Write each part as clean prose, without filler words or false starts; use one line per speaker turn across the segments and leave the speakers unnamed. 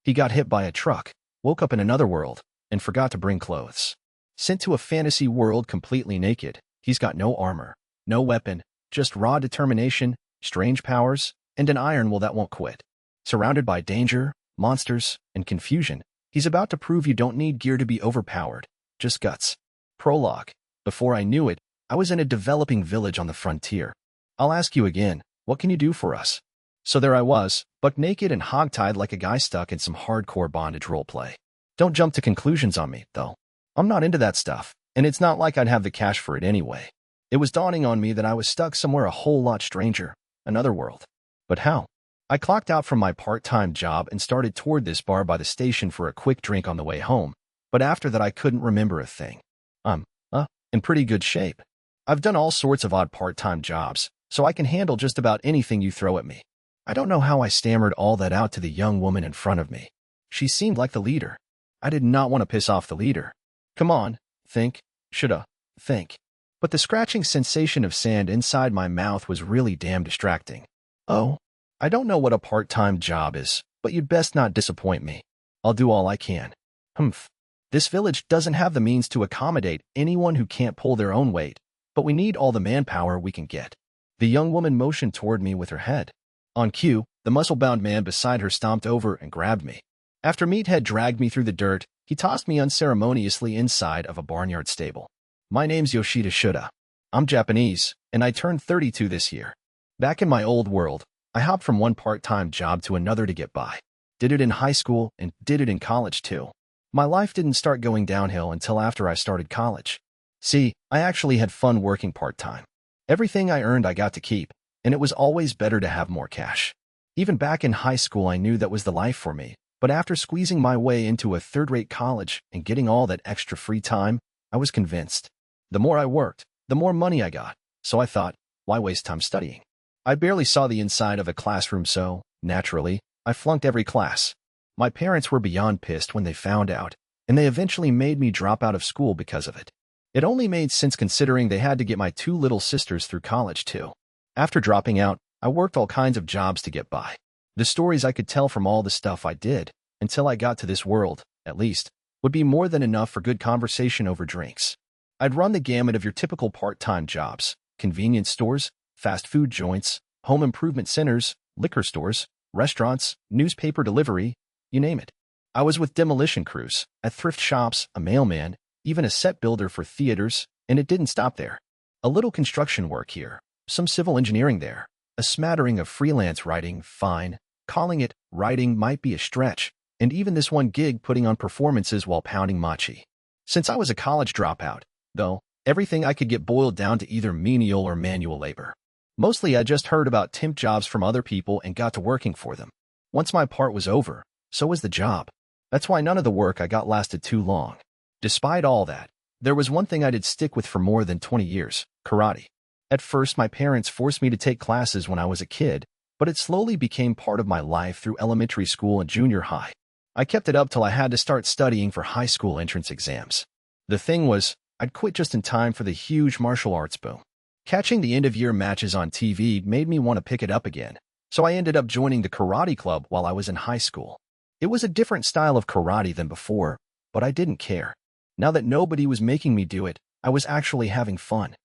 He got hit by a truck, woke up in another world, and forgot to bring clothes. Sent to a fantasy world completely naked, he's got no armor, no weapon, just raw determination, strange powers, and an iron will that won't quit. Surrounded by danger, monsters, and confusion, he's about to prove you don't need gear to be overpowered, just guts. Prologue. Before I knew it, I was in a developing village on the frontier. I'll ask you again, what can you do for us? So there I was, buck naked and hogtied like a guy stuck in some hardcore bondage roleplay. Don't jump to conclusions on me, though. I'm not into that stuff, and it's not like I'd have the cash for it anyway. It was dawning on me that I was stuck somewhere a whole lot stranger, another world. But how? I clocked out from my part-time job and started toward this bar by the station for a quick drink on the way home, but after that I couldn't remember a thing. I'm in pretty good shape. I've done all sorts of odd part-time jobs, so I can handle just about anything you throw at me. I don't know how I stammered all that out to the young woman in front of me. She seemed like the leader. I did not want to piss off the leader. Come on, think, think. But the scratching sensation of sand inside my mouth was really damn distracting. Oh, I don't know what a part-time job is, but you'd best not disappoint me. I'll do all I can. Humph. This village doesn't have the means to accommodate anyone who can't pull their own weight, but we need all the manpower we can get. The young woman motioned toward me with her head. On cue, the muscle-bound man beside her stomped over and grabbed me. After Meathead dragged me through the dirt, he tossed me unceremoniously inside of a barnyard stable. My name's Yoshida Shuda. I'm Japanese, and I turned 32 this year. Back in my old world, I hopped from one part-time job to another to get by. Did it in high school and did it in college too. My life didn't start going downhill until after I started college. See, I actually had fun working part-time. Everything I earned I got to keep, and it was always better to have more cash. Even back in high school I knew that was the life for me, but after squeezing my way into a third-rate college and getting all that extra free time, I was convinced. The more I worked, the more money I got, so I thought, why waste time studying? I barely saw the inside of a classroom, so, naturally, I flunked every class. My parents were beyond pissed when they found out, and they eventually made me drop out of school because of it. It only made sense considering they had to get my two little sisters through college too. After dropping out, I worked all kinds of jobs to get by. The stories I could tell from all the stuff I did, until I got to this world, at least, would be more than enough for good conversation over drinks. I'd run the gamut of your typical part-time jobs: convenience stores, fast food joints, home improvement centers, liquor stores, restaurants, newspaper delivery, you name it. I was with demolition crews, at thrift shops, a mailman, even a set builder for theaters, and it didn't stop there. A little construction work here, some civil engineering there, a smattering of freelance writing, fine, calling it writing might be a stretch, and even this one gig putting on performances while pounding machi. Since I was a college dropout, though, everything I could get boiled down to either menial or manual labor. Mostly I just heard about temp jobs from other people and got to working for them. Once my part was over, so was the job. That's why none of the work I got lasted too long. Despite all that, there was one thing I did stick with for more than 20 years: karate. At first, my parents forced me to take classes when I was a kid, but it slowly became part of my life through elementary school and junior high. I kept it up till I had to start studying for high school entrance exams. The thing was, I'd quit just in time for the huge martial arts boom. Catching the end-of-year matches on TV made me want to pick it up again, so I ended up joining the karate club while I was in high school. It was a different style of karate than before, but I didn't care. Now that nobody was making me do it, I was actually having fun.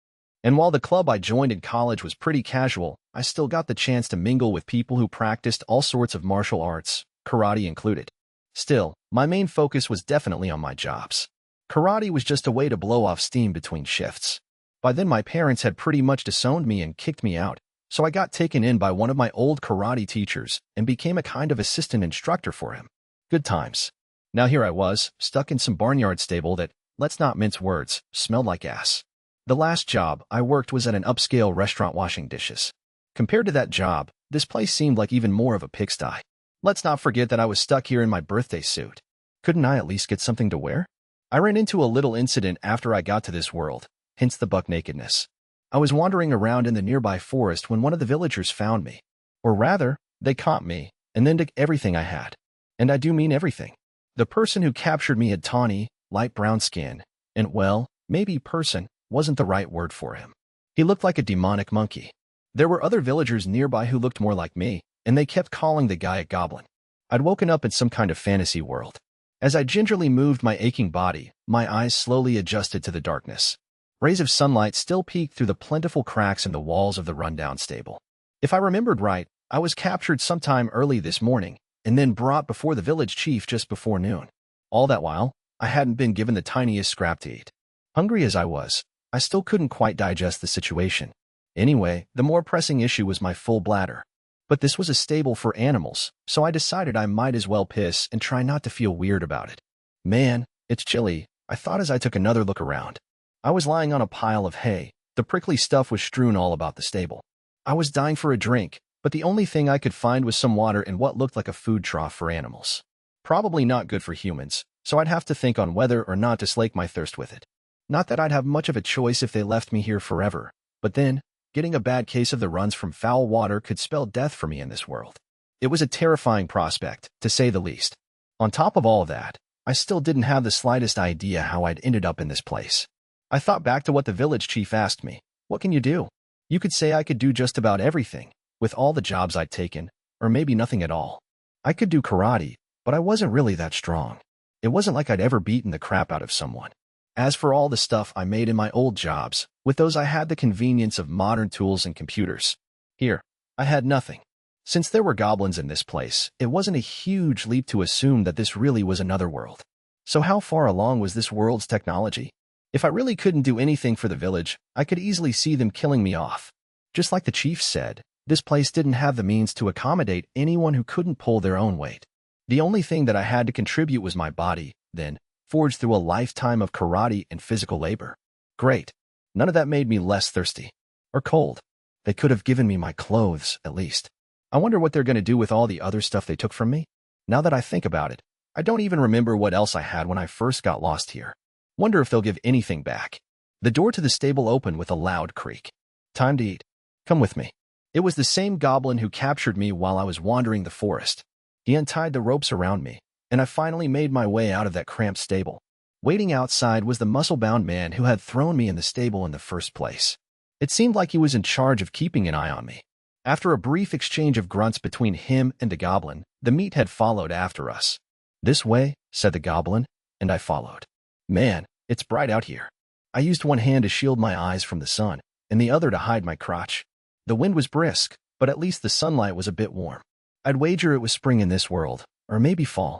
And while the club I joined in college was pretty casual, I still got the chance to mingle with people who practiced all sorts of martial arts, karate included. Still, my main focus was definitely on my jobs. Karate was just a way to blow off steam between shifts. By then my parents had pretty much disowned me and kicked me out, so I got taken in by one of my old karate teachers and became a kind of assistant instructor for him. Good times. Now here I was, stuck in some barnyard stable that, let's not mince words, smelled like ass. The last job I worked was at an upscale restaurant washing dishes. Compared to that job, this place seemed like even more of a pigsty. Let's not forget that I was stuck here in my birthday suit. Couldn't I at least get something to wear? I ran into a little incident after I got to this world, hence the buck nakedness. I was wandering around in the nearby forest when one of the villagers found me. Or rather, they caught me, and then took everything I had. And I do mean everything. The person who captured me had tawny, light brown skin, and well, maybe person wasn't the right word for him. He looked like a demonic monkey. There were other villagers nearby who looked more like me, and they kept calling the guy a goblin. I'd woken up in some kind of fantasy world. As I gingerly moved my aching body, my eyes slowly adjusted to the darkness. Rays of sunlight still peeked through the plentiful cracks in the walls of the rundown stable. If I remembered right, I was captured sometime early this morning, and then brought before the village chief just before noon. All that while, I hadn't been given the tiniest scrap to eat. Hungry as I was, I still couldn't quite digest the situation. Anyway, the more pressing issue was my full bladder. But this was a stable for animals, so I decided I might as well piss and try not to feel weird about it. Man, it's chilly, I thought as I took another look around. I was lying on a pile of hay. The prickly stuff was strewn all about the stable. I was dying for a drink, but the only thing I could find was some water in what looked like a food trough for animals. Probably not good for humans, so I'd have to think on whether or not to slake my thirst with it. Not that I'd have much of a choice if they left me here forever, but then, getting a bad case of the runs from foul water could spell death for me in this world. It was a terrifying prospect, to say the least. On top of all of that, I still didn't have the slightest idea how I'd ended up in this place. I thought back to what the village chief asked me. What can you do? You could say I could do just about everything, with all the jobs I'd taken, or maybe nothing at all. I could do karate, but I wasn't really that strong. It wasn't like I'd ever beaten the crap out of someone. As for all the stuff I made in my old jobs, with those I had the convenience of modern tools and computers. Here, I had nothing. Since there were goblins in this place, it wasn't a huge leap to assume that this really was another world. So how far along was this world's technology? If I really couldn't do anything for the village, I could easily see them killing me off. Just like the chief said, this place didn't have the means to accommodate anyone who couldn't pull their own weight. The only thing that I had to contribute was my body, then, forged through a lifetime of karate and physical labor. Great. None of that made me less thirsty. Or cold. They could have given me my clothes, at least. I wonder what they're going to do with all the other stuff they took from me. Now that I think about it, I don't even remember what else I had when I first got lost here. Wonder if they'll give anything back. The door to the stable opened with a loud creak. Time to eat. Come with me. It was the same goblin who captured me while I was wandering the forest. He untied the ropes around me, and I finally made my way out of that cramped stable. Waiting outside was the muscle-bound man who had thrown me in the stable in the first place. It seemed like he was in charge of keeping an eye on me. After a brief exchange of grunts between him and the goblin, the meathead followed after us. This way, said the goblin, and I followed. Man, it's bright out here. I used one hand to shield my eyes from the sun, and the other to hide my crotch. The wind was brisk, but at least the sunlight was a bit warm. I'd wager it was spring in this world, or maybe fall.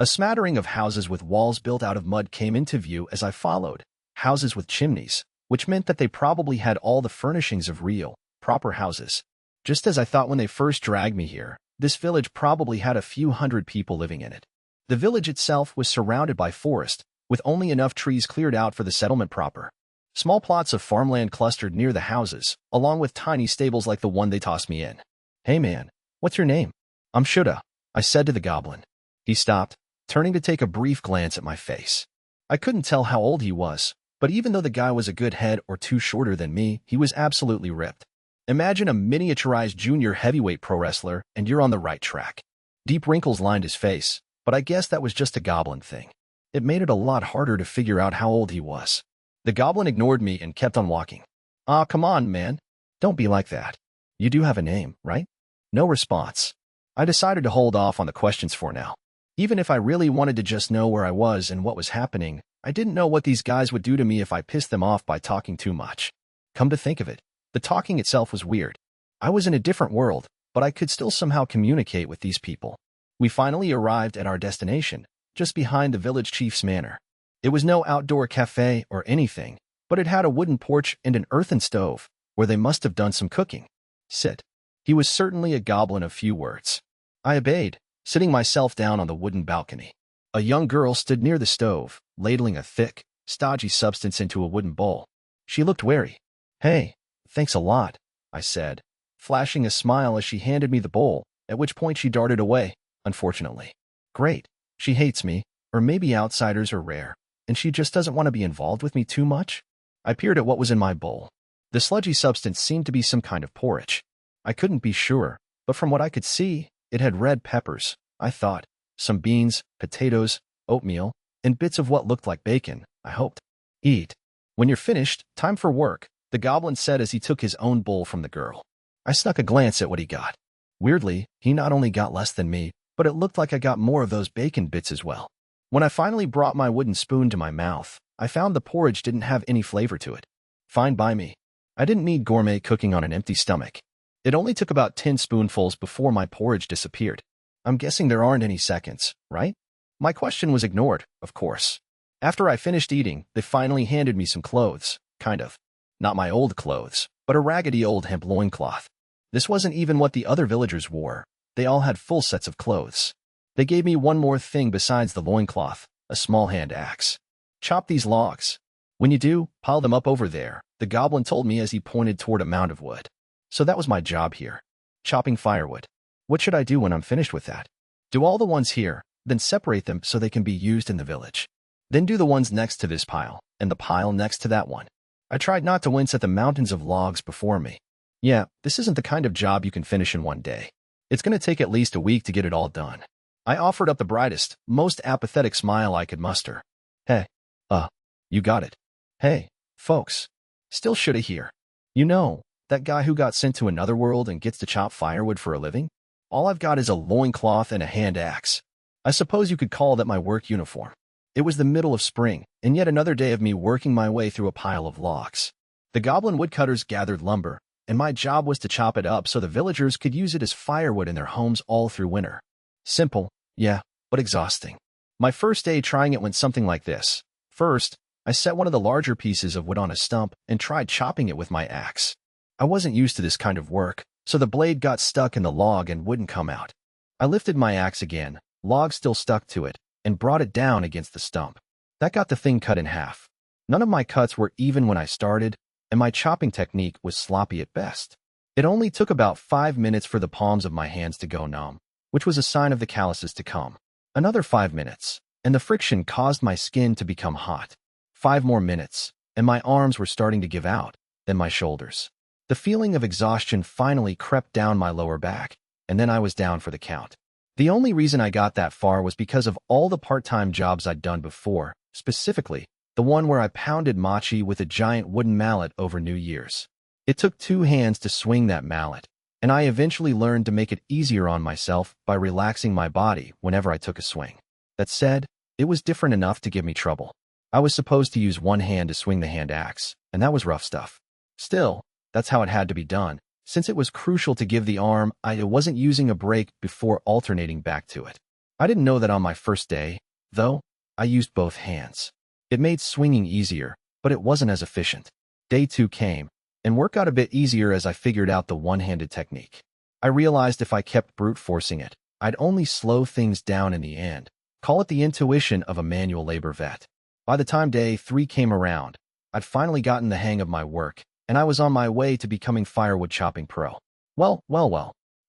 A smattering of houses with walls built out of mud came into view as I followed, houses with chimneys, which meant that they probably had all the furnishings of real, proper houses. Just as I thought when they first dragged me here, this village probably had a few hundred people living in it. The village itself was surrounded by forest, with only enough trees cleared out for the settlement proper. Small plots of farmland clustered near the houses, along with tiny stables like the one they tossed me in. Hey man, what's your name? I'm Shuda, I said to the goblin. He stopped, turning to take a brief glance at my face. I couldn't tell how old he was, but even though the guy was a good head or two shorter than me, he was absolutely ripped. Imagine a miniaturized junior heavyweight pro wrestler, and you're on the right track. Deep wrinkles lined his face, but I guess that was just a goblin thing. It made it a lot harder to figure out how old he was. The goblin ignored me and kept on walking. Ah, come on, man. Don't be like that. You do have a name, right? No response. I decided to hold off on the questions for now. Even if I really wanted to just know where I was and what was happening, I didn't know what these guys would do to me if I pissed them off by talking too much. Come to think of it, the talking itself was weird. I was in a different world, but I could still somehow communicate with these people. We finally arrived at our destination, just behind the village chief's manor. It was no outdoor cafe or anything, but it had a wooden porch and an earthen stove, where they must have done some cooking. Sit. He was certainly a goblin of few words. I obeyed, sitting myself down on the wooden balcony. A young girl stood near the stove, ladling a thick, stodgy substance into a wooden bowl. She looked wary. Hey, thanks a lot, I said, flashing a smile as she handed me the bowl, at which point she darted away, unfortunately. Great. She hates me, or maybe outsiders are rare, and she just doesn't want to be involved with me too much? I peered at what was in my bowl. The sludgy substance seemed to be some kind of porridge. I couldn't be sure, but from what I could see, it had red peppers, I thought, some beans, potatoes, oatmeal, and bits of what looked like bacon, I hoped. Eat. When you're finished, time for work, the goblin said as he took his own bowl from the girl. I snuck a glance at what he got. Weirdly, he not only got less than me, but it looked like I got more of those bacon bits as well. When I finally brought my wooden spoon to my mouth, I found the porridge didn't have any flavor to it. Fine by me. I didn't need gourmet cooking on an empty stomach. It only took about 10 spoonfuls before my porridge disappeared. I'm guessing there aren't any seconds, right? My question was ignored, of course. After I finished eating, they finally handed me some clothes, kind of. Not my old clothes, but a raggedy old hemp loincloth. This wasn't even what the other villagers wore. They all had full sets of clothes. They gave me one more thing besides the loincloth, a small hand axe. Chop these logs. When you do, pile them up over there, the goblin told me as he pointed toward a mound of wood. So that was my job here. Chopping firewood. What should I do when I'm finished with that? Do all the ones here, then separate them so they can be used in the village. Then do the ones next to this pile, and the pile next to that one. I tried not to wince at the mountains of logs before me. Yeah, this isn't the kind of job you can finish in one day. It's going to take at least a week to get it all done. I offered up the brightest, most apathetic smile I could muster. Hey, you got it. Hey, folks. Still shoulda here. You know, that guy who got sent to another world and gets to chop firewood for a living? All I've got is a loincloth and a hand axe. I suppose you could call that my work uniform. It was the middle of spring, and yet another day of me working my way through a pile of logs. The goblin woodcutters gathered lumber, and my job was to chop it up so the villagers could use it as firewood in their homes all through winter. Simple, yeah, but exhausting. My first day trying it went something like this. First, I set one of the larger pieces of wood on a stump and tried chopping it with my axe. I wasn't used to this kind of work, so the blade got stuck in the log and wouldn't come out. I lifted my axe again, log still stuck to it, and brought it down against the stump. That got the thing cut in half. None of my cuts were even when I started, and my chopping technique was sloppy at best. It only took about 5 minutes for the palms of my hands to go numb, which was a sign of the calluses to come. Another 5 minutes, and the friction caused my skin to become hot. 5 more minutes, and my arms were starting to give out, then my shoulders. The feeling of exhaustion finally crept down my lower back, and then I was down for the count. The only reason I got that far was because of all the part-time jobs I'd done before, specifically, the one where I pounded machi with a giant wooden mallet over New Year's. It took 2 hands to swing that mallet, and I eventually learned to make it easier on myself by relaxing my body whenever I took a swing. That said, it was different enough to give me trouble. I was supposed to use one hand to swing the hand axe, and that was rough stuff. Still, that's how it had to be done, since it was crucial to give the arm I wasn't using a break before alternating back to it. I didn't know that on my first day, though. I used both hands. It made swinging easier, but it wasn't as efficient. Day 2 came, and work got a bit easier as I figured out the one-handed technique. I realized if I kept brute forcing it, I'd only slow things down in the end. Call it the intuition of a manual labor vet. By the time day 3 came around, I'd finally gotten the hang of my work, and I was on my way to becoming firewood chopping pro. Well,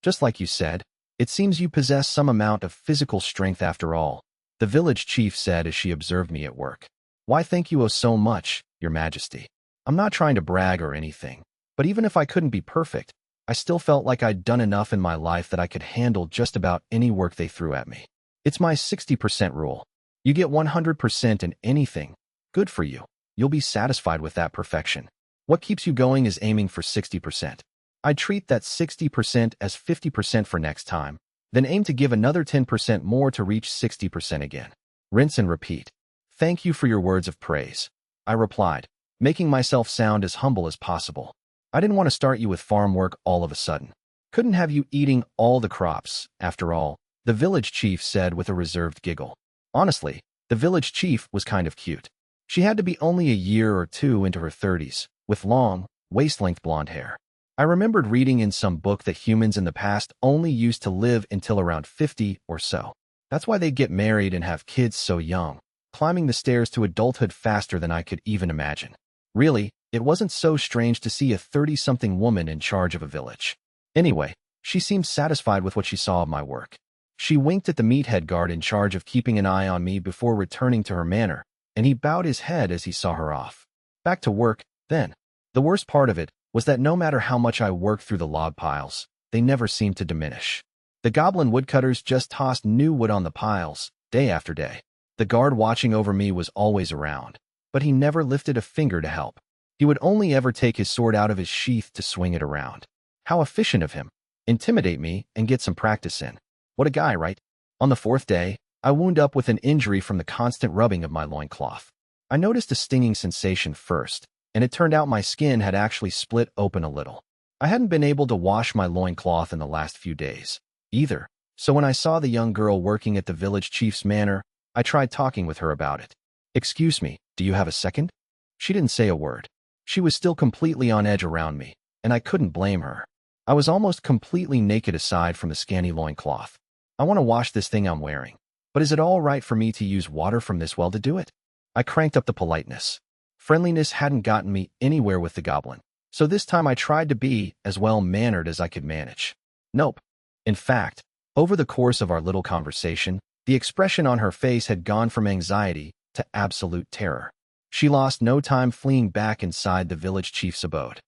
just like you said, it seems you possess some amount of physical strength after all, the village chief said as she observed me at work. Why thank you so much, Your Majesty. I'm not trying to brag or anything, but even if I couldn't be perfect, I still felt like I'd done enough in my life that I could handle just about any work they threw at me. It's my 60% rule. You get 100% in anything. Good for you. You'll be satisfied with that perfection. What keeps you going is aiming for 60%. I'd treat that 60% as 50% for next time, then aim to give another 10% more to reach 60% again. Rinse and repeat. Thank you for your words of praise, I replied, making myself sound as humble as possible. I didn't want to start you with farm work all of a sudden. Couldn't have you eating all the crops, after all, the village chief said with a reserved giggle. Honestly, the village chief was kind of cute. She had to be only a year or 2 into her 30s, with long, waist-length blonde hair. I remembered reading in some book that humans in the past only used to live until around 50 or so. That's why they'd get married and have kids so young, climbing the stairs to adulthood faster than I could even imagine. Really, it wasn't so strange to see a 30-something woman in charge of a village. Anyway, she seemed satisfied with what she saw of my work. She winked at the meathead guard in charge of keeping an eye on me before returning to her manor, and he bowed his head as he saw her off. Back to work, then. The worst part of it was that no matter how much I worked through the log piles, they never seemed to diminish. The goblin woodcutters just tossed new wood on the piles, day after day. The guard watching over me was always around, but he never lifted a finger to help. He would only ever take his sword out of his sheath to swing it around. How efficient of him. Intimidate me and get some practice in. What a guy, right? On the fourth day, I wound up with an injury from the constant rubbing of my loincloth. I noticed a stinging sensation first, and it turned out my skin had actually split open a little. I hadn't been able to wash my loincloth in the last few days, either, so when I saw the young girl working at the village chief's manor, I tried talking with her about it. "Excuse me, do you have a second?" She didn't say a word. She was still completely on edge around me, and I couldn't blame her. I was almost completely naked aside from the scanty loincloth. "I want to wash this thing I'm wearing, but is it all right for me to use water from this well to do it?" I cranked up the politeness. Friendliness hadn't gotten me anywhere with the goblin, so this time I tried to be as well-mannered as I could manage. "Nope." In fact, over the course of our little conversation, the expression on her face had gone from anxiety to absolute terror. She lost no time fleeing back inside the village chief's abode.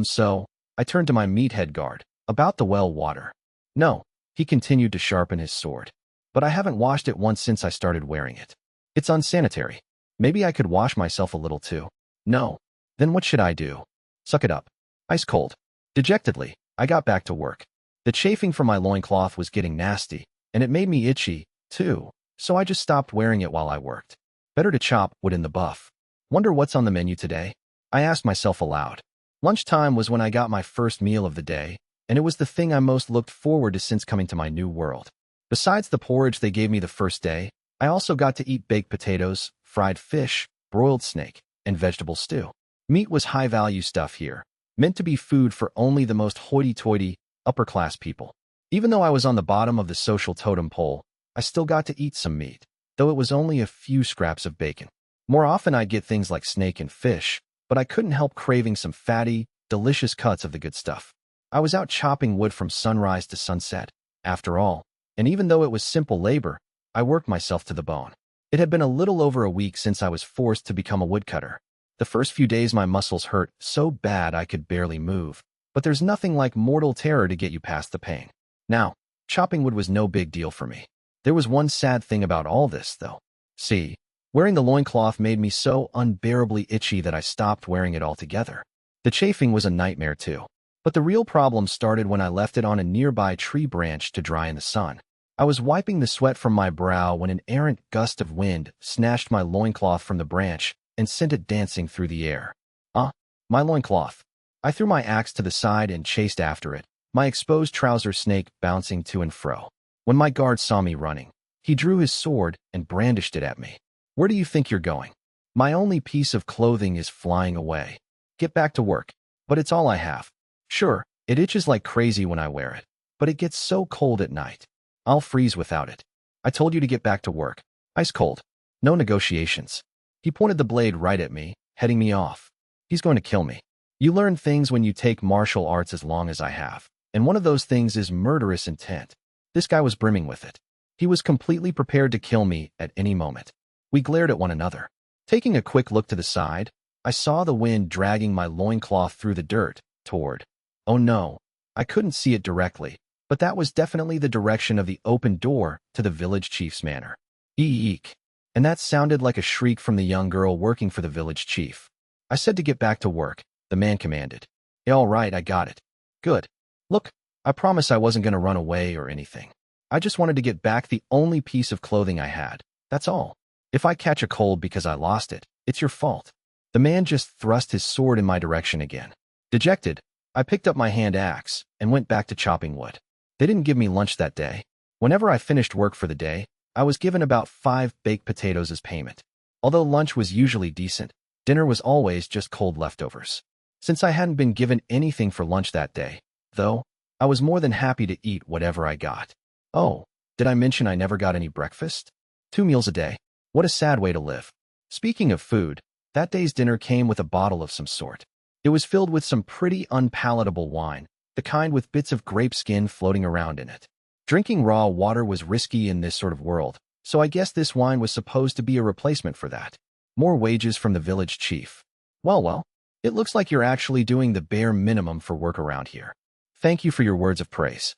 So, I turned to my meathead guard, about the well water. "No," he continued to sharpen his sword. "But I haven't washed it once since I started wearing it. It's unsanitary. Maybe I could wash myself a little too." "No." "Then what should I do?" "Suck it up." Ice cold. Dejectedly, I got back to work. The chafing from my loincloth was getting nasty, and it made me itchy, too, so I just stopped wearing it while I worked. Better to chop wood in the buff. Wonder what's on the menu today? I asked myself aloud. Lunchtime was when I got my first meal of the day, and it was the thing I most looked forward to since coming to my new world. Besides the porridge they gave me the first day, I also got to eat baked potatoes, fried fish, broiled snake, and vegetable stew. Meat was high-value stuff here, meant to be food for only the most hoity-toity, upper-class people. Even though I was on the bottom of the social totem pole, I still got to eat some meat, though it was only a few scraps of bacon. More often I'd get things like snake and fish, but I couldn't help craving some fatty, delicious cuts of the good stuff. I was out chopping wood from sunrise to sunset, after all, and even though it was simple labor, I worked myself to the bone. It had been a little over a week since I was forced to become a woodcutter. The first few days my muscles hurt so bad I could barely move, but there's nothing like mortal terror to get you past the pain. Now, chopping wood was no big deal for me. There was one sad thing about all this, though. See, wearing the loincloth made me so unbearably itchy that I stopped wearing it altogether. The chafing was a nightmare too. But the real problem started when I left it on a nearby tree branch to dry in the sun. I was wiping the sweat from my brow when an errant gust of wind snatched my loincloth from the branch and sent it dancing through the air. My loincloth. I threw my axe to the side and chased after it, my exposed trouser snake bouncing to and fro. When my guard saw me running, he drew his sword and brandished it at me. "Where do you think you're going? My only piece of clothing is flying away. Get back to work." "But it's all I have." "Sure, it itches like crazy when I wear it, but it gets so cold at night. I'll freeze without it. I told you to get back to work. Ice cold. No negotiations." He pointed the blade right at me, heading me off. "He's going to kill me." You learn things when you take martial arts as long as I have, and one of those things is murderous intent. This guy was brimming with it. He was completely prepared to kill me at any moment. We glared at one another. Taking a quick look to the side, I saw the wind dragging my loincloth through the dirt, toward. Oh no, I couldn't see it directly, but that was definitely the direction of the open door to the village chief's manor. Eek. And that sounded like a shriek from the young girl working for the village chief. I said to get back to work, the man commanded. "All right, I got it." "Good. Look, I promise I wasn't going to run away or anything. I just wanted to get back the only piece of clothing I had, that's all. If I catch a cold because I lost it, it's your fault." The man just thrust his sword in my direction again. Dejected, I picked up my hand axe and went back to chopping wood. They didn't give me lunch that day. Whenever I finished work for the day, I was given about 5 baked potatoes as payment. Although lunch was usually decent, dinner was always just cold leftovers. Since I hadn't been given anything for lunch that day, though, I was more than happy to eat whatever I got. Oh, did I mention I never got any breakfast? 2 meals a day. What a sad way to live. Speaking of food, that day's dinner came with a bottle of some sort. It was filled with some pretty unpalatable wine, the kind with bits of grape skin floating around in it. Drinking raw water was risky in this sort of world, so I guess this wine was supposed to be a replacement for that. More wages from the village chief. Well, it looks like you're actually doing the bare minimum for work around here. Thank you for your words of praise.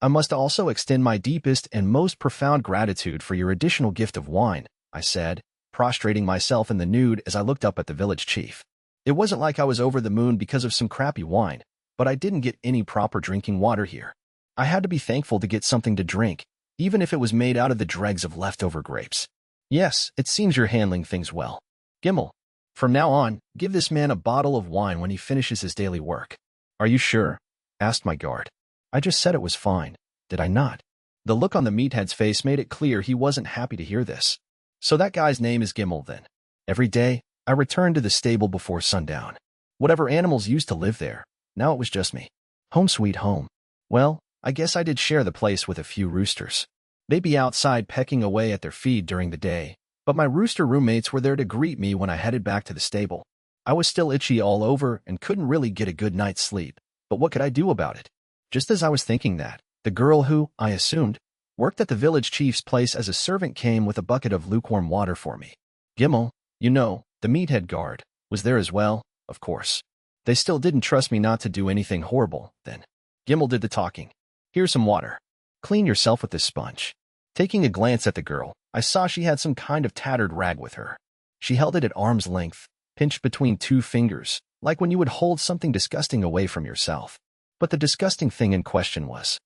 I must also extend my deepest and most profound gratitude for your additional gift of wine, I said, prostrating myself in the nude as I looked up at the village chief. It wasn't like I was over the moon because of some crappy wine, but I didn't get any proper drinking water here. I had to be thankful to get something to drink, even if it was made out of the dregs of leftover grapes. Yes, it seems you're handling things well. Gimel, from now on, give this man a bottle of wine when he finishes his daily work. Are you sure? Asked my guard. I just said it was fine, did I not? The look on the meathead's face made it clear he wasn't happy to hear this. So that guy's name is Gimel then. Every day, I returned to the stable before sundown. Whatever animals used to live there, now it was just me. Home sweet home. Well, I guess I did share the place with a few roosters. They'd be outside pecking away at their feed during the day, but my rooster roommates were there to greet me when I headed back to the stable. I was still itchy all over and couldn't really get a good night's sleep, but what could I do about it? Just as I was thinking that, the girl who, I assumed, worked at the village chief's place as a servant came with a bucket of lukewarm water for me. Gimel, you know, the meathead guard, was there as well, of course. They still didn't trust me not to do anything horrible, then. Gimel did the talking. Here's some water. Clean yourself with this sponge. Taking a glance at the girl, I saw she had some kind of tattered rag with her. She held it at arm's length, pinched between two fingers, like when you would hold something disgusting away from yourself. But the disgusting thing in question was,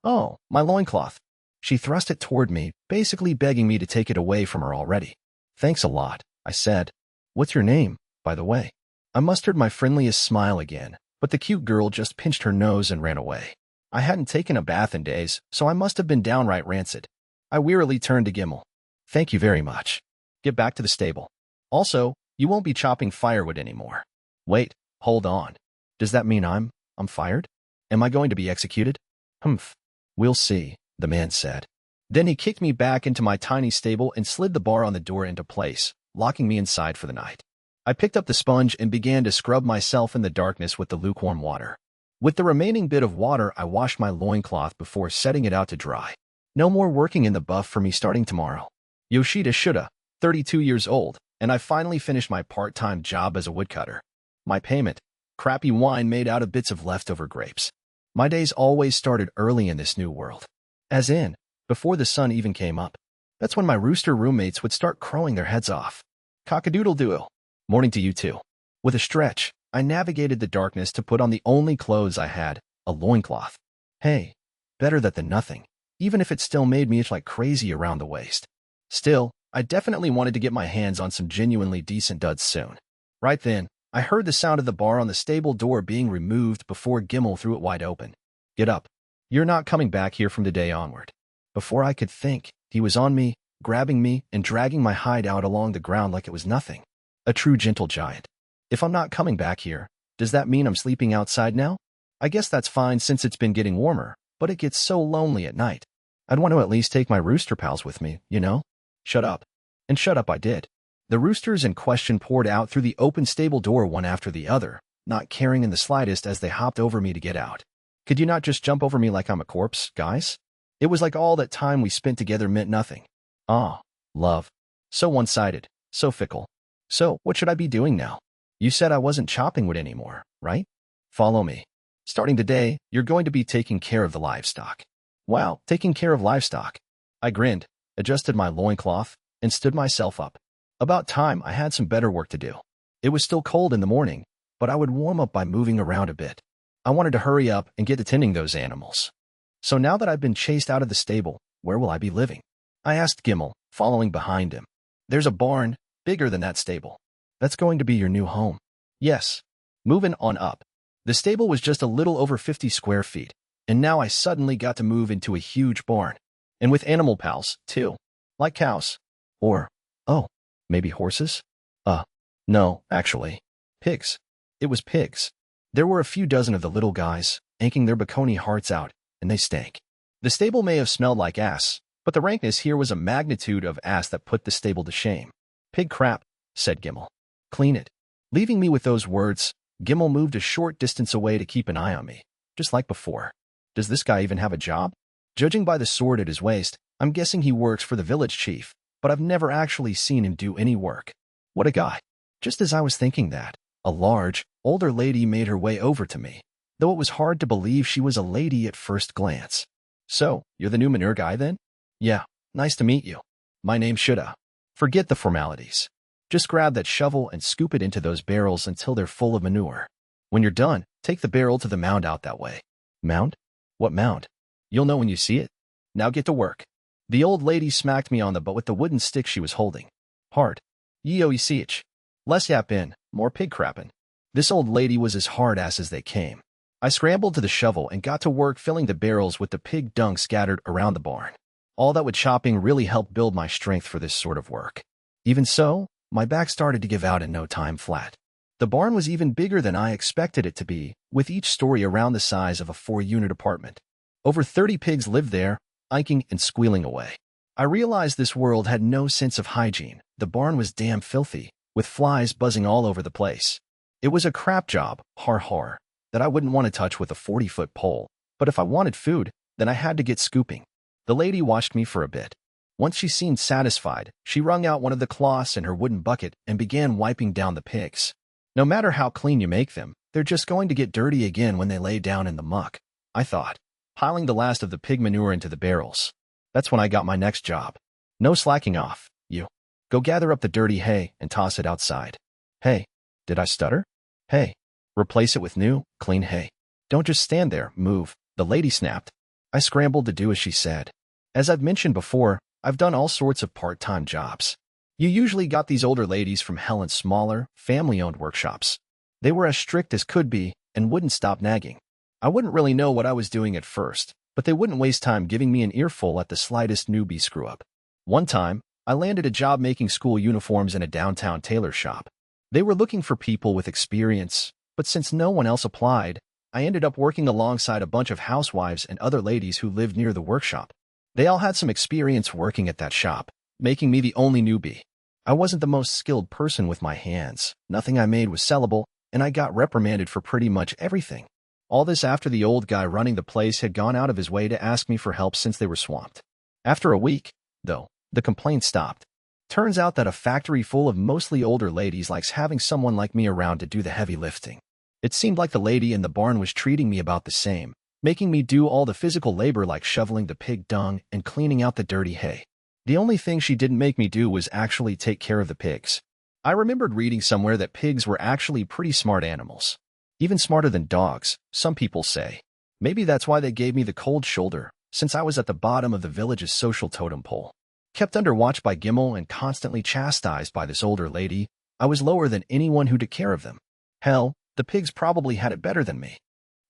oh, my loincloth. She thrust it toward me, basically begging me to take it away from her already. Thanks a lot, I said. What's your name, by the way? I mustered my friendliest smile again, but the cute girl just pinched her nose and ran away. I hadn't taken a bath in days, so I must have been downright rancid. I wearily turned to Gimel. Thank you very much. Get back to the stable. Also, you won't be chopping firewood anymore. Wait, hold on. Does that mean I'm fired? Am I going to be executed? Humph. We'll see, the man said. Then he kicked me back into my tiny stable and slid the bar on the door into place, locking me inside for the night. I picked up the sponge and began to scrub myself in the darkness with the lukewarm water. With the remaining bit of water, I washed my loincloth before setting it out to dry. No more working in the buff for me starting tomorrow. Yoshida Shuda, 32 years old, and I finally finished my part-time job as a woodcutter. My payment, crappy wine made out of bits of leftover grapes. My days always started early in this new world. As in, before the sun even came up. That's when my rooster roommates would start crowing their heads off. Cock-a-doodle-doo. Morning to you too. With a stretch, I navigated the darkness to put on the only clothes I had, a loincloth. Hey, better that than nothing, even if it still made me itch like crazy around the waist. Still, I definitely wanted to get my hands on some genuinely decent duds soon. Right then, I heard the sound of the bar on the stable door being removed before Gimel threw it wide open. Get up. You're not coming back here from today onward. Before I could think, he was on me, grabbing me and dragging my hide out along the ground like it was nothing. A true gentle giant. If I'm not coming back here, does that mean I'm sleeping outside now? I guess that's fine since it's been getting warmer, but it gets so lonely at night. I'd want to at least take my rooster pals with me, you know? Shut up. And shut up I did. The roosters in question poured out through the open stable door one after the other, not caring in the slightest as they hopped over me to get out. Could you not just jump over me like I'm a corpse, guys? It was like all that time we spent together meant nothing. Ah, love. So one-sided, so fickle. So, what should I be doing now? You said I wasn't chopping wood anymore, right? Follow me. Starting today, you're going to be taking care of the livestock. Wow, taking care of livestock. I grinned, adjusted my loincloth, and stood myself up. About time I had some better work to do. It was still cold in the morning, but I would warm up by moving around a bit. I wanted to hurry up and get to tending those animals. So now that I've been chased out of the stable, where will I be living? I asked Gimel, following behind him. There's a barn, bigger than that stable. That's going to be your new home. Yes. Moving on up. The stable was just a little over 50 square feet, and now I suddenly got to move into a huge barn. And with animal pals, too. Like cows. Or, oh, maybe horses? No, actually. Pigs. It was pigs. There were a few dozen of the little guys, aching their bacony hearts out, and they stank. The stable may have smelled like ass, but the rankness here was a magnitude of ass that put the stable to shame. Pig crap, said Gimel. Clean it. Leaving me with those words, Gimel moved a short distance away to keep an eye on me, just like before. Does this guy even have a job? Judging by the sword at his waist, I'm guessing he works for the village chief, but I've never actually seen him do any work. What a guy. Just as I was thinking that, a large, older lady made her way over to me, though it was hard to believe she was a lady at first glance. So, you're the new manure guy then? Yeah, nice to meet you. My name's Shuda. Forget the formalities. Just grab that shovel and scoop it into those barrels until they're full of manure. When you're done, take the barrel to the mound out that way. Mound? What mound? You'll know when you see it. Now get to work. The old lady smacked me on the butt with the wooden stick she was holding. Hard. Yo isekai'd. Less yappin', more pig crappin'. This old lady was as hard-ass as they came. I scrambled to the shovel and got to work filling the barrels with the pig dung scattered around the barn. All that wood chopping really helped build my strength for this sort of work. Even so, my back started to give out in no time flat. The barn was even bigger than I expected it to be, with each story around the size of a 4-unit apartment. Over 30 pigs lived there, inking and squealing away. I realized this world had no sense of hygiene. The barn was damn filthy, with flies buzzing all over the place. It was a crap job, har, that I wouldn't want to touch with a 40-foot pole, but if I wanted food, then I had to get scooping. The lady watched me for a bit. Once she seemed satisfied, she wrung out one of the cloths in her wooden bucket and began wiping down the pigs. No matter how clean you make them, they're just going to get dirty again when they lay down in the muck, I thought, piling the last of the pig manure into the barrels. That's when I got my next job. No slacking off, you. Go gather up the dirty hay and toss it outside. Hay. Did I stutter? Hay. Replace it with new, clean hay. Don't just stand there, move, the lady snapped. I scrambled to do as she said. As I've mentioned before, I've done all sorts of part-time jobs. You usually got these older ladies from Helen's smaller, family-owned workshops. They were as strict as could be and wouldn't stop nagging. I wouldn't really know what I was doing at first, but they wouldn't waste time giving me an earful at the slightest newbie screw-up. One time, I landed a job making school uniforms in a downtown tailor shop. They were looking for people with experience, but since no one else applied, I ended up working alongside a bunch of housewives and other ladies who lived near the workshop. They all had some experience working at that shop, making me the only newbie. I wasn't the most skilled person with my hands. Nothing I made was sellable, and I got reprimanded for pretty much everything. All this after the old guy running the place had gone out of his way to ask me for help since they were swamped. After a week, though, the complaints stopped. Turns out that a factory full of mostly older ladies likes having someone like me around to do the heavy lifting. It seemed like the lady in the barn was treating me about the same, making me do all the physical labor like shoveling the pig dung and cleaning out the dirty hay. The only thing she didn't make me do was actually take care of the pigs. I remembered reading somewhere that pigs were actually pretty smart animals. Even smarter than dogs, some people say. Maybe that's why they gave me the cold shoulder, since I was at the bottom of the village's social totem pole. Kept under watch by Gimel and constantly chastised by this older lady, I was lower than anyone who took care of them. Hell, the pigs probably had it better than me.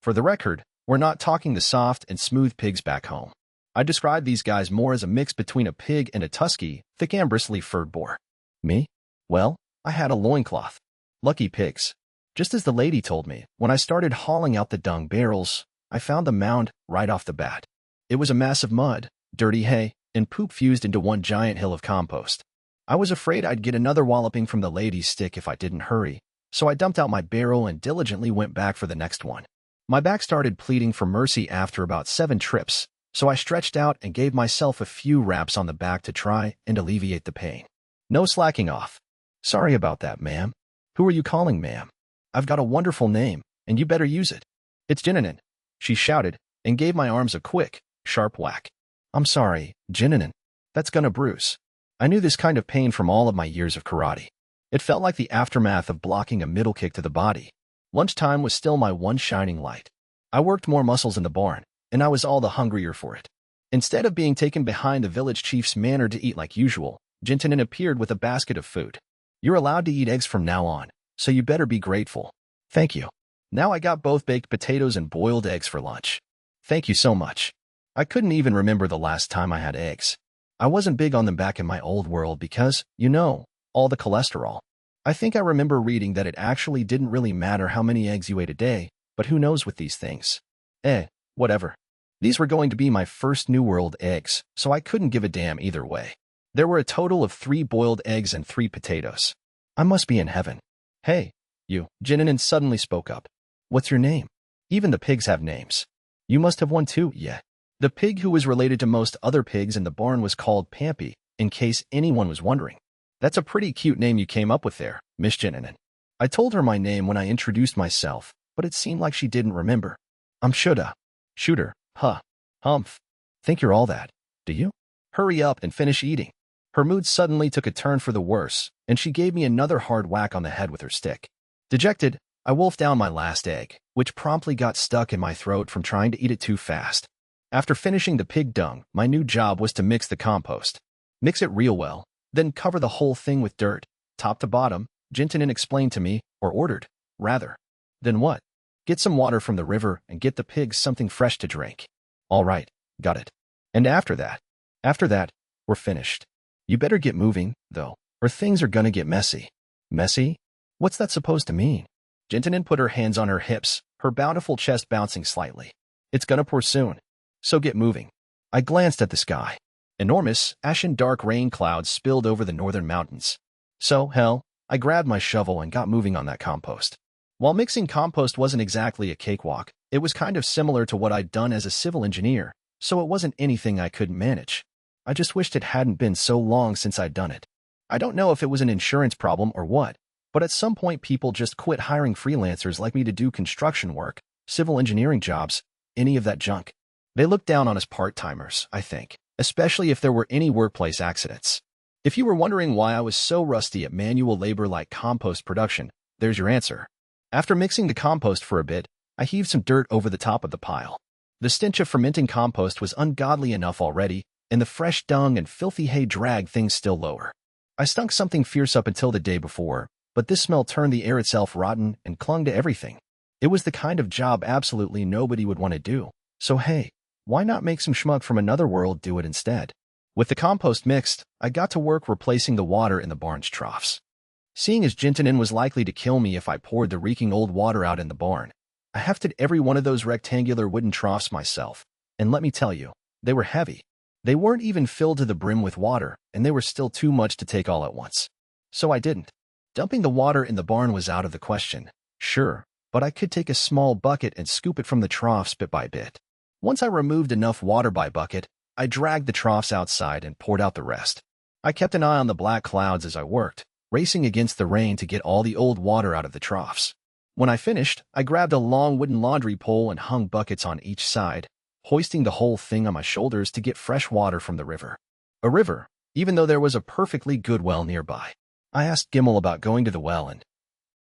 For the record, we're not talking the soft and smooth pigs back home. I describe these guys more as a mix between a pig and a tusky, thick and bristly furred boar. Me? Well, I had a loincloth. Lucky pigs. Just as the lady told me, when I started hauling out the dung barrels, I found the mound right off the bat. It was a mass of mud, dirty hay, and poop fused into one giant hill of compost. I was afraid I'd get another walloping from the lady's stick if I didn't hurry, so I dumped out my barrel and diligently went back for the next one. My back started pleading for mercy after about 7 trips, so I stretched out and gave myself a few raps on the back to try and alleviate the pain. No slacking off. Sorry about that, ma'am. Who are you calling, ma'am? I've got a wonderful name, and you better use it. It's Jinanan, she shouted, and gave my arms a quick, sharp whack. I'm sorry, Jinanan. That's gonna bruise. I knew this kind of pain from all of my years of karate. It felt like the aftermath of blocking a middle kick to the body. Lunchtime was still my one shining light. I worked more muscles in the barn, and I was all the hungrier for it. Instead of being taken behind the village chief's manor to eat like usual, Jinanan appeared with a basket of food. You're allowed to eat eggs from now on, so you better be grateful. Thank you. Now I got both baked potatoes and boiled eggs for lunch. Thank you so much. I couldn't even remember the last time I had eggs. I wasn't big on them back in my old world because, you know, all the cholesterol. I think I remember reading that it actually didn't really matter how many eggs you ate a day, but who knows with these things. Whatever. These were going to be my first New World eggs, so I couldn't give a damn either way. There were a total of 3 boiled eggs and 3 potatoes. I must be in heaven. Hey, you, Jinanan suddenly spoke up. What's your name? Even the pigs have names. You must have one too, yeah. The pig who was related to most other pigs in the barn was called Pampy, in case anyone was wondering. That's a pretty cute name you came up with there, Miss Jinanan. I told her my name when I introduced myself, but it seemed like she didn't remember. I'm Shooter, Humph. Think you're all that, do you? Hurry up and finish eating. Her mood suddenly took a turn for the worse, and she gave me another hard whack on the head with her stick. Dejected, I wolfed down my last egg, which promptly got stuck in my throat from trying to eat it too fast. After finishing the pig dung, my new job was to mix the compost. Mix it real well, then cover the whole thing with dirt, top to bottom. Gentinin explained to me, or ordered, rather. Then what? Get some water from the river and get the pigs something fresh to drink. All right, got it. And after that, we're finished. You better get moving, though, or things are gonna get messy. Messy? What's that supposed to mean? Gentinin put her hands on her hips, her bountiful chest bouncing slightly. It's gonna pour soon. So get moving. I glanced at the sky. Enormous, ashen dark rain clouds spilled over the northern mountains. So, hell, I grabbed my shovel and got moving on that compost. While mixing compost wasn't exactly a cakewalk, it was kind of similar to what I'd done as a civil engineer, so it wasn't anything I couldn't manage. I just wished it hadn't been so long since I'd done it. I don't know if it was an insurance problem or what, but at some point people just quit hiring freelancers like me to do construction work, civil engineering jobs, any of that junk. They looked down on us part-timers, I think, especially if there were any workplace accidents. If you were wondering why I was so rusty at manual labor like compost production, there's your answer. After mixing the compost for a bit, I heaved some dirt over the top of the pile. The stench of fermenting compost was ungodly enough already, and the fresh dung and filthy hay dragged things still lower. I stunk something fierce up until the day before, but this smell turned the air itself rotten and clung to everything. It was the kind of job absolutely nobody would want to do, so hey, why not make some schmuck from another world do it instead? With the compost mixed, I got to work replacing the water in the barn's troughs. Seeing as Gentinin was likely to kill me if I poured the reeking old water out in the barn, I hefted every one of those rectangular wooden troughs myself, and let me tell you, they were heavy. They weren't even filled to the brim with water, and they were still too much to take all at once. So I didn't. Dumping the water in the barn was out of the question, sure, but I could take a small bucket and scoop it from the troughs bit by bit. Once I removed enough water by bucket, I dragged the troughs outside and poured out the rest. I kept an eye on the black clouds as I worked, racing against the rain to get all the old water out of the troughs. When I finished, I grabbed a long wooden laundry pole and hung buckets on each side, hoisting the whole thing on my shoulders to get fresh water from the river. A river, even though there was a perfectly good well nearby. I asked Gimel about going to the well and,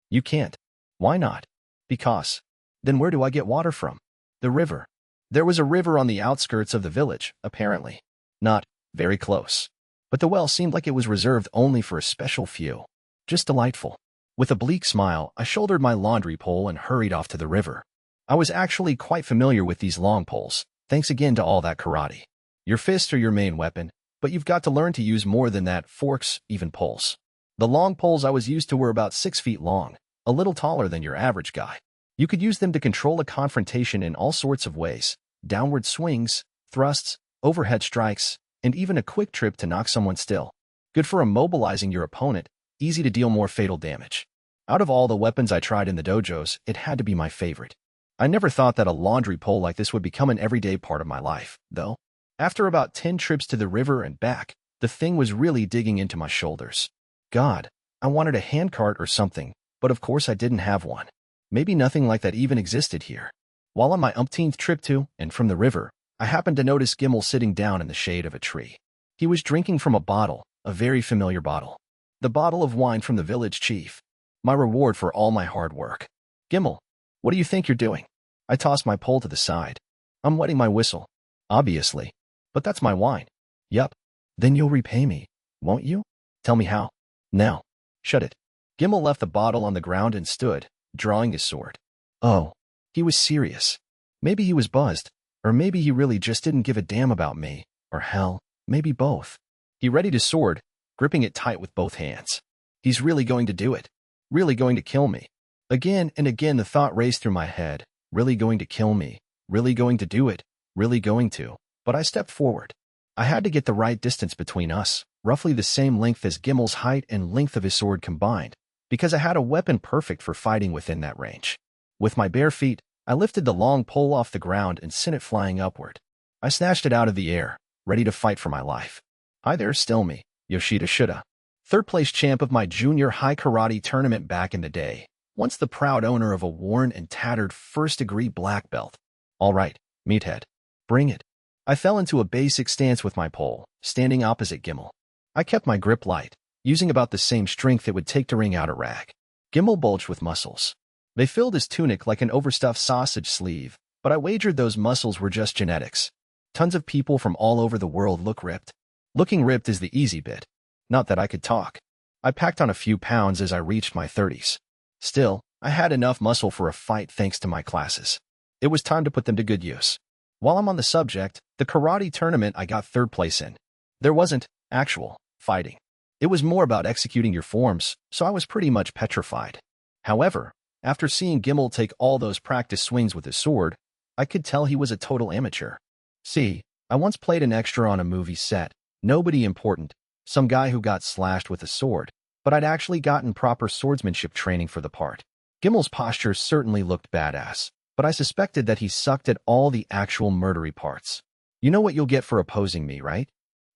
"You can't." "Why not?" "Because." "Then where do I get water from?" "The river." There was a river on the outskirts of the village, apparently. Not very close. But the well seemed like it was reserved only for a special few. Just delightful. With a bleak smile, I shouldered my laundry pole and hurried off to the river. I was actually quite familiar with these long poles, thanks again to all that karate. Your fists are your main weapon, but you've got to learn to use more than that, forks, even poles. The long poles I was used to were about 6 feet long, a little taller than your average guy. You could use them to control a confrontation in all sorts of ways. Downward swings, thrusts, overhead strikes, and even a quick trip to knock someone still. Good for immobilizing your opponent, easy to deal more fatal damage. Out of all the weapons I tried in the dojos, it had to be my favorite. I never thought that a laundry pole like this would become an everyday part of my life, though. After about 10 trips to the river and back, the thing was really digging into my shoulders. God, I wanted a handcart or something, but of course I didn't have one. Maybe nothing like that even existed here. While on my umpteenth trip to and from the river, I happened to notice Gimel sitting down in the shade of a tree. He was drinking from a bottle, a very familiar bottle. The bottle of wine from the village chief. My reward for all my hard work. "Gimel, what do you think you're doing?" I tossed my pole to the side. "I'm wetting my whistle." "Obviously. But that's my wine." "Yup. Then you'll repay me, won't you?" "Tell me how." "Now." "Shut it." Gimel left the bottle on the ground and stood, drawing his sword. Oh. He was serious. Maybe he was buzzed, or maybe he really just didn't give a damn about me, or hell, maybe both. He readied his sword, gripping it tight with both hands. He's really going to do it. Really going to kill me. Again and again the thought raced through my head. Really going to kill me. Really going to do it. Really going to. But I stepped forward. I had to get the right distance between us, roughly the same length as Gimel's height and length of his sword combined, because I had a weapon perfect for fighting within that range. With my bare feet, I lifted the long pole off the ground and sent it flying upward. I snatched it out of the air, ready to fight for my life. Hi there, still me, Yoshida Shuda. Third place champ of my junior high karate tournament back in the day, once the proud owner of a worn and tattered first-degree black belt. All right, meathead. Bring it. I fell into a basic stance with my pole, standing opposite Gimel. I kept my grip light, using about the same strength it would take to wring out a rag. Gimel bulged with muscles. They filled his tunic like an overstuffed sausage sleeve, but I wagered those muscles were just genetics. Tons of people from all over the world look ripped. Looking ripped is the easy bit. Not that I could talk. I packed on a few pounds as I reached my 30s. Still, I had enough muscle for a fight thanks to my classes. It was time to put them to good use. While I'm on the subject, the karate tournament I got third place in. There wasn't actual fighting. It was more about executing your forms, so I was pretty much petrified. However, after seeing Gimel take all those practice swings with his sword, I could tell he was a total amateur. See, I once played an extra on a movie set, nobody important, some guy who got slashed with a sword, but I'd actually gotten proper swordsmanship training for the part. Gimel's posture certainly looked badass, but I suspected that he sucked at all the actual murdery parts. You know what you'll get for opposing me, right?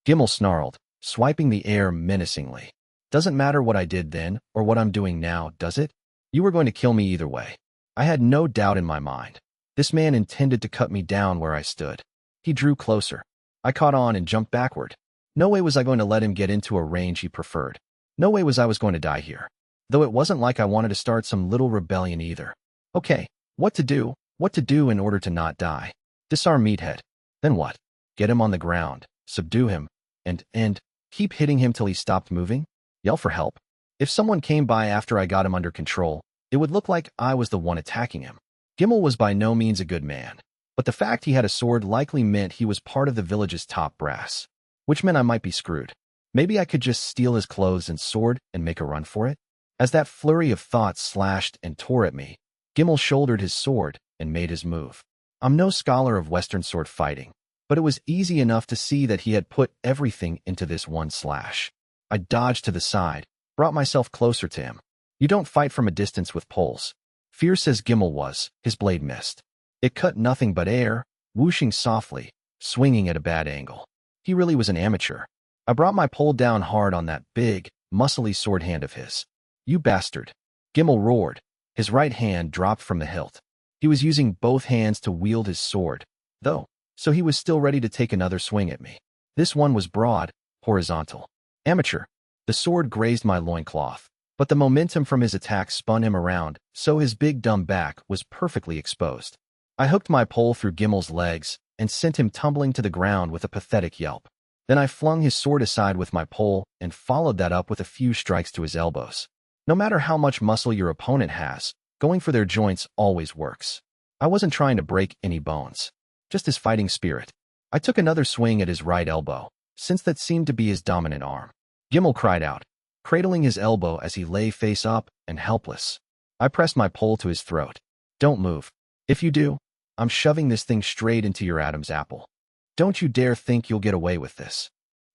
Gimel snarled, swiping the air menacingly. Doesn't matter what I did then or what I'm doing now, does it? You were going to kill me either way. I had no doubt in my mind. This man intended to cut me down where I stood. He drew closer. I caught on and jumped backward. No way was I going to let him get into a range he preferred. No way was I going to die here. Though it wasn't like I wanted to start some little rebellion either. Okay, what to do in order to not die. Disarm Meathead. Then what? Get him on the ground, subdue him, and keep hitting him till he stopped moving? Yell for help? If someone came by after I got him under control, it would look like I was the one attacking him. Gimel was by no means a good man, but the fact he had a sword likely meant he was part of the village's top brass, which meant I might be screwed. Maybe I could just steal his clothes and sword and make a run for it? As that flurry of thoughts slashed and tore at me, Gimel shouldered his sword and made his move. I'm no scholar of Western sword fighting, but it was easy enough to see that he had put everything into this one slash. I dodged to the side, brought myself closer to him. You don't fight from a distance with poles. Fierce as Gimel was, his blade missed. It cut nothing but air, whooshing softly, swinging at a bad angle. He really was an amateur. I brought my pole down hard on that big, muscly sword hand of his. You bastard. Gimel roared. His right hand dropped from the hilt. He was using both hands to wield his sword, though, so he was still ready to take another swing at me. This one was broad, horizontal. Amateur. The sword grazed my loincloth, but the momentum from his attack spun him around, so his big dumb back was perfectly exposed. I hooked my pole through Gimel's legs and sent him tumbling to the ground with a pathetic yelp. Then I flung his sword aside with my pole and followed that up with a few strikes to his elbows. No matter how much muscle your opponent has, going for their joints always works. I wasn't trying to break any bones, just his fighting spirit. I took another swing at his right elbow, since that seemed to be his dominant arm. Gimel cried out, cradling his elbow as he lay face up and helpless. I pressed my pole to his throat. Don't move. If you do, I'm shoving this thing straight into your Adam's apple. Don't you dare think you'll get away with this.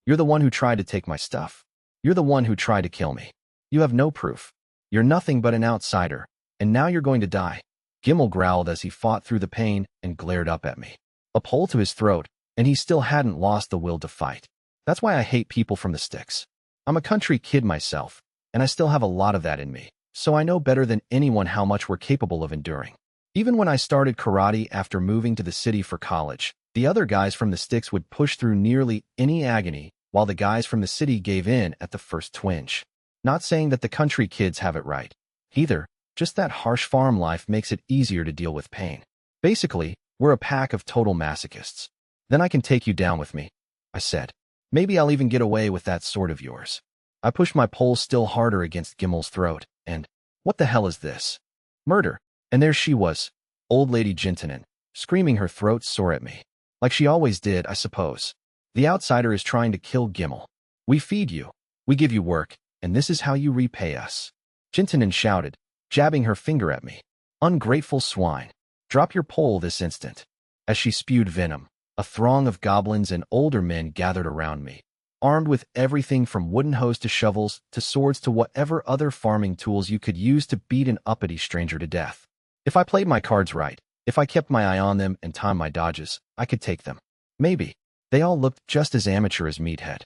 You're the one who tried to take my stuff. You're the one who tried to kill me. You have no proof. You're nothing but an outsider, and now you're going to die. Gimel growled as he fought through the pain and glared up at me. A pole to his throat, and he still hadn't lost the will to fight. That's why I hate people from the sticks. I'm a country kid myself, and I still have a lot of that in me, so I know better than anyone how much we're capable of enduring. Even when I started karate after moving to the city for college, the other guys from the sticks would push through nearly any agony, while the guys from the city gave in at the first twinge. Not saying that the country kids have it right, either, just that harsh farm life makes it easier to deal with pain. Basically, we're a pack of total masochists. Then I can take you down with me, I said. Maybe I'll even get away with that sword of yours. I pushed my pole still harder against Gimel's throat, and, what the hell is this? Murder. And there she was, old lady Jintanen, screaming her throat sore at me. Like she always did, I suppose. The outsider is trying to kill Gimel. We feed you. We give you work, and this is how you repay us. Jintanen shouted, jabbing her finger at me. Ungrateful swine. Drop your pole this instant. As she spewed venom, a throng of goblins and older men gathered around me, armed with everything from wooden hoes to shovels to swords to whatever other farming tools you could use to beat an uppity stranger to death. If I played my cards right, if I kept my eye on them and timed my dodges, I could take them. Maybe. They all looked just as amateur as Meathead.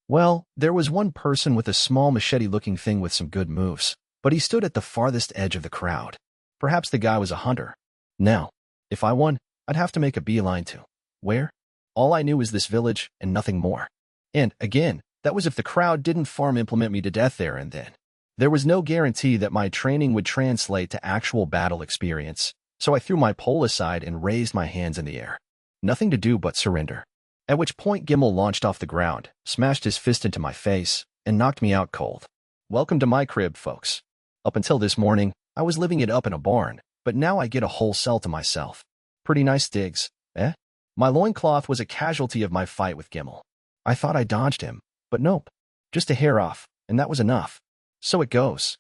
Well, there was one person with a small machete-looking thing with some good moves, but he stood at the farthest edge of the crowd. Perhaps the guy was a hunter. Now, if I won, I'd have to make a beeline to. Where? All I knew was this village and nothing more. And, again, that was if the crowd didn't farm implement me to death there and then. There was no guarantee that my training would translate to actual battle experience, so I threw my pole aside and raised my hands in the air. Nothing to do but surrender. At which point Gimel launched off the ground, smashed his fist into my face, and knocked me out cold. Welcome to my crib, folks. Up until this morning, I was living it up in a barn, but now I get a whole cell to myself. Pretty nice digs, eh? My loincloth was a casualty of my fight with Gimel. I thought I dodged him, but nope. Just a hair off, and that was enough. So it goes.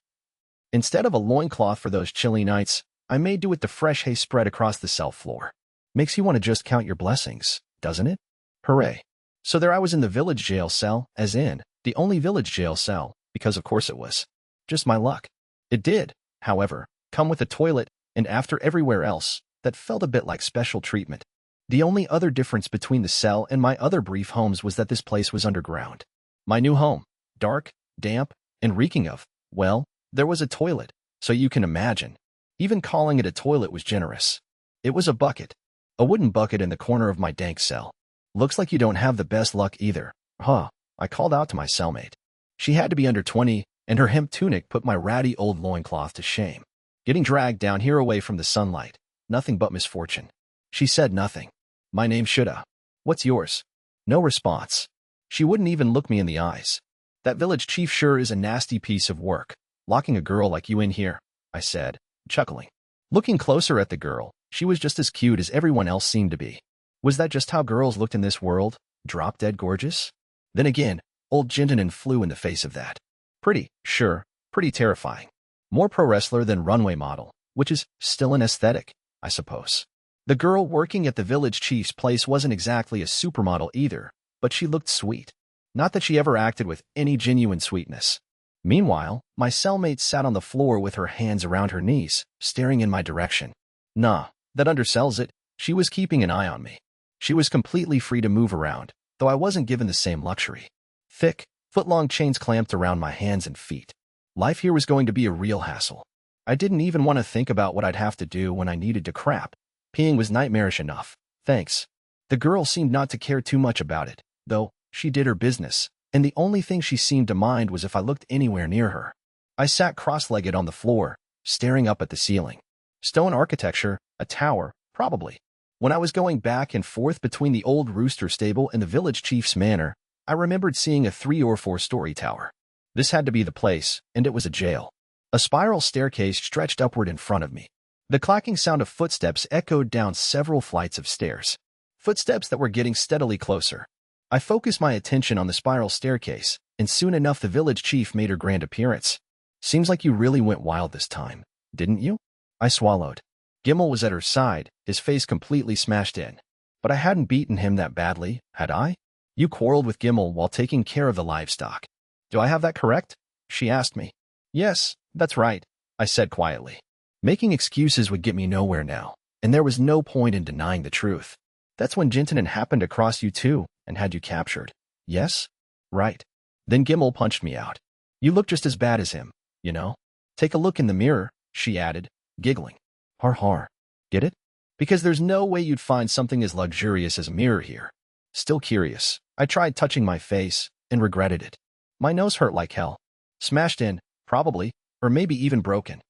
Instead of a loincloth for those chilly nights, I made do with the fresh hay spread across the cell floor. Makes you want to just count your blessings, doesn't it? Hooray. So there I was in the village jail cell, as in, the only village jail cell, because of course it was. Just my luck. It did, however, come with a toilet, and after everywhere else, that felt a bit like special treatment. The only other difference between the cell and my other brief homes was that this place was underground. My new home, dark, damp, and reeking of, well, there was a toilet, so you can imagine. Even calling it a toilet was generous. It was a bucket. A wooden bucket in the corner of my dank cell. Looks like you don't have the best luck either. Huh, I called out to my cellmate. She had to be under 20, and her hemp tunic put my ratty old loincloth to shame. Getting dragged down here away from the sunlight. Nothing but misfortune. She said nothing. My name shoulda. What's yours? No response. She wouldn't even look me in the eyes. That village chief sure is a nasty piece of work. Locking a girl like you in here, I said, chuckling. Looking closer at the girl, she was just as cute as everyone else seemed to be. Was that just how girls looked in this world? Drop-dead gorgeous? Then again, old Gentleman flew in the face of that. Pretty, sure, pretty terrifying. More pro wrestler than runway model, which is still an aesthetic, I suppose. The girl working at the village chief's place wasn't exactly a supermodel either, but she looked sweet. Not that she ever acted with any genuine sweetness. Meanwhile, my cellmate sat on the floor with her hands around her knees, staring in my direction. Nah, that undersells it. She was keeping an eye on me. She was completely free to move around, though I wasn't given the same luxury. Thick, foot-long chains clamped around my hands and feet. Life here was going to be a real hassle. I didn't even want to think about what I'd have to do when I needed to crap. Peeing was nightmarish enough. Thanks. The girl seemed not to care too much about it, though she did her business, and the only thing she seemed to mind was if I looked anywhere near her. I sat cross-legged on the floor, staring up at the ceiling. Stone architecture, a tower, probably. When I was going back and forth between the old rooster stable and the village chief's manor, I remembered seeing a 3- or 4-story tower. This had to be the place, and it was a jail. A spiral staircase stretched upward in front of me. The clacking sound of footsteps echoed down several flights of stairs. Footsteps that were getting steadily closer. I focused my attention on the spiral staircase, and soon enough the village chief made her grand appearance. Seems like you really went wild this time, didn't you? I swallowed. Gimel was at her side, his face completely smashed in. But I hadn't beaten him that badly, had I? You quarreled with Gimel while taking care of the livestock. Do I have that correct? She asked me. Yes, that's right, I said quietly. Making excuses would get me nowhere now, and there was no point in denying the truth. That's when Gentleman happened across you too, and had you captured. Yes? Right. Then Gimel punched me out. You look just as bad as him, you know? Take a look in the mirror, she added, giggling. Har har. Get it? Because there's no way you'd find something as luxurious as a mirror here. Still curious, I tried touching my face, and regretted it. My nose hurt like hell. Smashed in, probably, or maybe even broken.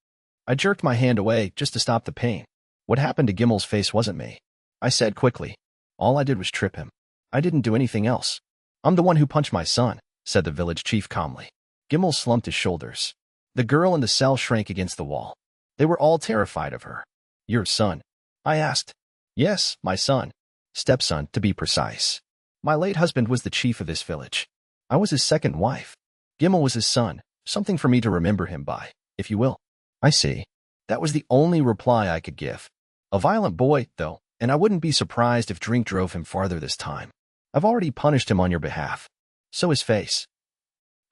I jerked my hand away just to stop the pain. What happened to Gimel's face wasn't me. I said quickly. All I did was trip him. I didn't do anything else. I'm the one who punched my son, said the village chief calmly. Gimel slumped his shoulders. The girl in the cell shrank against the wall. They were all terrified of her. Your son? I asked. Yes, my son. Stepson, to be precise. My late husband was the chief of this village. I was his second wife. Gimel was his son, something for me to remember him by, if you will. I see. That was the only reply I could give. A violent boy, though, and I wouldn't be surprised if drink drove him farther this time. I've already punished him on your behalf. So his face.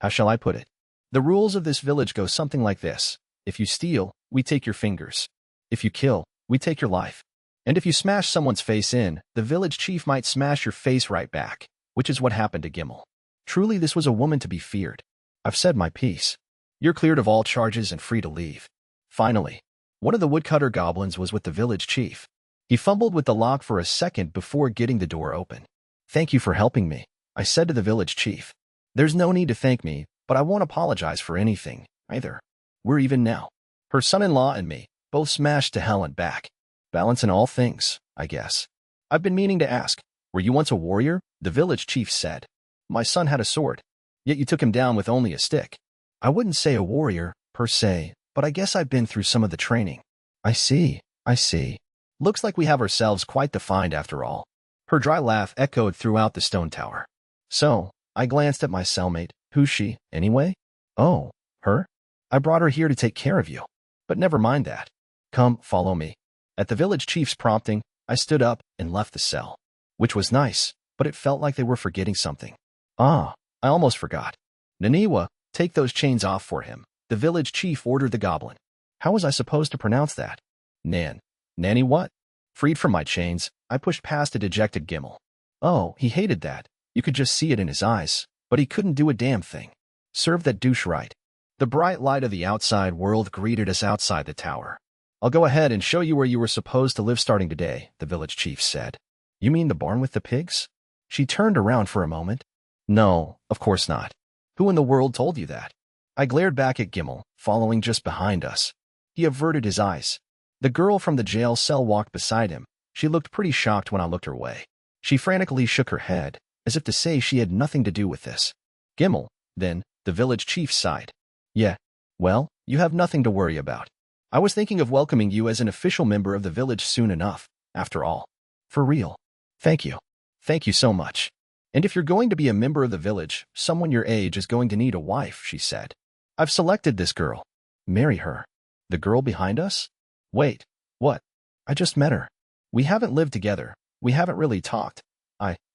How shall I put it? The rules of this village go something like this. If you steal, we take your fingers. If you kill, we take your life. And if you smash someone's face in, the village chief might smash your face right back, which is what happened to Gimel. Truly, this was a woman to be feared. I've said my piece. You're cleared of all charges and free to leave. Finally, one of the woodcutter goblins was with the village chief. He fumbled with the lock for a second before getting the door open. Thank you for helping me, I said to the village chief. There's no need to thank me, but I won't apologize for anything, either. We're even now. Her son-in-law and me, both smashed to hell and back. Balance in all things, I guess. I've been meaning to ask, were you once a warrior? The village chief said. My son had a sword, yet you took him down with only a stick. I wouldn't say a warrior, per se, but I guess I've been through some of the training. I see, I see. Looks like we have ourselves quite defined after all. Her dry laugh echoed throughout the stone tower. So, I glanced at my cellmate. Who's she, anyway? Oh, her? I brought her here to take care of you. But never mind that. Come, follow me. At the village chief's prompting, I stood up and left the cell. Which was nice, but it felt like they were forgetting something. Ah, I almost forgot. Naniwa, take those chains off for him. The village chief ordered the goblin. How was I supposed to pronounce that? Nanny what? Freed from my chains, I pushed past a dejected Gimel. Oh, he hated that. You could just see it in his eyes, but he couldn't do a damn thing. Serve that douche right. The bright light of the outside world greeted us outside the tower. I'll go ahead and show you where you were supposed to live starting today, the village chief said. You mean the barn with the pigs? She turned around for a moment. No, of course not. Who in the world told you that? I glared back at Gimel, following just behind us. He averted his eyes. The girl from the jail cell walked beside him. She looked pretty shocked when I looked her way. She frantically shook her head, as if to say she had nothing to do with this. Gimel, then, the village chief sighed. Yeah, well, you have nothing to worry about. I was thinking of welcoming you as an official member of the village soon enough, after all. For real. Thank you. Thank you so much. And if you're going to be a member of the village, someone your age is going to need a wife, she said. I've selected this girl. Marry her. The girl behind us? Wait, what? I just met her. We haven't lived together. We haven't really talked.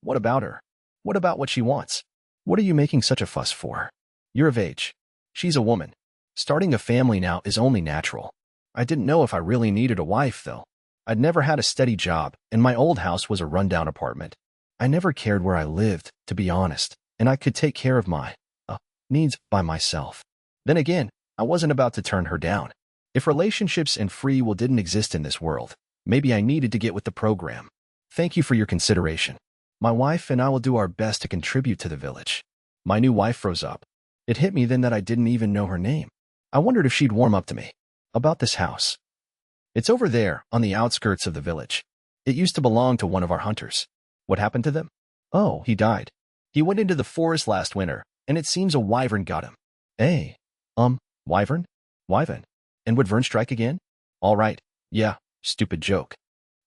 What about her? What about what she wants? What are you making such a fuss for? You're of age. She's a woman. Starting a family now is only natural. I didn't know if I really needed a wife, though. I'd never had a steady job, and my old house was a rundown apartment. I never cared where I lived, to be honest, and I could take care of my needs by myself. Then again, I wasn't about to turn her down. If relationships and free will didn't exist in this world, maybe I needed to get with the program. Thank you for your consideration. My wife and I will do our best to contribute to the village. My new wife froze up. It hit me then that I didn't even know her name. I wondered if she'd warm up to me. About this house. It's over there, on the outskirts of the village. It used to belong to one of our hunters. What happened to them? Oh, he died. He went into the forest last winter, and it seems a wyvern got him. Wyvern? Wyvern. And would Vern strike again? All right. Yeah, stupid joke.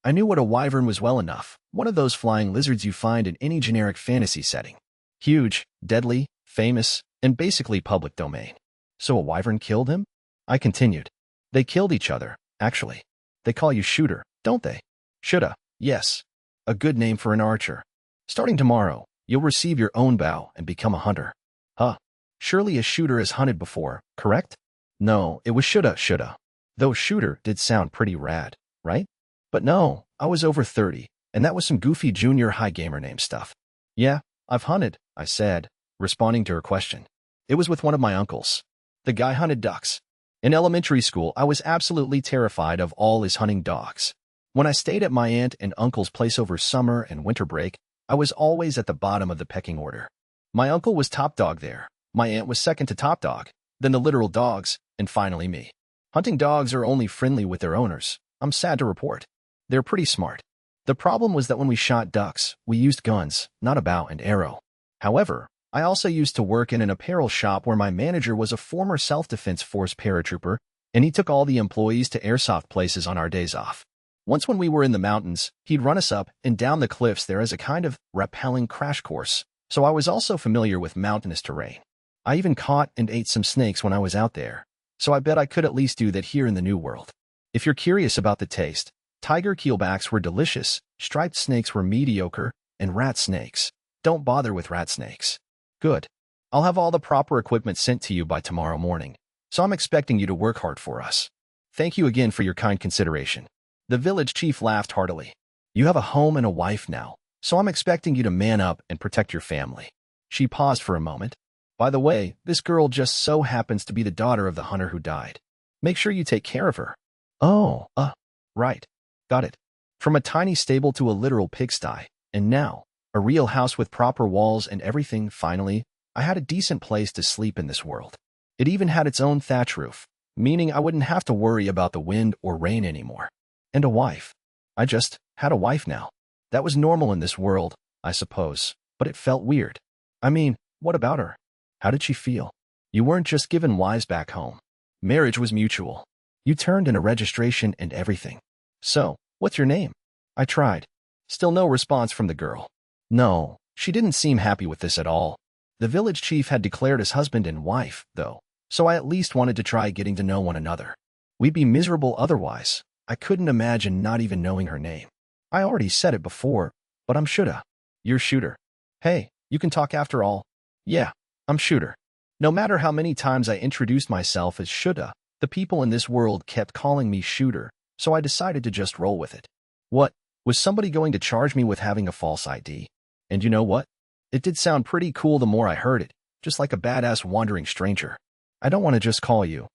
I knew what a wyvern was well enough. One of those flying lizards you find in any generic fantasy setting. Huge, deadly, famous, and basically public domain. So a wyvern killed him? I continued. They killed each other, actually. They call you Shooter, don't they? Shoulda, yes. A good name for an archer. Starting tomorrow, you'll receive your own bow and become a hunter. Huh. Surely a shooter has hunted before, correct? No, it was shoulda. Though Shooter did sound pretty rad, right? But no, I was over 30, and that was some goofy junior high gamer name stuff. Yeah, I've hunted, I said, responding to her question. It was with one of my uncles. The guy hunted ducks. In elementary school, I was absolutely terrified of all his hunting dogs. When I stayed at my aunt and uncle's place over summer and winter break, I was always at the bottom of the pecking order. My uncle was top dog there. My aunt was second to top dog, then the literal dogs, and finally me. Hunting dogs are only friendly with their owners. I'm sad to report. They're pretty smart. The problem was that when we shot ducks, we used guns, not a bow and arrow. However, I also used to work in an apparel shop where my manager was a former self-defense force paratrooper, and he took all the employees to airsoft places on our days off. Once when we were in the mountains, he'd run us up and down the cliffs there as a kind of rappelling crash course, so I was also familiar with mountainous terrain. I even caught and ate some snakes when I was out there, so I bet I could at least do that here in the New World. If you're curious about the taste, tiger keelbacks were delicious, striped snakes were mediocre, and rat snakes. Don't bother with rat snakes. Good. I'll have all the proper equipment sent to you by tomorrow morning, so I'm expecting you to work hard for us. Thank you again for your kind consideration. The village chief laughed heartily. You have a home and a wife now, so I'm expecting you to man up and protect your family. She paused for a moment. By the way, this girl just so happens to be the daughter of the hunter who died. Make sure you take care of her. Oh, right. Got it. From a tiny stable to a literal pigsty, and now, a real house with proper walls and everything. Finally, I had a decent place to sleep in this world. It even had its own thatch roof, meaning I wouldn't have to worry about the wind or rain anymore. And a wife. I just had a wife now. That was normal in this world, I suppose, but it felt weird. I mean, what about her? How did she feel? You weren't just given wives back home. Marriage was mutual. You turned in a registration and everything. So, what's your name? I tried. Still no response from the girl. No, she didn't seem happy with this at all. The village chief had declared us husband and wife, though, so I at least wanted to try getting to know one another. We'd be miserable otherwise. I couldn't imagine not even knowing her name. I already said it before, but I'm Shooter. You're Shooter. Hey, you can talk after all. Yeah, I'm Shooter. No matter how many times I introduced myself as Shooter, the people in this world kept calling me Shooter, so I decided to just roll with it. What? Was somebody going to charge me with having a false ID? And you know what? It did sound pretty cool the more I heard it, just like a badass wandering stranger. I don't want to just call you,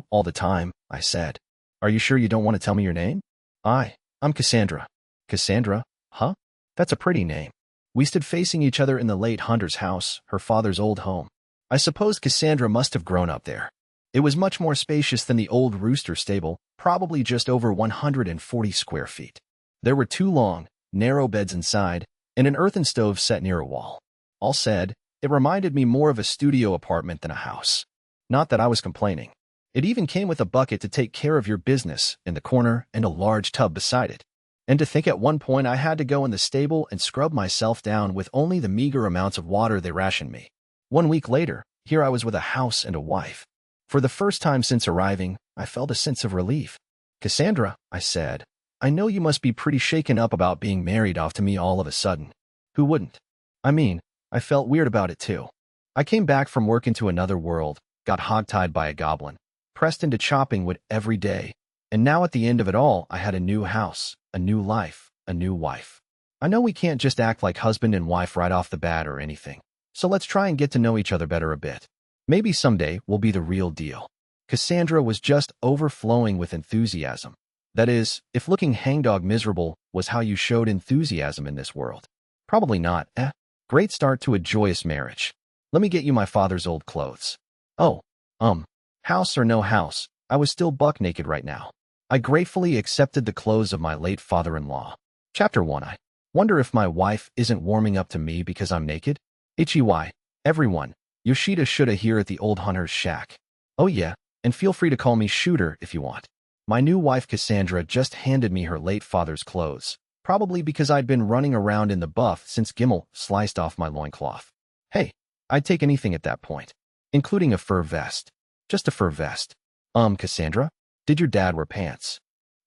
all the time, I said. Are you sure you don't want to tell me your name? I'm Cassandra. Cassandra? Huh? That's a pretty name. We stood facing each other in the late Hunter's house, her father's old home. I suppose Cassandra must have grown up there. It was much more spacious than the old rooster stable, probably just over 140 square feet. There were 2 long, narrow beds inside, and an earthen stove set near a wall. All said, it reminded me more of a studio apartment than a house. Not that I was complaining. It even came with a bucket to take care of your business in the corner and a large tub beside it. And to think at one point I had to go in the stable and scrub myself down with only the meager amounts of water they rationed me. 1 week later, here I was with a house and a wife. For the first time since arriving, I felt a sense of relief. Cassandra, I said, I know you must be pretty shaken up about being married off to me all of a sudden. Who wouldn't? I mean, I felt weird about it too. I came back from work into another world, got hogtied by a goblin, pressed into chopping wood every day, and now at the end of it all, I had a new house, a new life, a new wife. I know we can't just act like husband and wife right off the bat or anything, so let's try and get to know each other better a bit. Maybe someday we'll be the real deal. Cassandra was just overflowing with enthusiasm. That is, if looking hangdog miserable was how you showed enthusiasm in this world. Probably not, eh? Great start to a joyous marriage. Let me get you my father's old clothes. Oh, house or no house, I was still buck naked right now. I gratefully accepted the clothes of my late father-in-law. Chapter 1. I wonder if my wife isn't warming up to me because I'm naked? Hey, everyone. Yoshida shoulda here at the old hunter's shack. Oh yeah, and feel free to call me Shooter if you want. My new wife Cassandra just handed me her late father's clothes, probably because I'd been running around in the buff since Gimmel sliced off my loincloth. Hey, I'd take anything at that point, including a fur vest. Just a fur vest. Cassandra, did your dad wear pants?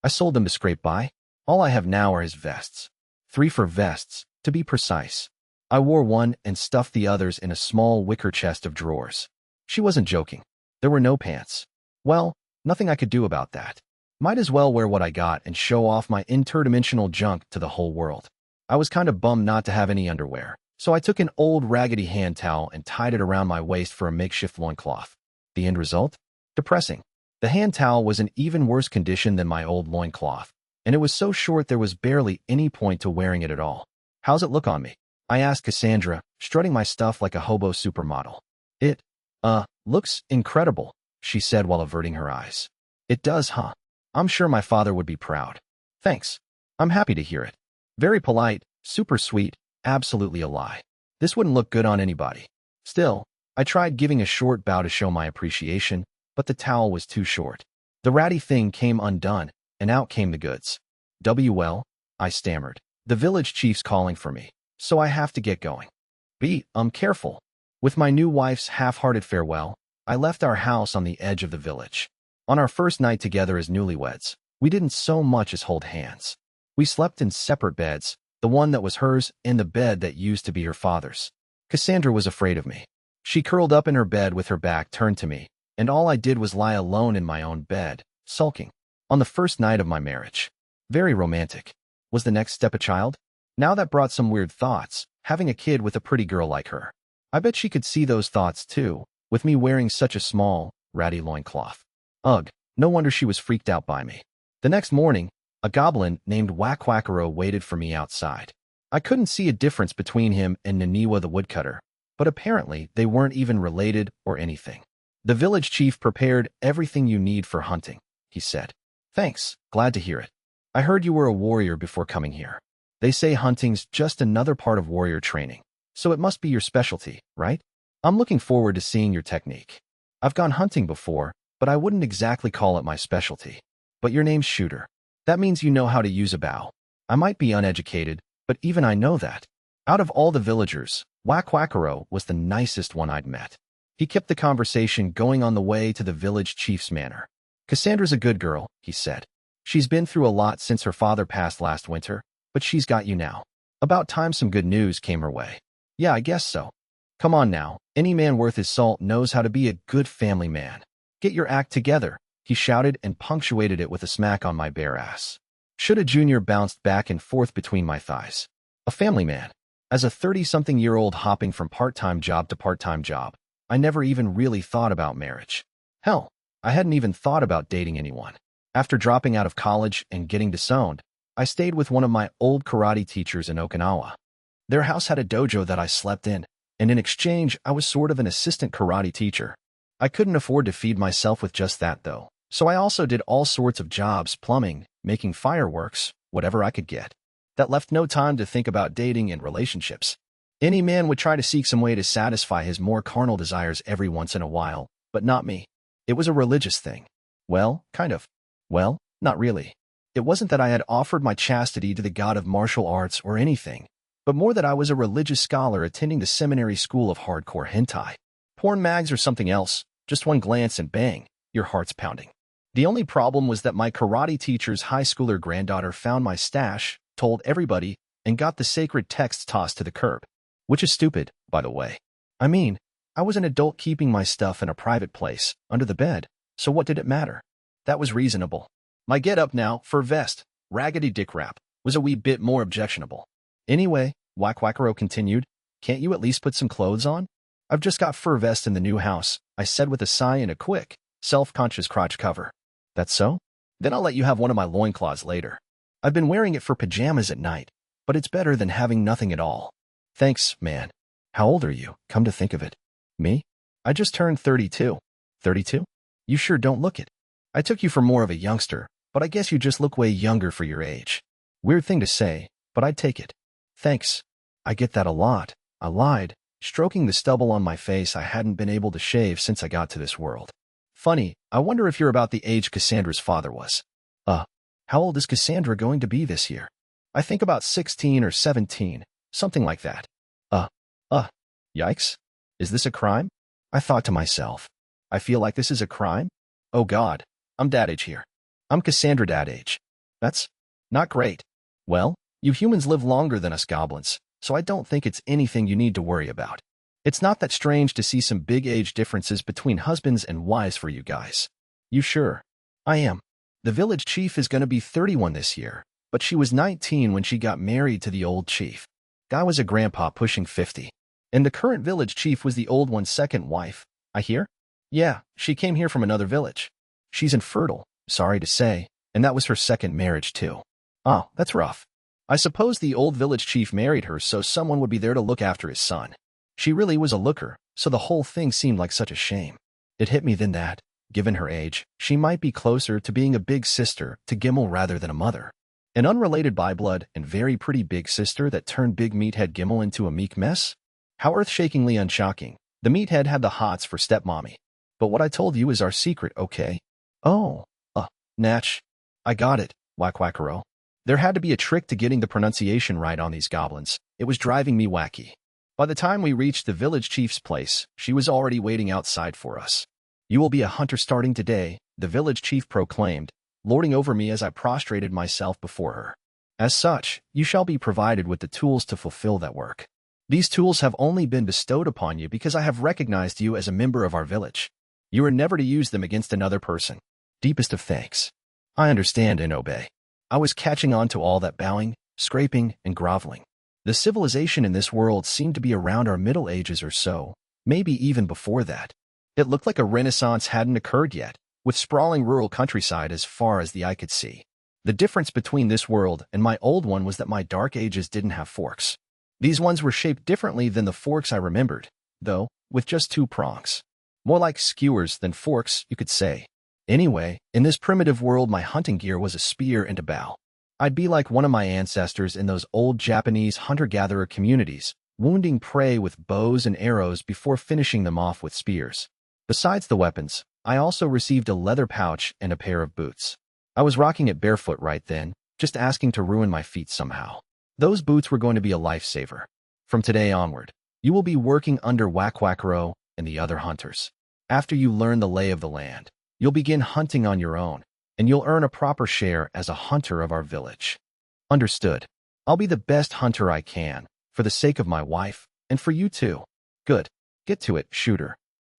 I sold them to scrape by. All I have now are his vests. 3 fur vests, to be precise. I wore one and stuffed the others in a small wicker chest of drawers. She wasn't joking. There were no pants. Well, nothing I could do about that. Might as well wear what I got and show off my interdimensional junk to the whole world. I was kind of bummed not to have any underwear, so I took an old raggedy hand towel and tied it around my waist for a makeshift loincloth. The end result? Depressing. The hand towel was in even worse condition than my old loincloth, and it was so short there was barely any point to wearing it at all. How's it look on me? I asked Cassandra, strutting my stuff like a hobo supermodel. It, looks incredible, she said while averting her eyes. It does, huh? I'm sure my father would be proud. Thanks. I'm happy to hear it. Very polite, super sweet, absolutely a lie. This wouldn't look good on anybody. Still, I tried giving a short bow to show my appreciation, but the towel was too short. The ratty thing came undone, and out came the goods. Well, I stammered. The village chief's calling for me, so I have to get going. Careful. With my new wife's half-hearted farewell, I left our house on the edge of the village. On our first night together as newlyweds, we didn't so much as hold hands. We slept in separate beds, the one that was hers and the bed that used to be her father's. Cassandra was afraid of me. She curled up in her bed with her back turned to me, and all I did was lie alone in my own bed, sulking. On the first night of my marriage. Very romantic. Was the next step a child? Now that brought some weird thoughts, having a kid with a pretty girl like her. I bet she could see those thoughts too, with me wearing such a small, ratty loincloth. Ugh, no wonder she was freaked out by me. The next morning, a goblin named Wakwakaro waited for me outside. I couldn't see a difference between him and Naniwa the woodcutter, but apparently they weren't even related or anything. The village chief prepared everything you need for hunting, he said. Thanks, glad to hear it. I heard you were a warrior before coming here. They say hunting's just another part of warrior training, so it must be your specialty, right? I'm looking forward to seeing your technique. I've gone hunting before, but I wouldn't exactly call it my specialty. But your name's Shooter. That means you know how to use a bow. I might be uneducated, but even I know that. Out of all the villagers, Wakwakaro was the nicest one I'd met. He kept the conversation going on the way to the village chief's manor. Cassandra's a good girl, he said. She's been through a lot since her father passed last winter, but she's got you now. About time some good news came her way. Yeah, I guess so. Come on now, any man worth his salt knows how to be a good family man. Get your act together, he shouted and punctuated it with a smack on my bare ass. Shoulda Junior bounced back and forth between my thighs. A family man. As a 30-something-year-old hopping from part-time job to part-time job, I never even really thought about marriage. Hell, I hadn't even thought about dating anyone. After dropping out of college and getting disowned, I stayed with one of my old karate teachers in Okinawa. Their house had a dojo that I slept in, and in exchange, I was sort of an assistant karate teacher. I couldn't afford to feed myself with just that, though, so I also did all sorts of jobs, plumbing, making fireworks, whatever I could get. That left no time to think about dating and relationships. Any man would try to seek some way to satisfy his more carnal desires every once in a while, but not me. It was a religious thing. Well, kind of. Well, not really. It wasn't that I had offered my chastity to the god of martial arts or anything, but more that I was a religious scholar attending the seminary school of hardcore hentai. Porn mags or something else, just one glance and bang, your heart's pounding. The only problem was that my karate teacher's high schooler granddaughter found my stash, told everybody, and got the sacred texts tossed to the curb. Which is stupid, by the way. I mean, I was an adult keeping my stuff in a private place, under the bed, so what did it matter? That was reasonable. My get-up now, fur vest, raggedy dick wrap, was a wee bit more objectionable. Anyway, Wakwakaro continued, can't you at least put some clothes on? I've just got fur vest in the new house, I said with a sigh and a quick, self-conscious crotch cover. That's so? Then I'll let you have one of my loincloths later. I've been wearing it for pajamas at night, but it's better than having nothing at all. Thanks, man. How old are you, come to think of it? Me? I just turned 32. 32? You sure don't look it. I took you for more of a youngster, but I guess you just look way younger for your age. Weird thing to say, but I'd take it. Thanks. I get that a lot. I lied, stroking the stubble on my face I hadn't been able to shave since I got to this world. Funny, I wonder if you're about the age Cassandra's father was. How old is Cassandra going to be this year? I think about 16 or 17, something like that. Yikes. Is this a crime? I thought to myself. I feel like this is a crime? Oh God, I'm dad age here. I'm Cassandra dad age. That's not great. Well, you humans live longer than us goblins, so I don't think it's anything you need to worry about. It's not that strange to see some big age differences between husbands and wives for you guys. You sure? I am. The village chief is going to be 31 this year, but she was 19 when she got married to the old chief. Guy was a grandpa pushing 50. And the current village chief was the old one's second wife, I hear? Yeah, she came here from another village. She's infertile, sorry to say, and that was her second marriage too. Oh, that's rough. I suppose the old village chief married her so someone would be there to look after his son. She really was a looker, so the whole thing seemed like such a shame. It hit me then that, given her age, she might be closer to being a big sister to Gimel rather than a mother. An unrelated by blood and very pretty big sister that turned big meathead Gimel into a meek mess? How earth-shakingly unshocking. The meathead had the hots for stepmommy. But what I told you is our secret, okay? Oh, Natch. I got it, Wakwakaro. There had to be a trick to getting the pronunciation right on these goblins. It was driving me wacky. By the time we reached the village chief's place, she was already waiting outside for us. You will be a hunter starting today, the village chief proclaimed, lording over me as I prostrated myself before her. As such, you shall be provided with the tools to fulfill that work. These tools have only been bestowed upon you because I have recognized you as a member of our village. You are never to use them against another person. Deepest of thanks. I understand and obey. I was catching on to all that bowing, scraping, and groveling. The civilization in this world seemed to be around our Middle Ages or so, maybe even before that. It looked like a renaissance hadn't occurred yet, with sprawling rural countryside as far as the eye could see. The difference between this world and my old one was that my dark ages didn't have forks. These ones were shaped differently than the forks I remembered, though, with just two prongs. More like skewers than forks, you could say. Anyway, in this primitive world my hunting gear was a spear and a bow. I'd be like one of my ancestors in those old Japanese hunter-gatherer communities, wounding prey with bows and arrows before finishing them off with spears. Besides the weapons, I also received a leather pouch and a pair of boots. I was rocking it barefoot right then, just asking to ruin my feet somehow. Those boots were going to be a lifesaver. From today onward, you will be working under Wakwakaro and the other hunters. After you learn the lay of the land, you'll begin hunting on your own, and you'll earn a proper share as a hunter of our village. Understood. I'll be the best hunter I can, for the sake of my wife, and for you too. Good. Get to it, shooter.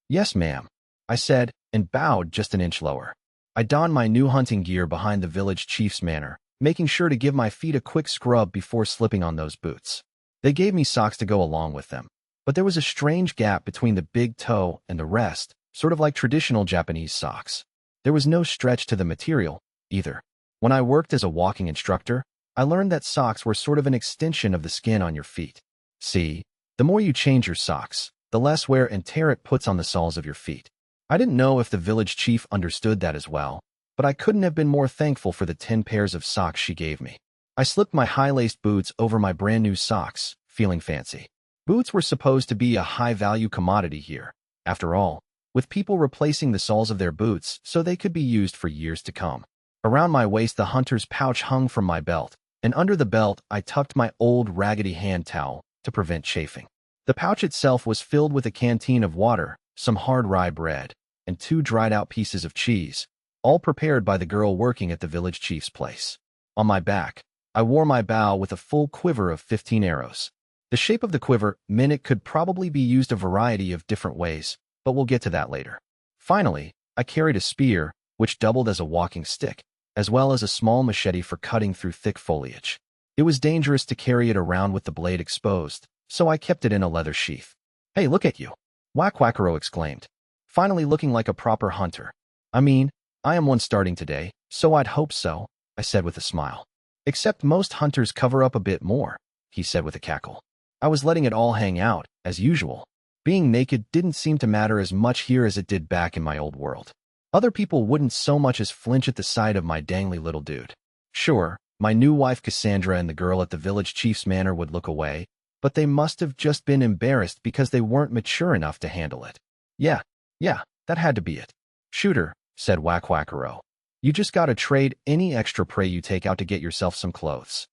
Yes, ma'am, I said, and bowed just an inch lower. I donned my new hunting gear behind the village chief's manor, making sure to give my feet a quick scrub before slipping on those boots. They gave me socks to go along with them, but there was a strange gap between the big toe and the rest, sort of like traditional Japanese socks. There was no stretch to the material, either. When I worked as a walking instructor, I learned that socks were sort of an extension of the skin on your feet. See, the more you change your socks, the less wear and tear it puts on the soles of your feet. I didn't know if the village chief understood that as well, but I couldn't have been more thankful for the 10 pairs of socks she gave me. I slipped my high-laced boots over my brand-new socks, feeling fancy. Boots were supposed to be a high-value commodity here, after all, with people replacing the soles of their boots so they could be used for years to come. Around my waist, the hunter's pouch hung from my belt, and under the belt, I tucked my old raggedy hand towel to prevent chafing. The pouch itself was filled with a canteen of water, some hard rye bread, and 2 dried-out pieces of cheese, all prepared by the girl working at the village chief's place. On my back, I wore my bow with a full quiver of 15 arrows. The shape of the quiver meant it could probably be used a variety of different ways, but we'll get to that later. Finally, I carried a spear, which doubled as a walking stick, as well as a small machete for cutting through thick foliage. It was dangerous to carry it around with the blade exposed, so I kept it in a leather sheath. Hey, look at you! Wakwakaro exclaimed, finally looking like a proper hunter. I mean, I am one starting today, so I'd hope so, I said with a smile. Except most hunters cover up a bit more, he said with a cackle. I was letting it all hang out, as usual. Being naked didn't seem to matter as much here as it did back in my old world. Other people wouldn't so much as flinch at the sight of my dangly little dude. Sure, my new wife Cassandra and the girl at the village chief's manor would look away, but they must have just been embarrassed because they weren't mature enough to handle it. Yeah, that had to be it. Shooter, said Wakwakaro. You just gotta trade any extra prey you take out to get yourself some clothes.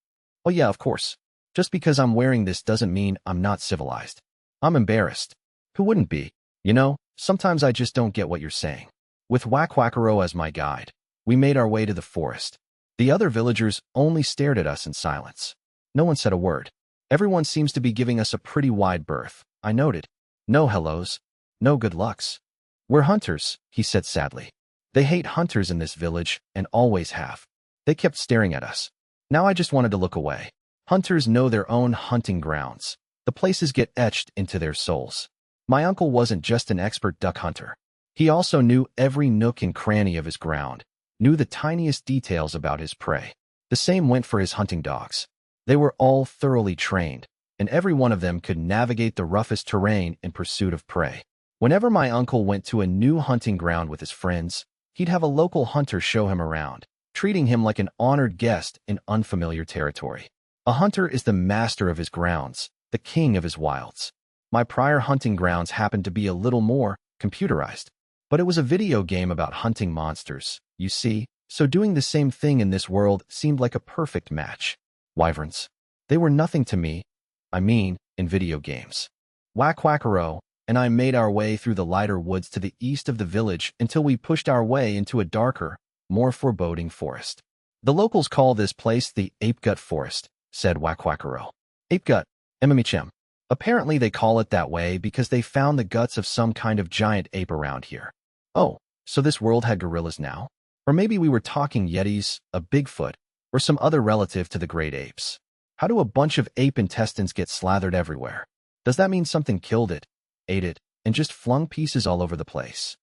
Oh yeah, of course. Just because I'm wearing this doesn't mean I'm not civilized. I'm embarrassed. Who wouldn't be? You know, sometimes I just don't get what you're saying. With Wakwakaro as my guide, we made our way to the forest. The other villagers only stared at us in silence. No one said a word. Everyone seems to be giving us a pretty wide berth, I noted. No hellos. No good lucks. We're hunters, he said sadly. They hate hunters in this village, and always have. They kept staring at us. Now I just wanted to look away. Hunters know their own hunting grounds. The places get etched into their souls. My uncle wasn't just an expert duck hunter. He also knew every nook and cranny of his ground, knew the tiniest details about his prey. The same went for his hunting dogs. They were all thoroughly trained, and every one of them could navigate the roughest terrain in pursuit of prey. Whenever my uncle went to a new hunting ground with his friends, he'd have a local hunter show him around, treating him like an honored guest in unfamiliar territory. A hunter is the master of his grounds, the king of his wilds. My prior hunting grounds happened to be a little more computerized, but it was a video game about hunting monsters, you see, so doing the same thing in this world seemed like a perfect match. Wyverns. They were nothing to me, in video games. Wakwakaro and I made our way through the lighter woods to the east of the village until we pushed our way into a darker, more foreboding forest. The locals call this place the Ape-Gut Forest, said Wakwakaro. Ape-Gut, Emimichem. Apparently they call it that way because they found the guts of some kind of giant ape around here. Oh, so this world had gorillas now? Or maybe we were talking yetis, a Bigfoot, or some other relative to the great apes. How do a bunch of ape intestines get slathered everywhere? Does that mean something killed it, ate it, and just flung pieces all over the place?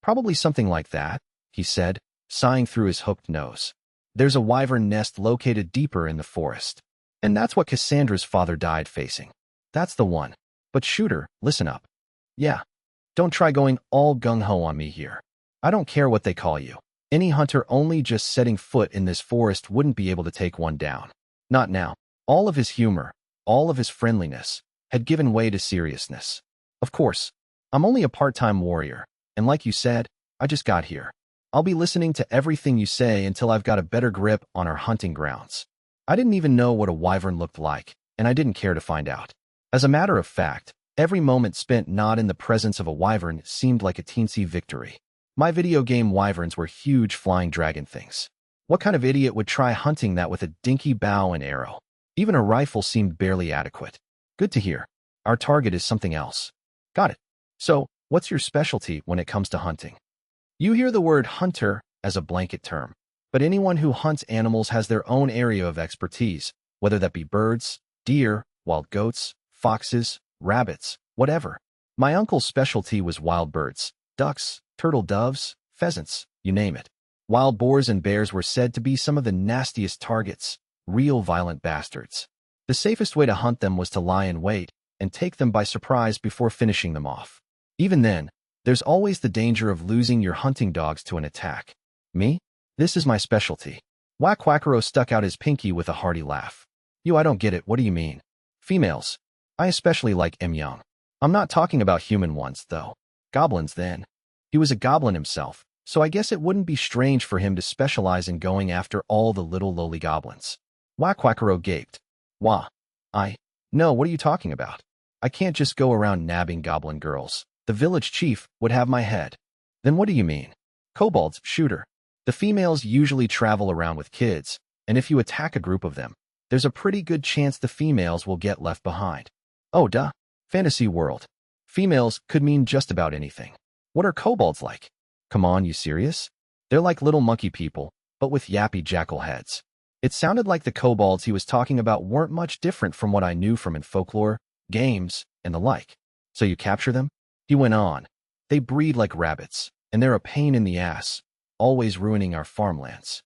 Probably something like that, he said, sighing through his hooked nose. There's a wyvern nest located deeper in the forest. And that's what Cassandra's father died facing. That's the one. But shooter, listen up. Yeah. Don't try going all gung-ho on me here. I don't care what they call you. Any hunter only just setting foot in this forest wouldn't be able to take one down. Not now. All of his humor, all of his friendliness, had given way to seriousness. Of course, I'm only a part-time warrior, and like you said, I just got here. I'll be listening to everything you say until I've got a better grip on our hunting grounds. I didn't even know what a wyvern looked like, and I didn't care to find out. As a matter of fact, every moment spent not in the presence of a wyvern seemed like a teensy victory. My video game wyverns were huge flying dragon things. What kind of idiot would try hunting that with a dinky bow and arrow? Even a rifle seemed barely adequate. Good to hear. Our target is something else. Got it. So, what's your specialty when it comes to hunting? You hear the word hunter as a blanket term, but anyone who hunts animals has their own area of expertise, whether that be birds, deer, wild goats, foxes, rabbits, whatever. My uncle's specialty was wild birds, ducks, turtle doves, pheasants, you name it. Wild boars and bears were said to be some of the nastiest targets, real violent bastards. The safest way to hunt them was to lie in wait and take them by surprise before finishing them off. Even then, there's always the danger of losing your hunting dogs to an attack. Me? This is my specialty. Whack-Whackero stuck out his pinky with a hearty laugh. I don't get it, what do you mean? Females. I especially like young. I'm not talking about human ones, though. Goblins, then. He was a goblin himself, so I guess it wouldn't be strange for him to specialize in going after all the little lowly goblins. Whack-Whackero gaped. Wah. No, what are you talking about? I can't just go around nabbing goblin girls. The village chief would have my head. Then what do you mean? Kobolds, shooter. The females usually travel around with kids, and if you attack a group of them, there's a pretty good chance the females will get left behind. Oh, duh. Fantasy world. Females could mean just about anything. What are kobolds like? Come on, you serious? They're like little monkey people, but with yappy jackal heads. It sounded like the kobolds he was talking about weren't much different from what I knew from in folklore, games, and the like. So you capture them? He went on. They breed like rabbits, and they're a pain in the ass, always ruining our farmlands.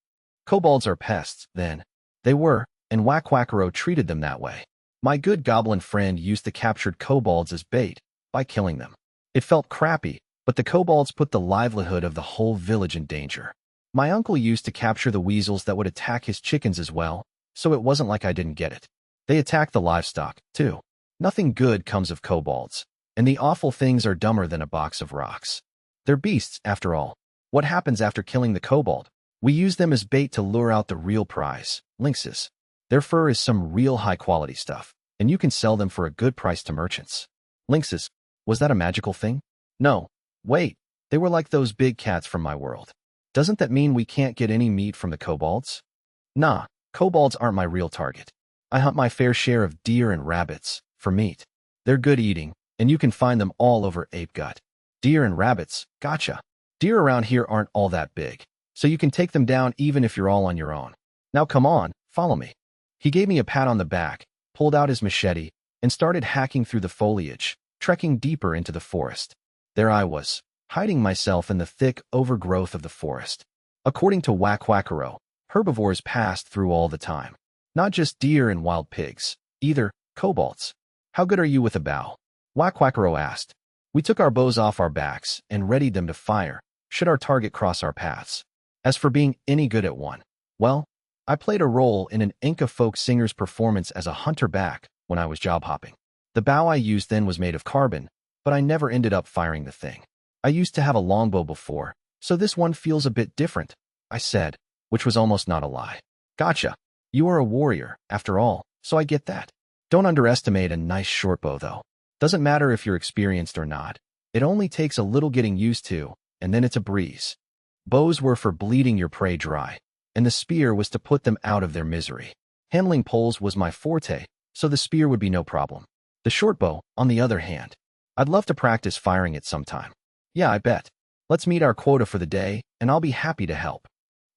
Kobolds are pests, then. They were, and Whack-Whackero treated them that way. My good goblin friend used the captured kobolds as bait, by killing them. It felt crappy, but the kobolds put the livelihood of the whole village in danger. My uncle used to capture the weasels that would attack his chickens as well, so it wasn't like I didn't get it. They attack the livestock, too. Nothing good comes of kobolds, and the awful things are dumber than a box of rocks. They're beasts, after all. What happens after killing the kobold? We use them as bait to lure out the real prize, lynxes. Their fur is some real high-quality stuff, and you can sell them for a good price to merchants. Lynxes, was that a magical thing? No. Wait, they were like those big cats from my world. Doesn't that mean we can't get any meat from the kobolds? Nah, kobolds aren't my real target. I hunt my fair share of deer and rabbits, for meat. They're good eating, and you can find them all over Apegut. Deer and rabbits, gotcha. Deer around here aren't all that big, so you can take them down even if you're all on your own. Now come on, follow me. He gave me a pat on the back, pulled out his machete, and started hacking through the foliage, trekking deeper into the forest. There I was, hiding myself in the thick overgrowth of the forest. According to Whack-Whackero, herbivores passed through all the time. Not just deer and wild pigs, either kobolds. How good are you with a bow? Whack-Whackero asked. We took our bows off our backs and readied them to fire, should our target cross our paths. As for being any good at one, well, I played a role in an Inca folk singer's performance as a hunter back when I was job hopping. The bow I used then was made of carbon, but I never ended up firing the thing. I used to have a longbow before, so this one feels a bit different, I said, which was almost not a lie. Gotcha. You are a warrior, after all, so I get that. Don't underestimate a nice shortbow, though. Doesn't matter if you're experienced or not. It only takes a little getting used to, and then it's a breeze. Bows were for bleeding your prey dry, and the spear was to put them out of their misery. Handling poles was my forte, so the spear would be no problem. The shortbow, on the other hand, I'd love to practice firing it sometime. Yeah, I bet. Let's meet our quota for the day, and I'll be happy to help.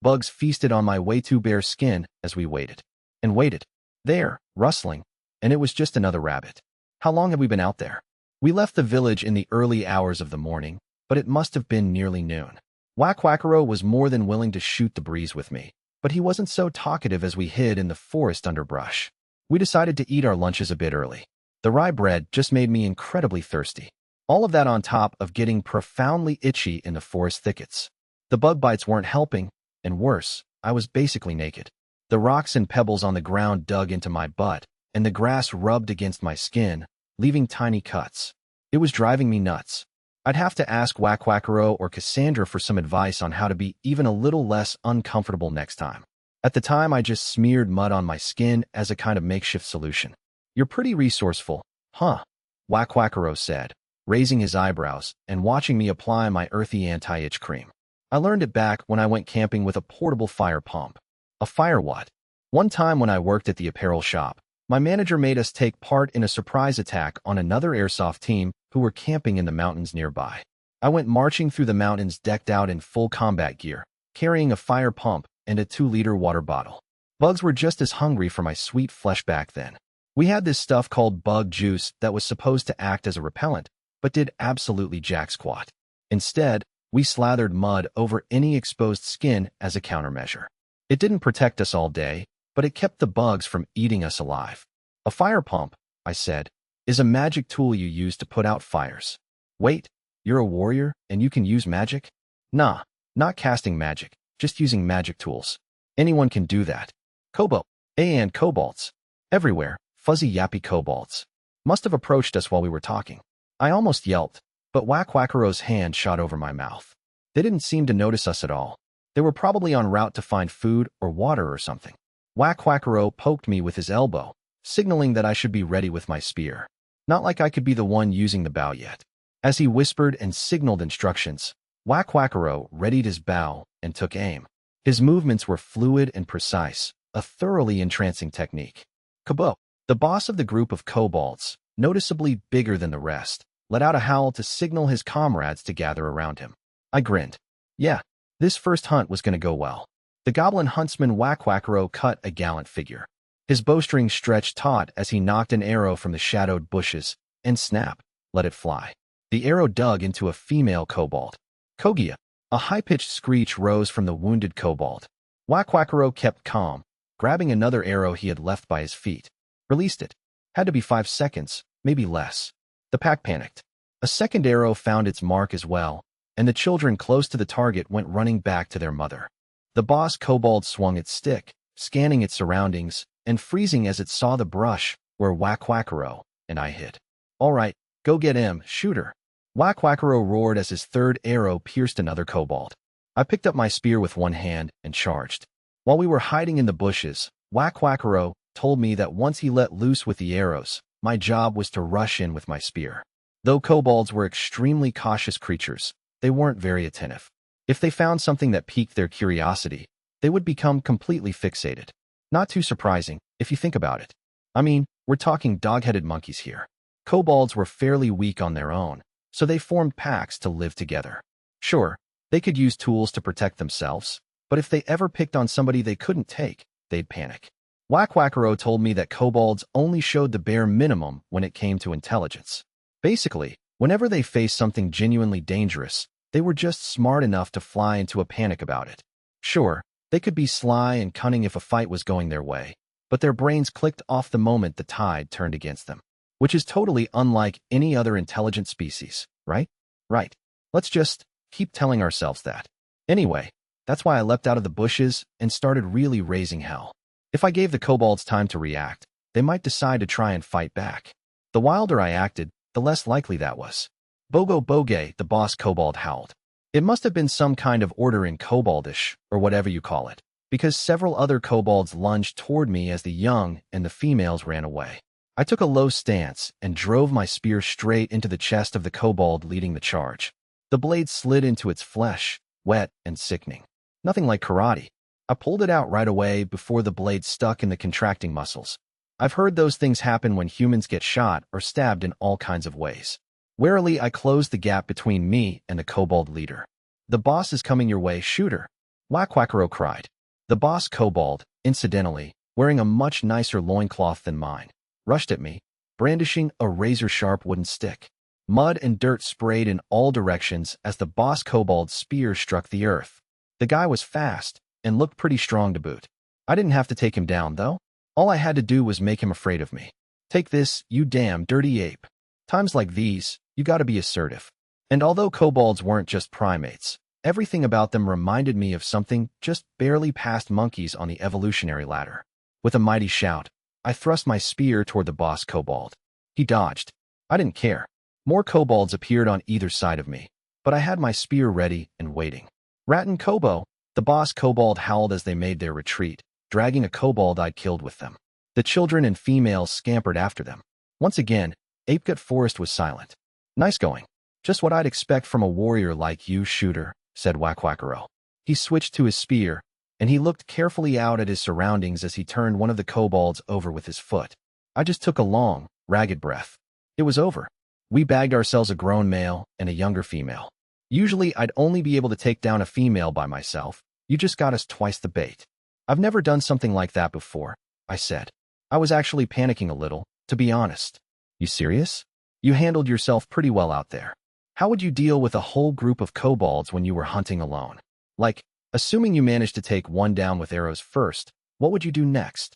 Bugs feasted on my way too bare skin as we waited. And waited. There, rustling, and it was just another rabbit. How long have we been out there? We left the village in the early hours of the morning, but it must have been nearly noon. Whack-Whackero was more than willing to shoot the breeze with me, but he wasn't so talkative as we hid in the forest underbrush. We decided to eat our lunches a bit early. The rye bread just made me incredibly thirsty. All of that on top of getting profoundly itchy in the forest thickets. The bug bites weren't helping, and worse, I was basically naked. The rocks and pebbles on the ground dug into my butt, and the grass rubbed against my skin, leaving tiny cuts. It was driving me nuts. I'd have to ask Wakwakaro or Cassandra for some advice on how to be even a little less uncomfortable next time. At the time, I just smeared mud on my skin as a kind of makeshift solution. You're pretty resourceful, huh? Wakwakaro said, raising his eyebrows and watching me apply my earthy anti-itch cream. I learned it back when I went camping with a portable fire pump. A fire what? One time when I worked at the apparel shop, my manager made us take part in a surprise attack on another airsoft team who were camping in the mountains nearby. I went marching through the mountains decked out in full combat gear, carrying a fire pump and a 2-liter water bottle. Bugs were just as hungry for my sweet flesh back then. We had this stuff called bug juice that was supposed to act as a repellent, but did absolutely jack squat. Instead, we slathered mud over any exposed skin as a countermeasure. It didn't protect us all day, but it kept the bugs from eating us alive. A fire pump, I said, is a magic tool you use to put out fires. Wait, you're a warrior and you can use magic? Nah, not casting magic, just using magic tools. Anyone can do that. Kobo, and kobolds. Everywhere, fuzzy yappy kobolds. Must have approached us while we were talking. I almost yelped, but Wakwakaro's hand shot over my mouth. They didn't seem to notice us at all. They were probably en route to find food or water or something. Wakwakaro poked me with his elbow, signaling that I should be ready with my spear. Not like I could be the one using the bow yet. As he whispered and signaled instructions, Wakwakaro readied his bow and took aim. His movements were fluid and precise, a thoroughly entrancing technique. Kabo, the boss of the group of kobolds, noticeably bigger than the rest, let out a howl to signal his comrades to gather around him. I grinned. Yeah, this first hunt was going to go well. The goblin huntsman Wakwakaro cut a gallant figure. His bowstring stretched taut as he knocked an arrow from the shadowed bushes, and snap, let it fly. The arrow dug into a female kobold. Kogia. A high-pitched screech rose from the wounded kobold. Wakwakaro kept calm, grabbing another arrow he had left by his feet. Released it. Had to be 5 seconds, maybe less. The pack panicked. A second arrow found its mark as well, and the children close to the target went running back to their mother. The boss kobold swung its stick, scanning its surroundings, and freezing as it saw the brush where Wakwakaro and I hid. All right, go get him, shooter. Wakwakaro roared as his third arrow pierced another kobold. I picked up my spear with one hand and charged. While we were hiding in the bushes, Wakwakaro told me that once he let loose with the arrows, my job was to rush in with my spear. Though kobolds were extremely cautious creatures, they weren't very attentive. If they found something that piqued their curiosity, they would become completely fixated. Not too surprising, if you think about it. I mean, we're talking dog-headed monkeys here. Kobolds were fairly weak on their own, so they formed packs to live together. Sure, they could use tools to protect themselves, but if they ever picked on somebody they couldn't take, they'd panic. Wakwakaro told me that kobolds only showed the bare minimum when it came to intelligence. Basically, whenever they faced something genuinely dangerous, they were just smart enough to fly into a panic about it. Sure, they could be sly and cunning if a fight was going their way, but their brains clicked off the moment the tide turned against them. Which is totally unlike any other intelligent species, right? Right. Let's just keep telling ourselves that. Anyway, that's why I leapt out of the bushes and started really raising hell. If I gave the kobolds time to react, they might decide to try and fight back. The wilder I acted, the less likely that was. Bogo Boge, the boss kobold howled. It must have been some kind of order in koboldish, or whatever you call it, because several other kobolds lunged toward me as the young and the females ran away. I took a low stance and drove my spear straight into the chest of the kobold leading the charge. The blade slid into its flesh, wet and sickening. Nothing like karate. I pulled it out right away before the blade stuck in the contracting muscles. I've heard those things happen when humans get shot or stabbed in all kinds of ways. Warily, I closed the gap between me and the kobold leader. The boss is coming your way, shooter. Wakwakaro cried. The boss kobold, incidentally, wearing a much nicer loincloth than mine, rushed at me, brandishing a razor-sharp wooden stick. Mud and dirt sprayed in all directions as the boss kobold's spear struck the earth. The guy was fast and looked pretty strong to boot. I didn't have to take him down, though. All I had to do was make him afraid of me. Take this, you damn dirty ape. Times like these, you gotta be assertive. And although kobolds weren't just primates, Everything about them reminded me of something just barely past monkeys on the evolutionary ladder. With a mighty shout, I thrust my spear toward the boss kobold. He dodged. I didn't care. More kobolds appeared on either side of me, but I had my spear ready and waiting. Ratten Kobo, the boss kobold howled as they made their retreat, dragging a kobold I'd killed with them. The children and females scampered after them. Once again, Apegut Forest was silent. Nice going. Just what I'd expect from a warrior like you, shooter, said Wakwakaro. He switched to his spear, and he looked carefully out at his surroundings as he turned one of the kobolds over with his foot. I just took a long, ragged breath. It was over. We bagged ourselves a grown male and a younger female. Usually I'd only be able to take down a female by myself. You just got us twice the bait. I've never done something like that before, I said. I was actually panicking a little, to be honest. You serious? You handled yourself pretty well out there. How would you deal with a whole group of kobolds when you were hunting alone? Like, assuming you managed to take one down with arrows first, what would you do next?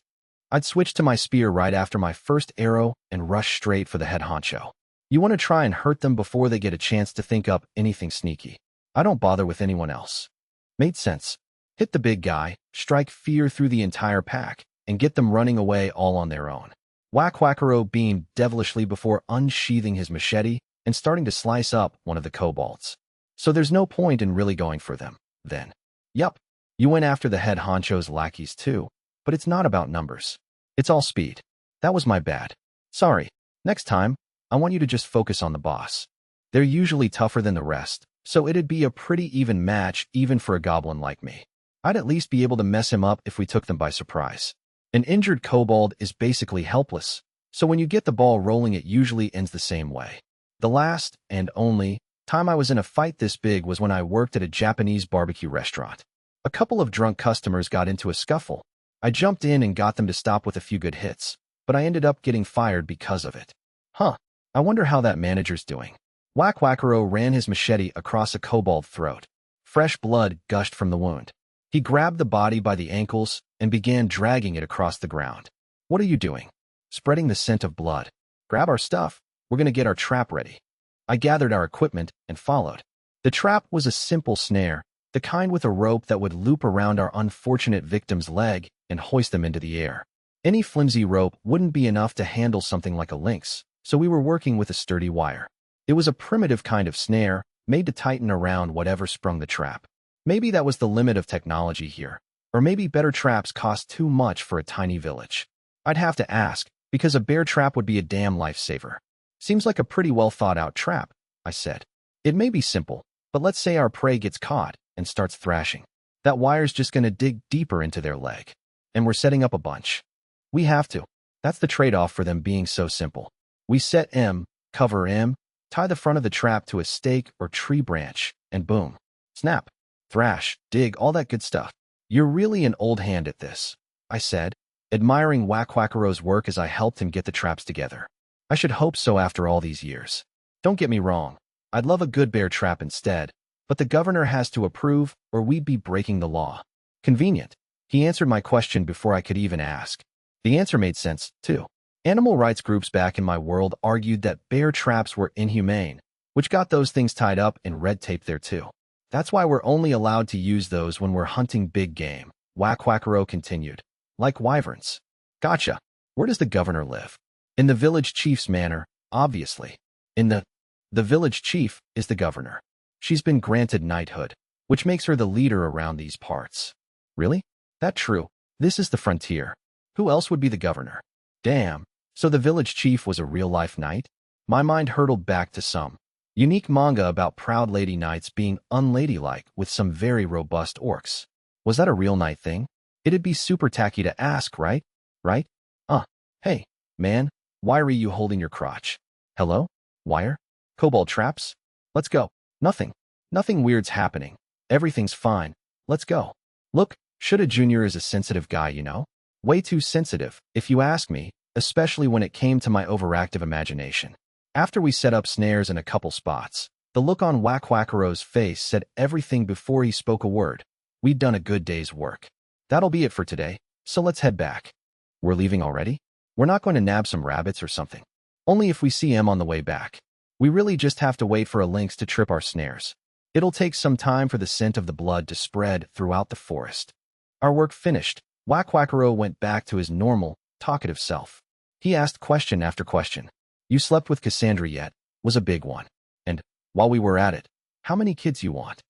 I'd switch to my spear right after my first arrow and rush straight for the head honcho. You want to try and hurt them before they get a chance to think up anything sneaky. I don't bother with anyone else. Made sense. Hit the big guy, strike fear through the entire pack, and get them running away all on their own. Wakwakaro beamed devilishly before unsheathing his machete and starting to slice up one of the kobolds. So there's no point in really going for them, then. Yup, you went after the head honcho's lackeys too, but it's not about numbers. It's all speed. That was my bad. Sorry. Next time, I want you to just focus on the boss. They're usually tougher than the rest, so it'd be a pretty even match even for a goblin like me. I'd at least be able to mess him up if we took them by surprise. An injured kobold is basically helpless, so when you get the ball rolling it usually ends the same way. The last, and only, time I was in a fight this big was when I worked at a Japanese barbecue restaurant. A couple of drunk customers got into a scuffle. I jumped in and got them to stop with a few good hits, but I ended up getting fired because of it. Huh, I wonder how that manager's doing. Wakwakaro ran his machete across a kobold's throat. Fresh blood gushed from the wound. He grabbed the body by the ankles and began dragging it across the ground. What are you doing? Spreading the scent of blood. Grab our stuff. We're going to get our trap ready. I gathered our equipment and followed. The trap was a simple snare, the kind with a rope that would loop around our unfortunate victim's leg and hoist them into the air. Any flimsy rope wouldn't be enough to handle something like a lynx, so we were working with a sturdy wire. It was a primitive kind of snare, made to tighten around whatever sprung the trap. Maybe that was the limit of technology here, or maybe better traps cost too much for a tiny village. I'd have to ask, because a bear trap would be a damn lifesaver. Seems like a pretty well thought out trap, I said. It may be simple, but let's say our prey gets caught and starts thrashing. That wire's just going to dig deeper into their leg. And we're setting up a bunch. We have to. That's the trade-off for them being so simple. We set M, cover M, tie the front of the trap to a stake or tree branch, and boom. Snap. Thrash, dig, all that good stuff. You're really an old hand at this, I said, admiring Wakwakaro's work as I helped him get the traps together. I should hope so after all these years. Don't get me wrong, I'd love a good bear trap instead, but the governor has to approve or we'd be breaking the law. Convenient. He answered my question before I could even ask. The answer made sense, too. Animal rights groups back in my world argued that bear traps were inhumane, which got those things tied up in red tape there too. That's why we're only allowed to use those when we're hunting big game, Wakwakaro continued. Like wyverns. Gotcha. Where does the governor live? In the village chief's manor, obviously. The village chief is the governor. She's been granted knighthood, which makes her the leader around these parts. Really? That true. This is the frontier. Who else would be the governor? Damn. So the village chief was a real-life knight? My mind hurtled back to some unique manga about proud lady knights being unladylike with some very robust orcs. Was that a real knight thing? It'd be super tacky to ask, right? Right? Hey, man, why are you holding your crotch? Hello? Wire? Kobold traps? Let's go. Nothing weird's happening. Everything's fine. Let's go. Look, Shoulda Jr. is a sensitive guy, you know? Way too sensitive, if you ask me, especially when it came to my overactive imagination. After we set up snares in a couple spots, the look on Wakwakaro's face said everything before he spoke a word. We'd done a good day's work. That'll be it for today, so let's head back. We're leaving already? We're not going to nab some rabbits or something. Only if we see him on the way back. We really just have to wait for a lynx to trip our snares. It'll take some time for the scent of the blood to spread throughout the forest. Our work finished, Wakwakaro went back to his normal, talkative self. He asked question after question. You slept with Cassandra yet? Was a big one. And, while we were at it, how many kids you want?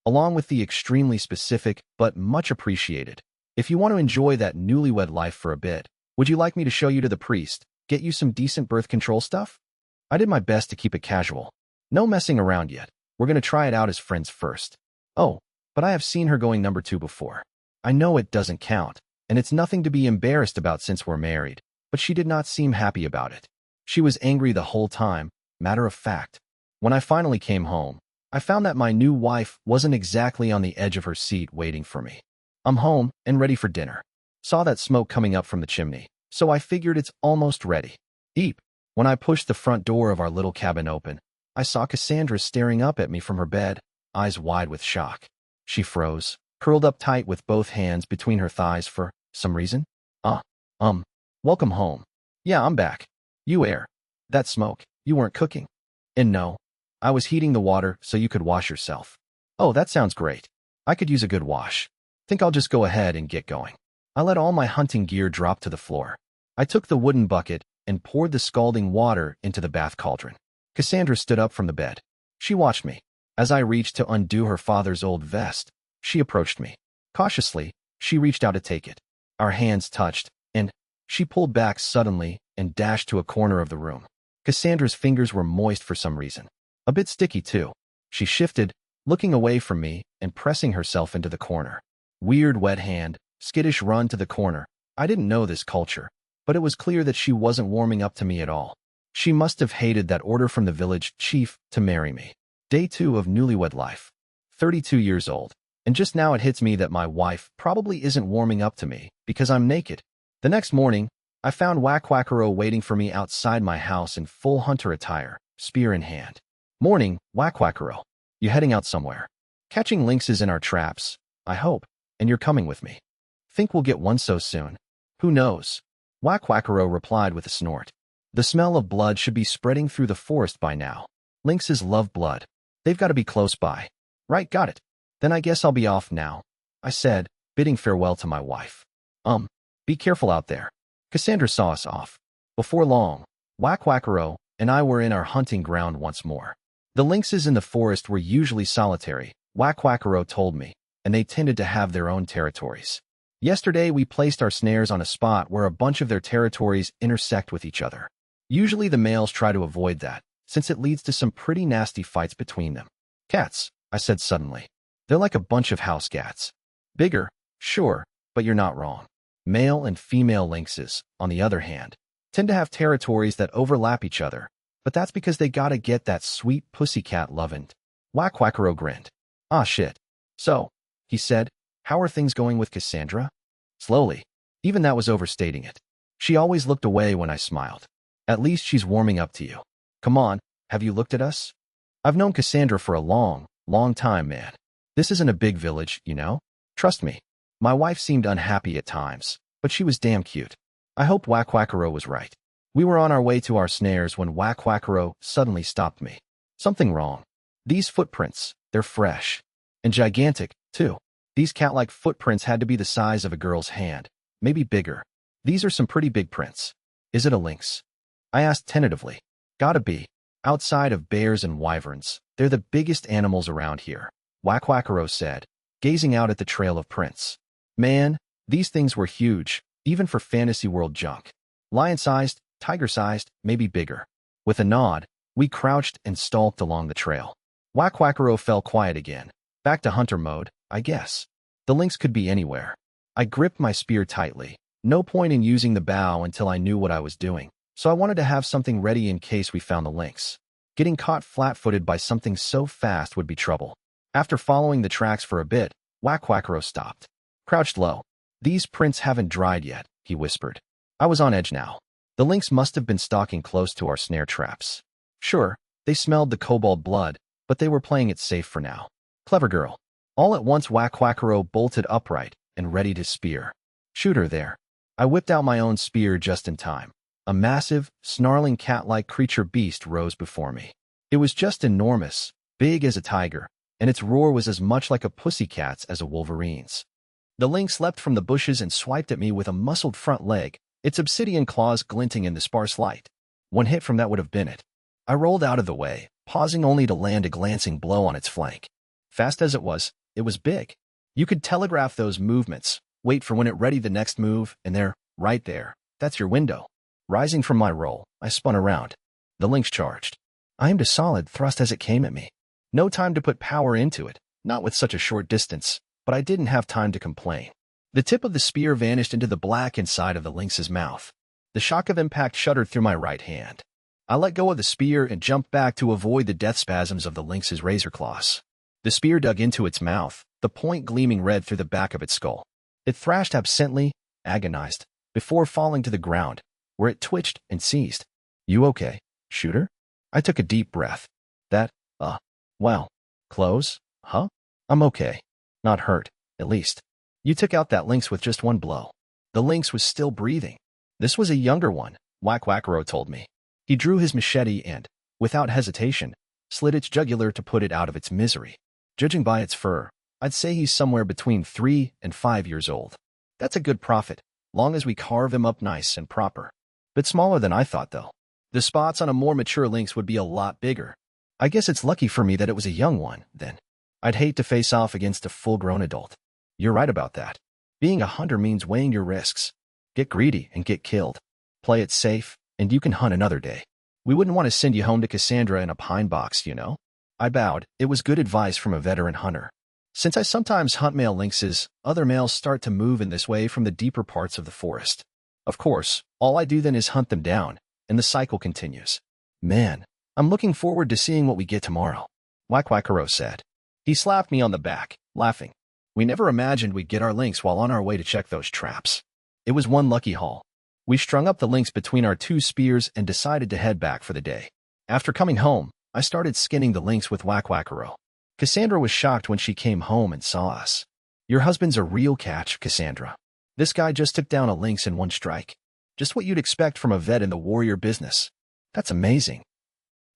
Along with the extremely specific, but much appreciated. If you want to enjoy that newlywed life for a bit, would you like me to show you to the priest, get you some decent birth control stuff? I did my best to keep it casual. No messing around yet. We're going to try it out as friends first. Oh, but I have seen her going number 2 before. I know it doesn't count, and it's nothing to be embarrassed about since we're married, but she did not seem happy about it. She was angry the whole time, matter of fact. When I finally came home, I found that my new wife wasn't exactly on the edge of her seat waiting for me. I'm home and ready for dinner. Saw that smoke coming up from the chimney, so I figured it's almost ready. Eep. When I pushed the front door of our little cabin open, I saw Cassandra staring up at me from her bed, eyes wide with shock. She froze, curled up tight with both hands between her thighs for some reason. Welcome home. Yeah, I'm back. You air. That smoke, you weren't cooking. And no, I was heating the water so you could wash yourself. Oh, that sounds great. I could use a good wash. Think I'll just go ahead and get going. I let all my hunting gear drop to the floor. I took the wooden bucket and poured the scalding water into the bath cauldron. Cassandra stood up from the bed. She watched me. As I reached to undo her father's old vest, she approached me. Cautiously, she reached out to take it. Our hands touched, and she pulled back suddenly and dashed to a corner of the room. Cassandra's fingers were moist for some reason. A bit sticky, too. She shifted, looking away from me and pressing herself into the corner. Weird wet hand, skittish run to the corner. I didn't know this culture, but it was clear that she wasn't warming up to me at all. She must have hated that order from the village chief to marry me. Day 2 of newlywed life. 32 years old. And just now it hits me that my wife probably isn't warming up to me because I'm naked. The next morning, I found Wakwakaro waiting for me outside my house in full hunter attire, spear in hand. Morning, Wakwakaro. You heading out somewhere? Catching lynxes in our traps, I hope, and you're coming with me. Think we'll get one so soon? Who knows? Wakwakaro replied with a snort. The smell of blood should be spreading through the forest by now. Lynxes love blood. They've got to be close by. Right, got it. Then I guess I'll be off now, I said, bidding farewell to my wife. Be careful out there. Cassandra saw us off. Before long, Wakwakaro and I were in our hunting ground once more. The lynxes in the forest were usually solitary, Wakwakaro told me, and they tended to have their own territories. Yesterday we placed our snares on a spot where a bunch of their territories intersect with each other. Usually the males try to avoid that, since it leads to some pretty nasty fights between them. Cats, I said suddenly. They're like a bunch of house cats. Bigger, sure, but you're not wrong. Male and female lynxes, on the other hand, tend to have territories that overlap each other, but that's because they gotta get that sweet pussycat lovin'. Wakwakaro grinned. Ah shit. So, he said, how are things going with Cassandra? Slowly. Even that was overstating it. She always looked away when I smiled. At least she's warming up to you. Come on, have you looked at us? I've known Cassandra for a long, long time, man. This isn't a big village, you know? Trust me. My wife seemed unhappy at times, but she was damn cute. I hoped Wakwakaro was right. We were on our way to our snares when Wakwakaro suddenly stopped me. Something wrong. These footprints, they're fresh. And gigantic, too. These cat-like footprints had to be the size of a girl's hand, maybe bigger. These are some pretty big prints. Is it a lynx? I asked tentatively. Gotta be. Outside of bears and wyverns, they're the biggest animals around here, Wakwakaro said, gazing out at the trail of prints. Man, these things were huge, even for fantasy world junk. Lion-sized, tiger-sized, maybe bigger. With a nod, we crouched and stalked along the trail. Wakwakaro fell quiet again. Back to hunter mode, I guess. The lynx could be anywhere. I gripped my spear tightly. No point in using the bow until I knew what I was doing, so I wanted to have something ready in case we found the lynx. Getting caught flat-footed by something so fast would be trouble. After following the tracks for a bit, Wakwakaro stopped. Crouched low. These prints haven't dried yet, he whispered. I was on edge now. The lynx must have been stalking close to our snare traps. Sure, they smelled the kobold blood, but they were playing it safe for now. Clever girl. All at once Wakwakaro bolted upright and readied his spear. Shoot her there. I whipped out my own spear just in time. A massive, snarling cat-like creature beast rose before me. It was just enormous, big as a tiger, and its roar was as much like a pussycat's as a wolverine's. The lynx leapt from the bushes and swiped at me with a muscled front leg, its obsidian claws glinting in the sparse light. One hit from that would have been it. I rolled out of the way, pausing only to land a glancing blow on its flank. Fast as it was big. You could telegraph those movements, wait for when it readied the next move, and there, right there, that's your window. Rising from my roll, I spun around. The lynx charged. I aimed a solid thrust as it came at me. No time to put power into it, not with such a short distance, but I didn't have time to complain. The tip of the spear vanished into the black inside of the lynx's mouth. The shock of impact shuddered through my right hand. I let go of the spear and jumped back to avoid the death spasms of the lynx's razor claws. The spear dug into its mouth, the point gleaming red through the back of its skull. It thrashed absently, agonized, before falling to the ground, where it twitched and seized. You okay, shooter? I took a deep breath. Well, close, huh? I'm okay. Not hurt, at least. You took out that lynx with just one blow. The lynx was still breathing. This was a younger one, Wakwakaro told me. He drew his machete and, without hesitation, slit its jugular to put it out of its misery. Judging by its fur, I'd say he's somewhere between 3 and 5 years old. That's a good profit, long as we carve him up nice and proper. Bit smaller than I thought, though. The spots on a more mature lynx would be a lot bigger. I guess it's lucky for me that it was a young one, then. I'd hate to face off against a full-grown adult. You're right about that. Being a hunter means weighing your risks. Get greedy and get killed. Play it safe, and you can hunt another day. We wouldn't want to send you home to Cassandra in a pine box, you know? I bowed. It was good advice from a veteran hunter. Since I sometimes hunt male lynxes, other males start to move in this way from the deeper parts of the forest. Of course, all I do then is hunt them down, and the cycle continues. Man, I'm looking forward to seeing what we get tomorrow, Wakwakaro said. He slapped me on the back, laughing. We never imagined we'd get our lynx while on our way to check those traps. It was one lucky haul. We strung up the lynx between our 2 spears and decided to head back for the day. After coming home, I started skinning the lynx with Wakwakaro. Cassandra was shocked when she came home and saw us. Your husband's a real catch, Cassandra. This guy just took down a lynx in one strike. Just what you'd expect from a vet in the warrior business. That's amazing.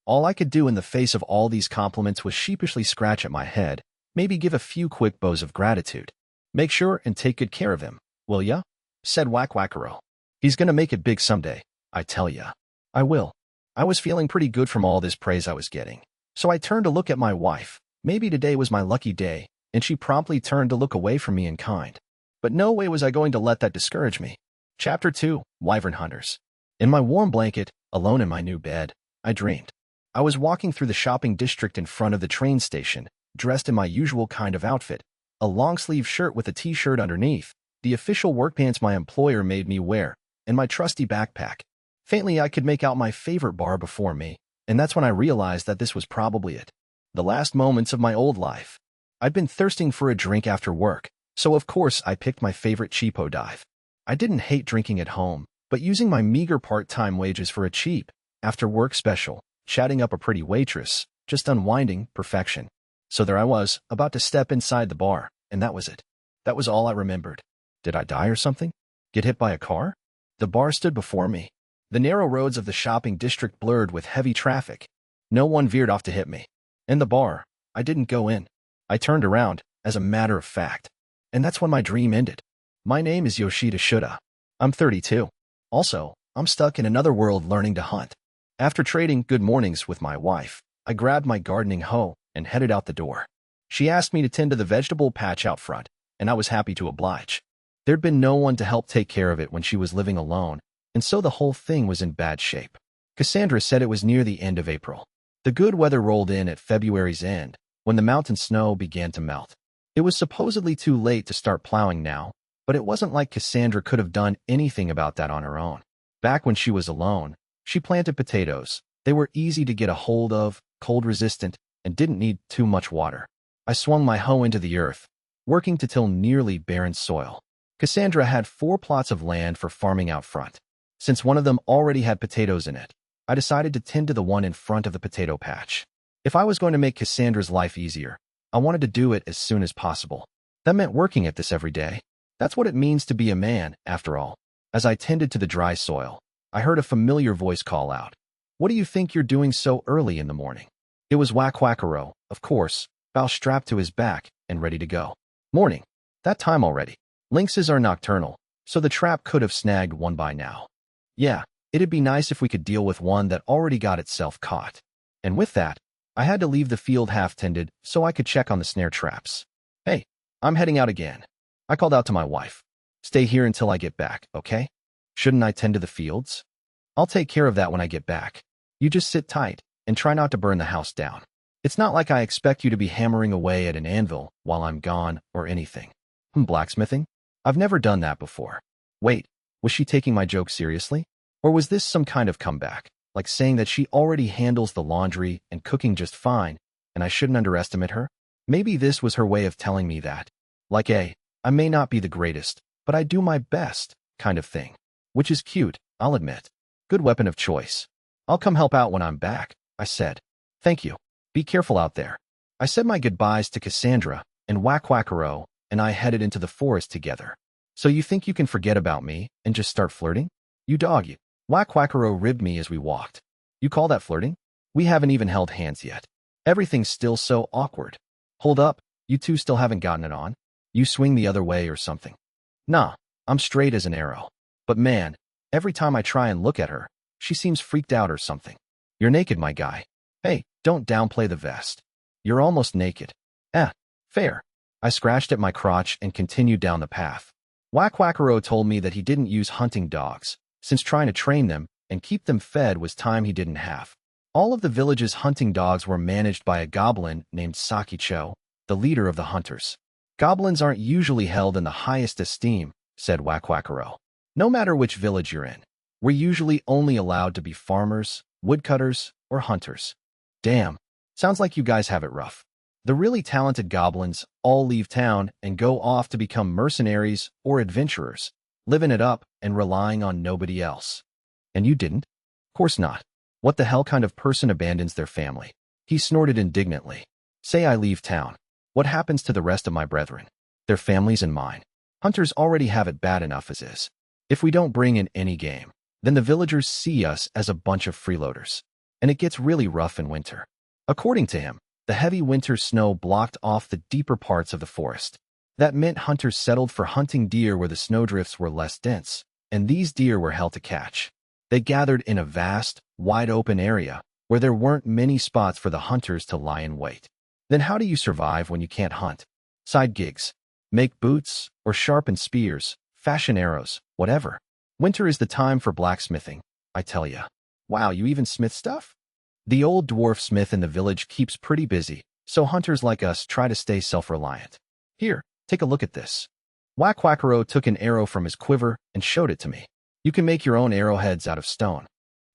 All I could do in the face of all these compliments was sheepishly scratch at my head, maybe give a few quick bows of gratitude. Make sure and take good care of him, will ya? Said Wakwakaro. He's gonna make it big someday, I tell ya. I will. I was feeling pretty good from all this praise I was getting, so I turned to look at my wife. Maybe today was my lucky day, and she promptly turned to look away from me in kind. But no way was I going to let that discourage me. Chapter 2, Wyvern Hunters. In my warm blanket, alone in my new bed, I dreamed. I was walking through the shopping district in front of the train station, dressed in my usual kind of outfit, a long-sleeve shirt with a t-shirt underneath, the official work pants my employer made me wear, and my trusty backpack. Faintly, I could make out my favorite bar before me, and that's when I realized that this was probably it. The last moments of my old life. I'd been thirsting for a drink after work, so of course I picked my favorite cheapo dive. I didn't hate drinking at home, but using my meager part-time wages for a cheap, after-work special, chatting up a pretty waitress, just unwinding, perfection. So there I was, about to step inside the bar, and that was it. That was all I remembered. Did I die or something? Get hit by a car? The bar stood before me. The narrow roads of the shopping district blurred with heavy traffic. No one veered off to hit me. In the bar, I didn't go in. I turned around, as a matter of fact. And that's when my dream ended. My name is Yoshida Shuda. I'm 32. Also, I'm stuck in another world learning to hunt. After trading good mornings with my wife, I grabbed my gardening hoe and headed out the door. She asked me to tend to the vegetable patch out front, and I was happy to oblige. There'd been no one to help take care of it when she was living alone, and so the whole thing was in bad shape. Cassandra said it was near the end of April. The good weather rolled in at February's end, when the mountain snow began to melt. It was supposedly too late to start plowing now, but it wasn't like Cassandra could have done anything about that on her own. Back when she was alone, she planted potatoes. They were easy to get a hold of, cold-resistant, and didn't need too much water. I swung my hoe into the earth, working to till nearly barren soil. Cassandra had 4 plots of land for farming out front. Since one of them already had potatoes in it, I decided to tend to the one in front of the potato patch. If I was going to make Cassandra's life easier, I wanted to do it as soon as possible. That meant working at this every day. That's what it means to be a man, after all. As I tended to the dry soil, I heard a familiar voice call out, "What do you think you're doing so early in the morning?" It was Wakwakaro, of course, bow strapped to his back and ready to go. Morning. That time already. Lynxes are nocturnal, so the trap could have snagged one by now. Yeah, it'd be nice if we could deal with one that already got itself caught. And with that, I had to leave the field half-tended so I could check on the snare traps. Hey, I'm heading out again. I called out to my wife. Stay here until I get back, okay? Shouldn't I tend to the fields? I'll take care of that when I get back. You just sit tight and try not to burn the house down. It's not like I expect you to be hammering away at an anvil while I'm gone or anything. Blacksmithing? I've never done that before. Wait, was she taking my joke seriously? Or was this some kind of comeback, like saying that she already handles the laundry and cooking just fine, and I shouldn't underestimate her? Maybe this was her way of telling me that. Like I may not be the greatest, but I do my best, kind of thing. Which is cute, I'll admit. Good weapon of choice. I'll come help out when I'm back, I said. Thank you. Be careful out there. I said my goodbyes to Cassandra, and Whack-Whack-A-Row and I headed into the forest together. So you think you can forget about me and just start flirting? You dog, you. Whack-Whack-A-Row ribbed me as we walked. You call that flirting? We haven't even held hands yet. Everything's still so awkward. Hold up, you two still haven't gotten it on? You swing the other way or something. Nah, I'm straight as an arrow. But man, every time I try and look at her, she seems freaked out or something. You're naked, my guy. Hey, don't downplay the vest. You're almost naked. Fair. I scratched at my crotch and continued down the path. Whack-Whack-A-Row told me that he didn't use hunting dogs, since trying to train them and keep them fed was time he didn't have. All of the village's hunting dogs were managed by a goblin named Sakicho, the leader of the hunters. Goblins aren't usually held in the highest esteem, said Whack-Whack-A-Row. No matter which village you're in, we're usually only allowed to be farmers, woodcutters, or hunters. Damn, sounds like you guys have it rough. The really talented goblins all leave town and go off to become mercenaries or adventurers, living it up and relying on nobody else. And you didn't? Of course not. What the hell kind of person abandons their family? He snorted indignantly. Say I leave town. What happens to the rest of my brethren? Their families and mine. Hunters already have it bad enough as is. If we don't bring in any game, then the villagers see us as a bunch of freeloaders. And it gets really rough in winter. According to him, the heavy winter snow blocked off the deeper parts of the forest. That meant hunters settled for hunting deer where the snowdrifts were less dense, and these deer were hell to catch. They gathered in a vast, wide-open area where there weren't many spots for the hunters to lie in wait. Then how do you survive when you can't hunt? Side gigs. Make boots, or sharpen spears, fashion arrows, whatever. Winter is the time for blacksmithing, I tell ya. Wow, you even smith stuff? The old dwarf smith in the village keeps pretty busy, so hunters like us try to stay self-reliant. Here, take a look at this. Whack-Whack-A-Row took an arrow from his quiver and showed it to me. You can make your own arrowheads out of stone.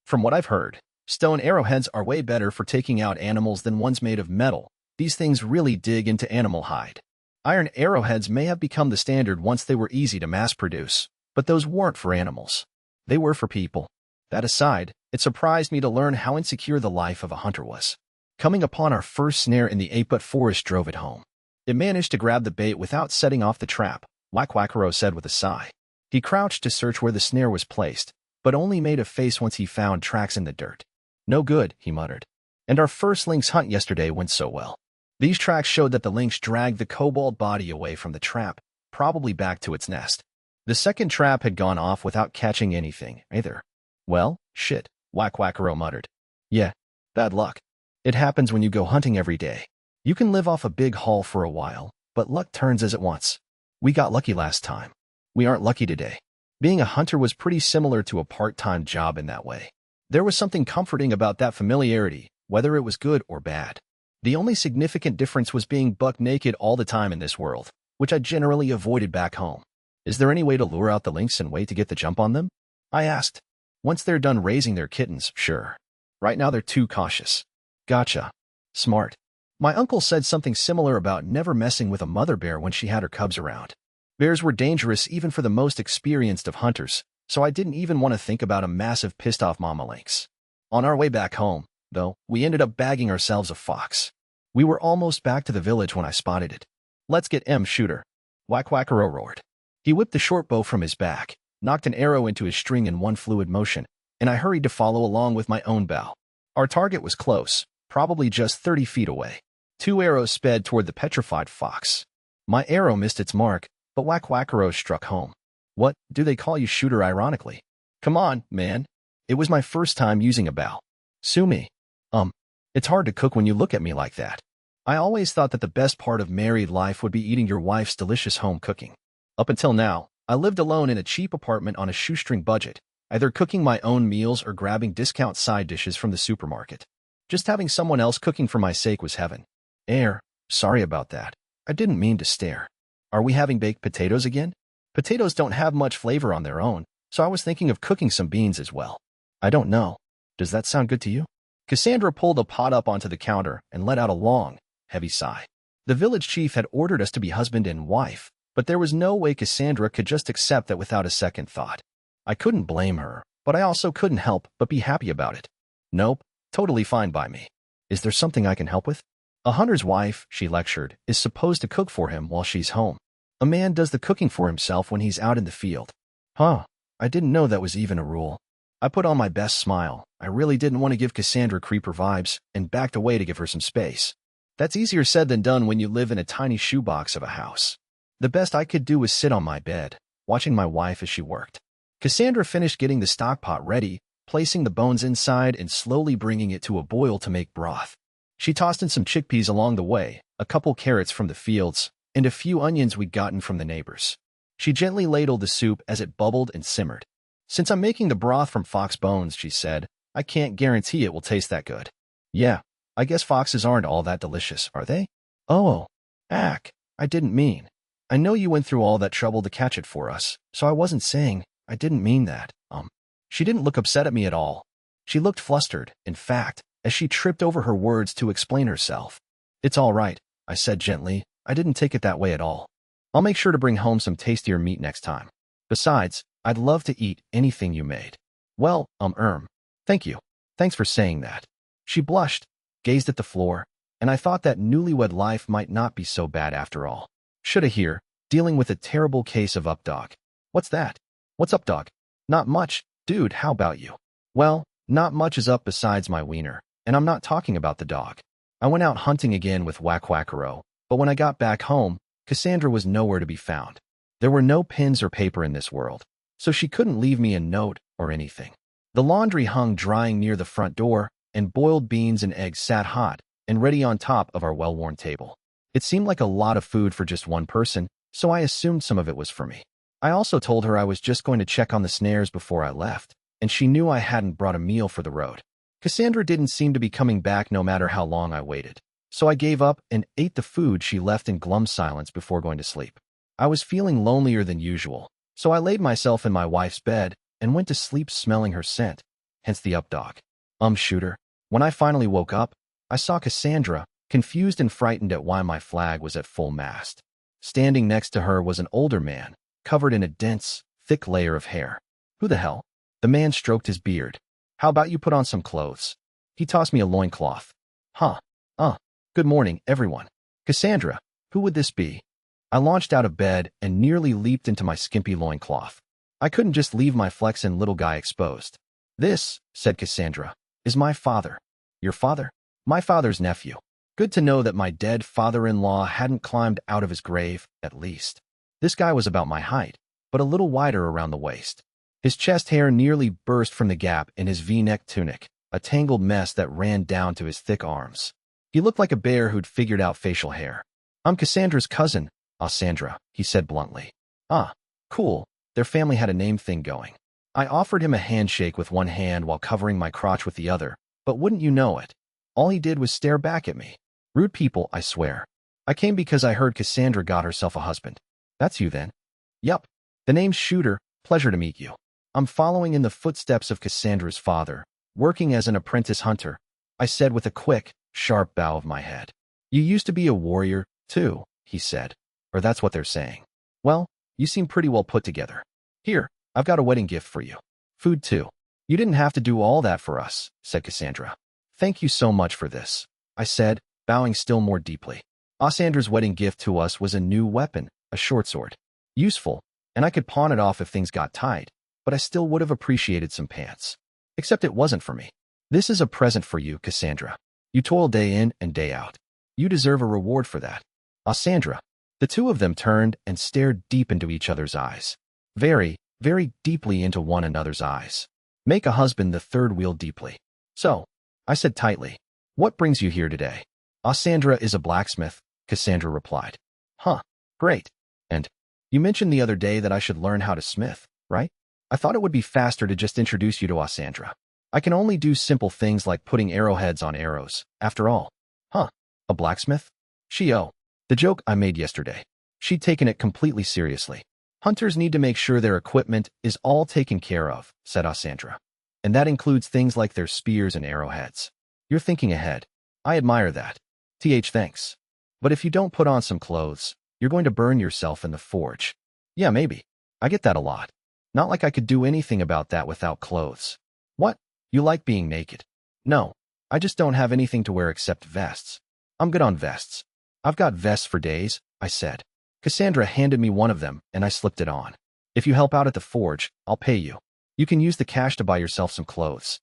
From what I've heard, stone arrowheads are way better for taking out animals than ones made of metal. These things really dig into animal hide. Iron arrowheads may have become the standard once they were easy to mass-produce, but those weren't for animals. They were for people. That aside, it surprised me to learn how insecure the life of a hunter was. Coming upon our first snare in the 8-foot forest drove it home. It managed to grab the bait without setting off the trap, Whack-Whack-A-Row said with a sigh. He crouched to search where the snare was placed, but only made a face once he found tracks in the dirt. No good, he muttered. And our first lynx hunt yesterday went so well. These tracks showed that the lynx dragged the kobold body away from the trap, probably back to its nest. The second trap had gone off without catching anything, either. Well, shit, Whack-Whack-A-Row muttered. Yeah, bad luck. It happens when you go hunting every day. You can live off a big haul for a while, but luck turns as it wants. We got lucky last time. We aren't lucky today. Being a hunter was pretty similar to a part-time job in that way. There was something comforting about that familiarity, whether it was good or bad. The only significant difference was being buck naked all the time in this world, which I generally avoided back home. Is there any way to lure out the lynx and wait to get the jump on them? I asked. Once they're done raising their kittens, sure. Right now they're too cautious. Gotcha. Smart. My uncle said something similar about never messing with a mother bear when she had her cubs around. Bears were dangerous even for the most experienced of hunters, so I didn't even want to think about a massive pissed-off mama lynx. On our way back home, though, we ended up bagging ourselves a fox. We were almost back to the village when I spotted it. Let's get shooter. Whack-Whack-A-Row roared. He whipped the short bow from his back, knocked an arrow into his string in one fluid motion, and I hurried to follow along with my own bow. Our target was close, probably just 30 feet away. 2 arrows sped toward the petrified fox. My arrow missed its mark, but Whack-Whack-A-Row struck home. What, do they call you shooter ironically? Come on, man. It was my first time using a bow. Sue me. It's hard to cook when you look at me like that. I always thought that the best part of married life would be eating your wife's delicious home cooking. Up until now, I lived alone in a cheap apartment on a shoestring budget, either cooking my own meals or grabbing discount side dishes from the supermarket. Just having someone else cooking for my sake was heaven. Sorry about that. I didn't mean to stare. Are we having baked potatoes again? Potatoes don't have much flavor on their own, so I was thinking of cooking some beans as well. I don't know. Does that sound good to you? Cassandra pulled a pot up onto the counter and let out a long, heavy sigh. The village chief had ordered us to be husband and wife, but there was no way Cassandra could just accept that without a second thought. I couldn't blame her, but I also couldn't help but be happy about it. Nope, totally fine by me. Is there something I can help with? A hunter's wife, she lectured, is supposed to cook for him while she's home. A man does the cooking for himself when he's out in the field. Huh, I didn't know that was even a rule. I put on my best smile. I really didn't want to give Cassandra creeper vibes and backed away to give her some space. That's easier said than done when you live in a tiny shoebox of a house. The best I could do was sit on my bed, watching my wife as she worked. Cassandra finished getting the stock pot ready, placing the bones inside and slowly bringing it to a boil to make broth. She tossed in some chickpeas along the way, a couple carrots from the fields, and a few onions we'd gotten from the neighbors. She gently ladled the soup as it bubbled and simmered. Since I'm making the broth from fox bones, she said, I can't guarantee it will taste that good. Yeah, I guess foxes aren't all that delicious, are they? Oh, I didn't mean. I know you went through all that trouble to catch it for us, so I wasn't saying, I didn't mean that. She didn't look upset at me at all. She looked flustered, in fact, as she tripped over her words to explain herself. It's all right, I said gently. I didn't take it that way at all. I'll make sure to bring home some tastier meat next time. Besides, I'd love to eat anything you made. Well, thank you. Thanks for saying that. She blushed, gazed at the floor, and I thought that newlywed life might not be so bad after all. Shoulda here, dealing with a terrible case of updog. What's that? What's up, dog? Not much, dude, how about you? Well, not much is up besides my wiener, and I'm not talking about the dog. I went out hunting again with Whack-Whack-A-Row, but when I got back home, Cassandra was nowhere to be found. There were no pens or paper in this world, so she couldn't leave me a note or anything. The laundry hung drying near the front door, and boiled beans and eggs sat hot and ready on top of our well-worn table. It seemed like a lot of food for just one person, so I assumed some of it was for me. I also told her I was just going to check on the snares before I left, and she knew I hadn't brought a meal for the road. Cassandra didn't seem to be coming back no matter how long I waited, so I gave up and ate the food she left in glum silence before going to sleep. I was feeling lonelier than usual, so I laid myself in my wife's bed and went to sleep smelling her scent, hence the updog. Shooter. When I finally woke up, I saw Cassandra, confused and frightened at why my flag was at full mast. Standing next to her was an older man, covered in a dense, thick layer of hair. Who the hell? The man stroked his beard. How about you put on some clothes? He tossed me a loincloth. Good morning, everyone. Cassandra, who would this be? I launched out of bed and nearly leaped into my skimpy loincloth. I couldn't just leave my flex-in little guy exposed. This, said Cassandra, is my father. Your father? My father's nephew. Good to know that my dead father-in-law hadn't climbed out of his grave, at least. This guy was about my height, but a little wider around the waist. His chest hair nearly burst from the gap in his V-neck tunic, a tangled mess that ran down to his thick arms. He looked like a bear who'd figured out facial hair. I'm Cassandra's cousin, Sandra, he said bluntly. Cool. Their family had a name thing going. I offered him a handshake with one hand while covering my crotch with the other, but wouldn't you know it? All he did was stare back at me. Rude people, I swear. I came because I heard Cassandra got herself a husband. That's you then? Yup. The name's Shooter. Pleasure to meet you. I'm following in the footsteps of Cassandra's father, working as an apprentice hunter, I said with a quick, sharp bow of my head. You used to be a warrior, too, he said. Or that's what they're saying. Well, you seem pretty well put together. Here, I've got a wedding gift for you. Food, too. You didn't have to do all that for us, said Cassandra. Thank you so much for this, I said, bowing still more deeply. Sandra's wedding gift to us was a new weapon, a short sword. Useful, and I could pawn it off if things got tight, but I still would have appreciated some pants. Except it wasn't for me. This is a present for you, Cassandra. You toil day in and day out. You deserve a reward for that. Sandra. The two of them turned and stared deep into each other's eyes. Very, very deeply into one another's eyes. Make a husband the third wheel deeply. So, I said tightly, what brings you here today? Sandra is a blacksmith, Cassandra replied. Huh, great. And you mentioned the other day that I should learn how to smith, right? I thought it would be faster to just introduce you to Sandra. I can only do simple things like putting arrowheads on arrows, after all. Huh, a blacksmith? The joke I made yesterday. She'd taken it completely seriously. Hunters need to make sure their equipment is all taken care of, said Sandra. And that includes things like their spears and arrowheads. You're thinking ahead. I admire that. Thanks. But if you don't put on some clothes, you're going to burn yourself in the forge. Yeah, maybe. I get that a lot. Not like I could do anything about that without clothes. What? You like being naked? No, I just don't have anything to wear except vests. I'm good on vests. I've got vests for days, I said. Cassandra handed me one of them, and I slipped it on. If you help out at the forge, I'll pay you. You can use the cash to buy yourself some clothes.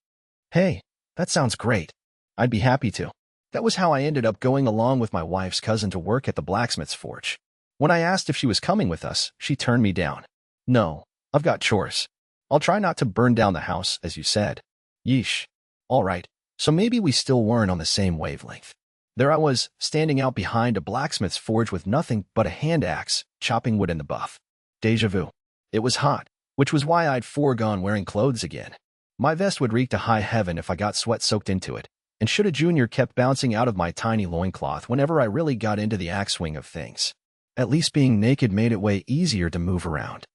Hey, that sounds great. I'd be happy to. That was how I ended up going along with my wife's cousin to work at the blacksmith's forge. When I asked if she was coming with us, she turned me down. No, I've got chores. I'll try not to burn down the house, as you said. Yeesh. All right, so maybe we still weren't on the same wavelength. There I was, standing out behind a blacksmith's forge with nothing but a hand axe, chopping wood in the buff. Deja vu. It was hot, which was why I'd foregone wearing clothes again. My vest would reek to high heaven if I got sweat soaked into it, and should a junior kept bouncing out of my tiny loincloth whenever I really got into the axe swing of things. At least being naked made it way easier to move around.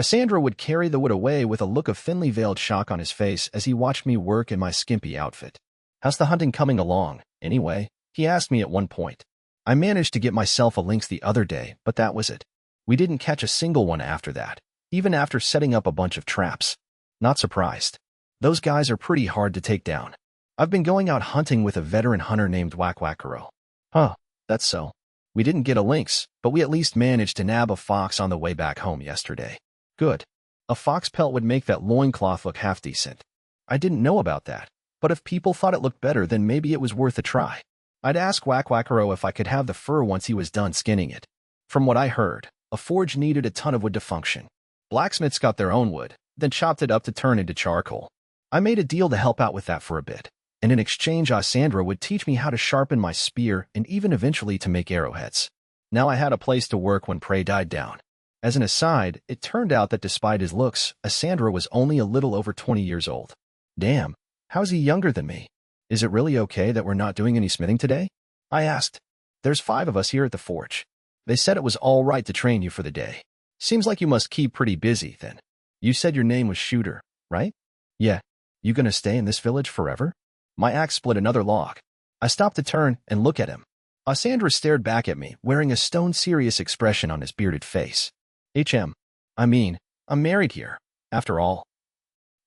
Sandra would carry the wood away with a look of thinly veiled shock on his face as he watched me work in my skimpy outfit. How's the hunting coming along, anyway? He asked me at one point. I managed to get myself a lynx the other day, but that was it. We didn't catch a single one after that, even after setting up a bunch of traps. Not surprised. Those guys are pretty hard to take down. I've been going out hunting with a veteran hunter named Wakwakaro. Huh, that's so. We didn't get a lynx, but we at least managed to nab a fox on the way back home yesterday. Good. A fox pelt would make that loincloth look half decent. I didn't know about that, but if people thought it looked better, then maybe it was worth a try. I'd ask Wakwakaro if I could have the fur once he was done skinning it. From what I heard, a forge needed a ton of wood to function. Blacksmiths got their own wood, then chopped it up to turn into charcoal. I made a deal to help out with that for a bit, and in exchange Sandra would teach me how to sharpen my spear and even eventually to make arrowheads. Now I had a place to work when prey died down. As an aside, it turned out that despite his looks, Sandra was only a little over 20 years old. Damn, how's he younger than me? Is it really okay that we're not doing any smithing today? I asked. There's 5 of us here at the forge. They said it was all right to train you for the day. Seems like you must keep pretty busy, then. You said your name was Shooter, right? Yeah. You gonna stay in this village forever? My axe split another log. I stopped to turn and look at him. Sandra stared back at me, wearing a stone-serious expression on his bearded face. I'm married here, after all.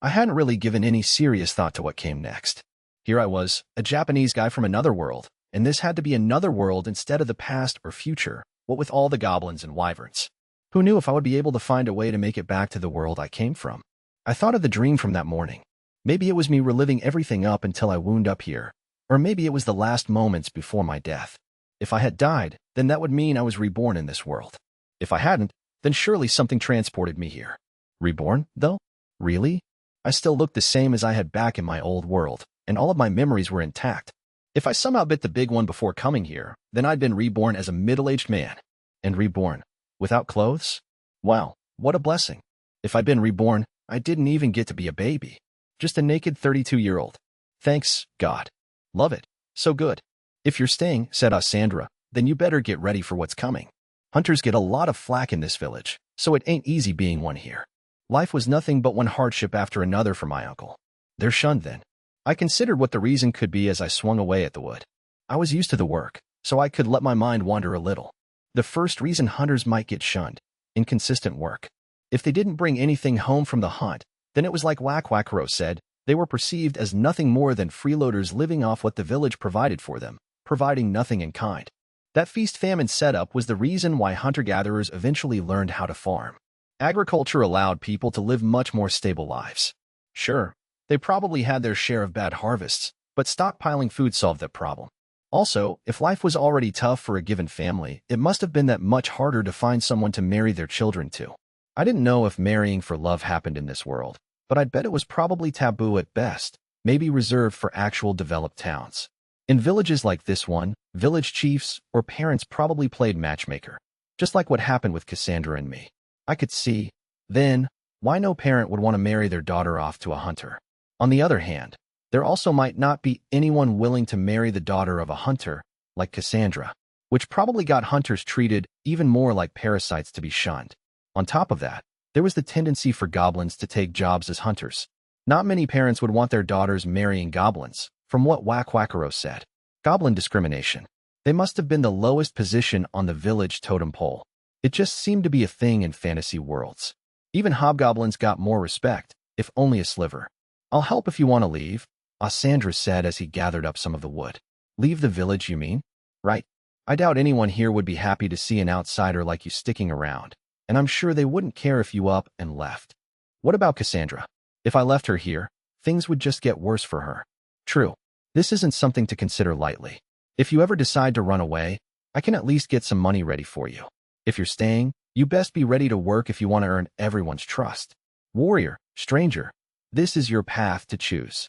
I hadn't really given any serious thought to what came next. Here I was, a Japanese guy from another world, and this had to be another world instead of the past or future, what with all the goblins and wyverns. Who knew if I would be able to find a way to make it back to the world I came from? I thought of the dream from that morning. Maybe it was me reliving everything up until I wound up here, or maybe it was the last moments before my death. If I had died, then that would mean I was reborn in this world. If I hadn't, then surely something transported me here. Reborn, though? Really? I still looked the same as I had back in my old world, and all of my memories were intact. If I somehow bit the big one before coming here, then I'd been reborn as a middle-aged man. And reborn without clothes? Wow, what a blessing. If I'd been reborn, I didn't even get to be a baby. Just a naked 32-year-old. Thanks, God. Love it. So good. If you're staying, said Sandra, then you better get ready for what's coming. Hunters get a lot of flack in this village, so it ain't easy being one here. Life was nothing but one hardship after another for my uncle. They're shunned then. I considered what the reason could be as I swung away at the wood. I was used to the work, so I could let my mind wander a little. The first reason hunters might get shunned: inconsistent work. If they didn't bring anything home from the hunt, then it was like Wakwakaro said, they were perceived as nothing more than freeloaders living off what the village provided for them, providing nothing in kind. That feast-famine setup was the reason why hunter-gatherers eventually learned how to farm. Agriculture allowed people to live much more stable lives. Sure, they probably had their share of bad harvests, but stockpiling food solved that problem. Also, if life was already tough for a given family, it must have been that much harder to find someone to marry their children to. I didn't know if marrying for love happened in this world, but I'd bet it was probably taboo at best, maybe reserved for actual developed towns. In villages like this one, village chiefs or parents probably played matchmaker, just like what happened with Cassandra and me. I could see, then, why no parent would want to marry their daughter off to a hunter. On the other hand, there also might not be anyone willing to marry the daughter of a hunter, like Cassandra, which probably got hunters treated even more like parasites to be shunned. On top of that, there was the tendency for goblins to take jobs as hunters. Not many parents would want their daughters marrying goblins, from what Wakwakaro said. Goblin discrimination. They must have been the lowest position on the village totem pole. It just seemed to be a thing in fantasy worlds. Even hobgoblins got more respect, if only a sliver. "I'll help if you want to leave," Asandra said as he gathered up some of the wood. "Leave the village, you mean? Right. I doubt anyone here would be happy to see an outsider like you sticking around, and I'm sure they wouldn't care if you up and left." "What about Cassandra? If I left her here, things would just get worse for her." "True. This isn't something to consider lightly. If you ever decide to run away, I can at least get some money ready for you. If you're staying, you best be ready to work if you want to earn everyone's trust. Warrior, stranger, this is your path to choose."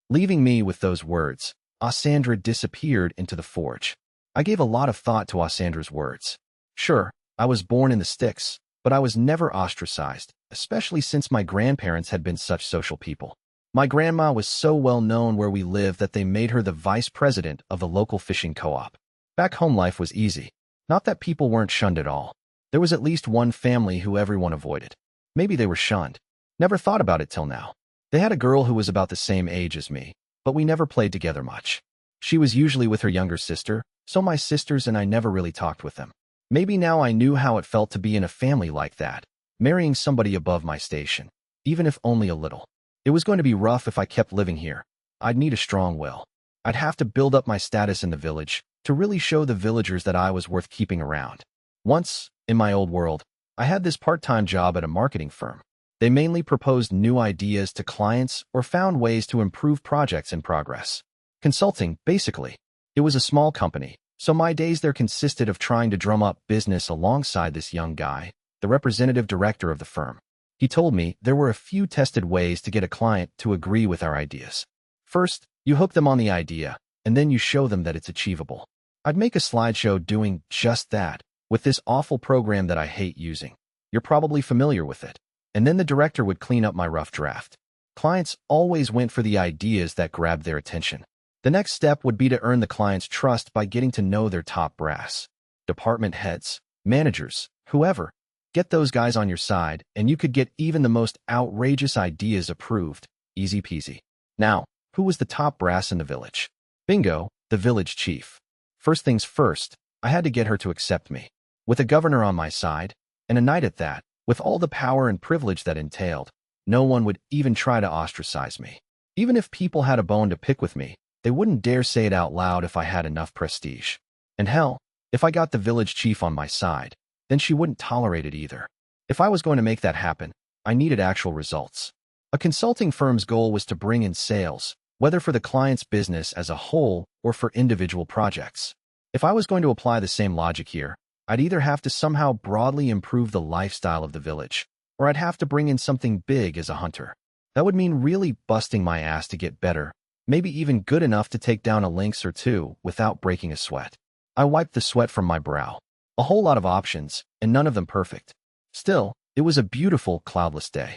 Leaving me with those words, Asandra disappeared into the forge. I gave a lot of thought to Asandra's words. Sure, I was born in the sticks, but I was never ostracized, especially since my grandparents had been such social people. My grandma was so well known where we lived that they made her the vice president of the local fishing co-op. Back home life was easy. Not that people weren't shunned at all. There was at least one family who everyone avoided. Maybe they were shunned. Never thought about it till now. They had a girl who was about the same age as me, but we never played together much. She was usually with her younger sister, so my sisters and I never really talked with them. Maybe now I knew how it felt to be in a family like that, marrying somebody above my station, even if only a little. It was going to be rough if I kept living here. I'd need a strong will. I'd have to build up my status in the village to really show the villagers that I was worth keeping around. Once, in my old world, I had this part-time job at a marketing firm. They mainly proposed new ideas to clients or found ways to improve projects in progress. Consulting, basically. It was a small company, so my days there consisted of trying to drum up business alongside this young guy, the representative director of the firm. He told me there were a few tested ways to get a client to agree with our ideas. First, you hook them on the idea, and then you show them that it's achievable. I'd make a slideshow doing just that, with this awful program that I hate using. You're probably familiar with it. And then the director would clean up my rough draft. Clients always went for the ideas that grabbed their attention. The next step would be to earn the client's trust by getting to know their top brass. Department heads, managers, whoever. Get those guys on your side, and you could get even the most outrageous ideas approved. Easy peasy. Now, who was the top brass in the village? Bingo, the village chief. First things first, I had to get her to accept me. With a governor on my side, and a knight at that, with all the power and privilege that entailed, no one would even try to ostracize me. Even if people had a bone to pick with me, they wouldn't dare say it out loud if I had enough prestige. And hell, if I got the village chief on my side, then she wouldn't tolerate it either. If I was going to make that happen, I needed actual results. A consulting firm's goal was to bring in sales, whether for the client's business as a whole or for individual projects. If I was going to apply the same logic here, I'd either have to somehow broadly improve the lifestyle of the village, or I'd have to bring in something big as a hunter. That would mean really busting my ass to get better, maybe even good enough to take down a lynx or two without breaking a sweat. I wiped the sweat from my brow. A whole lot of options, and none of them perfect. Still, it was a beautiful, cloudless day.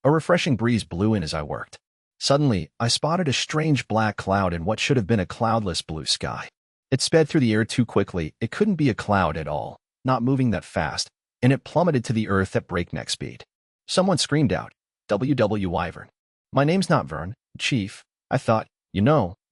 A refreshing breeze blew in as I worked. Suddenly, I spotted a strange black cloud in what should have been a cloudless blue sky. It sped through the air too quickly. It couldn't be a cloud at all, not moving that fast, and it plummeted to the earth at breakneck speed. Someone screamed out, "WW Wyvern." My name's not Vern, Chief. I thought,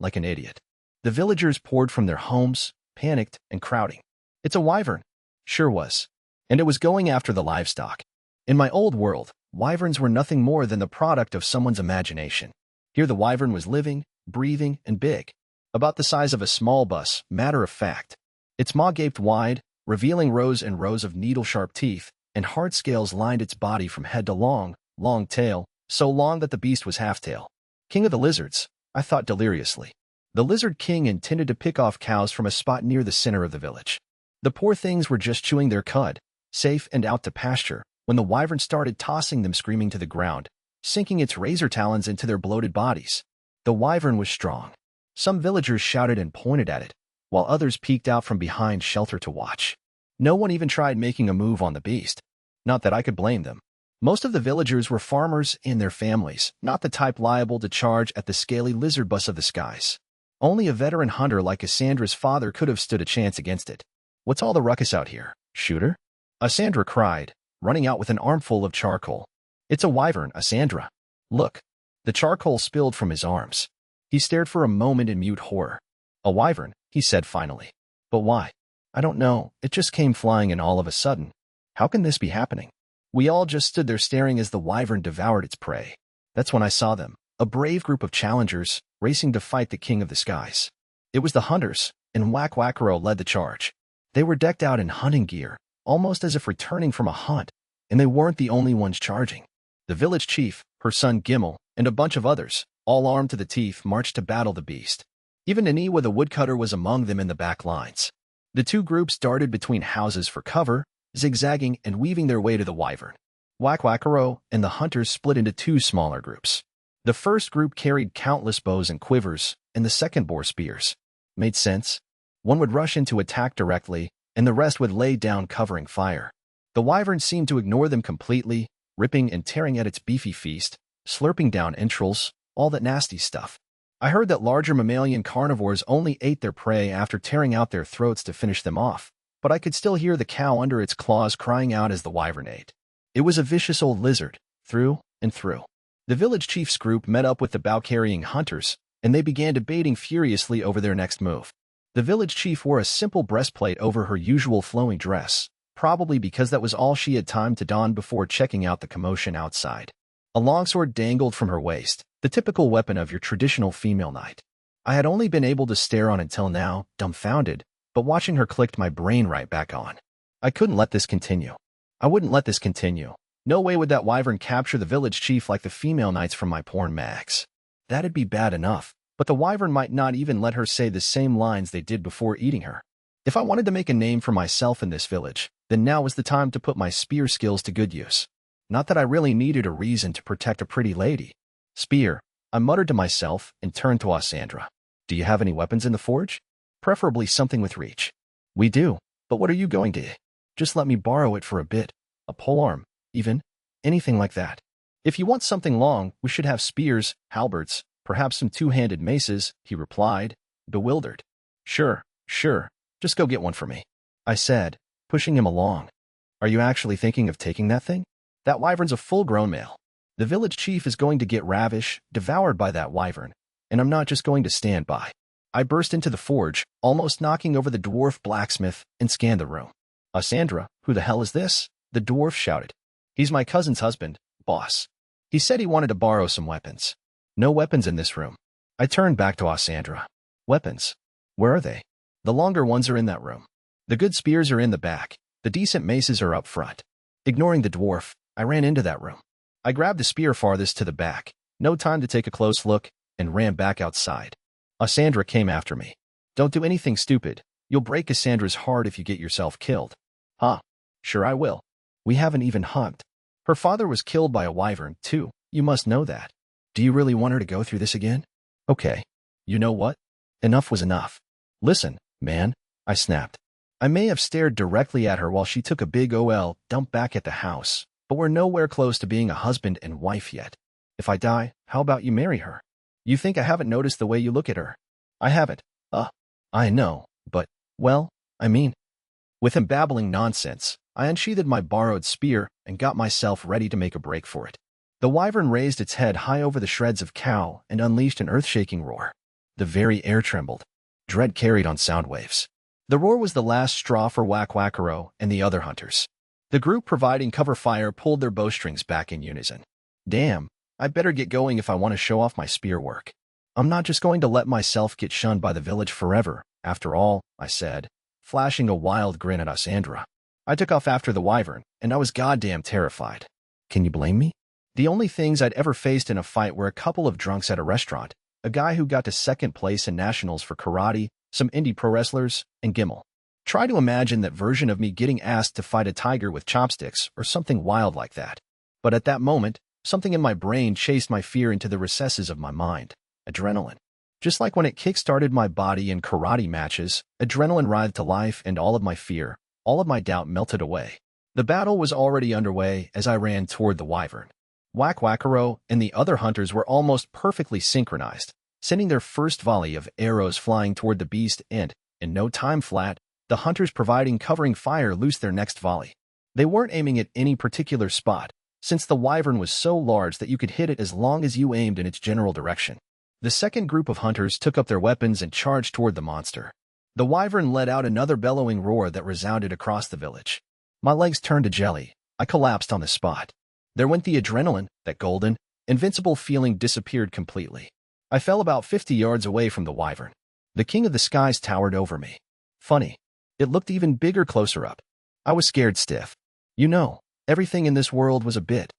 like an idiot. The villagers poured from their homes, panicked and crowding. "It's a wyvern." Sure was. And it was going after the livestock. In my old world, wyverns were nothing more than the product of someone's imagination. Here the wyvern was living, breathing, and big. About the size of a small bus, matter of fact. Its maw gaped wide, revealing rows and rows of needle-sharp teeth, and hard scales lined its body from head to long tail, so long that the beast was half-tail. King of the lizards, I thought deliriously. The Lizard King intended to pick off cows from a spot near the center of the village. The poor things were just chewing their cud, safe and out to pasture, when the wyvern started tossing them screaming to the ground, sinking its razor talons into their bloated bodies. The wyvern was strong. Some villagers shouted and pointed at it, while others peeked out from behind shelter to watch. No one even tried making a move on the beast. Not that I could blame them. Most of the villagers were farmers and their families, not the type liable to charge at the scaly lizard bus of the skies. Only a veteran hunter like Cassandra's father could have stood a chance against it. "What's all the ruckus out here, shooter?" Cassandra cried, running out with an armful of charcoal. "It's a wyvern, Cassandra. Look." The charcoal spilled from his arms. He stared for a moment in mute horror. "A wyvern," he said finally. "But why?" "I don't know. It just came flying in all of a sudden. How can this be happening?" We all just stood there staring as the wyvern devoured its prey. That's when I saw them, a brave group of challengers, racing to fight the king of the skies. It was the hunters, and Wakwakaro led the charge. They were decked out in hunting gear, almost as if returning from a hunt, and they weren't the only ones charging. The village chief, her son Gimel, and a bunch of others, all armed to the teeth, marched to battle the beast. Even Naniwa the woodcutter was among them in the back lines. The two groups darted between houses for cover, zigzagging and weaving their way to the wyvern. Wakwakaro and the hunters split into two smaller groups. The first group carried countless bows and quivers, and the second bore spears. Made sense? One would rush in to attack directly, and the rest would lay down covering fire. The wyvern seemed to ignore them completely, ripping and tearing at its beefy feast, slurping down entrails, all that nasty stuff. I heard that larger mammalian carnivores only ate their prey after tearing out their throats to finish them off, but I could still hear the cow under its claws crying out as the wyvern ate. It was a vicious old lizard, through and through. The village chief's group met up with the bow-carrying hunters, and they began debating furiously over their next move. The village chief wore a simple breastplate over her usual flowing dress, probably because that was all she had time to don before checking out the commotion outside. A longsword dangled from her waist, the typical weapon of your traditional female knight. I had only been able to stare on until now, dumbfounded, but watching her clicked my brain right back on. I couldn't let this continue. I wouldn't let this continue. No way would that wyvern capture the village chief like the female knights from my porn mags. That'd be bad enough, but the wyvern might not even let her say the same lines they did before eating her. If I wanted to make a name for myself in this village, then now was the time to put my spear skills to good use. Not that I really needed a reason to protect a pretty lady. "Spear," I muttered to myself and turned to Cassandra. "Do you have any weapons in the forge? Preferably something with reach." "We do, but what are you going to? Just let me borrow it for a bit. A polearm, even. Anything like that. If you want something long, we should have spears, halberds, perhaps some two-handed maces," he replied, bewildered. Sure. Just go get one for me," I said, pushing him along. "Are you actually thinking of taking that thing? That wyvern's a full-grown male. The village chief is going to get ravished, devoured by that wyvern, and I'm not just going to stand by." I burst into the forge, almost knocking over the dwarf blacksmith, and scanned the room. "Cassandra, who the hell is this?" the dwarf shouted. "He's my cousin's husband, boss. He said he wanted to borrow some weapons." "No weapons in this room." I turned back to Cassandra. "Weapons? Where are they?" "The longer ones are in that room. The good spears are in the back. The decent maces are up front." Ignoring the dwarf, I ran into that room. I grabbed the spear farthest to the back, no time to take a close look, and ran back outside. Cassandra came after me. "Don't do anything stupid. You'll break Cassandra's heart if you get yourself killed." "Huh. Sure I will. We haven't even hugged. Her father was killed by a wyvern, too. You must know that. Do you really want her to go through this again?" "Okay. You know what? Enough was enough. Listen, man," I snapped. I may have stared directly at her while she took a big OL dump back at the house, but we're nowhere close to being a husband and wife yet. If I die, how about you marry her? You think I haven't noticed the way you look at her? I haven't. I know, but, well, I mean. With him babbling nonsense, I unsheathed my borrowed spear and got myself ready to make a break for it. The wyvern raised its head high over the shreds of cow and unleashed an earth-shaking roar. The very air trembled. Dread carried on sound waves. The roar was the last straw for Wakwakaro and the other hunters. The group providing cover fire pulled their bowstrings back in unison. Damn, I better get going if I want to show off my spear work. I'm not just going to let myself get shunned by the village forever, after all, I said, flashing a wild grin at Cassandra. I took off after the wyvern, and I was goddamn terrified. Can you blame me? The only things I'd ever faced in a fight were a couple of drunks at a restaurant, a guy who got to second place in nationals for karate, some indie pro wrestlers, and Gimel. Try to imagine that version of me getting asked to fight a tiger with chopsticks or something wild like that. But at that moment, something in my brain chased my fear into the recesses of my mind. Adrenaline. Just like when it kick-started my body in karate matches, adrenaline writhed to life and all of my fear, all of my doubt melted away. The battle was already underway as I ran toward the wyvern. Wack-Wackaro and the other hunters were almost perfectly synchronized, sending their first volley of arrows flying toward the beast and, in no time flat, the hunters providing covering fire loosed their next volley. They weren't aiming at any particular spot, since the wyvern was so large that you could hit it as long as you aimed in its general direction. The second group of hunters took up their weapons and charged toward the monster. The wyvern let out another bellowing roar that resounded across the village. My legs turned to jelly. I collapsed on the spot. There went the adrenaline, that golden, invincible feeling disappeared completely. I fell about 50 yards away from the wyvern. The king of the skies towered over me. Funny. It looked even bigger closer up. I was scared stiff. You know, everything in this world was a bit,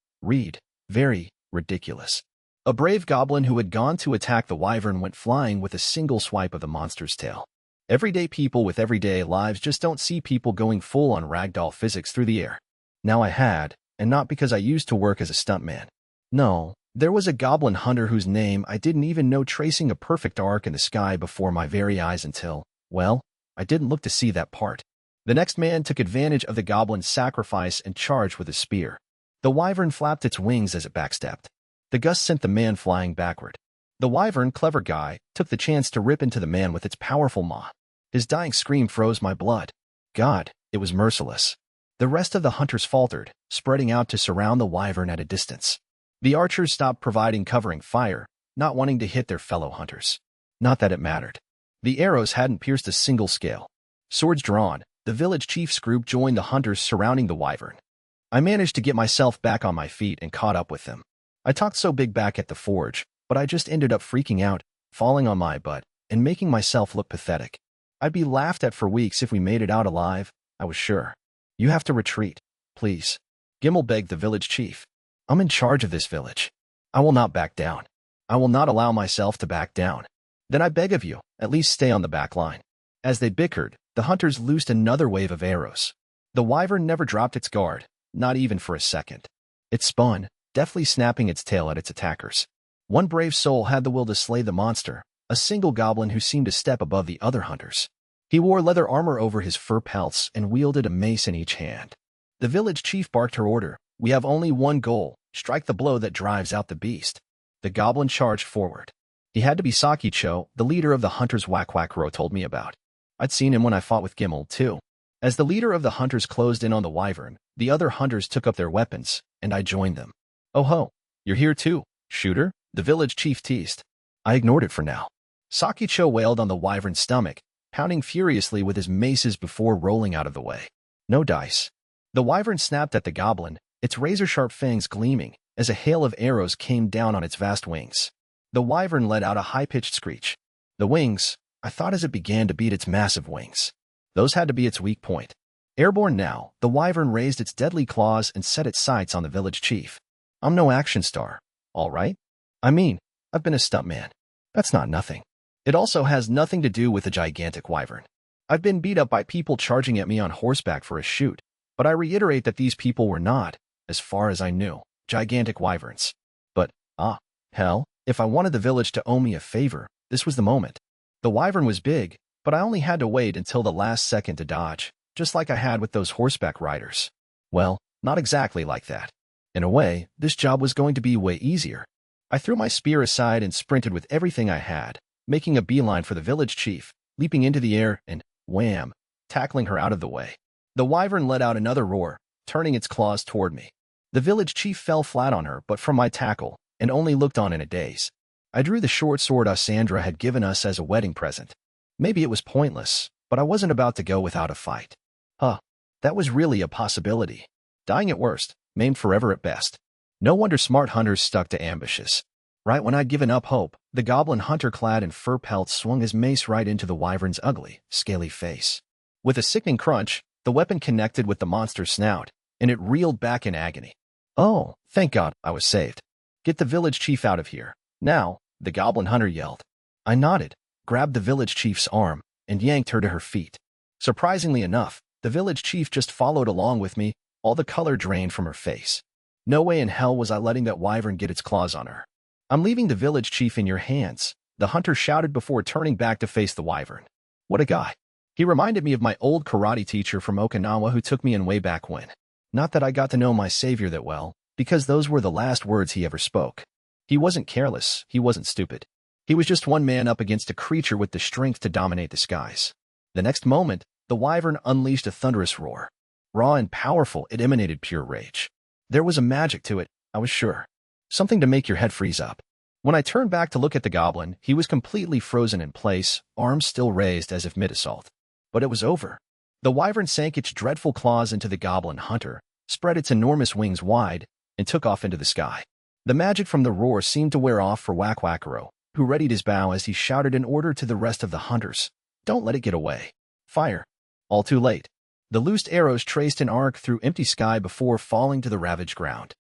very ridiculous. A brave goblin who had gone to attack the wyvern went flying with a single swipe of the monster's tail. Everyday people with everyday lives just don't see people going full on ragdoll physics through the air. Now I had, and not because I used to work as a stuntman. No, there was a goblin hunter whose name I didn't even know tracing a perfect arc in the sky before my very eyes until, well, I didn't look to see that part. The next man took advantage of the goblin's sacrifice and charged with a spear. The wyvern flapped its wings as it backstepped. The gust sent the man flying backward. The wyvern, clever guy, took the chance to rip into the man with its powerful maw. His dying scream froze my blood. God, it was merciless. The rest of the hunters faltered, spreading out to surround the wyvern at a distance. The archers stopped providing covering fire, not wanting to hit their fellow hunters. Not that it mattered. The arrows hadn't pierced a single scale. Swords drawn, the village chief's group joined the hunters surrounding the wyvern. I managed to get myself back on my feet and caught up with them. I talked so big back at the forge, but I just ended up freaking out, falling on my butt, and making myself look pathetic. I'd be laughed at for weeks if we made it out alive, I was sure. You have to retreat, please. Gimel begged the village chief. I'm in charge of this village. I will not back down. I will not allow myself to back down. Then I beg of you, at least stay on the back line. As they bickered, the hunters loosed another wave of arrows. The wyvern never dropped its guard, not even for a second. It spun, deftly snapping its tail at its attackers. One brave soul had the will to slay the monster, a single goblin who seemed to step above the other hunters. He wore leather armor over his fur pelts and wielded a mace in each hand. The village chief barked her order. We have only one goal, strike the blow that drives out the beast. The goblin charged forward. He had to be Sakicho, the leader of the hunters Wack-Wackaro told me about. I'd seen him when I fought with Gimel, too. As the leader of the hunters closed in on the wyvern, the other hunters took up their weapons, and I joined them. Oh ho, you're here too, shooter, the village chief teased. I ignored it for now. Sakicho wailed on the wyvern's stomach, pounding furiously with his maces before rolling out of the way. No dice. The wyvern snapped at the goblin, its razor-sharp fangs gleaming, as a hail of arrows came down on its vast wings. The wyvern let out a high-pitched screech. The wings, I thought as it began to beat its massive wings. Those had to be its weak point. Airborne now, the wyvern raised its deadly claws and set its sights on the village chief. I'm no action star, all right? I mean, I've been a stuntman. That's not nothing. It also has nothing to do with a gigantic wyvern. I've been beat up by people charging at me on horseback for a shoot, but I reiterate that these people were not, as far as I knew, gigantic wyverns. But, hell, if I wanted the village to owe me a favor, this was the moment. The wyvern was big, but I only had to wait until the last second to dodge, just like I had with those horseback riders. Well, not exactly like that. In a way, this job was going to be way easier. I threw my spear aside and sprinted with everything I had, making a beeline for the village chief, leaping into the air and, wham, tackling her out of the way. The wyvern let out another roar, turning its claws toward me. The village chief fell flat on her but from my tackle, and only looked on in a daze. I drew the short sword Asandra had given us as a wedding present. Maybe it was pointless, but I wasn't about to go without a fight. That was really a possibility. Dying at worst, maimed forever at best. No wonder smart hunters stuck to ambushes. Right when I'd given up hope, the goblin hunter clad in fur pelts swung his mace right into the wyvern's ugly, scaly face. With a sickening crunch, the weapon connected with the monster's snout, and it reeled back in agony. Oh, thank God, I was saved. Get the village chief out of here. Now, the goblin hunter yelled. I nodded, grabbed the village chief's arm, and yanked her to her feet. Surprisingly enough, the village chief just followed along with me, all the color drained from her face. No way in hell was I letting that wyvern get its claws on her. I'm leaving the village chief in your hands, the hunter shouted before turning back to face the wyvern. What a guy. He reminded me of my old karate teacher from Okinawa who took me in way back when. Not that I got to know my savior that well, because those were the last words he ever spoke. He wasn't careless, he wasn't stupid. He was just one man up against a creature with the strength to dominate the skies. The next moment, the wyvern unleashed a thunderous roar. Raw and powerful, it emanated pure rage. There was a magic to it, I was sure. Something to make your head freeze up. When I turned back to look at the goblin, he was completely frozen in place, arms still raised as if mid-assault. But it was over. The wyvern sank its dreadful claws into the goblin hunter, spread its enormous wings wide, and took off into the sky. The magic from the roar seemed to wear off for Wakwakaro, who readied his bow as he shouted an order to the rest of the hunters. Don't let it get away. Fire. All too late. The loosed arrows traced an arc through empty sky before falling to the ravaged ground.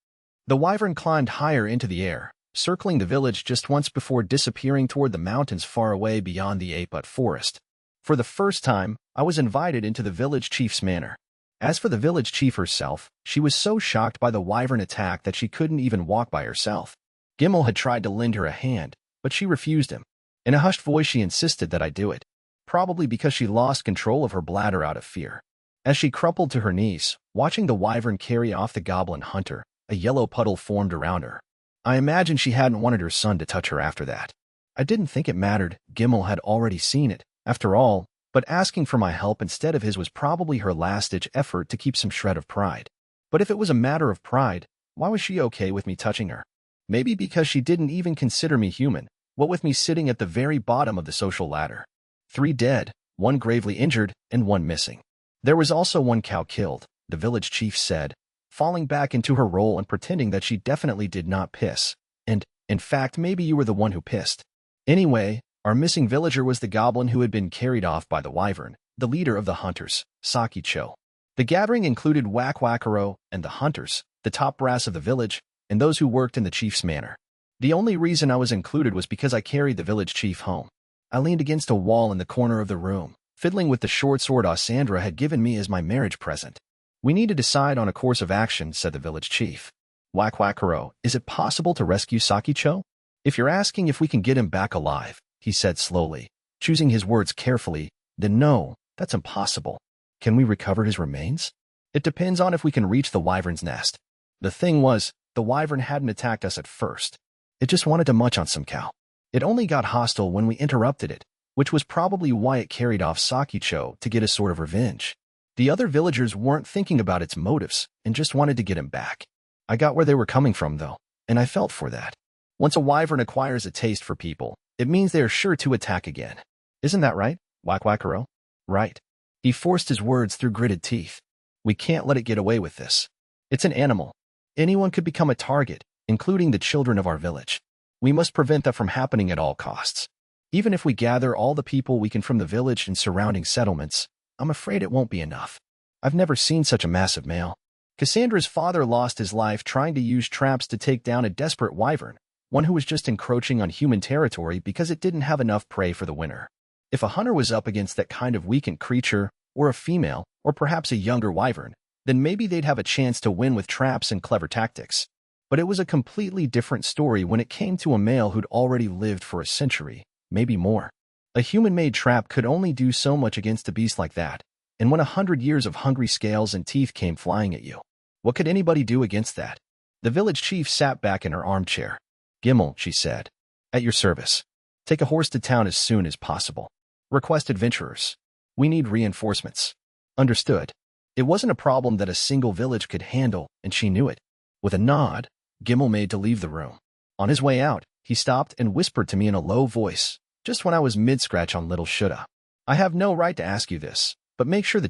The wyvern climbed higher into the air, circling the village just once before disappearing toward the mountains far away beyond the ape-ut forest. For the first time, I was invited into the village chief's manor. As for the village chief herself, she was so shocked by the wyvern attack that she couldn't even walk by herself. Gimel had tried to lend her a hand, but she refused him. In a hushed voice she insisted that I do it, probably because she lost control of her bladder out of fear. As she crumpled to her knees, watching the wyvern carry off the goblin hunter, a yellow puddle formed around her. I imagined she hadn't wanted her son to touch her after that. I didn't think it mattered, Gimel had already seen it, after all, but asking for my help instead of his was probably her last-ditch effort to keep some shred of pride. But if it was a matter of pride, why was she okay with me touching her? Maybe because she didn't even consider me human, what with me sitting at the very bottom of the social ladder. 3 dead, 1 gravely injured, and 1 missing. There was also 1 cow killed, the village chief said, falling back into her role and pretending that she definitely did not piss. And, in fact, maybe you were the one who pissed. Anyway, our missing villager was the goblin who had been carried off by the wyvern, the leader of the hunters, Sakicho. The gathering included Wakwakaro and the hunters, the top brass of the village, and those who worked in the chief's manor. The only reason I was included was because I carried the village chief home. I leaned against a wall in the corner of the room, fiddling with the short sword Asandra had given me as my marriage present. We need to decide on a course of action, said the village chief. Wakwakaro, is it possible to rescue Sakicho? If you're asking if we can get him back alive, he said slowly, choosing his words carefully, then no, that's impossible. Can we recover his remains? It depends on if we can reach the wyvern's nest. The thing was, the wyvern hadn't attacked us at first. It just wanted to munch on some cow. It only got hostile when we interrupted it, which was probably why it carried off Sakicho to get a sort of revenge. The other villagers weren't thinking about its motives and just wanted to get him back. I got where they were coming from, though, and I felt for that. Once a wyvern acquires a taste for people, it means they are sure to attack again. Isn't that right, Wakwakaro? Right. He forced his words through gritted teeth. We can't let it get away with this. It's an animal. Anyone could become a target, including the children of our village. We must prevent that from happening at all costs. Even if we gather all the people we can from the village and surrounding settlements, I'm afraid it won't be enough. I've never seen such a massive male. Cassandra's father lost his life trying to use traps to take down a desperate wyvern, one who was just encroaching on human territory because it didn't have enough prey for the winter. If a hunter was up against that kind of weakened creature, or a female, or perhaps a younger wyvern, then maybe they'd have a chance to win with traps and clever tactics. But it was a completely different story when it came to a male who'd already lived for a century, maybe more. A human-made trap could only do so much against a beast like that, and when 100 years of hungry scales and teeth came flying at you, what could anybody do against that? The village chief sat back in her armchair. Gimel, she said. At your service. Take a horse to town as soon as possible. Request adventurers. We need reinforcements. Understood. It wasn't a problem that a single village could handle, and she knew it. With a nod, Gimel made to leave the room. On his way out, he stopped and whispered to me in a low voice, just when I was mid-scratch on Little Shoulda. I have no right to ask you this, but make sure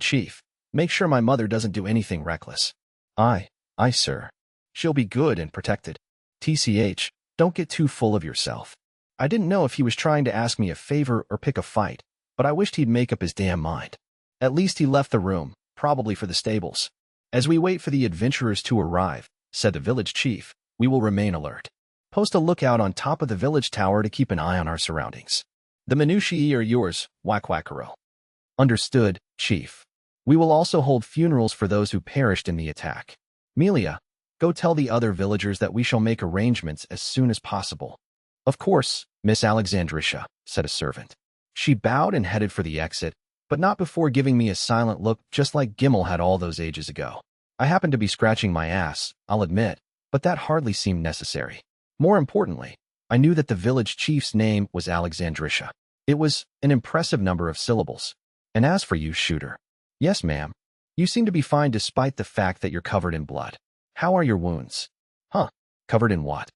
make sure my mother doesn't do anything reckless. Aye, sir. She'll be good and protected. TCH, don't get too full of yourself. I didn't know if he was trying to ask me a favor or pick a fight, but I wished he'd make up his damn mind. At least he left the room, probably for the stables. As we wait for the adventurers to arrive, said the village chief, we will remain alert. Post a lookout on top of the village tower to keep an eye on our surroundings. The minutiae are yours, Wakwakaro. Understood, Chief. We will also hold funerals for those who perished in the attack. Melia, go tell the other villagers that we shall make arrangements as soon as possible. Of course, Miss Alexandrisha, said a servant. She bowed and headed for the exit, but not before giving me a silent look just like Gimel had all those ages ago. I happened to be scratching my ass, I'll admit, but that hardly seemed necessary. More importantly, I knew that the village chief's name was Alexandrisha. It was an impressive number of syllables. And as for you, Shooter. Yes, ma'am. You seem to be fine despite the fact that you're covered in blood. How are your wounds? Huh? Covered in what?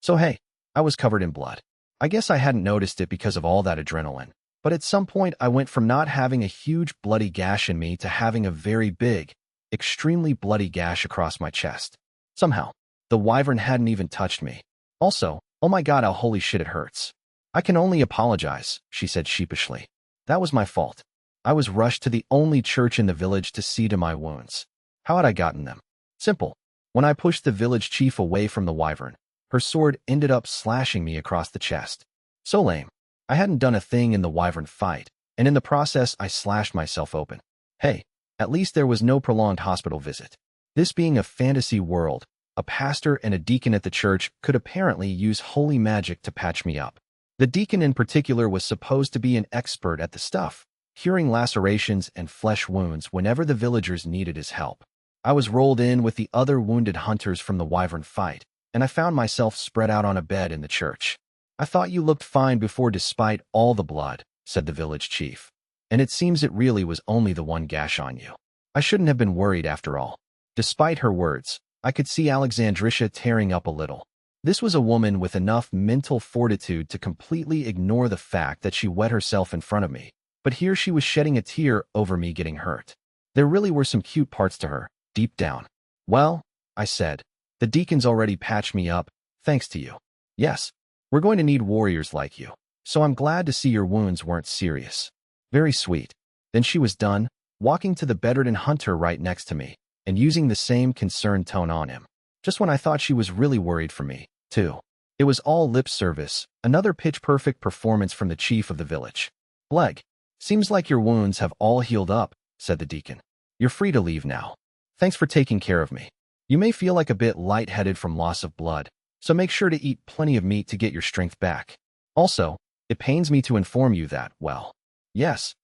So hey, I was covered in blood. I guess I hadn't noticed it because of all that adrenaline. But at some point I went from not having a huge bloody gash in me to having a very big, extremely bloody gash across my chest. Somehow, the wyvern hadn't even touched me. Also, oh my god, how holy shit it hurts. I can only apologize, she said sheepishly. That was my fault. I was rushed to the only church in the village to see to my wounds. How had I gotten them? Simple. When I pushed the village chief away from the wyvern, her sword ended up slashing me across the chest. So lame. I hadn't done a thing in the wyvern fight, and in the process I slashed myself open. Hey, at least there was no prolonged hospital visit. This being a fantasy world, a pastor and a deacon at the church could apparently use holy magic to patch me up. The deacon in particular was supposed to be an expert at the stuff, curing lacerations and flesh wounds whenever the villagers needed his help. I was rolled in with the other wounded hunters from the wyvern fight, and I found myself spread out on a bed in the church. I thought you looked fine before despite all the blood, said the village chief. And it seems it really was only the one gash on you. I shouldn't have been worried after all. Despite her words, I could see Alexandrisha tearing up a little. This was a woman with enough mental fortitude to completely ignore the fact that she wet herself in front of me. But here she was shedding a tear over me getting hurt. There really were some cute parts to her, deep down. Well, I said, the deacon's already patched me up, thanks to you. Yes, we're going to need warriors like you, so I'm glad to see your wounds weren't serious. Very sweet. Then she was done, walking to the bedridden hunter right next to me, and using the same concerned tone on him. Just when I thought she was really worried for me, too. It was all lip service, another pitch-perfect performance from the chief of the village. Bleg, seems like your wounds have all healed up, said the deacon. You're free to leave now. Thanks for taking care of me. You may feel like a bit lightheaded from loss of blood, so make sure to eat plenty of meat to get your strength back. Also, it pains me to inform you that, well, yes,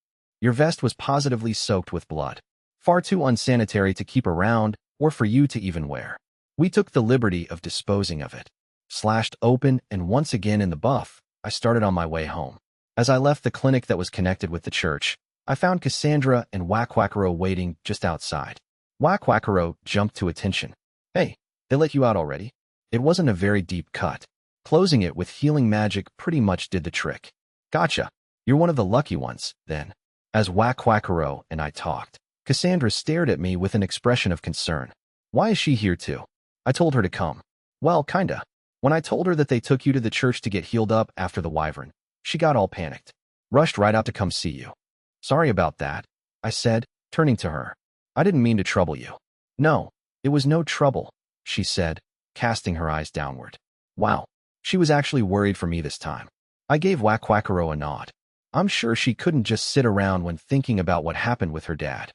your vest was positively soaked with blood. Far too unsanitary to keep around or for you to even wear. We took the liberty of disposing of it. Slashed open and once again in the buff, I started on my way home. As I left the clinic that was connected with the church, I found Cassandra and Wakwakaro waiting just outside. Wakwakaro jumped to attention. Hey, they let you out already? It wasn't a very deep cut. Closing it with healing magic pretty much did the trick. Gotcha. You're one of the lucky ones, then. As Wakwakaro and I talked, Cassandra stared at me with an expression of concern. Why is she here too? I told her to come. Well, kinda. When I told her that they took you to the church to get healed up after the wyvern, she got all panicked. Rushed right out to come see you. Sorry about that, I said, turning to her. I didn't mean to trouble you. No, it was no trouble, she said, casting her eyes downward. Wow, she was actually worried for me this time. I gave Wakwakaro a nod. I'm sure she couldn't just sit around when thinking about what happened with her dad.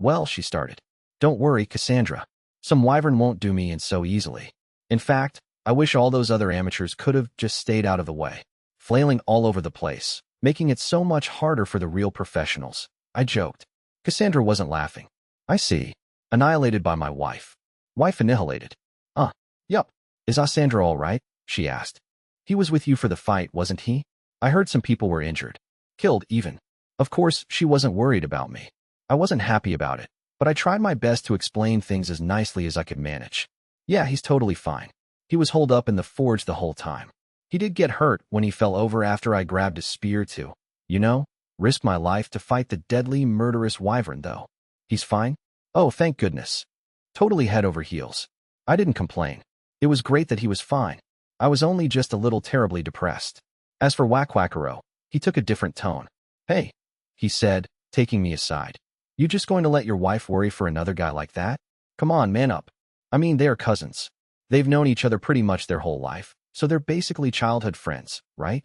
Well, she started. Don't worry, Cassandra. Some wyvern won't do me in so easily. In fact, I wish all those other amateurs could have just stayed out of the way, flailing all over the place, making it so much harder for the real professionals. I joked. Cassandra wasn't laughing. I see. Annihilated by my wife. Wife annihilated. Yup. Is Cassandra all right? She asked. He was with you for the fight, wasn't he? I heard some people were injured. Killed, even. Of course, she wasn't worried about me. I wasn't happy about it, but I tried my best to explain things as nicely as I could manage. Yeah, he's totally fine. He was holed up in the forge the whole time. He did get hurt when he fell over after I grabbed a spear to, risk my life to fight the deadly, murderous wyvern, though. He's fine? Oh, thank goodness. Totally head over heels. I didn't complain. It was great that he was fine. I was only just a little terribly depressed. As for Wakwakaro, he took a different tone. Hey, he said, taking me aside. You just going to let your wife worry for another guy like that? Come on, man up. I mean, they're cousins. They've known each other pretty much their whole life, so they're basically childhood friends, right?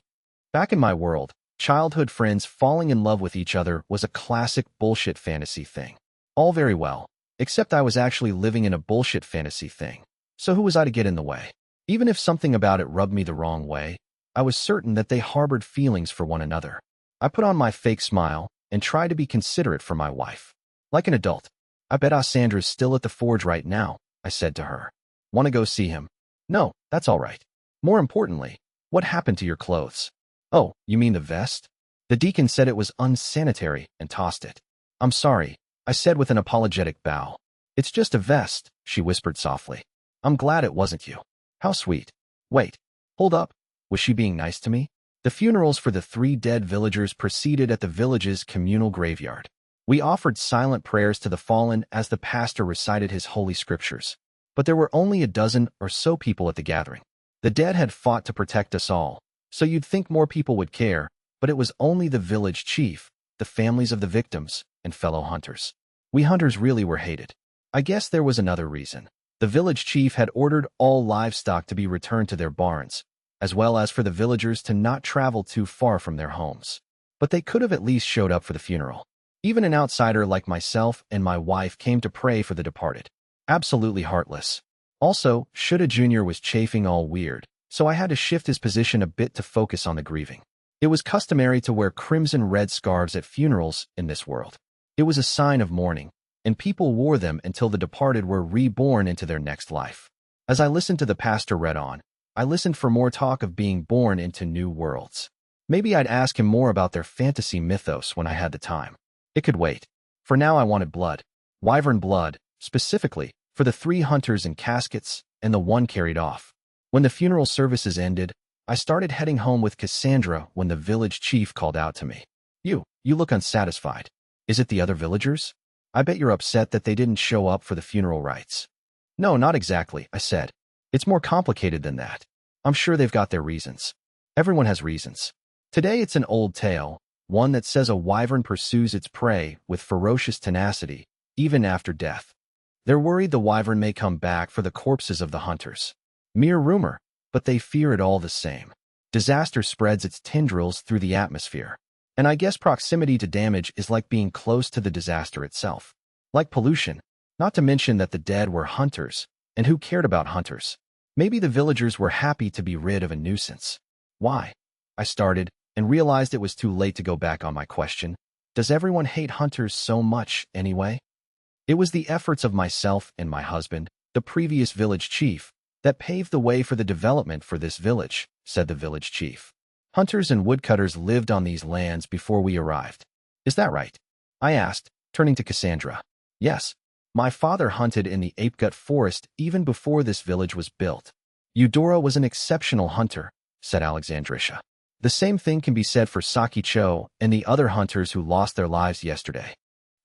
Back in my world, childhood friends falling in love with each other was a classic bullshit fantasy thing. All very well, except I was actually living in a bullshit fantasy thing. So who was I to get in the way? Even if something about it rubbed me the wrong way, I was certain that they harbored feelings for one another. I put on my fake smile and tried to be considerate for my wife. Like an adult. I bet Sandra's still at the forge right now, I said to her. Want to go see him? No, that's all right. More importantly, what happened to your clothes? Oh, you mean the vest? The deacon said it was unsanitary and tossed it. I'm sorry, I said with an apologetic bow. It's just a vest, she whispered softly. I'm glad it wasn't you. How sweet. Wait, hold up. Was she being nice to me? The funerals for the 3 dead villagers proceeded at the village's communal graveyard. We offered silent prayers to the fallen as the pastor recited his holy scriptures. But there were only a dozen or so people at the gathering. The dead had fought to protect us all, so you'd think more people would care, but it was only the village chief, the families of the victims, and fellow hunters. We hunters really were hated. I guess there was another reason. The village chief had ordered all livestock to be returned to their barns, as well as for the villagers to not travel too far from their homes. But they could have at least showed up for the funeral. Even an outsider like myself and my wife came to pray for the departed. Absolutely heartless. Also, Shuda Jr. was chafing all weird, so I had to shift his position a bit to focus on the grieving. It was customary to wear crimson-red scarves at funerals in this world. It was a sign of mourning, and people wore them until the departed were reborn into their next life. As I listened to the pastor read on, I listened for more talk of being born into new worlds. Maybe I'd ask him more about their fantasy mythos when I had the time. It could wait. For now I wanted blood. Wyvern blood, specifically, for the 3 hunters in caskets and the one carried off. When the funeral services ended, I started heading home with Cassandra when the village chief called out to me. You look unsatisfied. Is it the other villagers? I bet you're upset that they didn't show up for the funeral rites. No, not exactly, I said. It's more complicated than that. I'm sure they've got their reasons. Everyone has reasons. Today it's an old tale, one that says a wyvern pursues its prey with ferocious tenacity, even after death. They're worried the wyvern may come back for the corpses of the hunters. Mere rumor, but they fear it all the same. Disaster spreads its tendrils through the atmosphere. And I guess proximity to damage is like being close to the disaster itself. Like pollution, not to mention that the dead were hunters, and who cared about hunters? Maybe the villagers were happy to be rid of a nuisance. Why? I started, and realized it was too late to go back on my question. Does everyone hate hunters so much, anyway? It was the efforts of myself and my husband, the previous village chief, that paved the way for the development for this village, said the village chief. Hunters and woodcutters lived on these lands before we arrived. Is that right? I asked, turning to Cassandra. Yes. My father hunted in the Apegut forest even before this village was built. Eudora was an exceptional hunter, said Alexandrisha. The same thing can be said for Saki Cho and the other hunters who lost their lives yesterday.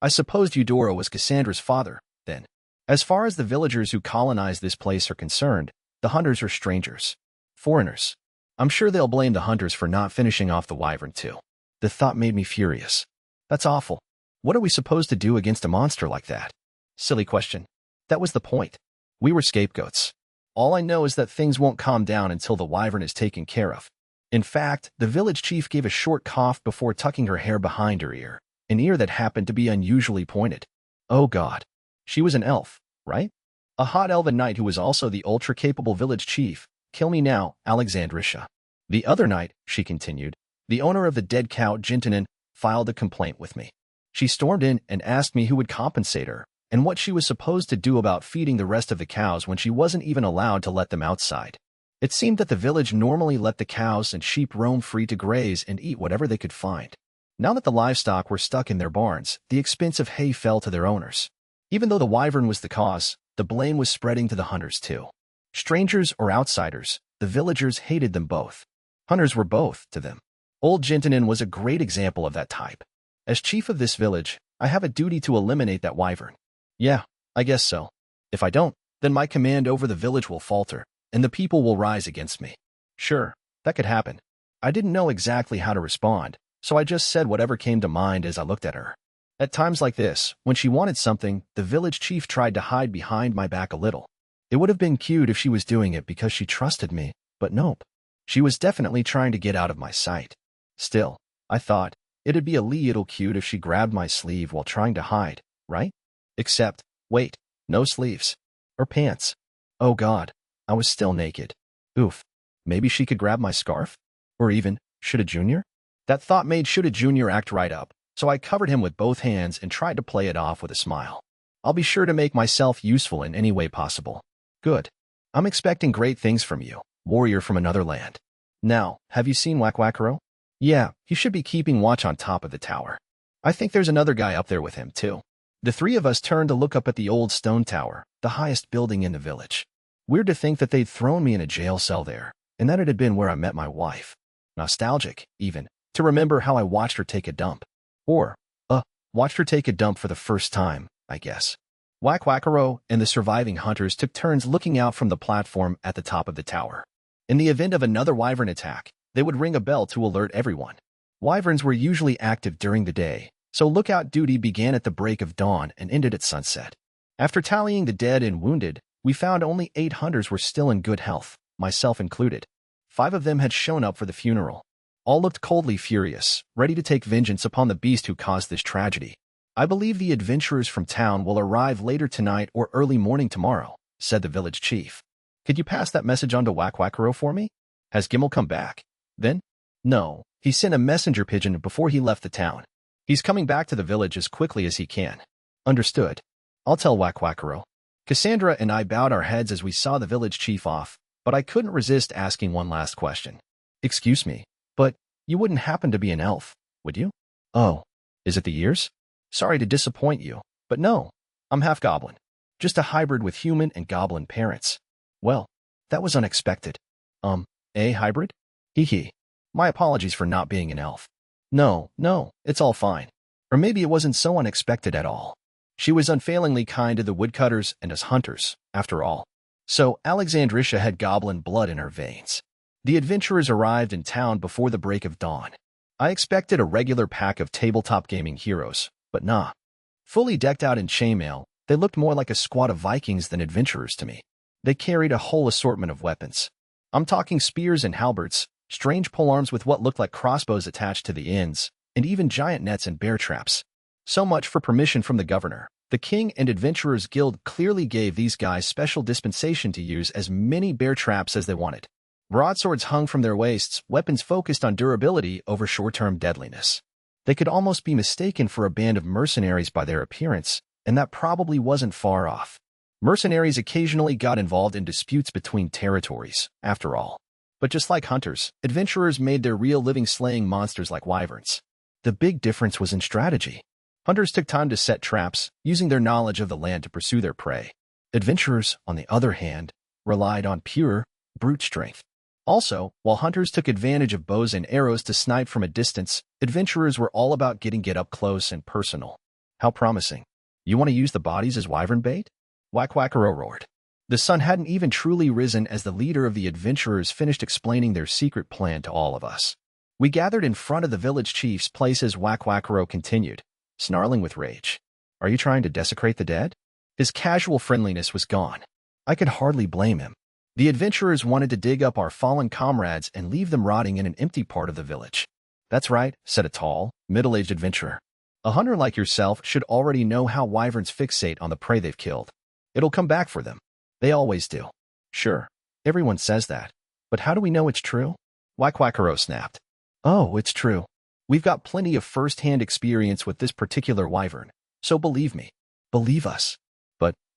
I supposed Eudora was Cassandra's father, then. As far as the villagers who colonized this place are concerned, the hunters are strangers. Foreigners. I'm sure they'll blame the hunters for not finishing off the wyvern too. The thought made me furious. That's awful. What are we supposed to do against a monster like that? Silly question. That was the point. We were scapegoats. All I know is that things won't calm down until the wyvern is taken care of. In fact, the village chief gave a short cough before tucking her hair behind her ear, an ear that happened to be unusually pointed. Oh God. She was an elf, right? A hot elven knight who was also the ultra-capable village chief. Kill me now, Alexandrisha. The other night, she continued, the owner of the dead cow, Jintanen, filed a complaint with me. She stormed in and asked me who would compensate her, and what she was supposed to do about feeding the rest of the cows when she wasn't even allowed to let them outside. It seemed that the village normally let the cows and sheep roam free to graze and eat whatever they could find. Now that the livestock were stuck in their barns, the expense of hay fell to their owners. Even though the wyvern was the cause, the blame was spreading to the hunters too. Strangers or outsiders, the villagers hated them both. Hunters were both to them. Old Jintanen was a great example of that type. As chief of this village, I have a duty to eliminate that wyvern. Yeah, I guess so. If I don't, then my command over the village will falter, and the people will rise against me. Sure, that could happen. I didn't know exactly how to respond, so I just said whatever came to mind as I looked at her. At times like this, when she wanted something, the village chief tried to hide behind my back a little. It would have been cute if she was doing it because she trusted me, but nope. She was definitely trying to get out of my sight. Still, I thought, it'd be a little cute if she grabbed my sleeve while trying to hide, right? Except, wait, no sleeves. Or pants. Oh God, I was still naked. Oof. Maybe she could grab my scarf? Or even, Shoulda Jr.? That thought made Shoulda Jr. act right up, so I covered him with both hands and tried to play it off with a smile. I'll be sure to make myself useful in any way possible. Good. I'm expecting great things from you, warrior from another land. Now, have you seen Wakwakaro? Yeah, he should be keeping watch on top of the tower. I think there's another guy up there with him, too. The three of us turned to look up at the old stone tower, the highest building in the village. Weird to think that they'd thrown me in a jail cell there, and that it had been where I met my wife. Nostalgic, even, to remember how I watched her take a dump. Or, watched her take a dump for the first time, I guess. Wakwakaro and the surviving hunters took turns looking out from the platform at the top of the tower. In the event of another wyvern attack, they would ring a bell to alert everyone. Wyverns were usually active during the day, so lookout duty began at the break of dawn and ended at sunset. After tallying the dead and wounded, we found only 8 hunters were still in good health, myself included. 5 of them had shown up for the funeral. All looked coldly furious, ready to take vengeance upon the beast who caused this tragedy. I believe the adventurers from town will arrive later tonight or early morning tomorrow, said the village chief. Could you pass that message on to Wakwakaro for me? Has Gimel come back? Then? No, he sent a messenger pigeon before he left the town. He's coming back to the village as quickly as he can. Understood. I'll tell Wakwakaro. Cassandra and I bowed our heads as we saw the village chief off, but I couldn't resist asking one last question. Excuse me, but you wouldn't happen to be an elf, would you? Oh, is it the years? Sorry to disappoint you, but no, I'm half goblin. Just a hybrid with human and goblin parents. Well, that was unexpected. A hybrid? Hee hee. My apologies for not being an elf. No, it's all fine. Or maybe it wasn't so unexpected at all. She was unfailingly kind to the woodcutters and us hunters, after all. So Alexandrisha had goblin blood in her veins. The adventurers arrived in town before the break of dawn. I expected a regular pack of tabletop gaming heroes, but nah. Fully decked out in chainmail, they looked more like a squad of Vikings than adventurers to me. They carried a whole assortment of weapons. I'm talking spears and halberds, strange polearms with what looked like crossbows attached to the ends, and even giant nets and bear traps. So much for permission from the governor. The King and Adventurers Guild clearly gave these guys special dispensation to use as many bear traps as they wanted. Broadswords hung from their waists, weapons focused on durability over short-term deadliness. They could almost be mistaken for a band of mercenaries by their appearance, and that probably wasn't far off. Mercenaries occasionally got involved in disputes between territories, after all. But just like hunters, adventurers made their real living slaying monsters like wyverns. The big difference was in strategy. Hunters took time to set traps, using their knowledge of the land to pursue their prey. Adventurers, on the other hand, relied on pure, brute strength. Also, while hunters took advantage of bows and arrows to snipe from a distance, adventurers were all about getting up close and personal. How promising. You want to use the bodies as wyvern bait? Wakwakaro roared. The sun hadn't even truly risen as the leader of the adventurers finished explaining their secret plan to all of us. We gathered in front of the village chief's place as Wakwakaro continued, snarling with rage. Are you trying to desecrate the dead? His casual friendliness was gone. I could hardly blame him. The adventurers wanted to dig up our fallen comrades and leave them rotting in an empty part of the village. That's right, said a tall, middle-aged adventurer. A hunter like yourself should already know how wyverns fixate on the prey they've killed. It'll come back for them. They always do. Sure, everyone says that. But how do we know it's true? Wakwakaro snapped. Oh, it's true. We've got plenty of first-hand experience with this particular wyvern, so believe me. Believe us.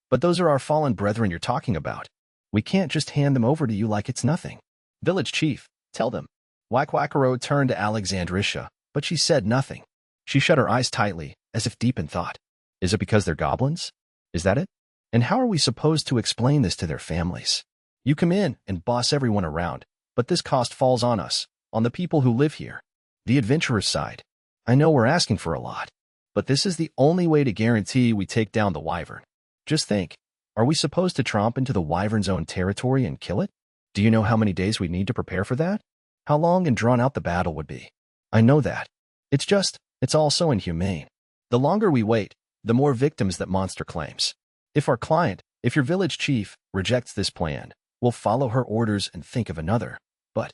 But those are our fallen brethren you're talking about. We can't just hand them over to you like it's nothing. Village chief, tell them. Wakwakaro turned to Alexandrisha, but she said nothing. She shut her eyes tightly, as if deep in thought. Is it because they're goblins? Is that it? And how are we supposed to explain this to their families? You come in and boss everyone around, but this cost falls on us, on the people who live here. The adventurers sighed. I know we're asking for a lot, but this is the only way to guarantee we take down the wyvern. Just think, are we supposed to tromp into the wyvern's own territory and kill it? Do you know how many days we'd need to prepare for that? How long and drawn out the battle would be? I know that. It's all so inhumane. The longer we wait, the more victims that monster claims. If our client, If your village chief rejects this plan, we'll follow her orders and think of another. But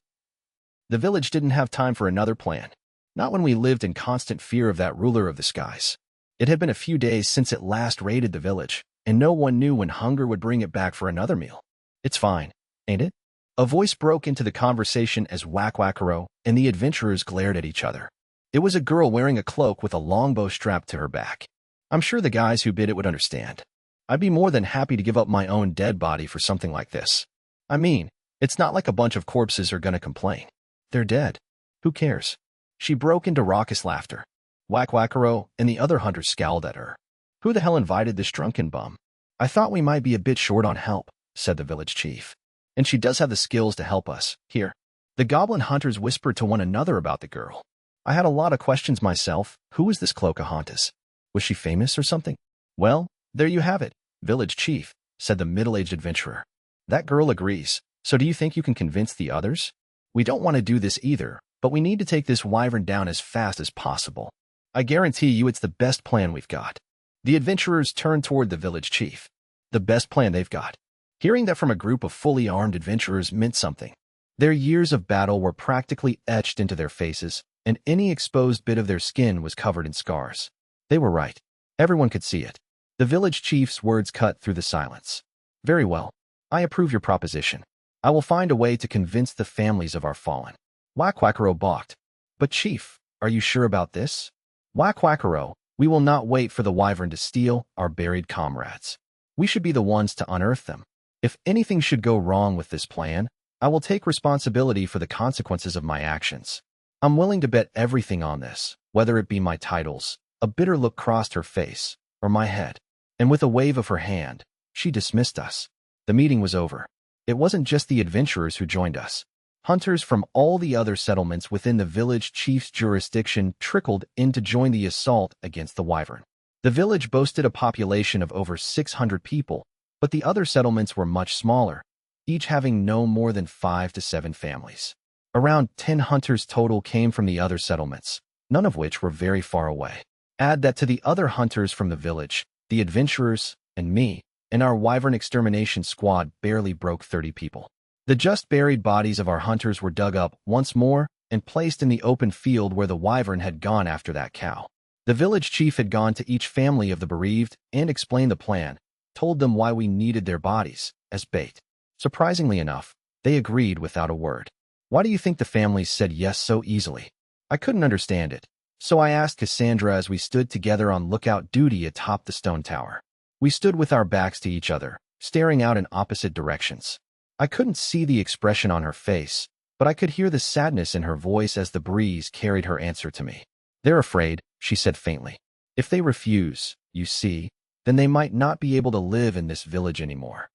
the village didn't have time for another plan. Not when we lived in constant fear of that ruler of the skies. It had been a few days since it last raided the village, and no one knew when hunger would bring it back for another meal. It's fine, ain't it? A voice broke into the conversation as Wakwakaro and the adventurers glared at each other. It was a girl wearing a cloak with a longbow strapped to her back. I'm sure the guys who bid it would understand. I'd be more than happy to give up my own dead body for something like this. I mean, it's not like a bunch of corpses are gonna complain. They're dead. Who cares? She broke into raucous laughter. Wakwakaro and the other hunters scowled at her. Who the hell invited this drunken bum? I thought we might be a bit short on help, said the village chief. And she does have the skills to help us. Here. The goblin hunters whispered to one another about the girl. I had a lot of questions myself. Who was this Cloakahontas? Was she famous or something? Well, there you have it, village chief, said the middle-aged adventurer. That girl agrees. So do you think you can convince the others? We don't want to do this either, but we need to take this wyvern down as fast as possible. I guarantee you it's the best plan we've got. The adventurers turned toward the village chief. The best plan they've got. Hearing that from a group of fully armed adventurers meant something. Their years of battle were practically etched into their faces, and any exposed bit of their skin was covered in scars. They were right. Everyone could see it. The village chief's words cut through the silence. Very well. I approve your proposition. I will find a way to convince the families of our fallen. Wakwakaro balked. But chief, are you sure about this? Wakwakaro, we will not wait for the wyvern to steal our buried comrades. We should be the ones to unearth them. If anything should go wrong with this plan, I will take responsibility for the consequences of my actions. I'm willing to bet everything on this, whether it be my titles. A bitter look crossed her face, or my head. And with a wave of her hand, she dismissed us. The meeting was over. It wasn't just the adventurers who joined us. Hunters from all the other settlements within the village chief's jurisdiction trickled in to join the assault against the wyvern. The village boasted a population of over 600 people, but the other settlements were much smaller, each having no more than 5 to 7 families. Around 10 hunters total came from the other settlements, none of which were very far away. Add that to the other hunters from the village, the adventurers, and me, and our wyvern extermination squad barely broke 30 people. The just-buried bodies of our hunters were dug up once more and placed in the open field where the wyvern had gone after that cow. The village chief had gone to each family of the bereaved and explained the plan, told them why we needed their bodies as bait. Surprisingly enough, they agreed without a word. Why do you think the families said yes so easily? I couldn't understand it, so I asked Cassandra as we stood together on lookout duty atop the stone tower. We stood with our backs to each other, staring out in opposite directions. I couldn't see the expression on her face, but I could hear the sadness in her voice as the breeze carried her answer to me. They're afraid, she said faintly. If they refuse, you see, then they might not be able to live in this village anymore.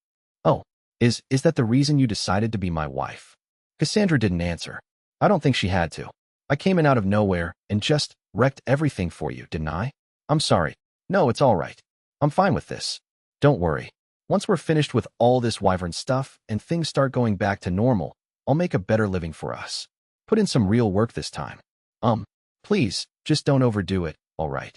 Oh, is that the reason you decided to be my wife? Cassandra didn't answer. I don't think she had to. I came in out of nowhere and just wrecked everything for you, didn't I? I'm sorry. No, it's all right. I'm fine with this. Don't worry. Once we're finished with all this wyvern stuff and things start going back to normal, I'll make a better living for us. Put in some real work this time. Please, just don't overdo it, all right?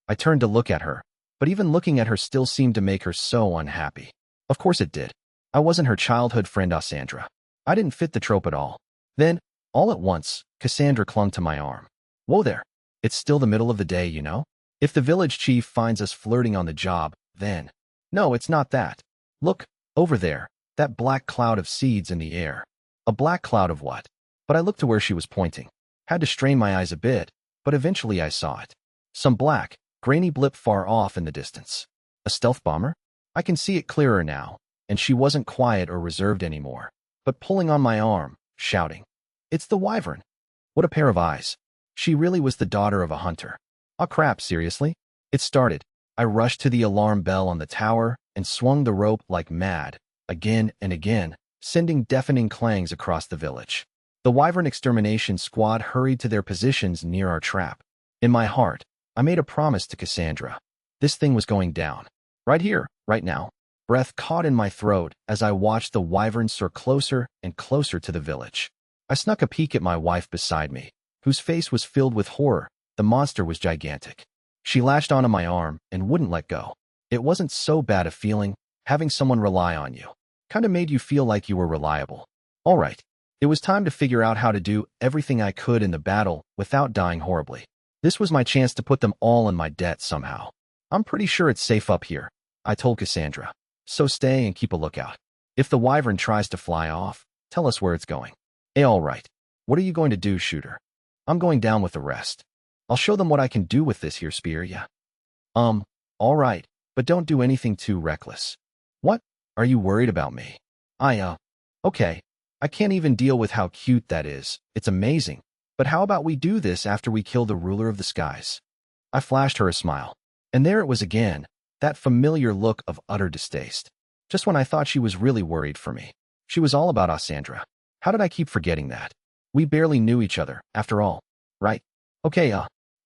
I turned to look at her, but even looking at her still seemed to make her so unhappy. Of course it did. I wasn't her childhood friend Cassandra. I didn't fit the trope at all. Then, all at once, Cassandra clung to my arm. Whoa there. It's still the middle of the day, you know? If the village chief finds us flirting on the job, then... No, it's not that. Look, over there, that black cloud of seeds in the air. A black cloud of what? But I looked to where she was pointing. Had to strain my eyes a bit, but eventually I saw it. Some black, grainy blip far off in the distance. A stealth bomber? I can see it clearer now, and she wasn't quiet or reserved anymore, but pulling on my arm, shouting. It's the wyvern. What a pair of eyes. She really was the daughter of a hunter. Oh crap, seriously? It started. I rushed to the alarm bell on the tower and swung the rope like mad, again and again, sending deafening clangs across the village. The wyvern extermination squad hurried to their positions near our trap. In my heart, I made a promise to Cassandra. This thing was going down. Right here, right now. Breath caught in my throat as I watched the wyvern soar closer and closer to the village. I snuck a peek at my wife beside me, whose face was filled with horror. The monster was gigantic. She latched onto my arm and wouldn't let go. It wasn't so bad a feeling, having someone rely on you. Kinda made you feel like you were reliable. All right. It was time to figure out how to do everything I could in the battle without dying horribly. This was my chance to put them all in my debt somehow. I'm pretty sure it's safe up here, I told Cassandra. So stay and keep a lookout. If the wyvern tries to fly off, tell us where it's going. All right. What are you going to do, Shooter? I'm going down with the rest. I'll show them what I can do with this here spear, yeah. All right, but don't do anything too reckless. What? Are you worried about me? Okay. I can't even deal with how cute that is. It's amazing. But how about we do this after we kill the ruler of the skies? I flashed her a smile. And there it was again, that familiar look of utter distaste. Just when I thought she was really worried for me. She was all about Cassandra. How did I keep forgetting that? We barely knew each other, after all. Right? Okay,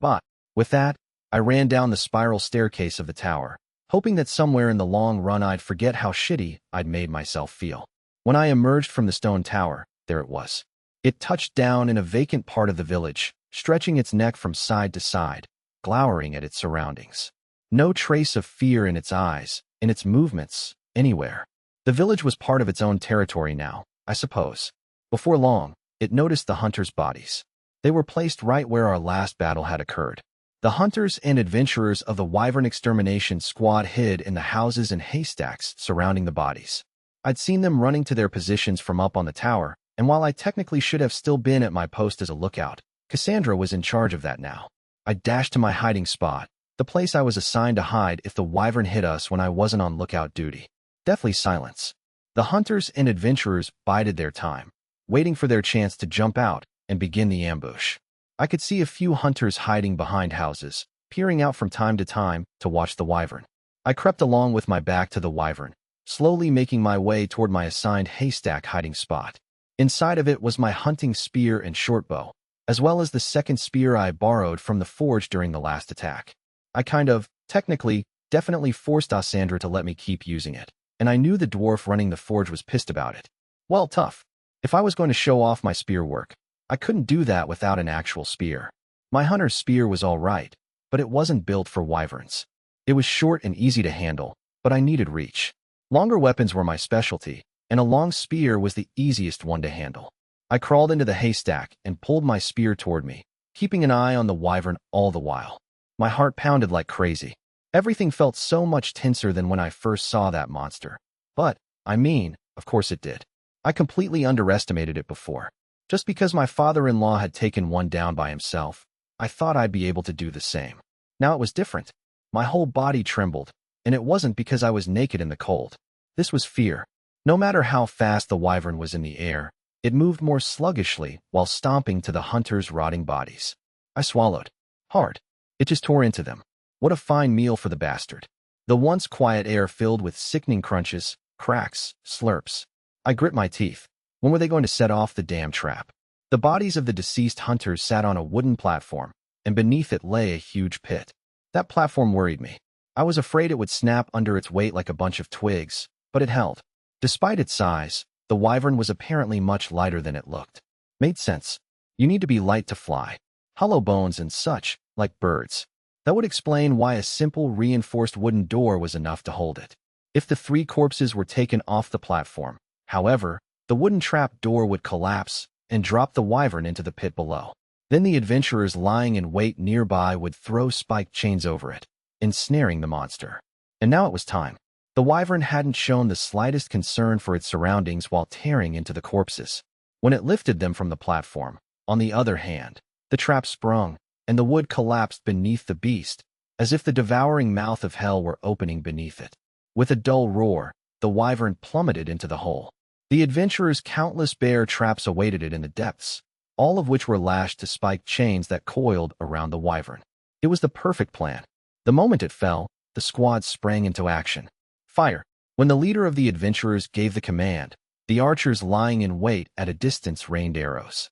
but with that, I ran down the spiral staircase of the tower, hoping that somewhere in the long run I'd forget how shitty I'd made myself feel. When I emerged from the stone tower, there it was. It touched down in a vacant part of the village, stretching its neck from side to side, glowering at its surroundings. No trace of fear in its eyes, in its movements, anywhere. The village was part of its own territory now, I suppose. Before long, it noticed the hunters' bodies. They were placed right where our last battle had occurred. The hunters and adventurers of the Wyvern Extermination Squad hid in the houses and haystacks surrounding the bodies. I'd seen them running to their positions from up on the tower, and while I technically should have still been at my post as a lookout, Cassandra was in charge of that now. I dashed to my hiding spot, the place I was assigned to hide if the wyvern hit us when I wasn't on lookout duty. Deathly silence. The hunters and adventurers bided their time, waiting for their chance to jump out and begin the ambush. I could see a few hunters hiding behind houses, peering out from time to watch the wyvern. I crept along with my back to the wyvern, slowly making my way toward my assigned haystack hiding spot. Inside of it was my hunting spear and shortbow, as well as the second spear I borrowed from the forge during the last attack. I definitely forced Cassandra to let me keep using it, and I knew the dwarf running the forge was pissed about it. Well, tough. If I was going to show off my spear work, I couldn't do that without an actual spear. My hunter's spear was all right, but it wasn't built for wyverns. It was short and easy to handle, but I needed reach. Longer weapons were my specialty, and a long spear was the easiest one to handle. I crawled into the haystack and pulled my spear toward me, keeping an eye on the wyvern all the while. My heart pounded like crazy. Everything felt so much tenser than when I first saw that monster. But, of course it did. I completely underestimated it before. Just because my father-in-law had taken one down by himself, I thought I'd be able to do the same. Now it was different. My whole body trembled, and it wasn't because I was naked in the cold. This was fear. No matter how fast the wyvern was in the air, it moved more sluggishly while stomping to the hunters' rotting bodies. I swallowed. Hard. It just tore into them. What a fine meal for the bastard. The once quiet air filled with sickening crunches, cracks, slurps. I grit my teeth. When were they going to set off the damn trap? The bodies of the deceased hunters sat on a wooden platform, and beneath it lay a huge pit. That platform worried me. I was afraid it would snap under its weight like a bunch of twigs, but it held. Despite its size, the wyvern was apparently much lighter than it looked. Made sense. You need to be light to fly. Hollow bones and such, like birds. That would explain why a simple reinforced wooden door was enough to hold it. If the 3 corpses were taken off the platform, however, the wooden trap door would collapse and drop the wyvern into the pit below. Then the adventurers lying in wait nearby would throw spiked chains over it, ensnaring the monster. And now it was time. The wyvern hadn't shown the slightest concern for its surroundings while tearing into the corpses. When it lifted them from the platform, on the other hand, the trap sprung, and the wood collapsed beneath the beast, as if the devouring mouth of hell were opening beneath it. With a dull roar, the wyvern plummeted into the hole. The adventurers' countless bear traps awaited it in the depths, all of which were lashed to spiked chains that coiled around the wyvern. It was the perfect plan. The moment it fell, the squad sprang into action. Fire! When the leader of the adventurers gave the command, the archers lying in wait at a distance rained arrows.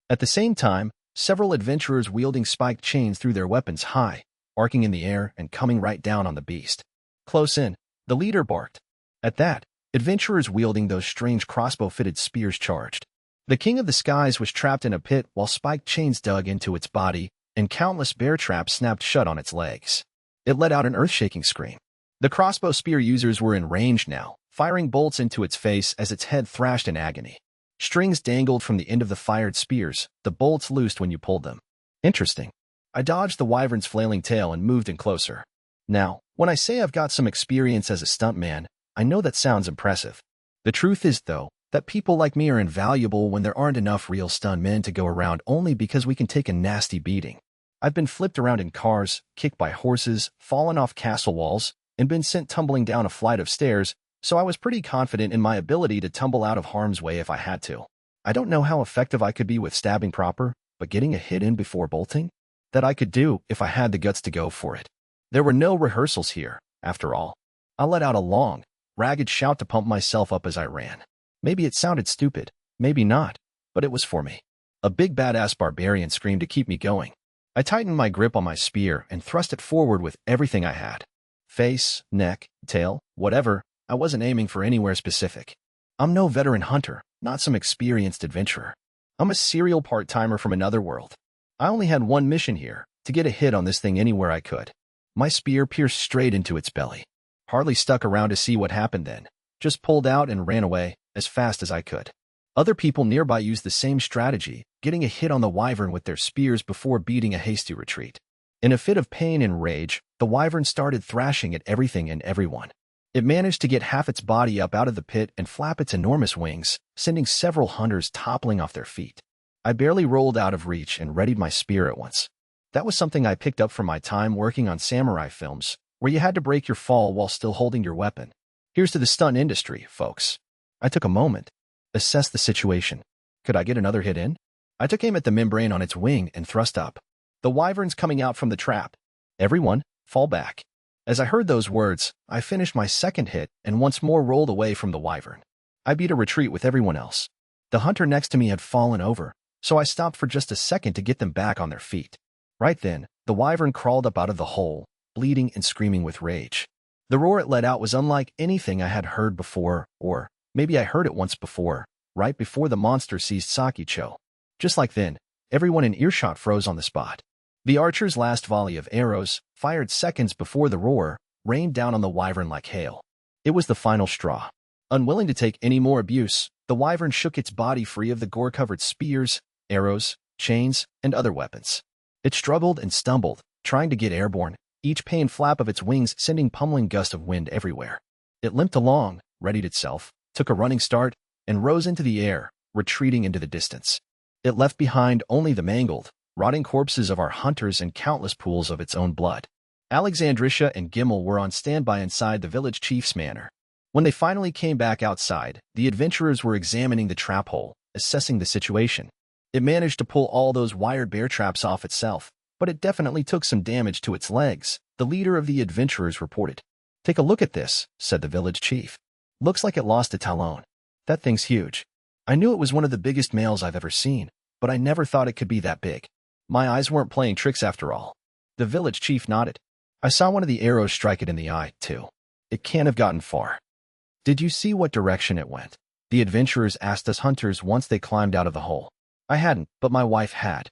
At the same time, several adventurers wielding spiked chains threw their weapons high, arcing in the air and coming right down on the beast. Close in, the leader barked. At that, adventurers wielding those strange crossbow-fitted spears charged. The king of the skies was trapped in a pit while spiked chains dug into its body and countless bear traps snapped shut on its legs. It let out an earth-shaking scream. The crossbow spear users were in range now, firing bolts into its face as its head thrashed in agony. Strings dangled from the end of the fired spears, the bolts loosed when you pulled them. Interesting. I dodged the wyvern's flailing tail and moved in closer. Now, when I say I've got some experience as a stuntman, I know that sounds impressive. The truth is, though, that people like me are invaluable when there aren't enough real stuntmen to go around only because we can take a nasty beating. I've been flipped around in cars, kicked by horses, fallen off castle walls, and been sent tumbling down a flight of stairs, so I was pretty confident in my ability to tumble out of harm's way if I had to. I don't know how effective I could be with stabbing proper, but getting a hit in before bolting? That I could do if I had the guts to go for it. There were no rehearsals here, after all. I let out a long, ragged shout to pump myself up as I ran. Maybe it sounded stupid, maybe not, but it was for me. A big badass barbarian screamed to keep me going. I tightened my grip on my spear and thrust it forward with everything I had. Face, neck, tail, whatever, I wasn't aiming for anywhere specific. I'm no veteran hunter, not some experienced adventurer. I'm a serial part-timer from another world. I only had one mission here, to get a hit on this thing anywhere I could. My spear pierced straight into its belly. Hardly stuck around to see what happened then. Just pulled out and ran away, as fast as I could. Other people nearby used the same strategy, getting a hit on the wyvern with their spears before beating a hasty retreat. In a fit of pain and rage, the wyvern started thrashing at everything and everyone. It managed to get half its body up out of the pit and flap its enormous wings, sending several hunters toppling off their feet. I barely rolled out of reach and readied my spear at once. That was something I picked up from my time working on samurai films, where you had to break your fall while still holding your weapon. Here's to the stunt industry, folks. I took a moment, assessed the situation. Could I get another hit in? I took aim at the membrane on its wing and thrust up. The wyvern's coming out from the trap. Everyone, fall back. As I heard those words, I finished my second hit and once more rolled away from the wyvern. I beat a retreat with everyone else. The hunter next to me had fallen over, so I stopped for just a second to get them back on their feet. Right then, the wyvern crawled up out of the hole, bleeding and screaming with rage. The roar it let out was unlike anything I had heard before, or maybe I heard it once before, right before the monster seized Sakicho. Just like then, everyone in earshot froze on the spot. The archer's last volley of arrows, fired seconds before the roar, rained down on the wyvern like hail. It was the final straw. Unwilling to take any more abuse, the wyvern shook its body free of the gore-covered spears, arrows, chains, and other weapons. It struggled and stumbled, trying to get airborne, each pane flap of its wings sending pummeling gusts of wind everywhere. It limped along, readied itself, took a running start, and rose into the air, retreating into the distance. It left behind only the mangled, rotting corpses of our hunters and countless pools of its own blood. Alexandrisha and Gimel were on standby inside the village chief's manor. When they finally came back outside, the adventurers were examining the trap hole, assessing the situation. It managed to pull all those wired bear traps off itself, but it definitely took some damage to its legs, the leader of the adventurers reported. "Take a look at this," said the village chief. "Looks like it lost a talon. That thing's huge. I knew it was one of the biggest males I've ever seen, but I never thought it could be that big." My eyes weren't playing tricks after all. The village chief nodded. "I saw one of the arrows strike it in the eye, too. It can't have gotten far." "Did you see what direction it went?" the adventurers asked us hunters once they climbed out of the hole. I hadn't, but my wife had.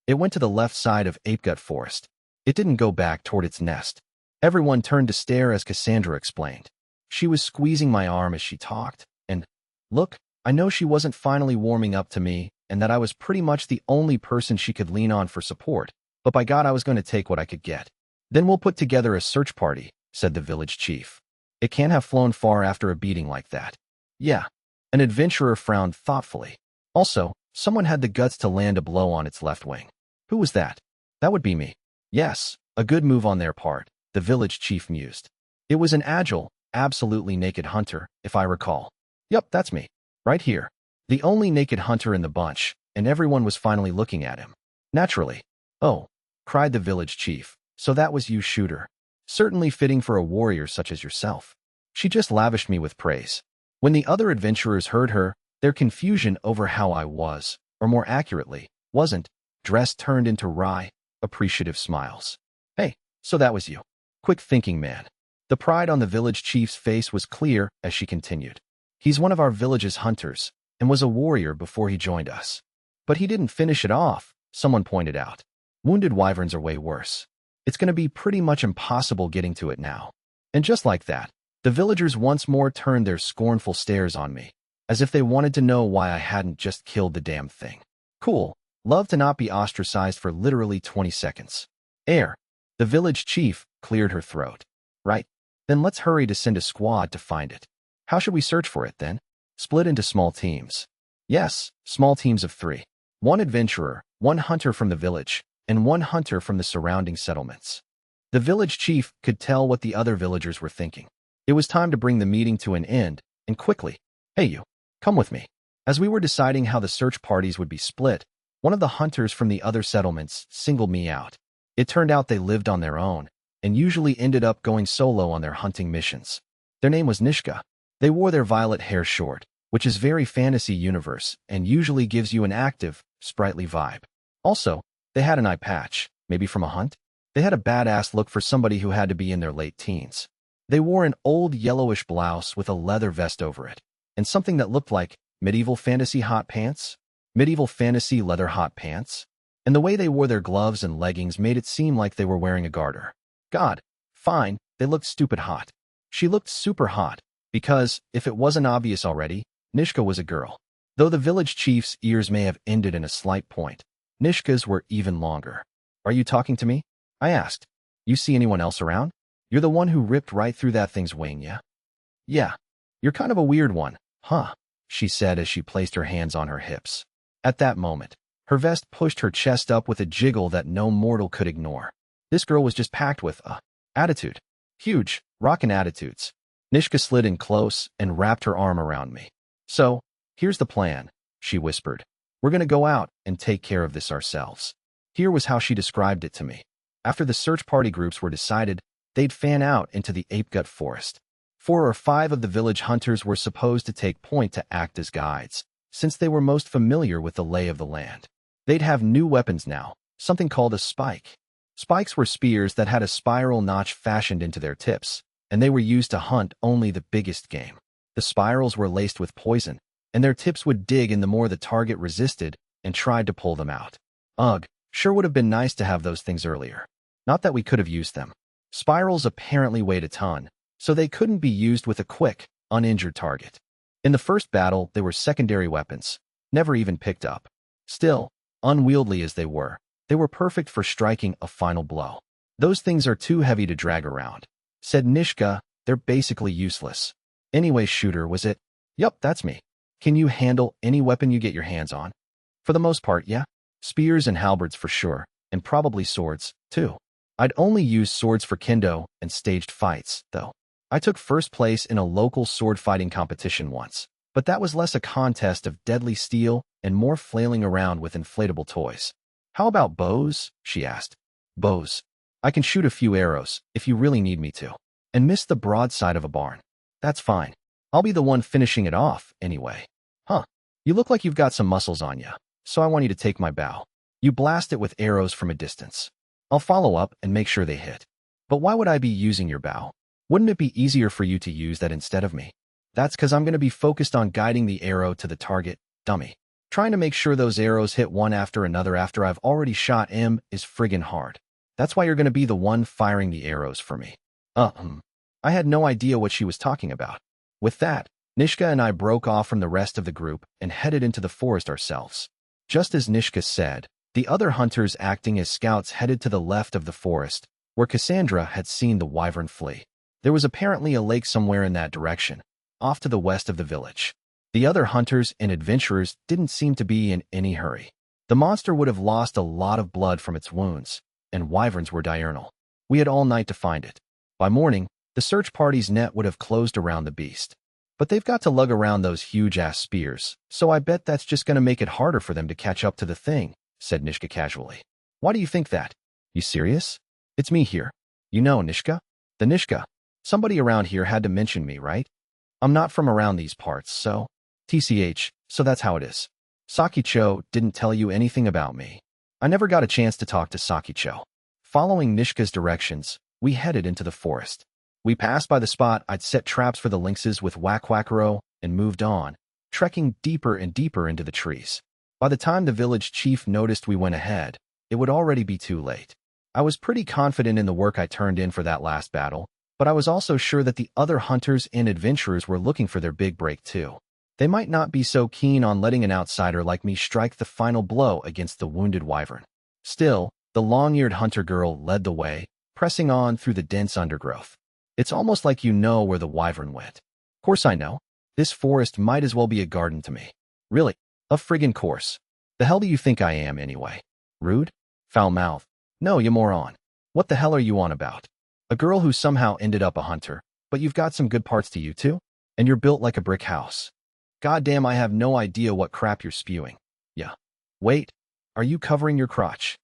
It went to the left side of Apegut Forest. It didn't go back toward its nest." Everyone turned to stare as Cassandra explained. She was squeezing my arm as she talked, and, look, I know she wasn't finally warming up to me, and that I was pretty much the only person she could lean on for support, but by God I was going to take what I could get. "Then we'll put together a search party," said the village chief. "It can't have flown far after a beating like that." "Yeah." An adventurer frowned thoughtfully. "Also, someone had the guts to land a blow on its left wing." "Who was that?" "That would be me." "Yes, a good move on their part," the village chief mused. "It was an agile, absolutely naked hunter, if I recall." "Yup, that's me. Right here." The only naked hunter in the bunch, and everyone was finally looking at him. "Naturally." "Oh," cried the village chief, "so that was you, shooter. Certainly fitting for a warrior such as yourself." She just lavished me with praise. When the other adventurers heard her, their confusion over how I was, or more accurately, wasn't, dressed turned into wry, appreciative smiles. "Hey, so that was you. Quick thinking, man." The pride on the village chief's face was clear as she continued. "He's one of our village's hunters, and was a warrior before he joined us. But he didn't finish it off," someone pointed out. "Wounded wyverns are way worse. It's going to be pretty much impossible getting to it now." And just like that, the villagers once more turned their scornful stares on me, as if they wanted to know why I hadn't just killed the damn thing. Cool. Love to not be ostracized for literally 20 seconds. Air. The village chief cleared her throat. Right. Then let's hurry to send a squad to find it. How should we search for it then? Split into small teams. Yes, small teams of 3. 1 adventurer, 1 hunter from the village, and 1 hunter from the surrounding settlements. The village chief could tell what the other villagers were thinking. It was time to bring the meeting to an end, and quickly. Hey you, come with me. As we were deciding how the search parties would be split, one of the hunters from the other settlements singled me out. It turned out they lived on their own, and usually ended up going solo on their hunting missions. Their name was Nishka. They wore their violet hair short, which is very fantasy universe and usually gives you an active, sprightly vibe. Also, they had an eye patch, maybe from a hunt? They had a badass look for somebody who had to be in their late teens. They wore an old yellowish blouse with a leather vest over it, and something that looked like medieval fantasy hot pants? Medieval fantasy leather hot pants? And the way they wore their gloves and leggings made it seem like they were wearing a garter. God, fine, they looked stupid hot. She looked super hot, because, if it wasn't obvious already, Nishka was a girl. Though the village chief's ears may have ended in a slight point, Nishka's were even longer. Are you talking to me? I asked. You see anyone else around? You're the one who ripped right through that thing's wing, yeah? Yeah. You're kind of a weird one, huh? She said as she placed her hands on her hips. At that moment, her vest pushed her chest up with a jiggle that no mortal could ignore. This girl was just packed with attitude. Huge, rockin' attitudes. Nishka slid in close and wrapped her arm around me. So, here's the plan, she whispered. We're gonna go out and take care of this ourselves. Here was how she described it to me. After the search party groups were decided, they'd fan out into the ape-gut forest. 4 or 5 of the village hunters were supposed to take point to act as guides, since they were most familiar with the lay of the land. They'd have new weapons now, something called a spike. Spikes were spears that had a spiral notch fashioned into their tips, and they were used to hunt only the biggest game. The spirals were laced with poison, and their tips would dig in the more the target resisted and tried to pull them out. Ugh, sure would have been nice to have those things earlier. Not that we could have used them. Spirals apparently weighed a ton, so they couldn't be used with a quick, uninjured target. In the first battle, they were secondary weapons, never even picked up. Still, unwieldy as they were perfect for striking a final blow. Those things are too heavy to drag around, said Nishka. They're basically useless. Anyway, shooter, was it? Yup, that's me. Can you handle any weapon you get your hands on? For the most part, yeah. Spears and halberds for sure, and probably swords, too. I'd only use swords for kendo and staged fights, though. I took first place in a local sword fighting competition once, but that was less a contest of deadly steel and more flailing around with inflatable toys. How about bows? She asked. Bows. I can shoot a few arrows, if you really need me to, and miss the broadside of a barn. That's fine. I'll be the one finishing it off, anyway. Huh. You look like you've got some muscles on you, so I want you to take my bow. You blast it with arrows from a distance. I'll follow up and make sure they hit. But why would I be using your bow? Wouldn't it be easier for you to use that instead of me? That's because I'm going to be focused on guiding the arrow to the target, dummy. Trying to make sure those arrows hit one after another after I've already shot him is friggin' hard. That's why you're going to be the one firing the arrows for me. I had no idea what she was talking about. With that, Nishka and I broke off from the rest of the group and headed into the forest ourselves. Just as Nishka said, the other hunters acting as scouts headed to the left of the forest, where Cassandra had seen the wyvern flee. There was apparently a lake somewhere in that direction, off to the west of the village. The other hunters and adventurers didn't seem to be in any hurry. The monster would have lost a lot of blood from its wounds, and wyverns were diurnal. We had all night to find it. By morning, the search party's net would have closed around the beast. But they've got to lug around those huge-ass spears, so I bet that's just going to make it harder for them to catch up to the thing, said Nishka casually. Why do you think that? You serious? It's me here. You know Nishka? The Nishka. Somebody around here had to mention me, right? I'm not from around these parts, so... TCH, so that's how it is. Sakicho didn't tell you anything about me. I never got a chance to talk to Sakicho. Following Nishka's directions, we headed into the forest. We passed by the spot I'd set traps for the lynxes with Whack-Whackero and moved on, trekking deeper and deeper into the trees. By the time the village chief noticed we went ahead, it would already be too late. I was pretty confident in the work I turned in for that last battle, But I was also sure that the other hunters and adventurers were looking for their big break too. They might not be so keen on letting an outsider like me strike the final blow against the wounded wyvern. Still, the long-eared hunter girl led the way, pressing on through the dense undergrowth. It's almost like you know where the wyvern went. Of course I know. This forest might as well be a garden to me. Really, of friggin' course. The hell do you think I am, anyway? Rude? Foul-mouthed? No, you moron. What the hell are you on about? A girl who somehow ended up a hunter, but you've got some good parts to you too? And you're built like a brick house. Goddamn, I have no idea what crap you're spewing. Yeah. Wait, are you covering your crotch?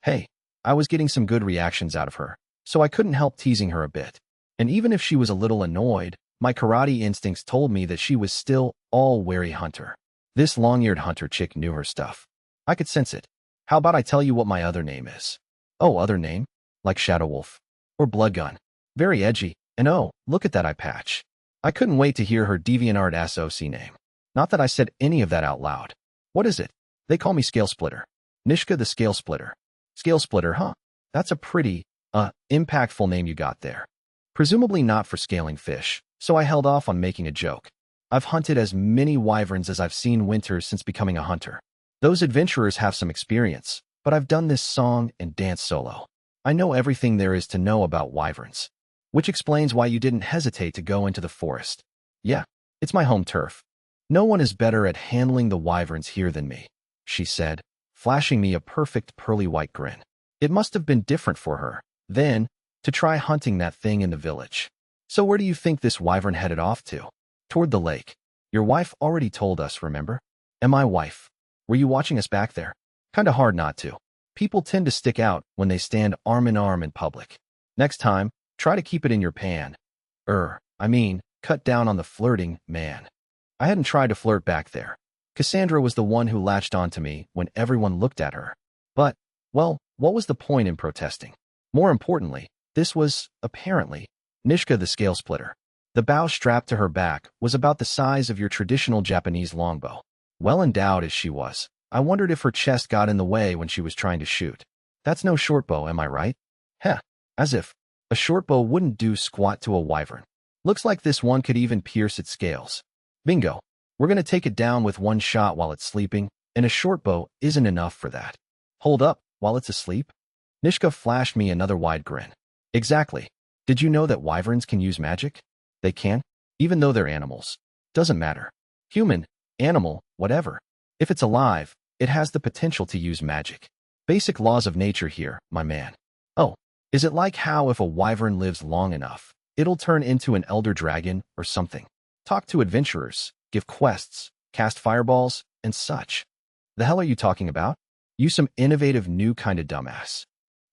Hey, I was getting some good reactions out of her, so I couldn't help teasing her a bit. And even if she was a little annoyed, my karate instincts told me that she was still all wary hunter. This long-eared hunter chick knew her stuff. I could sense it. How about I tell you what my other name is? Oh, other name? Like Shadow Wolf. Or Bloodgun. Very edgy, and oh, look at that eye patch. I couldn't wait to hear her DeviantArt SOC name. Not that I said any of that out loud. What is it? They call me Scale Splitter. Nishka the Scale Splitter. Scale Splitter, huh? That's a pretty, impactful name you got there. Presumably not for scaling fish, so I held off on making a joke. I've hunted as many wyverns as I've seen winters since becoming a hunter. Those adventurers have some experience, but I've done this song and dance solo. I know everything there is to know about wyverns. Which explains why you didn't hesitate to go into the forest. Yeah, it's my home turf. No one is better at handling the wyverns here than me, she said, flashing me a perfect pearly white grin. It must have been different for her, then, to try hunting that thing in the village. So where do you think this wyvern headed off to? Toward the lake. Your wife already told us, remember? And my wife. Were you watching us back there? Kinda hard not to. People tend to stick out when they stand arm in arm in public. Next time, try to keep it in your pan. Cut down on the flirting, man. I hadn't tried to flirt back there. Cassandra was the one who latched onto me when everyone looked at her. But, well, what was the point in protesting? More importantly, this was, apparently, Nishka the Scale Splitter. The bow strapped to her back was about the size of your traditional Japanese longbow. Well endowed as she was, I wondered if her chest got in the way when she was trying to shoot. That's no shortbow, am I right? Heh, as if. A shortbow wouldn't do squat to a wyvern. Looks like this one could even pierce its scales. Bingo. We're gonna take it down with one shot while it's sleeping, and a shortbow isn't enough for that. Hold up, while it's asleep? Nishka flashed me another wide grin. Exactly. Did you know that wyverns can use magic? They can, even though they're animals. Doesn't matter. Human, animal, whatever. If it's alive, it has the potential to use magic. Basic laws of nature here, my man. Oh, is it like how if a wyvern lives long enough, it'll turn into an elder dragon or something? Talk to adventurers, give quests, cast fireballs, and such. The hell are you talking about? You some innovative new kind of dumbass.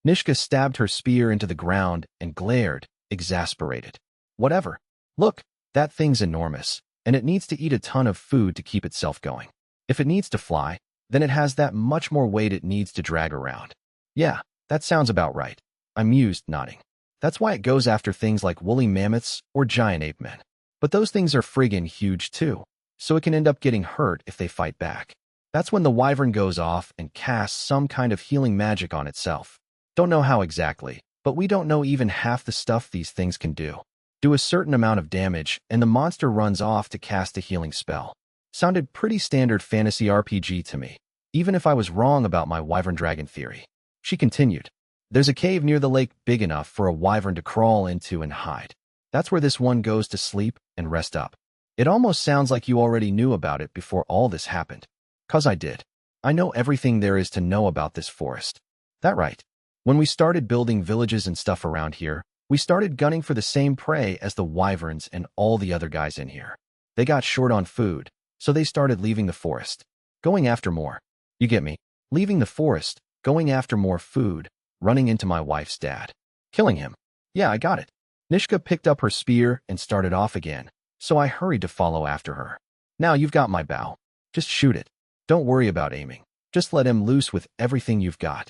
Nishka stabbed her spear into the ground and glared, exasperated. Whatever. Look, that thing's enormous, and it needs to eat a ton of food to keep itself going. If it needs to fly, then it has that much more weight it needs to drag around. Yeah, that sounds about right. I mused, nodding. That's why it goes after things like woolly mammoths or giant ape men. But those things are friggin' huge too, so it can end up getting hurt if they fight back. That's when the wyvern goes off and casts some kind of healing magic on itself. Don't know how exactly, but we don't know even half the stuff these things can do. Do a certain amount of damage, and the monster runs off to cast a healing spell. Sounded pretty standard fantasy RPG to me, even if I was wrong about my wyvern dragon theory. She continued. There's a cave near the lake big enough for a wyvern to crawl into and hide. That's where this one goes to sleep and rest up. It almost sounds like you already knew about it before all this happened. 'Cause I did. I know everything there is to know about this forest. That right. When we started building villages and stuff around here, we started gunning for the same prey as the wyverns and all the other guys in here. They got short on food, so they started leaving the forest, going after more. You get me? Leaving the forest, going after more food, running into my wife's dad. Killing him. Yeah, I got it. Nishka picked up her spear and started off again, so I hurried to follow after her. Now you've got my bow. Just shoot it. Don't worry about aiming. Just let him loose with everything you've got.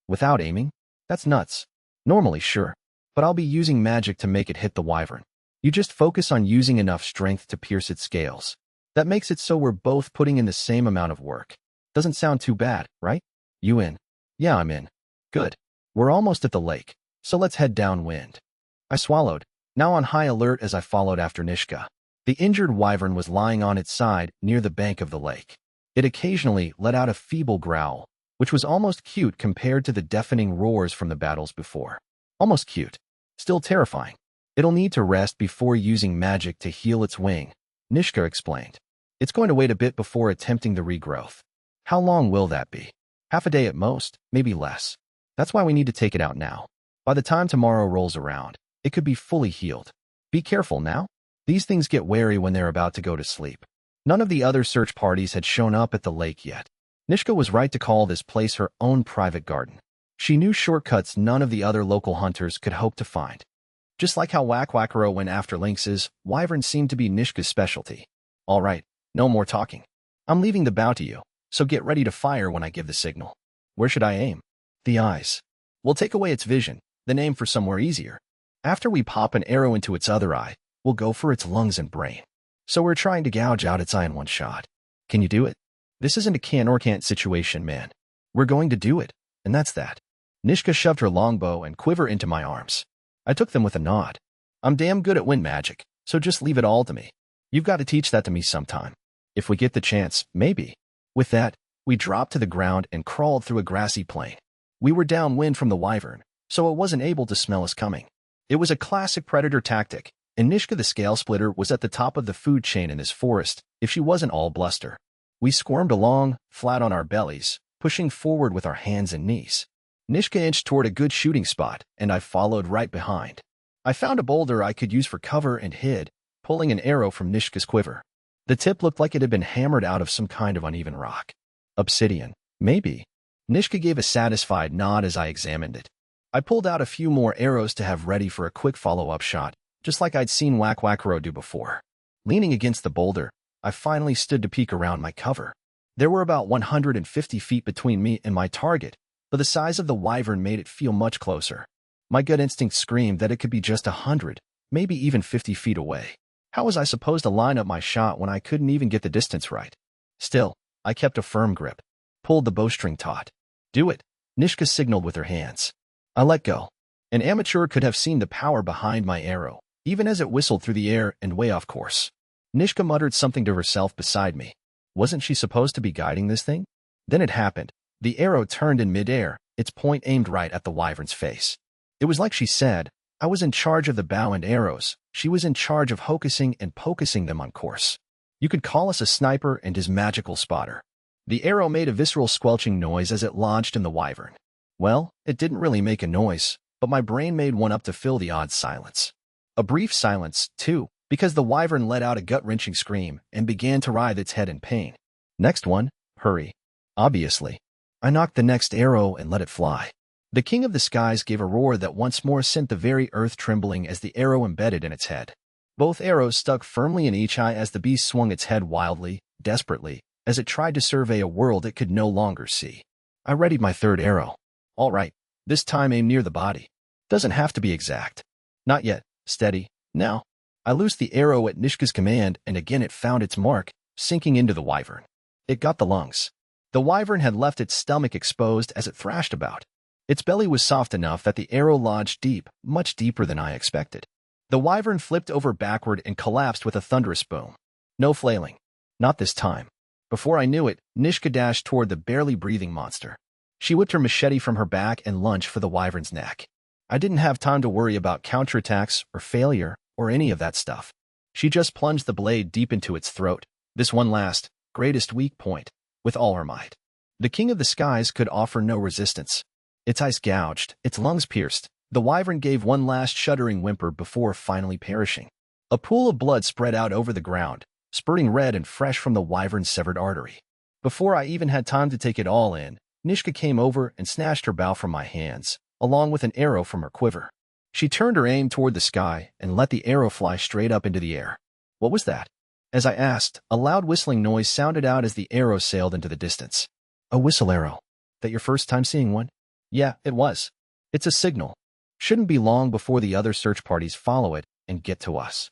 Without aiming? That's nuts. Normally, sure. But I'll be using magic to make it hit the wyvern. You just focus on using enough strength to pierce its scales. That makes it so we're both putting in the same amount of work. Doesn't sound too bad, right? You in? Yeah, I'm in. Good. We're almost at the lake, so let's head downwind. I swallowed. now on high alert as I followed after Nishka. The injured wyvern was lying on its side near the bank of the lake. It occasionally let out a feeble growl, which was almost cute compared to the deafening roars from the battles before. Almost cute. Still terrifying. It'll need to rest before using magic to heal its wing, Nishka explained. It's going to wait a bit before attempting the regrowth. How long will that be? Half a day at most, maybe less. That's why we need to take it out now. By the time tomorrow rolls around, it could be fully healed. Be careful now. These things get wary when they're about to go to sleep. None of the other search parties had shown up at the lake yet. Nishka was right to call this place her own private garden. She knew shortcuts none of the other local hunters could hope to find. Just like how Wakwakaro went after lynxes, wyverns seemed to be Nishka's specialty. All right, no more talking. I'm leaving the bow to you, so get ready to fire when I give the signal. Where should I aim? The eyes. We'll take away its vision, then aim for somewhere easier. After we pop an arrow into its other eye, we'll go for its lungs and brain. So we're trying to gouge out its eye in one shot. Can you do it? This isn't a can or can't situation, man. We're going to do it, and that's that. Nishka shoved her longbow and quiver into my arms. I took them with a nod. I'm damn good at wind magic, so just leave it all to me. You've got to teach that to me sometime. If we get the chance, maybe. With that, we dropped to the ground and crawled through a grassy plain. We were downwind from the wyvern, so it wasn't able to smell us coming. It was a classic predator tactic, and Nishka the scale splitter was at the top of the food chain in this forest, if she wasn't all bluster. We squirmed along, flat on our bellies, pushing forward with our hands and knees. Nishka inched toward a good shooting spot, and I followed right behind. I found a boulder I could use for cover and hid, pulling an arrow from Nishka's quiver. The tip looked like it had been hammered out of some kind of uneven rock. Obsidian, maybe. Nishka gave a satisfied nod as I examined it. I pulled out a few more arrows to have ready for a quick follow-up shot, just like I'd seen Wakwakaro do before. Leaning against the boulder, I finally stood to peek around my cover. There were about 150 feet between me and my target, but the size of the wyvern made it feel much closer. My gut instinct screamed that it could be just 100, maybe even 50 feet away. How was I supposed to line up my shot when I couldn't even get the distance right? Still, I kept a firm grip, pulled the bowstring taut. Do it, Nishka signaled with her hands. I let go. An amateur could have seen the power behind my arrow, even as it whistled through the air and way off course. Nishka muttered something to herself beside me. Wasn't she supposed to be guiding this thing? Then it happened. The arrow turned in midair, its point aimed right at the wyvern's face. It was like she said, I was in charge of the bow and arrows. She was in charge of hocusing and pocusing them on course. You could call us a sniper and his magical spotter. The arrow made a visceral squelching noise as it lodged in the wyvern. Well, it didn't really make a noise, but my brain made one up to fill the odd silence. A brief silence, too, because the wyvern let out a gut-wrenching scream and began to writhe its head in pain. Next one, hurry. Obviously. I knocked the next arrow and let it fly. The king of the skies gave a roar that once more sent the very earth trembling as the arrow embedded in its head. Both arrows stuck firmly in each eye as the beast swung its head wildly, desperately, as it tried to survey a world it could no longer see. I readied my third arrow. All right, this time aim near the body. Doesn't have to be exact. Not yet. Steady. Now. I loosed the arrow at Nishka's command, and again it found its mark, sinking into the wyvern. It got the lungs. The wyvern had left its stomach exposed as it thrashed about. Its belly was soft enough that the arrow lodged deep, much deeper than I expected. The wyvern flipped over backward and collapsed with a thunderous boom. No flailing. Not this time. Before I knew it, Nishka dashed toward the barely breathing monster. She whipped her machete from her back and lunged for the wyvern's neck. I didn't have time to worry about counterattacks or failure or any of that stuff. She just plunged the blade deep into its throat, this one last, greatest weak point, with all her might. The king of the skies could offer no resistance. Its eyes gouged, its lungs pierced. The wyvern gave one last shuddering whimper before finally perishing. A pool of blood spread out over the ground, spurting red and fresh from the wyvern's severed artery. Before I even had time to take it all in, Nishka came over and snatched her bow from my hands, along with an arrow from her quiver. She turned her aim toward the sky and let the arrow fly straight up into the air. What was that? As I asked, a loud whistling noise sounded out as the arrow sailed into the distance. A whistle arrow. That your first time seeing one? Yeah, it was. It's a signal. Shouldn't be long before the other search parties follow it and get to us.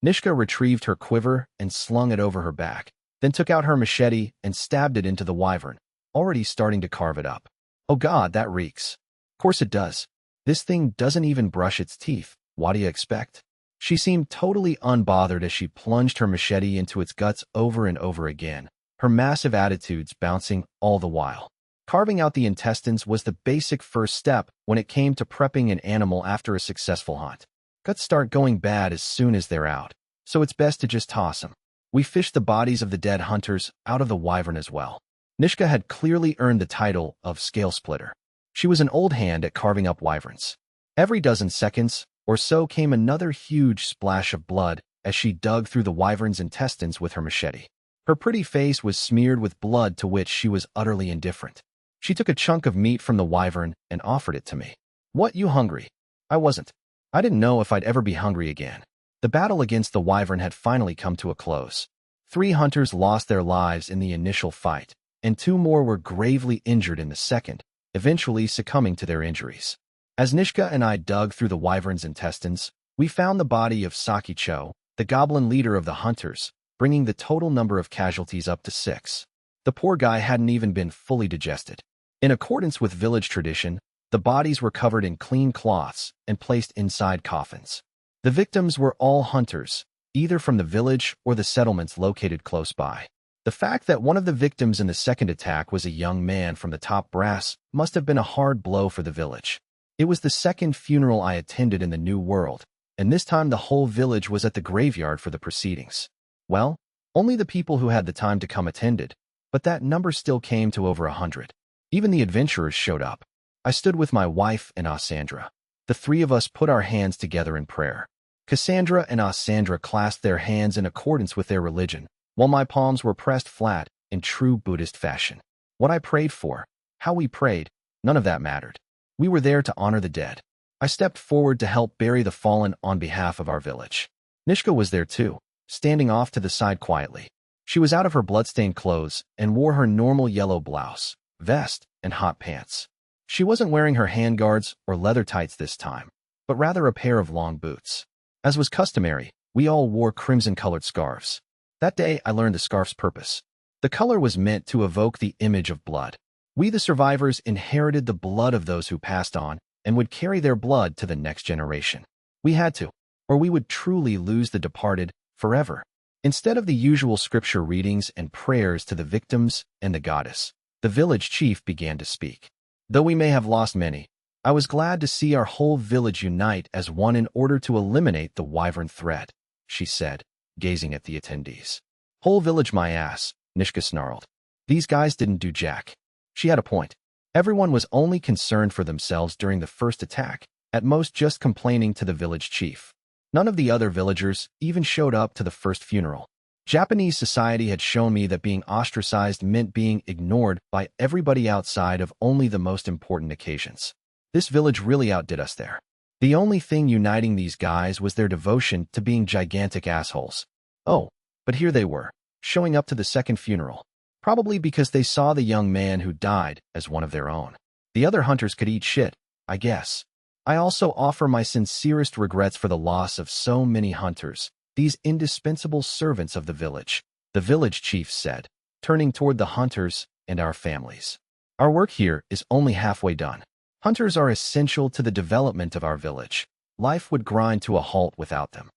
Nishka retrieved her quiver and slung it over her back, then took out her machete and stabbed it into the wyvern, already starting to carve it up. Oh God, that reeks. Of course it does. This thing doesn't even brush its teeth. What do you expect? She seemed totally unbothered as she plunged her machete into its guts over and over again, her massive attitudes bouncing all the while. Carving out the intestines was the basic first step when it came to prepping an animal after a successful hunt. Guts start going bad as soon as they're out, so it's best to just toss them. We fished the bodies of the dead hunters out of the wyvern as well. Nishka had clearly earned the title of scale splitter. She was an old hand at carving up wyverns. Every dozen seconds or so came another huge splash of blood as she dug through the wyvern's intestines with her machete. Her pretty face was smeared with blood to which she was utterly indifferent. She took a chunk of meat from the wyvern and offered it to me. "What, you hungry?" I wasn't. I didn't know if I'd ever be hungry again. The battle against the wyvern had finally come to a close. 3 hunters lost their lives in the initial fight, and 2 more were gravely injured in the second, eventually succumbing to their injuries. As Nishka and I dug through the wyvern's intestines, we found the body of Sakicho, the goblin leader of the hunters, bringing the total number of casualties up to 6. The poor guy hadn't even been fully digested. In accordance with village tradition, the bodies were covered in clean cloths and placed inside coffins. The victims were all hunters, either from the village or the settlements located close by. The fact that one of the victims in the second attack was a young man from the top brass must have been a hard blow for the village. It was the second funeral I attended in the New World, and this time the whole village was at the graveyard for the proceedings. Well, only the people who had the time to come attended, but that number still came to over 100. Even the adventurers showed up. I stood with my wife and Asandra. The 3 of us put our hands together in prayer. Cassandra and Asandra clasped their hands in accordance with their religion, while my palms were pressed flat in true Buddhist fashion. What I prayed for, how we prayed, none of that mattered. We were there to honor the dead. I stepped forward to help bury the fallen on behalf of our village. Nishka was there too, standing off to the side quietly. She was out of her bloodstained clothes and wore her normal yellow blouse, vest, and hot pants. She wasn't wearing her handguards or leather tights this time, but rather a pair of long boots. As was customary, we all wore crimson-colored scarves. That day, I learned the scarf's purpose. The color was meant to evoke the image of blood. We, the survivors, inherited the blood of those who passed on and would carry their blood to the next generation. We had to, or we would truly lose the departed forever. Instead of the usual scripture readings and prayers to the victims and the goddess, the village chief began to speak. Though we may have lost many, I was glad to see our whole village unite as one in order to eliminate the wyvern threat, she said, gazing at the attendees. "Whole village my ass," Nishka snarled. "These guys didn't do jack." She had a point. Everyone was only concerned for themselves during the first attack, at most just complaining to the village chief. None of the other villagers even showed up to the first funeral. Japanese society had shown me that being ostracized meant being ignored by everybody outside of only the most important occasions. This village really outdid us there. The only thing uniting these guys was their devotion to being gigantic assholes. Oh, but here they were, showing up to the second funeral. Probably because they saw the young man who died as one of their own. The other hunters could eat shit, I guess. I also offer my sincerest regrets for the loss of so many hunters, these indispensable servants of the village, the village chief said, turning toward the hunters and our families. Our work here is only halfway done. Hunters are essential to the development of our village. Life would grind to a halt without them.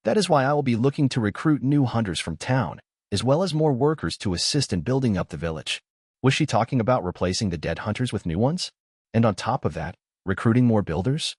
That is why I will be looking to recruit new hunters from town, as well as more workers to assist in building up the village. Was she talking about replacing the dead hunters with new ones? And on top of that, recruiting more builders?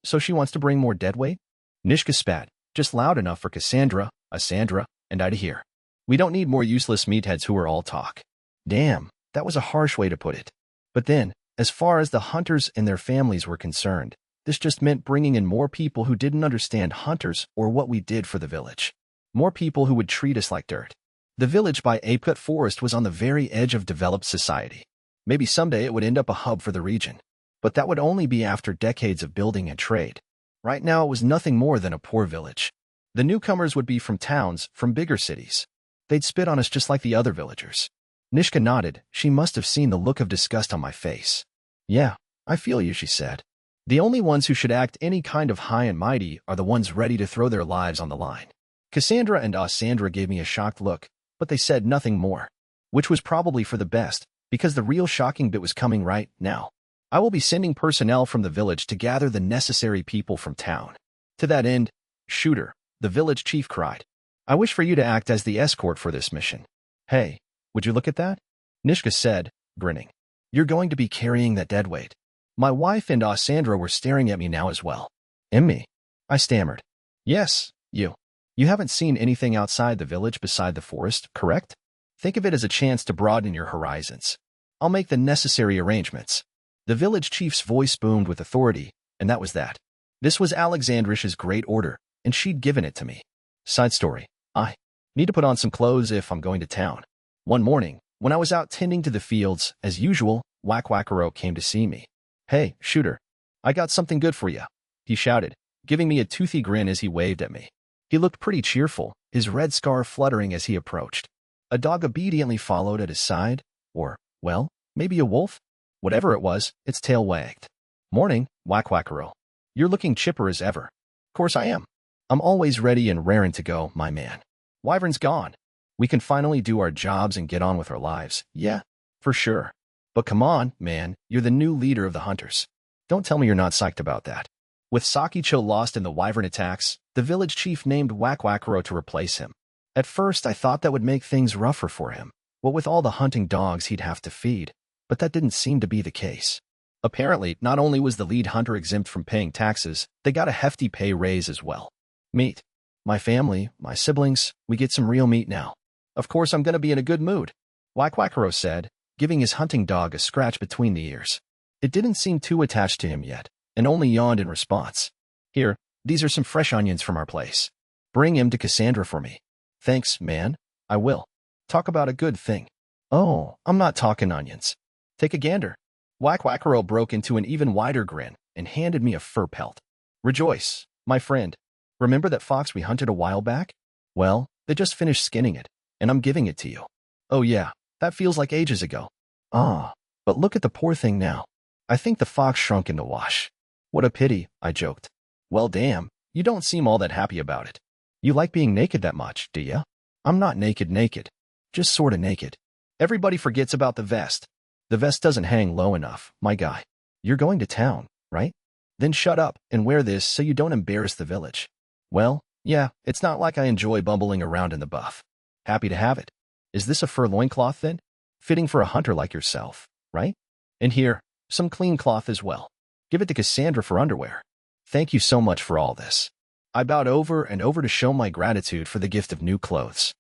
So she wants to bring more deadweight? Nishka spat, just loud enough for Cassandra, Asandra, and I to hear. We don't need more useless meatheads who are all talk. Damn, that was a harsh way to put it. But then, as far as the hunters and their families were concerned, this just meant bringing in more people who didn't understand hunters or what we did for the village. More people who would treat us like dirt. The village by Apricot Forest was on the very edge of developed society. Maybe someday it would end up a hub for the region. But that would only be after decades of building and trade. Right now it was nothing more than a poor village. The newcomers would be from towns, from bigger cities. They'd spit on us just like the other villagers. Nishka nodded. She must have seen the look of disgust on my face. "Yeah, I feel you," she said. "The only ones who should act any kind of high and mighty are the ones ready to throw their lives on the line." Cassandra and Asandra gave me a shocked look, but they said nothing more, which was probably for the best, because the real shocking bit was coming right now. I will be sending personnel from the village to gather the necessary people from town. To that end, shooter, the village chief cried. I wish for you to act as the escort for this mission. Hey, would you look at that? Nishka said, grinning. You're going to be carrying that dead weight. My wife and Sandra were staring at me now as well. And me? I stammered. Yes, you. You haven't seen anything outside the village beside the forest, correct? Think of it as a chance to broaden your horizons. I'll make the necessary arrangements. The village chief's voice boomed with authority, and that was that. This was Alexandrish's great order, and she'd given it to me. Side story. I need to put on some clothes if I'm going to town. One morning, when I was out tending to the fields, as usual, Wakwakaro came to see me. Hey, shooter. I got something good for you, he shouted, giving me a toothy grin as he waved at me. He looked pretty cheerful, his red scarf fluttering as he approached. A dog obediently followed at his side, or, well, maybe a wolf? Whatever it was, its tail wagged. Morning, Wakwakaro. You're looking chipper as ever. Of course I am. I'm always ready and raring to go, my man. Wyvern's gone. We can finally do our jobs and get on with our lives. Yeah, for sure. But come on, man, you're the new leader of the hunters. Don't tell me you're not psyched about that. With Sakicho lost in the wyvern attacks, the village chief named Wakwakaro to replace him. At first, I thought that would make things rougher for him, what with all the hunting dogs he'd have to feed, but that didn't seem to be the case. Apparently, not only was the lead hunter exempt from paying taxes, they got a hefty pay raise as well. Meat. My family, my siblings, we get some real meat now. Of course I'm going to be in a good mood, Wakwakaro said, giving his hunting dog a scratch between the ears. It didn't seem too attached to him yet, and only yawned in response. Here, these are some fresh onions from our place. Bring him to Cassandra for me. Thanks, man. I will. Talk about a good thing. Oh, I'm not talking onions. Take a gander. Wakwakaro broke into an even wider grin and handed me a fur pelt. Rejoice, my friend. Remember that fox we hunted a while back? Well, they just finished skinning it, and I'm giving it to you. Oh yeah, that feels like ages ago. Ah, but look at the poor thing now. I think the fox shrunk in the wash. What a pity, I joked. Well damn, you don't seem all that happy about it. You like being naked that much, do ya? I'm not naked. Just sorta naked. Everybody forgets about the vest. The vest doesn't hang low enough, my guy. You're going to town, right? Then shut up and wear this so you don't embarrass the village. Well, yeah, it's not like I enjoy bumbling around in the buff. Happy to have it. Is this a fur loincloth then? Fitting for a hunter like yourself, right? And here, some clean cloth as well. Give it to Cassandra for underwear. Thank you so much for all this. I bowed over and over to show my gratitude for the gift of new clothes.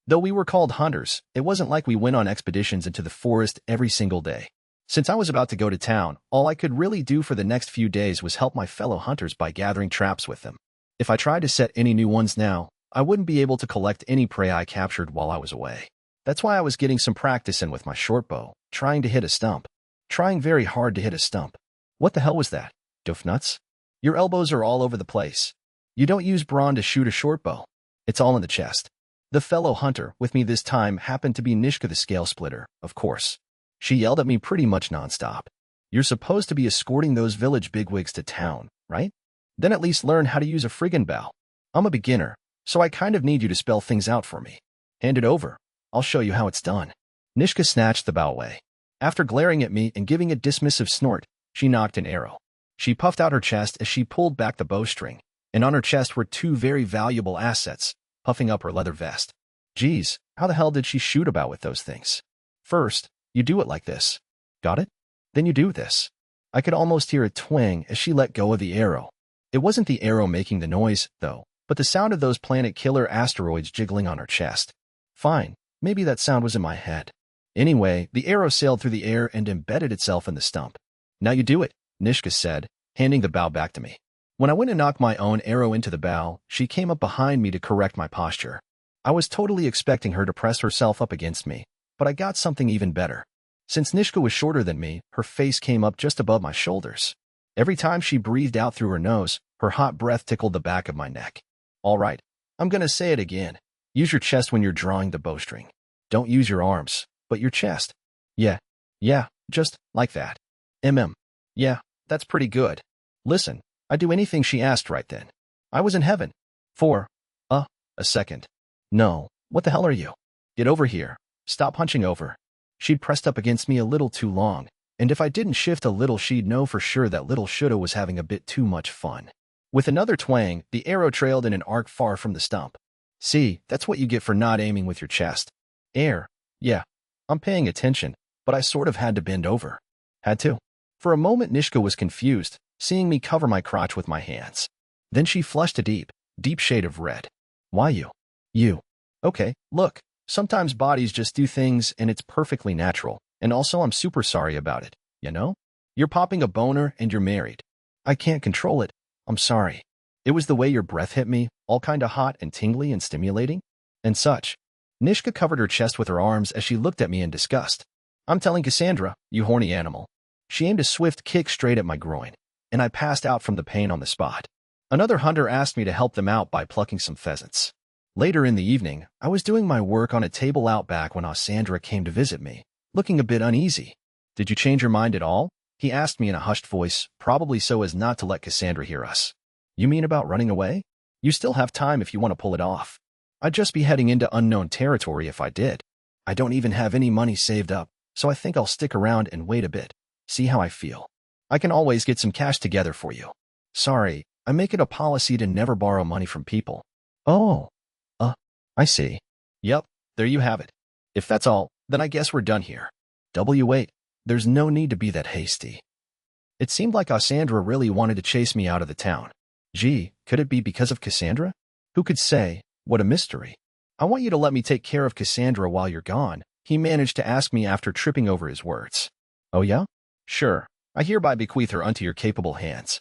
Though we were called hunters, it wasn't like we went on expeditions into the forest every single day. Since I was about to go to town, all I could really do for the next few days was help my fellow hunters by gathering traps with them. If I tried to set any new ones now, I wouldn't be able to collect any prey I captured while I was away. That's why I was getting some practice in with my short bow, trying to hit a stump. Trying very hard to hit a stump. What the hell was that? Doof nuts? Your elbows are all over the place. You don't use brawn to shoot a short bow. It's all in the chest. The fellow hunter with me this time happened to be Nishka the Scale Splitter, of course. She yelled at me pretty much nonstop. You're supposed to be escorting those village bigwigs to town, right? Then at least learn how to use a friggin' bow. I'm a beginner, so I kind of need you to spell things out for me. Hand it over. I'll show you how it's done. Nishka snatched the bow away. After glaring at me and giving a dismissive snort, she knocked an arrow. She puffed out her chest as she pulled back the bowstring, and on her chest were two very valuable assets, puffing up her leather vest. Geez, how the hell did she shoot about with those things? First, you do it like this. Got it? Then you do this. I could almost hear a twang as she let go of the arrow. It wasn't the arrow making the noise, though, but the sound of those planet-killer asteroids jiggling on her chest. Fine, maybe that sound was in my head. Anyway, the arrow sailed through the air and embedded itself in the stump. Now you do it, Nishka said, handing the bow back to me. When I went to knock my own arrow into the bow, she came up behind me to correct my posture. I was totally expecting her to press herself up against me, but I got something even better. Since Nishka was shorter than me, her face came up just above my shoulders. Every time she breathed out through her nose, her hot breath tickled the back of my neck. All right, I'm gonna say it again. Use your chest when you're drawing the bowstring. Don't use your arms, but your chest. Yeah, just like that. Yeah, that's pretty good. Listen, I'd do anything she asked right then. I was in heaven. For, a second. No, what the hell are you? Get over here. Stop hunching over. She'd pressed up against me a little too long, and if I didn't shift a little she'd know for sure that little shoulda was having a bit too much fun. With another twang, the arrow trailed in an arc far from the stump. See, that's what you get for not aiming with your chest. Air. Yeah, I'm paying attention, but I sort of had to bend over. Had to. For a moment, Nishka was confused, seeing me cover my crotch with my hands. Then she flushed a deep, deep shade of red. Why you? You. Okay, look, sometimes bodies just do things and it's perfectly natural, and also I'm super sorry about it, you know? You're popping a boner and you're married. I can't control it. I'm sorry. It was the way your breath hit me, all kinda hot and tingly and stimulating, and such. Nishka covered her chest with her arms as she looked at me in disgust. I'm telling Cassandra, you horny animal. She aimed a swift kick straight at my groin, and I passed out from the pain on the spot. Another hunter asked me to help them out by plucking some pheasants. Later in the evening, I was doing my work on a table out back when Cassandra came to visit me, looking a bit uneasy. Did you change your mind at all? He asked me in a hushed voice, probably so as not to let Cassandra hear us. You mean about running away? You still have time if you want to pull it off. I'd just be heading into unknown territory if I did. I don't even have any money saved up, so I think I'll stick around and wait a bit, see how I feel. I can always get some cash together for you. Sorry, I make it a policy to never borrow money from people. Oh, I see. Yep, there you have it. If that's all, then I guess we're done here. Wait, there's no need to be that hasty. It seemed like Cassandra really wanted to chase me out of the town. Gee, could it be because of Cassandra? Who could say? What a mystery. I want you to let me take care of Cassandra while you're gone, he managed to ask me after tripping over his words. Oh yeah? Sure, I hereby bequeath her unto your capable hands.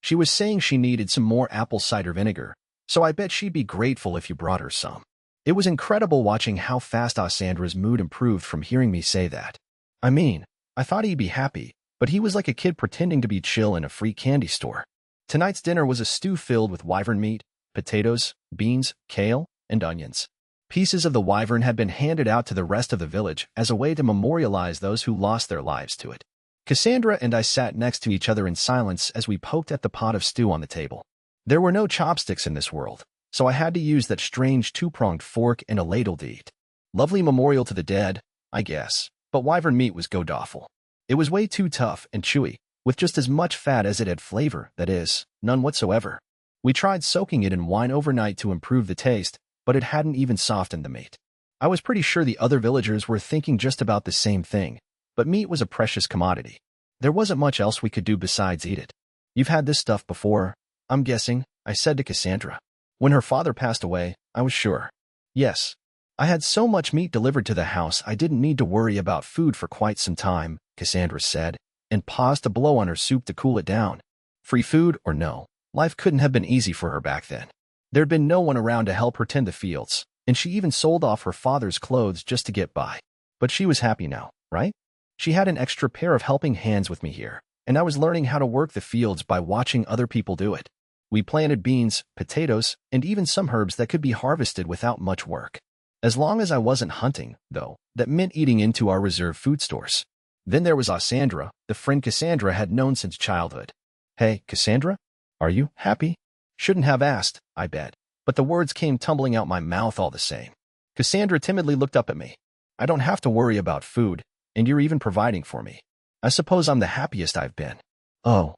She was saying she needed some more apple cider vinegar, so I bet she'd be grateful if you brought her some. It was incredible watching how fast Cassandra's mood improved from hearing me say that. I mean, I thought he'd be happy, but he was like a kid pretending to be chill in a free candy store. Tonight's dinner was a stew filled with wyvern meat, potatoes, beans, kale, and onions. Pieces of the wyvern had been handed out to the rest of the village as a way to memorialize those who lost their lives to it. Cassandra and I sat next to each other in silence as we poked at the pot of stew on the table. There were no chopsticks in this world, so I had to use that strange two-pronged fork and a ladle to eat. Lovely memorial to the dead, I guess, but wyvern meat was god-awful. It was way too tough and chewy, with just as much fat as it had flavor, that is, none whatsoever. We tried soaking it in wine overnight to improve the taste, but it hadn't even softened the meat. I was pretty sure the other villagers were thinking just about the same thing, but meat was a precious commodity. There wasn't much else we could do besides eat it. You've had this stuff before, I'm guessing, I said to Cassandra. When her father passed away, I was sure. Yes. I had so much meat delivered to the house I didn't need to worry about food for quite some time, Cassandra said, and paused to blow on her soup to cool it down. Free food or no, life couldn't have been easy for her back then. There'd been no one around to help her tend the fields, and she even sold off her father's clothes just to get by. But she was happy now, right? She had an extra pair of helping hands with me here, and I was learning how to work the fields by watching other people do it. We planted beans, potatoes, and even some herbs that could be harvested without much work. As long as I wasn't hunting, though, that meant eating into our reserve food stores. Then there was Cassandra, the friend Cassandra had known since childhood. Hey, Cassandra? Are you happy? Shouldn't have asked, I bet, but the words came tumbling out my mouth all the same. Cassandra timidly looked up at me. I don't have to worry about food, and you're even providing for me. I suppose I'm the happiest I've been. Oh,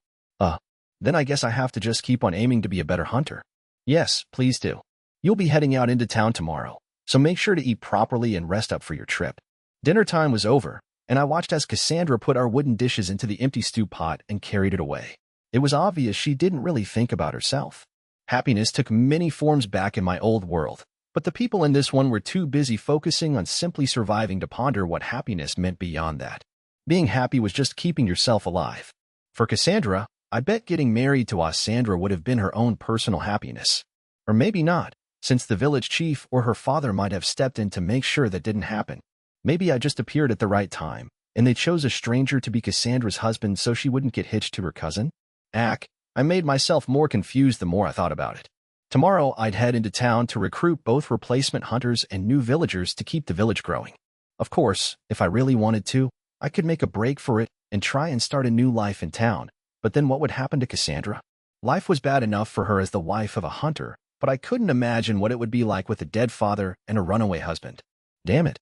then I guess I have to just keep on aiming to be a better hunter. Yes, please do. You'll be heading out into town tomorrow, so make sure to eat properly and rest up for your trip. Dinner time was over, and I watched as Cassandra put our wooden dishes into the empty stew pot and carried it away. It was obvious she didn't really think about herself. Happiness took many forms back in my old world, but the people in this one were too busy focusing on simply surviving to ponder what happiness meant beyond that. Being happy was just keeping yourself alive. For Cassandra, I bet getting married to Cassandra would have been her own personal happiness. Or maybe not, since the village chief or her father might have stepped in to make sure that didn't happen. Maybe I just appeared at the right time, and they chose a stranger to be Cassandra's husband so she wouldn't get hitched to her cousin? I made myself more confused the more I thought about it. Tomorrow, I'd head into town to recruit both replacement hunters and new villagers to keep the village growing. Of course, if I really wanted to, I could make a break for it and try and start a new life in town. But then what would happen to Cassandra? Life was bad enough for her as the wife of a hunter, but I couldn't imagine what it would be like with a dead father and a runaway husband. Damn it.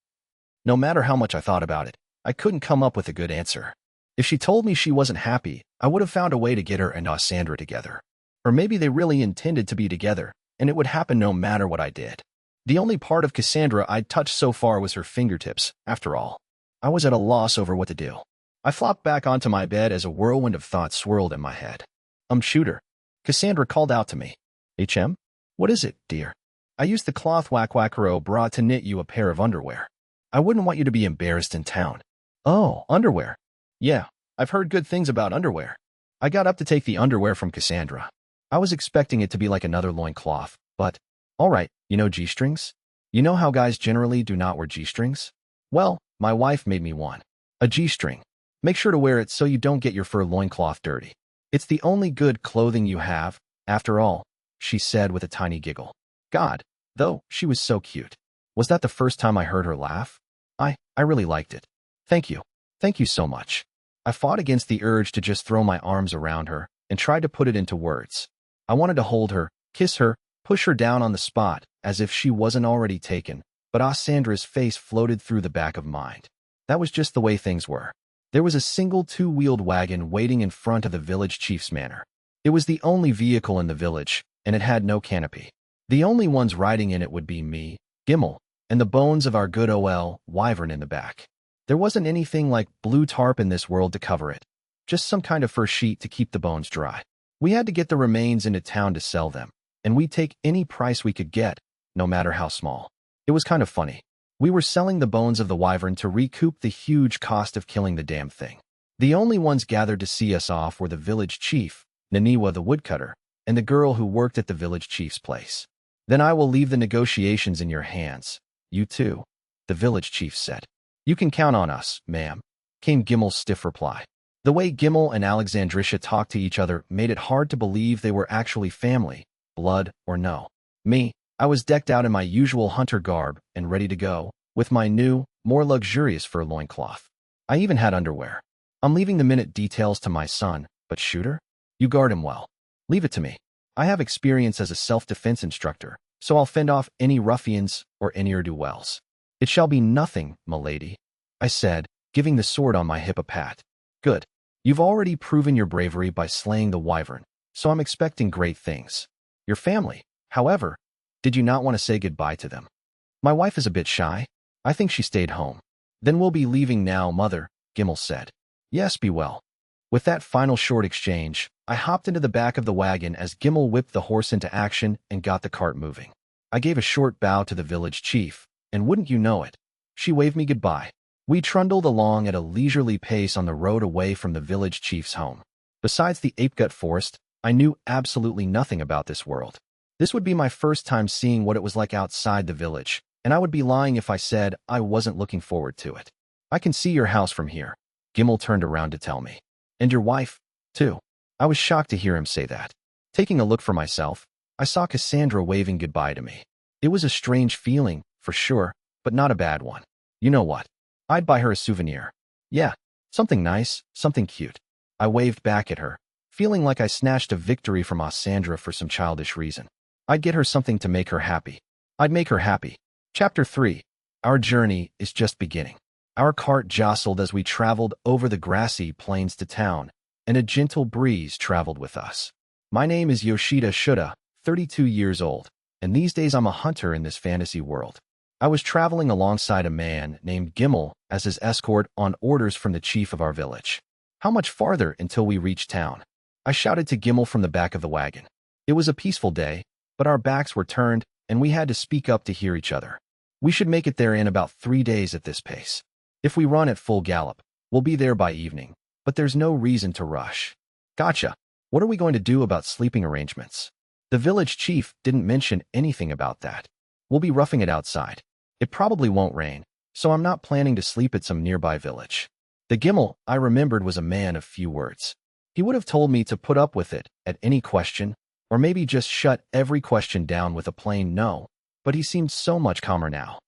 No matter how much I thought about it, I couldn't come up with a good answer. If she told me she wasn't happy, I would have found a way to get her and Cassandra together. Or maybe they really intended to be together, and it would happen no matter what I did. The only part of Cassandra I'd touched so far was her fingertips, after all. I was at a loss over what to do. I flopped back onto my bed as a whirlwind of thoughts swirled in my head. Shooter. Cassandra called out to me. HM? What is it, dear? I used the cloth Wakwakaro brought to knit you a pair of underwear. I wouldn't want you to be embarrassed in town. Oh, underwear. Yeah, I've heard good things about underwear. I got up to take the underwear from Cassandra. I was expecting it to be like another loincloth, but, alright, you know G-strings? You know how guys generally do not wear G-strings? Well, my wife made me one. A G-string. Make sure to wear it so you don't get your fur loincloth dirty. It's the only good clothing you have, after all, she said with a tiny giggle. God, though, she was so cute. Was that the first time I heard her laugh? I really liked it. Thank you. Thank you so much. I fought against the urge to just throw my arms around her and tried to put it into words. I wanted to hold her, kiss her, push her down on the spot, as if she wasn't already taken, but Sandra's face floated through the back of mind. That was just the way things were. There was a single two-wheeled wagon waiting in front of the village chief's manor. It was the only vehicle in the village, and it had no canopy. The only ones riding in it would be me, Gimel, and the bones of our good wyvern in the back. There wasn't anything like blue tarp in this world to cover it, just some kind of fur sheet to keep the bones dry. We had to get the remains into town to sell them, and we'd take any price we could get, no matter how small. It was kind of funny. We were selling the bones of the wyvern to recoup the huge cost of killing the damn thing. The only ones gathered to see us off were the village chief, Naniwa the woodcutter, and the girl who worked at the village chief's place. Then I will leave the negotiations in your hands. You too, the village chief said. You can count on us, ma'am, came Gimel's stiff reply. The way Gimel and Alexandrisha talked to each other made it hard to believe they were actually family, blood or no. Me, I was decked out in my usual hunter garb and ready to go, with my new, more luxurious fur loincloth. I even had underwear. I'm leaving the minute details to my son, but Shooter? You guard him well. Leave it to me. I have experience as a self-defense instructor, so I'll fend off any ruffians or ne'er-do-wells. It shall be nothing, m'lady, I said, giving the sword on my hip a pat. Good. You've already proven your bravery by slaying the wyvern, so I'm expecting great things. Your family, however, did you not want to say goodbye to them? My wife is a bit shy. I think she stayed home. Then we'll be leaving now, mother, Gimel said. Yes, be well. With that final short exchange, I hopped into the back of the wagon as Gimel whipped the horse into action and got the cart moving. I gave a short bow to the village chief, and wouldn't you know it, she waved me goodbye. We trundled along at a leisurely pace on the road away from the village chief's home. Besides the apegut forest, I knew absolutely nothing about this world. This would be my first time seeing what it was like outside the village, and I would be lying if I said I wasn't looking forward to it. I can see your house from here, Gimel turned around to tell me. And your wife, too. I was shocked to hear him say that. Taking a look for myself, I saw Cassandra waving goodbye to me. It was a strange feeling, for sure, but not a bad one. You know what? I'd buy her a souvenir. Yeah, something nice, something cute. I waved back at her, feeling like I snatched a victory from Sandra for some childish reason. I'd get her something to make her happy. I'd make her happy. Chapter 3. Our journey is just beginning. Our cart jostled as we traveled over the grassy plains to town, and a gentle breeze traveled with us. My name is Yoshida Shuda, 32 years old, and these days I'm a hunter in this fantasy world. I was traveling alongside a man named Gimel as his escort on orders from the chief of our village. How much farther until we reached town? I shouted to Gimel from the back of the wagon. It was a peaceful day, but our backs were turned, and we had to speak up to hear each other. We should make it there in about 3 days at this pace. If we run at full gallop, we'll be there by evening, but there's no reason to rush. Gotcha. What are we going to do about sleeping arrangements? The village chief didn't mention anything about that. We'll be roughing it outside. It probably won't rain, so I'm not planning to sleep at some nearby village. The Gimel I remembered was a man of few words. He would have told me to put up with it at any question, or maybe just shut every question down with a plain no, but he seemed so much calmer now.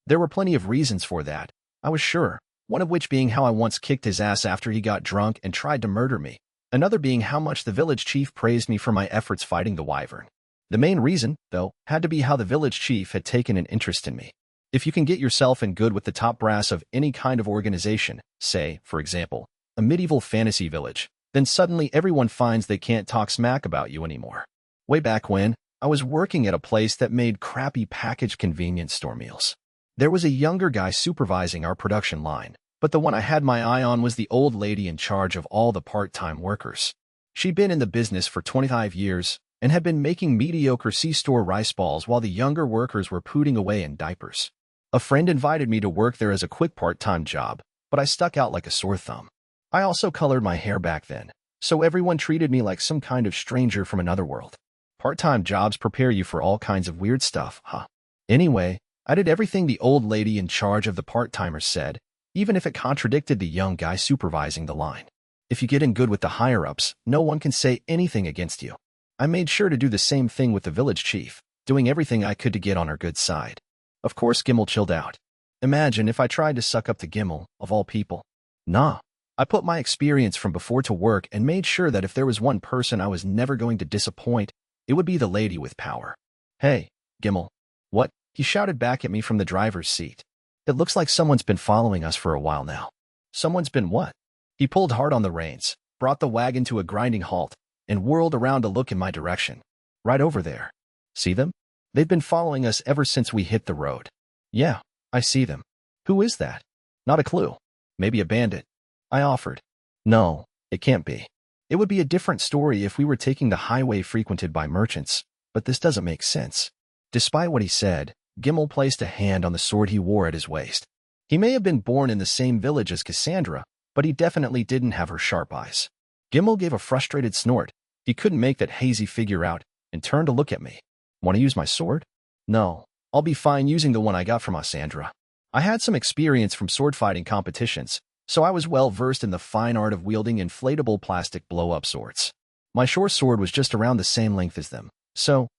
There were plenty of reasons for that, I was sure, one of which being how I once kicked his ass after he got drunk and tried to murder me, another being how much the village chief praised me for my efforts fighting the wyvern. The main reason, though, had to be how the village chief had taken an interest in me. If you can get yourself in good with the top brass of any kind of organization, say, for example, a medieval fantasy village, then suddenly everyone finds they can't talk smack about you anymore. Way back when, I was working at a place that made crappy packaged convenience store meals. There was a younger guy supervising our production line, but the one I had my eye on was the old lady in charge of all the part-time workers. She'd been in the business for 25 years and had been making mediocre C-store rice balls while the younger workers were pooting away in diapers. A friend invited me to work there as a quick part-time job, but I stuck out like a sore thumb. I also colored my hair back then, so everyone treated me like some kind of stranger from another world. Part-time jobs prepare you for all kinds of weird stuff, huh? Anyway, I did everything the old lady in charge of the part-timers said, even if it contradicted the young guy supervising the line. If you get in good with the higher-ups, no one can say anything against you. I made sure to do the same thing with the village chief, doing everything I could to get on her good side. Of course, Gimel chilled out. Imagine if I tried to suck up to Gimel, of all people. Nah. I put my experience from before to work and made sure that if there was one person I was never going to disappoint, it would be the lady with power. Hey, Gimel. What? He shouted back at me from the driver's seat. It looks like someone's been following us for a while now. Someone's been what? He pulled hard on the reins, brought the wagon to a grinding halt, and whirled around to look in my direction. Right over there. See them? They've been following us ever since we hit the road. Yeah, I see them. Who is that? Not a clue. Maybe a bandit. I offered. No, it can't be. It would be a different story if we were taking the highway frequented by merchants, but this doesn't make sense. Despite what he said, Gimel placed a hand on the sword he wore at his waist. He may have been born in the same village as Cassandra, but he definitely didn't have her sharp eyes. Gimel gave a frustrated snort. He couldn't make that hazy figure out and turned to look at me. Want to use my sword? No, I'll be fine using the one I got from Cassandra. I had some experience from sword fighting competitions, so I was well versed in the fine art of wielding inflatable plastic blow-up swords. My short sword was just around the same length as them, so,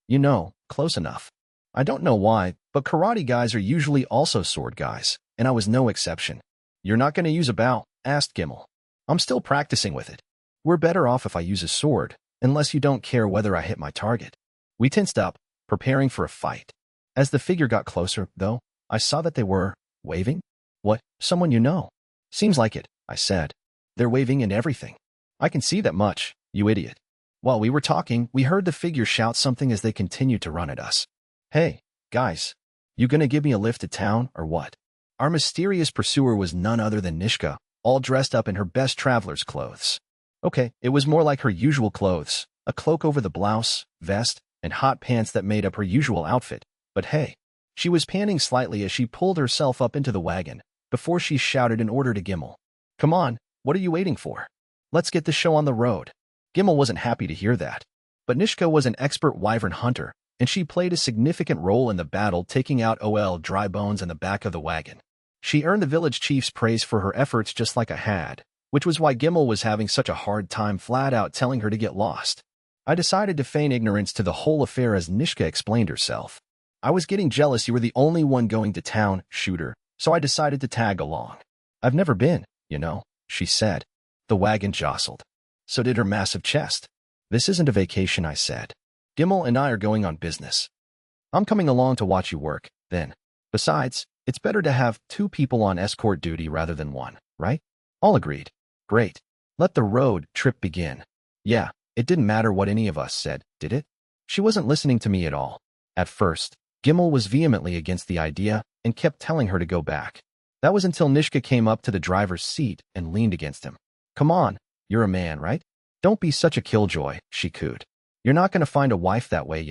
close enough. I don't know why, but karate guys are usually also sword guys, and I was no exception. You're not going to use a bow? Asked Gimel. I'm still practicing with it. We're better off if I use a sword, unless you don't care whether I hit my target. We tensed up, preparing for a fight. As the figure got closer, though, I saw that they were waving. What? Someone you know? Seems like it, I said. They're waving and everything. I can see that much, you idiot. While we were talking, we heard the figure shout something as they continued to run at us. Hey, guys, you gonna give me a lift to town, or what? Our mysterious pursuer was none other than Nishka, all dressed up in her best traveler's clothes. Okay, it was more like her usual clothes, a cloak over the blouse, vest, and hot pants that made up her usual outfit. But hey, she was panting slightly as she pulled herself up into the wagon, before she shouted an order to Gimel. Come on, what are you waiting for? Let's get the show on the road. Gimel wasn't happy to hear that. But Nishka was an expert wyvern hunter, and she played a significant role in the battle, taking out dry bones in the back of the wagon. She earned the village chief's praise for her efforts just like I had, which was why Gimel was having such a hard time flat out telling her to get lost. I decided to feign ignorance to the whole affair as Nishka explained herself. I was getting jealous you were the only one going to town, shooter, so I decided to tag along. I've never been, she said. The wagon jostled. So did her massive chest. This isn't a vacation, I said. Gimel and I are going on business. I'm coming along to watch you work, then. Besides, it's better to have 2 people on escort duty rather than 1, right? All agreed. Great. Let the road trip begin. Yeah, it didn't matter what any of us said, did it? She wasn't listening to me at all. At first, Gimel was vehemently against the idea and kept telling her to go back. That was until Nishka came up to the driver's seat and leaned against him. Come on, you're a man, right? Don't be such a killjoy, she cooed. You're not going to find a wife that way,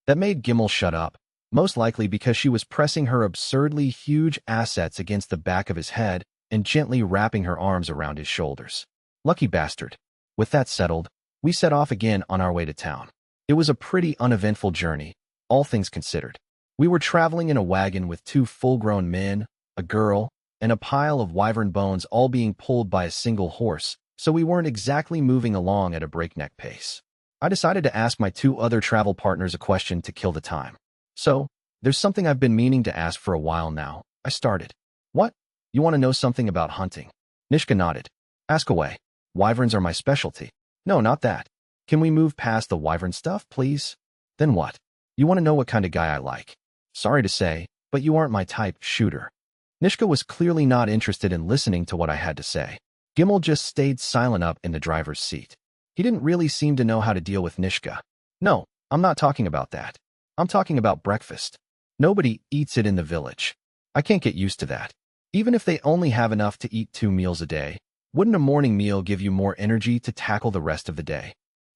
That made Gimel shut up, most likely because she was pressing her absurdly huge assets against the back of his head and gently wrapping her arms around his shoulders. Lucky bastard. With that settled, we set off again on our way to town. It was a pretty uneventful journey, all things considered. We were traveling in a wagon with 2 full-grown men, a girl, and a pile of wyvern bones all being pulled by a single horse, so we weren't exactly moving along at a breakneck pace. I decided to ask my 2 other travel partners a question to kill the time. So, there's something I've been meaning to ask for a while now. I started. What? You want to know something about hunting? Nishka nodded. Ask away. Wyverns are my specialty. No, not that. Can we move past the wyvern stuff, please? Then what? You want to know what kind of guy I like? Sorry to say, but you aren't my type, shooter. Nishka was clearly not interested in listening to what I had to say. Gimel just stayed silent up in the driver's seat. He didn't really seem to know how to deal with Nishka. No, I'm not talking about that. I'm talking about breakfast. Nobody eats it in the village. I can't get used to that. Even if they only have enough to eat 2 meals a day, wouldn't a morning meal give you more energy to tackle the rest of the day?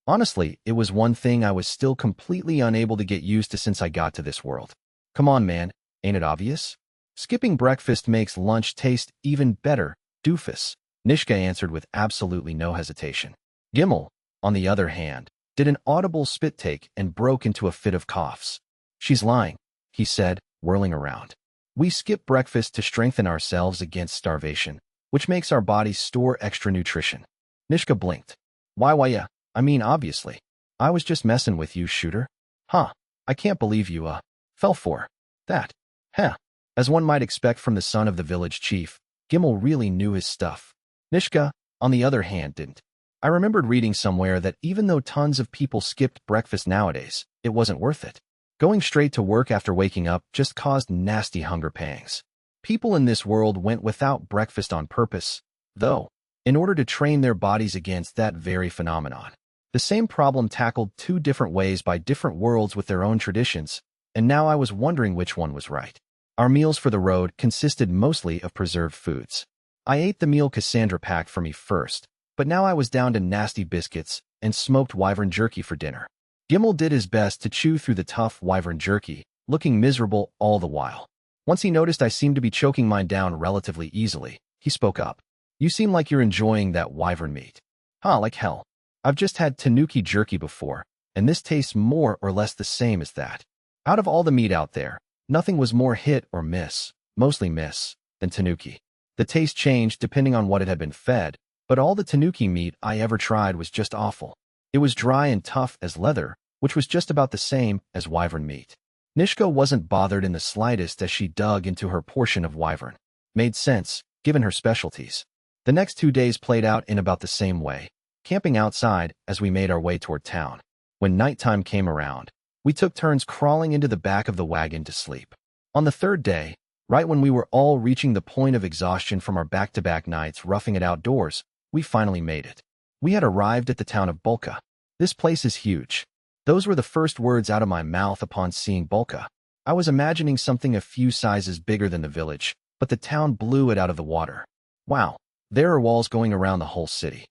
Honestly, it was one thing I was still completely unable to get used to since I got to this world. Come on, man, ain't it obvious? Skipping breakfast makes lunch taste even better, doofus, Nishka answered with absolutely no hesitation. Gimel, on the other hand, did an audible spit take and broke into a fit of coughs. She's lying, he said, whirling around. We skip breakfast to strengthen ourselves against starvation, which makes our bodies store extra nutrition. Nishka blinked. Why, yeah, I mean, obviously. I was just messing with you, shooter. Huh, I can't believe you, fell for that. Heh. As one might expect from the son of the village chief, Gimel really knew his stuff. Nishka, on the other hand, didn't. I remembered reading somewhere that even though tons of people skipped breakfast nowadays, it wasn't worth it. Going straight to work after waking up just caused nasty hunger pangs. People in this world went without breakfast on purpose, though, in order to train their bodies against that very phenomenon. The same problem tackled 2 different ways by different worlds with their own traditions, and now I was wondering which one was right. Our meals for the road consisted mostly of preserved foods. I ate the meal Cassandra packed for me first, but now I was down to nasty biscuits and smoked wyvern jerky for dinner. Gimel did his best to chew through the tough wyvern jerky, looking miserable all the while. Once he noticed I seemed to be choking mine down relatively easily, he spoke up. You seem like you're enjoying that wyvern meat. Huh, like hell. I've just had tanuki jerky before, and this tastes more or less the same as that. Out of all the meat out there, nothing was more hit or miss, mostly miss, than tanuki. The taste changed depending on what it had been fed, but all the tanuki meat I ever tried was just awful. It was dry and tough as leather, which was just about the same as wyvern meat. Nishka wasn't bothered in the slightest as she dug into her portion of wyvern. Made sense, given her specialties. The next 2 days played out in about the same way, camping outside as we made our way toward town. When nighttime came around, we took turns crawling into the back of the wagon to sleep. On the 3rd day, right when we were all reaching the point of exhaustion from our back-to-back nights roughing it outdoors, we finally made it. We had arrived at the town of Bulka. This place is huge. Those were the first words out of my mouth upon seeing Bulka. I was imagining something a few sizes bigger than the village, but the town blew it out of the water. Wow, there are walls going around the whole city.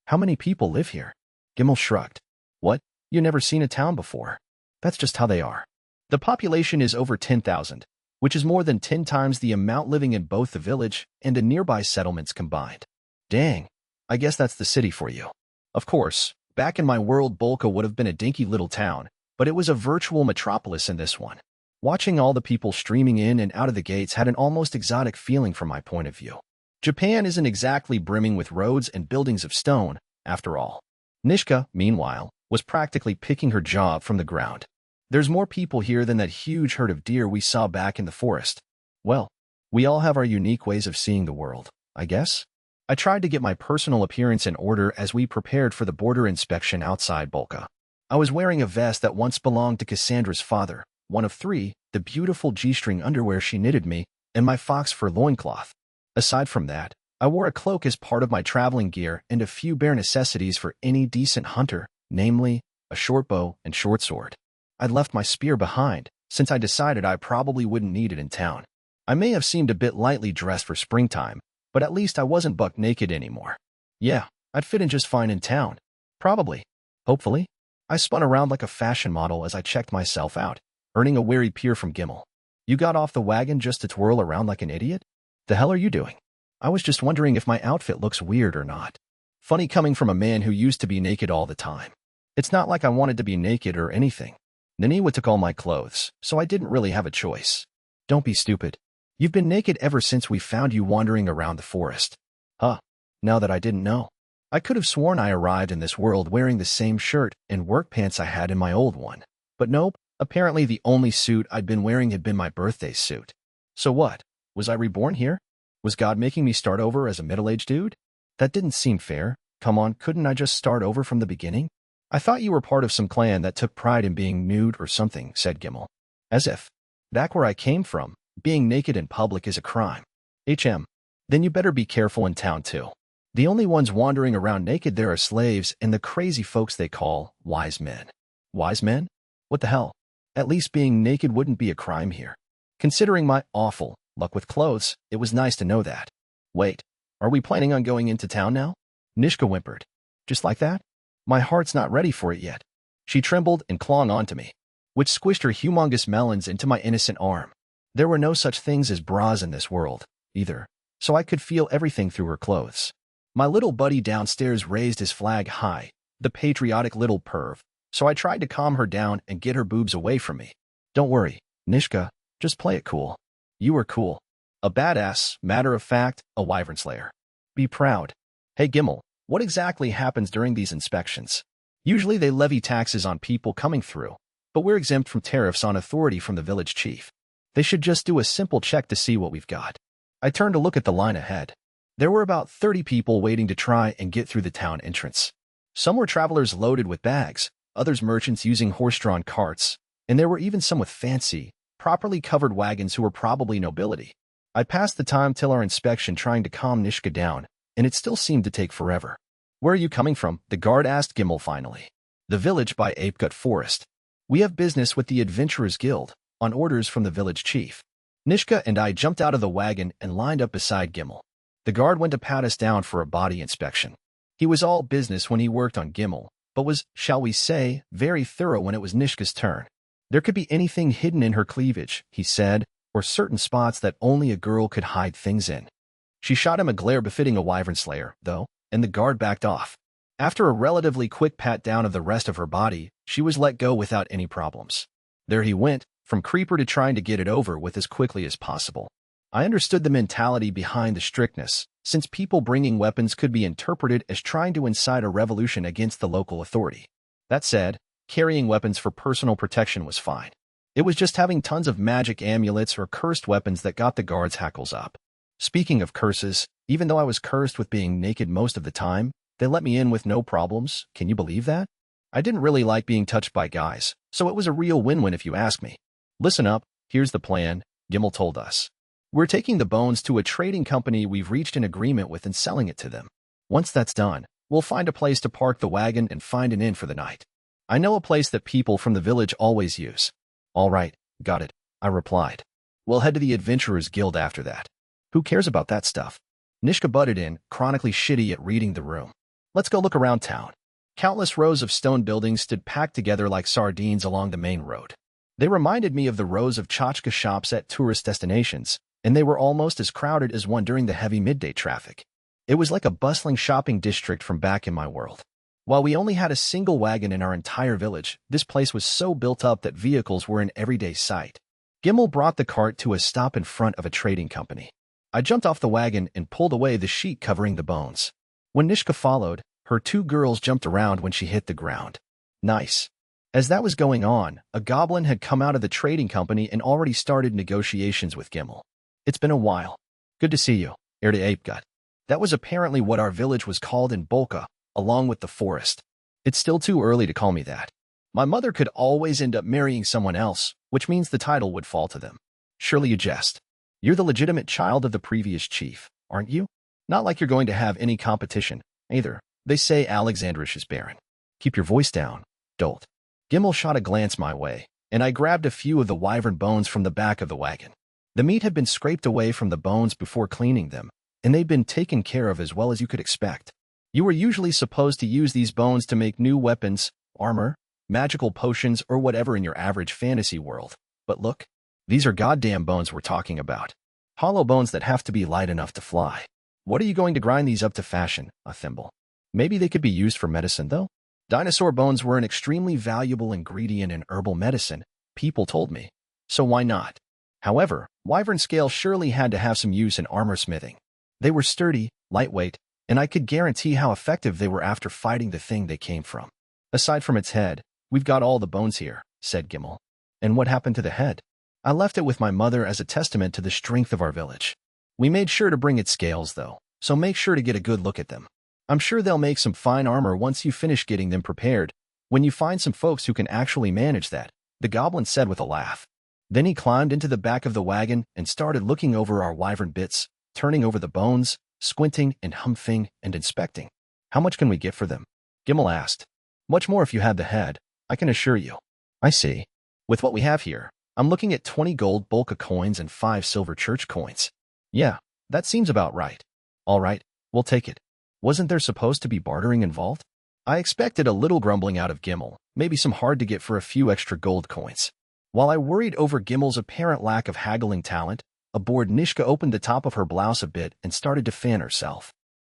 How many people live here? Gimel shrugged. What? You never seen a town before? That's just how they are. The population is over 10,000, which is more than 10 times the amount living in both the village and the nearby settlements combined. Dang, I guess that's the city for you. Of course, back in my world, Bulka would have been a dinky little town, but it was a virtual metropolis in this one. Watching all the people streaming in and out of the gates had an almost exotic feeling from my point of view. Japan isn't exactly brimming with roads and buildings of stone, after all. Nishka, meanwhile, was practically picking her jaw from the ground. There's more people here than that huge herd of deer we saw back in the forest. Well, we all have our unique ways of seeing the world, I guess. I tried to get my personal appearance in order as we prepared for the border inspection outside Bulka. I was wearing a vest that once belonged to Cassandra's father, one of 3, the beautiful G-string underwear she knitted me, and my fox fur loincloth. Aside from that, I wore a cloak as part of my traveling gear and a few bare necessities for any decent hunter, namely, a short bow and short sword. I'd left my spear behind, since I decided I probably wouldn't need it in town. I may have seemed a bit lightly dressed for springtime, but at least I wasn't buck naked anymore. Yeah, I'd fit in just fine in town. Probably. Hopefully. I spun around like a fashion model as I checked myself out, earning a wary peer from Gimel. You got off the wagon just to twirl around like an idiot? The hell are you doing? I was just wondering if my outfit looks weird or not. Funny coming from a man who used to be naked all the time. It's not like I wanted to be naked or anything. Naniwa took all my clothes, so I didn't really have a choice. Don't be stupid. You've been naked ever since we found you wandering around the forest. Huh, now that I didn't know. I could have sworn I arrived in this world wearing the same shirt and work pants I had in my old one. But nope, apparently the only suit I'd been wearing had been my birthday suit. So what? Was I reborn here? Was God making me start over as a middle-aged dude? That didn't seem fair. Come on, couldn't I just start over from the beginning? I thought you were part of some clan that took pride in being nude or something, said Gimel. As if. Back where I came from, being naked in public is a crime. Then you better be careful in town too. The only ones wandering around naked there are slaves and the crazy folks they call wise men. Wise men? What the hell? At least being naked wouldn't be a crime here. Considering my awful luck with clothes, it was nice to know that. Wait, are we planning on going into town now? Nishka whimpered. Just like that? My heart's not ready for it yet. She trembled and clung onto me, which squished her humongous melons into my innocent arm. There were no such things as bras in this world, either, so I could feel everything through her clothes. My little buddy downstairs raised his flag high, the patriotic little perv, so I tried to calm her down and get her boobs away from me. Don't worry, Nishka, just play it cool. You are cool. A badass, matter of fact, a wyvern slayer. Be proud. Hey Gimel, what exactly happens during these inspections? Usually they levy taxes on people coming through, but we're exempt from tariffs on authority from the village chief. They should just do a simple check to see what we've got. I turned to look at the line ahead. There were about 30 people waiting to try and get through the town entrance. Some were travelers loaded with bags, others merchants using horse-drawn carts, and there were even some with fancy, properly covered wagons who were probably nobility. I passed the time till our inspection trying to calm Nishka down, and it still seemed to take forever. Where are you coming from? The guard asked Gimel finally. The village by Apegut Forest. We have business with the Adventurers Guild, on orders from the village chief. Nishka and I jumped out of the wagon and lined up beside Gimel. The guard went to pat us down for a body inspection. He was all business when he worked on Gimel, but was, shall we say, very thorough when it was Nishka's turn. There could be anything hidden in her cleavage, he said, or certain spots that only a girl could hide things in. She shot him a glare befitting a wyvern slayer, though, and the guard backed off. After a relatively quick pat down of the rest of her body, she was let go without any problems. There he went, from creeper to trying to get it over with as quickly as possible. I understood the mentality behind the strictness, since people bringing weapons could be interpreted as trying to incite a revolution against the local authority. That said, carrying weapons for personal protection was fine. It was just having tons of magic amulets or cursed weapons that got the guards' hackles up. Speaking of curses, even though I was cursed with being naked most of the time, they let me in with no problems. Can you believe that? I didn't really like being touched by guys, so it was a real win-win if you ask me. Listen up, here's the plan, Gimel told us. We're taking the bones to a trading company we've reached an agreement with and selling it to them. Once that's done, we'll find a place to park the wagon and find an inn for the night. I know a place that people from the village always use. All right, got it, I replied. We'll head to the Adventurers Guild after that. Who cares about that stuff? Nishka butted in, chronically shitty at reading the room. Let's go look around town. Countless rows of stone buildings stood packed together like sardines along the main road. They reminded me of the rows of tchotchke shops at tourist destinations, and they were almost as crowded as one during the heavy midday traffic. It was like a bustling shopping district from back in my world. While we only had a single wagon in our entire village, this place was so built up that vehicles were an everyday sight. Gimel brought the cart to a stop in front of a trading company. I jumped off the wagon and pulled away the sheet covering the bones. When Nishka followed, her two girls jumped around when she hit the ground. Nice. As that was going on, a goblin had come out of the trading company and already started negotiations with Gimel. It's been a while. Good to see you, Erde Apegut. That was apparently what our village was called in Bolka, along with the forest. It's still too early to call me that. My mother could always end up marrying someone else, which means the title would fall to them. Surely you jest. You're the legitimate child of the previous chief, aren't you? Not like you're going to have any competition, either. They say Alexandrish is barren. Keep your voice down, dolt. Gimel shot a glance my way, and I grabbed a few of the wyvern bones from the back of the wagon. The meat had been scraped away from the bones before cleaning them, and they'd been taken care of as well as you could expect. You were usually supposed to use these bones to make new weapons, armor, magical potions, or whatever in your average fantasy world. But look, these are goddamn bones we're talking about. Hollow bones that have to be light enough to fly. What are you going to grind these up to fashion, a thimble? Maybe they could be used for medicine, though? Dinosaur bones were an extremely valuable ingredient in herbal medicine, people told me. So why not? However, wyvern scale surely had to have some use in armor smithing. They were sturdy, lightweight, and I could guarantee how effective they were after fighting the thing they came from. Aside from its head, we've got all the bones here, said Gimel. And what happened to the head? I left it with my mother as a testament to the strength of our village. We made sure to bring its scales, though, so make sure to get a good look at them. I'm sure they'll make some fine armor once you finish getting them prepared, when you find some folks who can actually manage that, the goblin said with a laugh. Then he climbed into the back of the wagon and started looking over our wyvern bits, turning over the bones, squinting and humping and inspecting. How much can we get for them? Gimel asked. Much more if you had the head, I can assure you. I see. With what we have here, I'm looking at 20 gold Bolka coins and 5 silver church coins. Yeah, that seems about right. All right, we'll take it. Wasn't there supposed to be bartering involved? I expected a little grumbling out of Gimel, maybe some hard to get for a few extra gold coins. While I worried over Gimel's apparent lack of haggling talent, a bored Nishka opened the top of her blouse a bit and started to fan herself.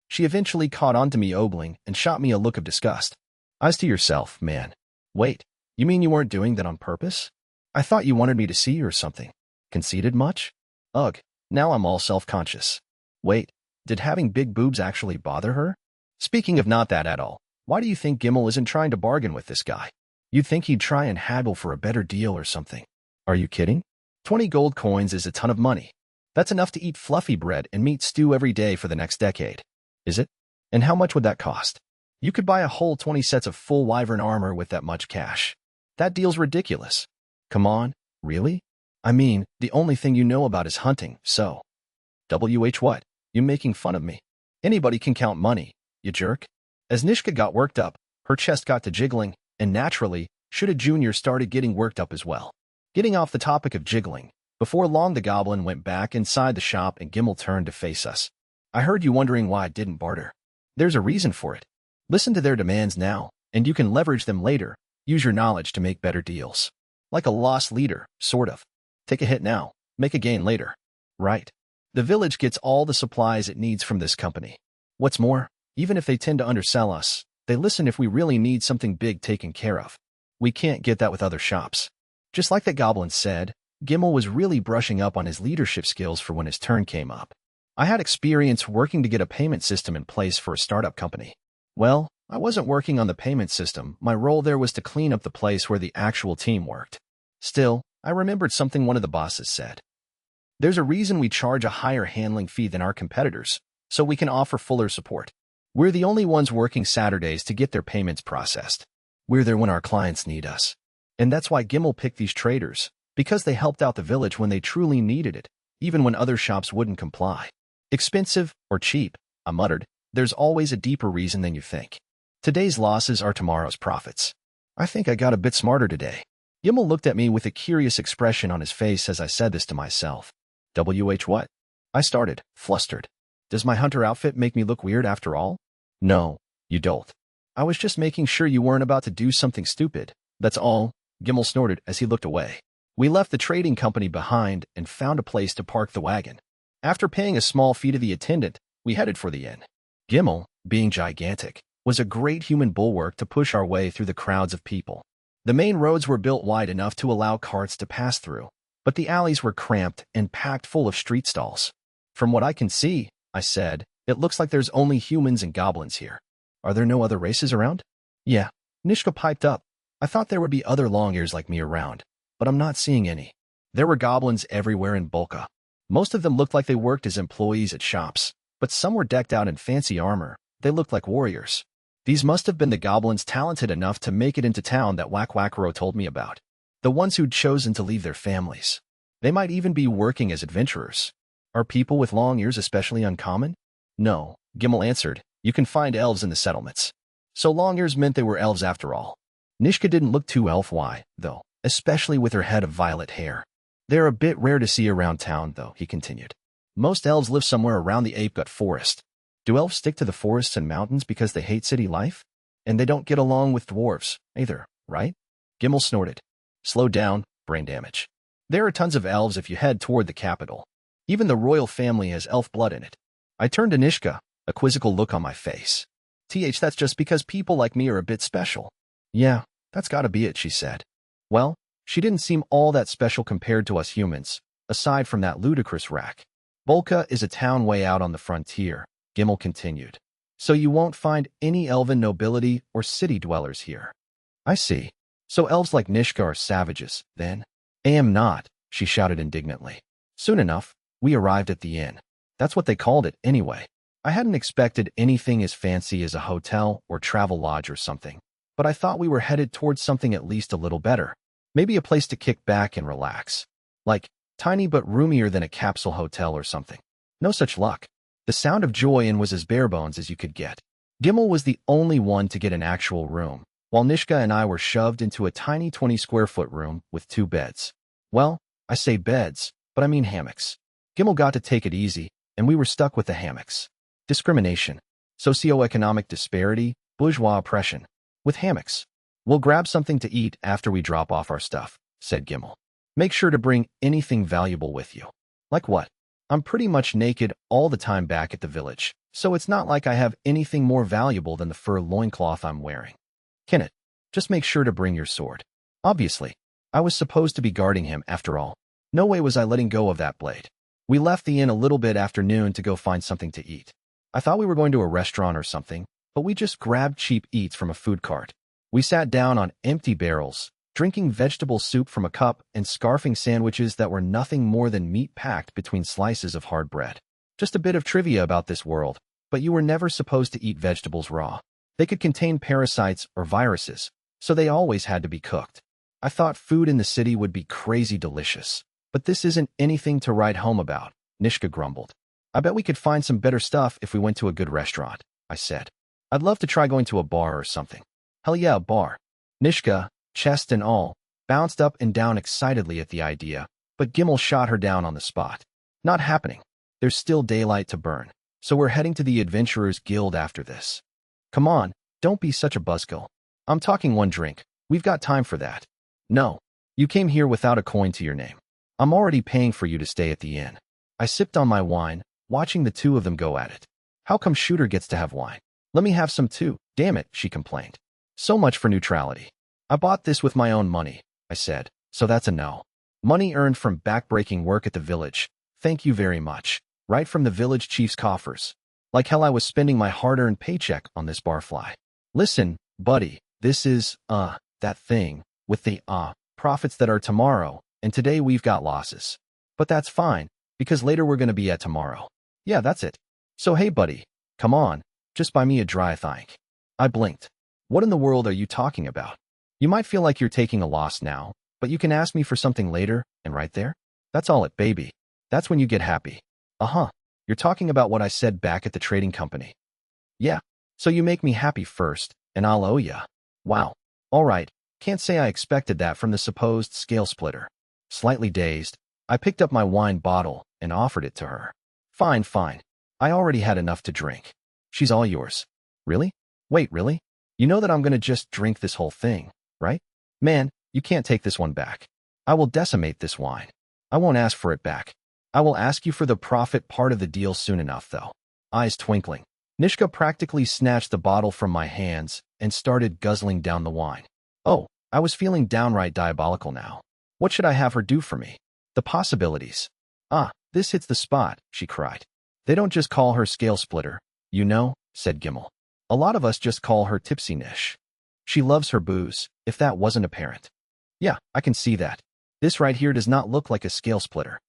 She eventually caught on to me ogling and shot me a look of disgust. Eyes to yourself, man. Wait, you mean you weren't doing that on purpose? I thought you wanted me to see you or something. Conceited much? Ugh, now I'm all self-conscious. Wait, did having big boobs actually bother her? Speaking of not that at all, why do you think Gimel isn't trying to bargain with this guy? You'd think he'd try and haggle for a better deal or something. Are you kidding? 20 gold coins is a ton of money. That's enough to eat fluffy bread and meat stew every day for the next decade. Is it? And how much would that cost? You could buy a whole 20 sets of full wyvern armor with that much cash. That deal's ridiculous. Come on, really? I mean, the only thing you know about is hunting, so. What? You making fun of me? Anybody can count money, you jerk. As Nishka got worked up, her chest got to jiggling, and naturally, Shuda Jr. started getting worked up as well. Getting off the topic of jiggling, before long the goblin went back inside the shop and Gimel turned to face us. I heard you wondering why I didn't barter. There's a reason for it. Listen to their demands now, and you can leverage them later. Use your knowledge to make better deals. Like a lost leader, sort of. Take a hit now, make a gain later. Right. The village gets all the supplies it needs from this company. What's more, even if they tend to undersell us, they listen if we really need something big taken care of. We can't get that with other shops. Just like the goblin said, Gimel was really brushing up on his leadership skills for when his turn came up. I had experience working to get a payment system in place for a startup company. Well, I wasn't working on the payment system. My role there was to clean up the place where the actual team worked. Still, I remembered something one of the bosses said. There's a reason we charge a higher handling fee than our competitors, so we can offer fuller support. We're the only ones working Saturdays to get their payments processed. We're there when our clients need us. And that's why Gimel picked these traders, because they helped out the village when they truly needed it, even when other shops wouldn't comply. Expensive or cheap, I muttered, there's always a deeper reason than you think. Today's losses are tomorrow's profits. I think I got a bit smarter today. Gimel looked at me with a curious expression on his face as I said this to myself. What? I started, flustered. Does my hunter outfit make me look weird after all? No, you don't. I was just making sure you weren't about to do something stupid. That's all, Gimel snorted as he looked away. We left the trading company behind and found a place to park the wagon. After paying a small fee to the attendant, we headed for the inn. Gimel, being gigantic, was a great human bulwark to push our way through the crowds of people. The main roads were built wide enough to allow carts to pass through, but the alleys were cramped and packed full of street stalls. From what I can see, I said, it looks like there's only humans and goblins here. Are there no other races around? Yeah, Nishka piped up. I thought there would be other long-ears like me around, but I'm not seeing any. There were goblins everywhere in Bolka. Most of them looked like they worked as employees at shops, but some were decked out in fancy armor. They looked like warriors. These must have been the goblins talented enough to make it into town that Wakwakro told me about. The ones who'd chosen to leave their families. They might even be working as adventurers. Are people with long ears especially uncommon? No, Gimel answered. You can find elves in the settlements. So long ears meant they were elves after all. Nishka didn't look too elf-y, though, especially with her head of violet hair. They're a bit rare to see around town, though, he continued. Most elves live somewhere around the ape-gut forest. Do elves stick to the forests and mountains because they hate city life? And they don't get along with dwarves, either, right? Gimel snorted. Slow down, brain damage. There are tons of elves if you head toward the capital. Even the royal family has elf blood in it. I turned to Nishka, a quizzical look on my face. That's just because people like me are a bit special. Yeah, that's gotta be it, she said. Well, she didn't seem all that special compared to us humans, aside from that ludicrous rack. Bolka is a town way out on the frontier, Gimel continued. So you won't find any elven nobility or city dwellers here. I see. So elves like Nishka are savages, then? I am not, she shouted indignantly. Soon enough, we arrived at the inn. That's what they called it, anyway. I hadn't expected anything as fancy as a hotel or travel lodge or something, but I thought we were headed towards something at least a little better. Maybe a place to kick back and relax. Like, tiny but roomier than a capsule hotel or something. No such luck. The Sound of Joy Inn was as bare bones as you could get. Gimel was the only one to get an actual room, while Nishka and I were shoved into a tiny 20-square-foot room with 2 beds. Well, I say beds, but I mean hammocks. Gimel got to take it easy, and we were stuck with the hammocks. Discrimination, socioeconomic disparity, bourgeois oppression. With hammocks. We'll grab something to eat after we drop off our stuff, said Gimel. Make sure to bring anything valuable with you. Like what? I'm pretty much naked all the time back at the village, so it's not like I have anything more valuable than the fur loincloth I'm wearing. Kenneth, just make sure to bring your sword. Obviously, I was supposed to be guarding him after all. No way was I letting go of that blade. We left the inn a little bit after noon to go find something to eat. I thought we were going to a restaurant or something, but we just grabbed cheap eats from a food cart. We sat down on empty barrels, drinking vegetable soup from a cup and scarfing sandwiches that were nothing more than meat packed between slices of hard bread. Just a bit of trivia about this world, but you were never supposed to eat vegetables raw. They could contain parasites or viruses, so they always had to be cooked. I thought food in the city would be crazy delicious, but this isn't anything to write home about, Nishka grumbled. I bet we could find some better stuff if we went to a good restaurant, I said. I'd love to try going to a bar or something. Hell yeah, a bar. Nishka, chest and all, bounced up and down excitedly at the idea, but Gimel shot her down on the spot. Not happening. There's still daylight to burn, so we're heading to the Adventurers Guild after this. Come on, don't be such a buzzkill. I'm talking 1 drink. We've got time for that. No, you came here without a coin to your name. I'm already paying for you to stay at the inn. I sipped on my wine, watching the 2 of them go at it. How come Shooter gets to have wine? Let me have some too, damn it, she complained. So much for neutrality. I bought this with my own money, I said, so that's a no. Money earned from backbreaking work at the village. Thank you very much. Right from the village chief's coffers. Like hell I was spending my hard-earned paycheck on this barfly. Listen, buddy, this is, that thing, with the, profits that are tomorrow, and today we've got losses. But that's fine, because later we're gonna be at tomorrow. Yeah, that's it. So hey buddy, come on, just buy me a dry thing. I blinked. What in the world are you talking about? You might feel like you're taking a loss now, but you can ask me for something later, and right there? That's all it, baby. That's when you get happy. Uh-huh. You're talking about what I said back at the trading company. Yeah. So you make me happy first, and I'll owe ya. Wow. All right. Can't say I expected that from the supposed scale splitter. Slightly dazed, I picked up my wine bottle and offered it to her. Fine, fine. I already had enough to drink. She's all yours. Really? Wait, really? You know that I'm gonna just drink this whole thing, right? Man, you can't take this one back. I will decimate this wine. I won't ask for it back. I will ask you for the profit part of the deal soon enough, though. Eyes twinkling, Nishka practically snatched the bottle from my hands and started guzzling down the wine. Oh, I was feeling downright diabolical now. What should I have her do for me? The possibilities. Ah, this hits the spot, she cried. They don't just call her scale splitter, you know, said Gimel. A lot of us just call her Tipsy Nish. She loves her booze, if that wasn't apparent. Yeah, I can see that. This right here does not look like a scale splitter.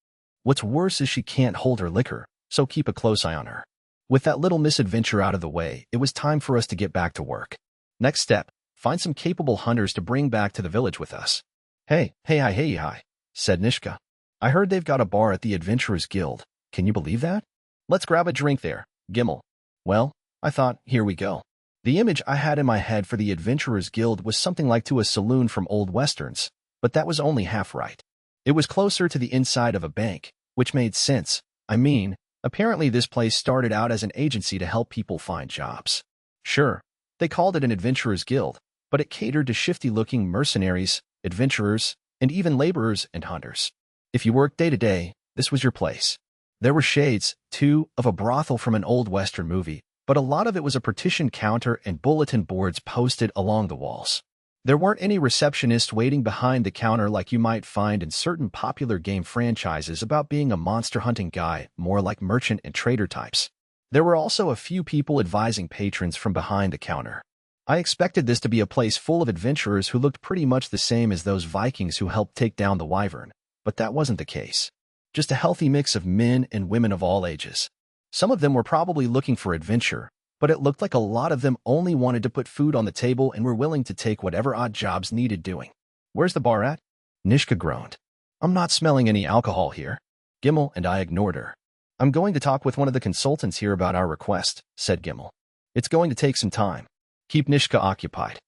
What's worse is she can't hold her liquor, so keep a close eye on her. With that little misadventure out of the way, it was time for us to get back to work. Next step, find some capable hunters to bring back to the village with us. Hey, hi, said Nishka. I heard they've got a bar at the Adventurers Guild. Can you believe that? Let's grab a drink there, Gimel. Well, I thought, here we go. The image I had in my head for the Adventurers Guild was something like to a saloon from old westerns, but that was only half right. It was closer to the inside of a bank, which made sense. I mean, apparently this place started out as an agency to help people find jobs. Sure, they called it an Adventurers Guild, but it catered to shifty-looking mercenaries, adventurers, and even laborers and hunters. If you worked day to day, this was your place. There were shades, too, of a brothel from an old western movie, but a lot of it was a partition counter and bulletin boards posted along the walls. There weren't any receptionists waiting behind the counter like you might find in certain popular game franchises about being a monster hunting guy, more like merchant and trader types. There were also a few people advising patrons from behind the counter. I expected this to be a place full of adventurers who looked pretty much the same as those Vikings who helped take down the Wyvern, but that wasn't the case. Just a healthy mix of men and women of all ages. Some of them were probably looking for adventure, but it looked like a lot of them only wanted to put food on the table and were willing to take whatever odd jobs needed doing. Where's the bar at? Nishka groaned. I'm not smelling any alcohol here. Gimel and I ignored her. I'm going to talk with one of the consultants here about our request, said Gimel. It's going to take some time. Keep Nishka occupied.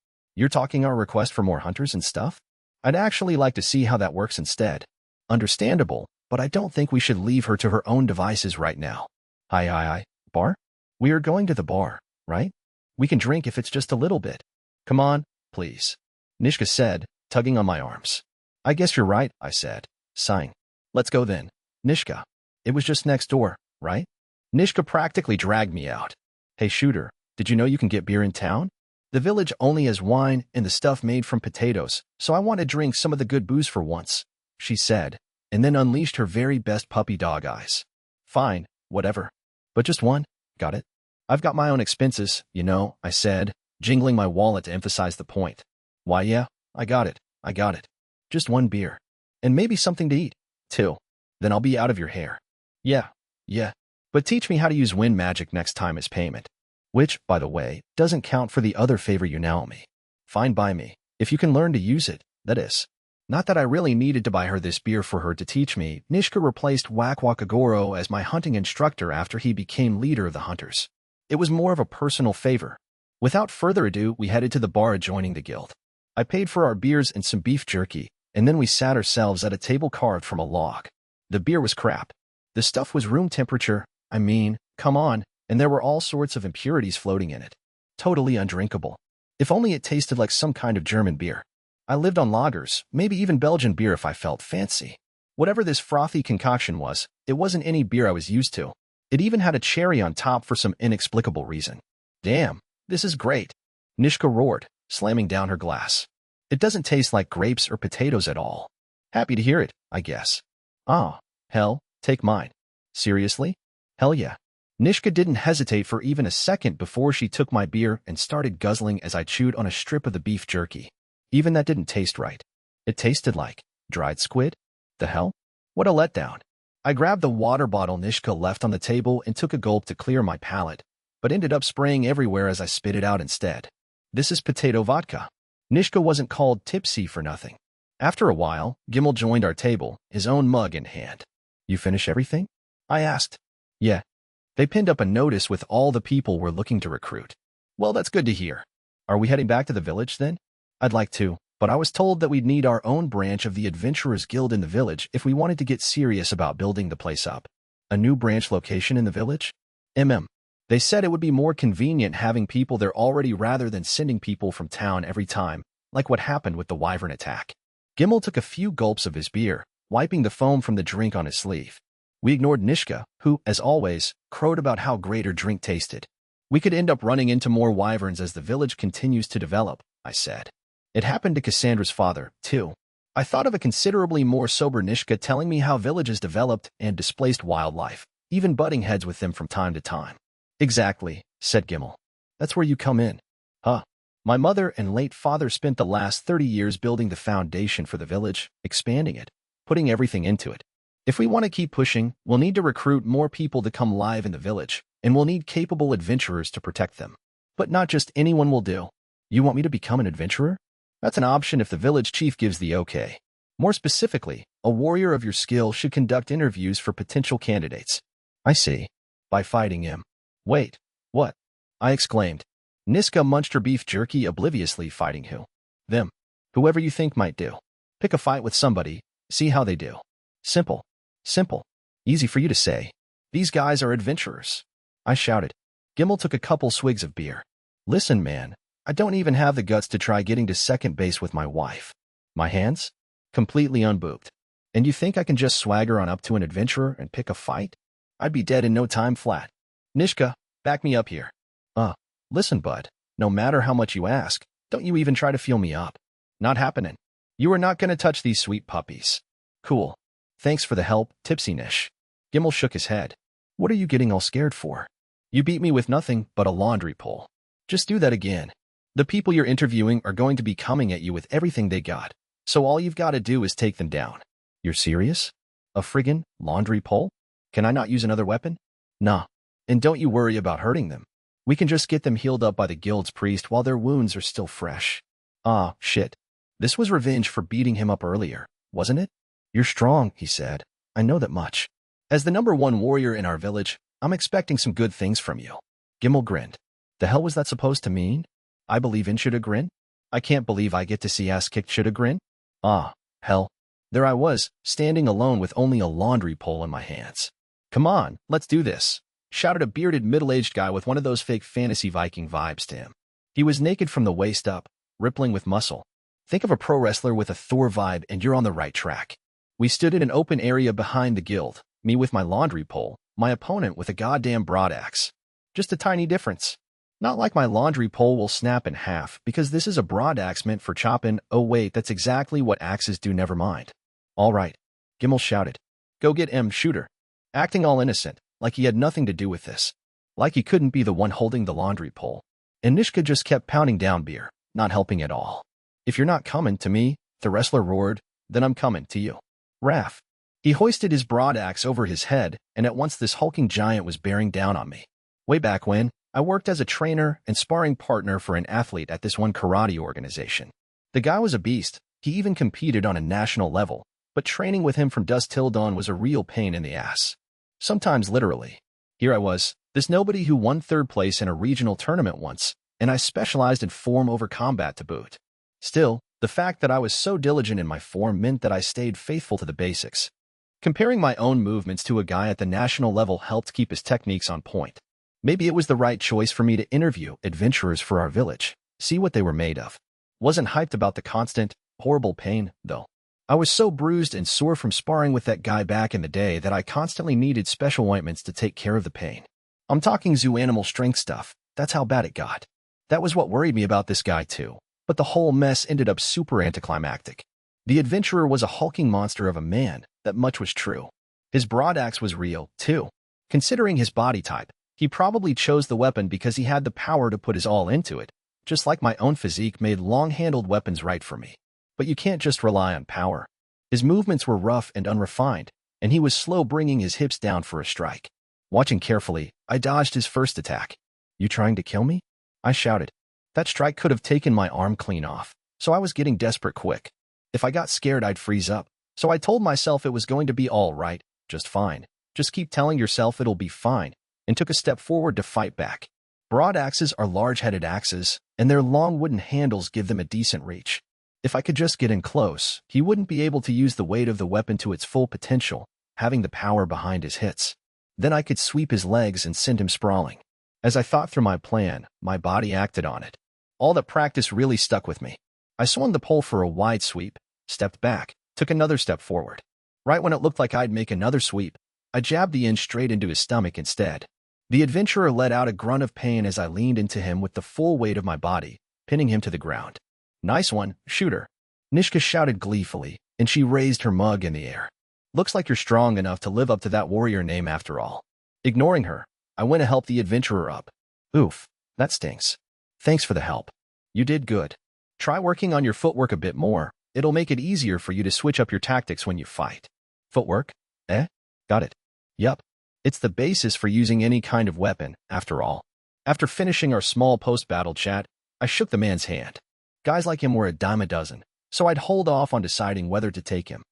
You're talking our request for more hunters and stuff? I'd actually like to see how that works instead. Understandable, but I don't think we should leave her to her own devices right now. Hi. Bar? We are going to the bar, right? We can drink if it's just a little bit. Come on, please. Nishka said, tugging on my arms. I guess you're right, I said, sighing. Let's go then. Nishka. It was just next door, right? Nishka practically dragged me out. Hey shooter, did you know you can get beer in town? The village only has wine and the stuff made from potatoes, so I want to drink some of the good booze for once, she said, and then unleashed her very best puppy dog eyes. Fine, whatever. But just one, got it? I've got my own expenses, you know, I said, jingling my wallet to emphasize the point. Why yeah, I got it. Just one beer. And maybe something to eat, too. Then I'll be out of your hair. Yeah. But teach me how to use wind magic next time as payment. Which, by the way, doesn't count for the other favor you now owe me. Fine by me, if you can learn to use it, that is. Not that I really needed to buy her this beer for her to teach me. Nishka replaced Wakwakagoro as my hunting instructor after he became leader of the hunters. It was more of a personal favor. Without further ado, we headed to the bar adjoining the guild. I paid for our beers and some beef jerky, and then we sat ourselves at a table carved from a log. The beer was crap. The stuff was room temperature, I mean, come on, and there were all sorts of impurities floating in it. Totally undrinkable. If only it tasted like some kind of German beer. I lived on lagers, maybe even Belgian beer if I felt fancy. Whatever this frothy concoction was, it wasn't any beer I was used to. It even had a cherry on top for some inexplicable reason. Damn, this is great. Nishka roared, slamming down her glass. It doesn't taste like grapes or potatoes at all. Happy to hear it, I guess. Ah, hell, take mine. Seriously? Hell yeah. Nishka didn't hesitate for even a second before she took my beer and started guzzling as I chewed on a strip of the beef jerky. Even that didn't taste right. It tasted like dried squid? The hell? What a letdown. I grabbed the water bottle Nishka left on the table and took a gulp to clear my palate, but ended up spraying everywhere as I spit it out instead. This is potato vodka. Nishka wasn't called tipsy for nothing. After a while, Gimmel joined our table, his own mug in hand. You finish everything? I asked. Yeah. They pinned up a notice with all the people we're looking to recruit. Well, that's good to hear. Are we heading back to the village then? I'd like to, but I was told that we'd need our own branch of the Adventurers Guild in the village if we wanted to get serious about building the place up. A new branch location in the village? They said it would be more convenient having people there already rather than sending people from town every time, like what happened with the wyvern attack. Gimmel took a few gulps of his beer, wiping the foam from the drink on his sleeve. We ignored Nishka, who, as always, crowed about how great her drink tasted. We could end up running into more wyverns as the village continues to develop, I said. It happened to Cassandra's father, too. I thought of a considerably more sober Nishka telling me how villages developed and displaced wildlife, even butting heads with them from time to time. Exactly, said Gimmel. That's where you come in. Huh. My mother and late father spent the last 30 years building the foundation for the village, expanding it, putting everything into it. If we want to keep pushing, we'll need to recruit more people to come live in the village, and we'll need capable adventurers to protect them. But not just anyone will do. You want me to become an adventurer? That's an option if the village chief gives the okay. More specifically, a warrior of your skill should conduct interviews for potential candidates. I see. By fighting him. Wait, what? I exclaimed. Niska munched her beef jerky obliviously. Fighting who? Them. Whoever you think might do. Pick a fight with somebody, see how they do. Simple. Simple. Easy for you to say. These guys are adventurers. I shouted. Gimmel took a couple swigs of beer. Listen, man, I don't even have the guts to try getting to second base with my wife. My hands? Completely unbooped. And you think I can just swagger on up to an adventurer and pick a fight? I'd be dead in no time flat. Nishka, back me up here. Listen, bud, no matter how much you ask, don't you even try to feel me up. Not happening. You are not going to touch these sweet puppies. Cool. Thanks for the help, Tipsy Nish. Gimmel shook his head. What are you getting all scared for? You beat me with nothing but a laundry pole. Just do that again. The people you're interviewing are going to be coming at you with everything they got, so all you've got to do is take them down. You're serious? A friggin' laundry pole? Can I not use another weapon? Nah. And don't you worry about hurting them. We can just get them healed up by the guild's priest while their wounds are still fresh. Ah, shit. This was revenge for beating him up earlier, wasn't it? You're strong, he said. I know that much. As the #1 warrior in our village, I'm expecting some good things from you. Gimmel grinned. The hell was that supposed to mean? I believe in should a grin? I can't believe I get to see ass-kicked shoulda grin. Ah, hell. There I was, standing alone with only a laundry pole in my hands. Come on, let's do this, shouted a bearded middle-aged guy with one of those fake fantasy Viking vibes to him. He was naked from the waist up, rippling with muscle. Think of a pro wrestler with a Thor vibe and you're on the right track. We stood in an open area behind the guild, me with my laundry pole, my opponent with a goddamn broadaxe. Just a tiny difference. Not like my laundry pole will snap in half, because this is a broadaxe meant for chopping. Oh wait, that's exactly what axes do, never mind. All right, Gimmel shouted. Go get him, shooter. Acting all innocent, like he had nothing to do with this. Like he couldn't be the one holding the laundry pole. And Nishka just kept pounding down beer, not helping at all. If you're not coming to me, the wrestler roared, then I'm coming to you. Raph. He hoisted his broadaxe over his head, and at once this hulking giant was bearing down on me. Way back when, I worked as a trainer and sparring partner for an athlete at this one karate organization. The guy was a beast. He even competed on a national level, but training with him from dusk till dawn was a real pain in the ass. Sometimes literally. Here I was, this nobody who won third place in a regional tournament once, and I specialized in form over combat to boot. Still, the fact that I was so diligent in my form meant that I stayed faithful to the basics. Comparing my own movements to a guy at the national level helped keep his techniques on point. Maybe it was the right choice for me to interview adventurers for our village, see what they were made of. Wasn't hyped about the constant, horrible pain, though. I was so bruised and sore from sparring with that guy back in the day that I constantly needed special ointments to take care of the pain. I'm talking zoo animal strength stuff, that's how bad it got. That was what worried me about this guy too, but the whole mess ended up super anticlimactic. The adventurer was a hulking monster of a man, that much was true. His broadaxe was real, too. Considering his body type, he probably chose the weapon because he had the power to put his all into it, just like my own physique made long-handled weapons right for me. But you can't just rely on power. His movements were rough and unrefined, and he was slow bringing his hips down for a strike. Watching carefully, I dodged his first attack. You trying to kill me? I shouted. That strike could have taken my arm clean off, so I was getting desperate quick. If I got scared, I'd freeze up, so I told myself it was going to be all right, just fine. Just keep telling yourself it'll be fine, and took a step forward to fight back. Broadaxes are large-headed axes, and their long wooden handles give them a decent reach. If I could just get in close, he wouldn't be able to use the weight of the weapon to its full potential, having the power behind his hits. Then I could sweep his legs and send him sprawling. As I thought through my plan, my body acted on it. All that practice really stuck with me. I swung the pole for a wide sweep, stepped back, took another step forward. Right when it looked like I'd make another sweep, I jabbed the end straight into his stomach instead. The adventurer let out a grunt of pain as I leaned into him with the full weight of my body, pinning him to the ground. Nice one, shooter. Nishka shouted gleefully, and she raised her mug in the air. Looks like you're strong enough to live up to that warrior name after all. Ignoring her, I went to help the adventurer up. Oof, that stinks. Thanks for the help. You did good. Try working on your footwork a bit more. It'll make it easier for you to switch up your tactics when you fight. Footwork? Eh? Got it. Yup. It's the basis for using any kind of weapon, after all. After finishing our small post-battle chat, I shook the man's hand. Guys like him were a dime a dozen, so I'd hold off on deciding whether to take him.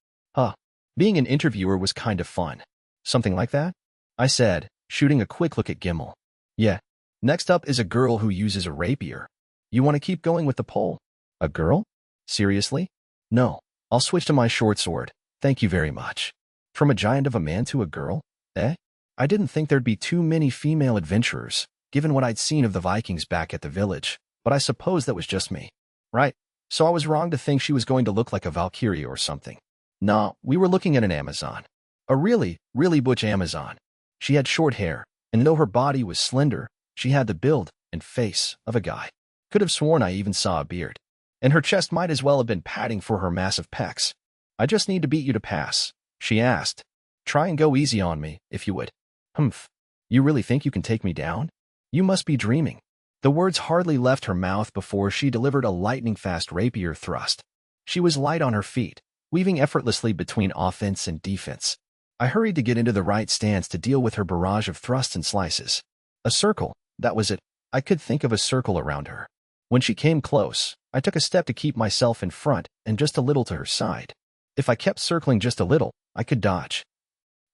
Being an interviewer was kind of fun. Something like that? I said, shooting a quick look at Gimmel. Yeah. Next up is a girl who uses a rapier. You want to keep going with the pole? A girl? Seriously? No. I'll switch to my short sword. Thank you very much. From a giant of a man to a girl? Eh? I didn't think there'd be too many female adventurers, given what I'd seen of the Vikings back at the village, but I suppose that was just me. Right. So I was wrong to think she was going to look like a Valkyrie or something. Nah, we were looking at an Amazon. A really, really butch Amazon. She had short hair, and though her body was slender, she had the build and face of a guy. Could have sworn I even saw a beard. And her chest might as well have been padding for her massive pecs. I just need to beat you to pass, she asked. Try and go easy on me, if you would. Humph. You really think you can take me down? You must be dreaming. The words hardly left her mouth before she delivered a lightning-fast rapier thrust. She was light on her feet, weaving effortlessly between offense and defense. I hurried to get into the right stance to deal with her barrage of thrusts and slices. A circle, that was it. I could think of a circle around her. When she came close, I took a step to keep myself in front and just a little to her side. If I kept circling just a little, I could dodge.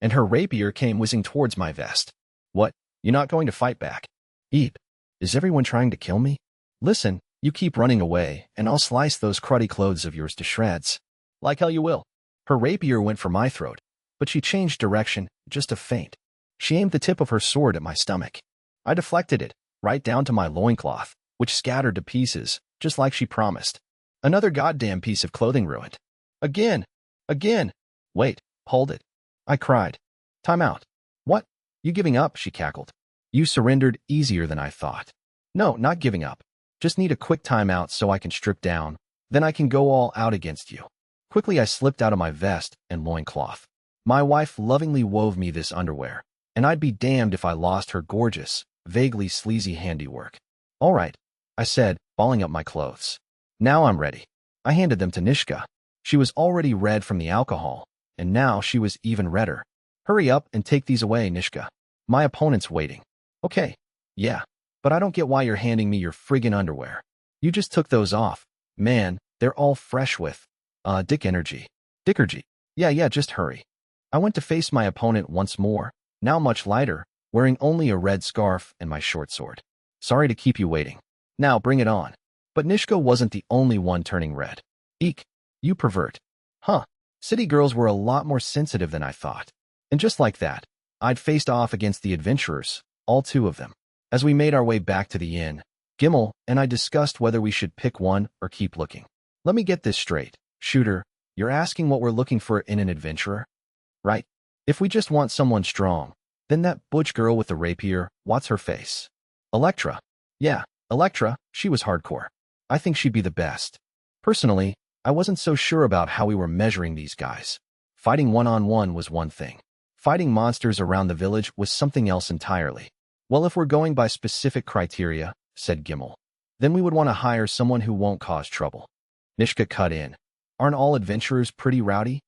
And her rapier came whizzing towards my vest. What? You're not going to fight back? Eep. Is everyone trying to kill me? Listen, You keep running away, and I'll slice those cruddy clothes of yours to shreds. Like hell you will. Her rapier went for my throat, but she changed direction, just a feint. She aimed the tip of her sword at my stomach. I deflected it, right down to my loincloth, which scattered to pieces, just like she promised. Another goddamn piece of clothing ruined. Again! Again! Wait, hold it. I cried. Time out. What? You giving up? She cackled. You surrendered easier than I thought. No, not giving up. Just need a quick timeout so I can strip down. Then I can go all out against you. Quickly I slipped out of my vest and loincloth. My wife lovingly wove me this underwear, and I'd be damned if I lost her gorgeous, vaguely sleazy handiwork. All right, I said, balling up my clothes. Now I'm ready. I handed them to Nishka. She was already red from the alcohol, and now she was even redder. Hurry up and take these away, Nishka. My opponent's waiting. Okay. Yeah. But I don't get why you're handing me your friggin' underwear. You just took those off. Man, they're all fresh with, dick energy. Dickergy. Yeah, just hurry. I went to face my opponent once more, now much lighter, wearing only a red scarf and my short sword. Sorry to keep you waiting. Now bring it on. But Nishka wasn't the only one turning red. Eek. You pervert. Huh. City girls were a lot more sensitive than I thought. And just like that, I'd faced off against the adventurers, all two of them. As we made our way back to the inn, Gimel and I discussed whether we should pick one or keep looking. Let me get this straight. Shooter, you're asking what we're looking for in an adventurer? Right? If we just want someone strong, then that butch girl with the rapier, what's her face? Electra. Yeah, Electra, she was hardcore. I think she'd be the best. Personally, I wasn't so sure about how we were measuring these guys. Fighting one-on-one was one thing. Fighting monsters around the village was something else entirely. Well, if we're going by specific criteria, said Gimel, then we would want to hire someone who won't cause trouble. Nishka cut in. Aren't all adventurers pretty rowdy?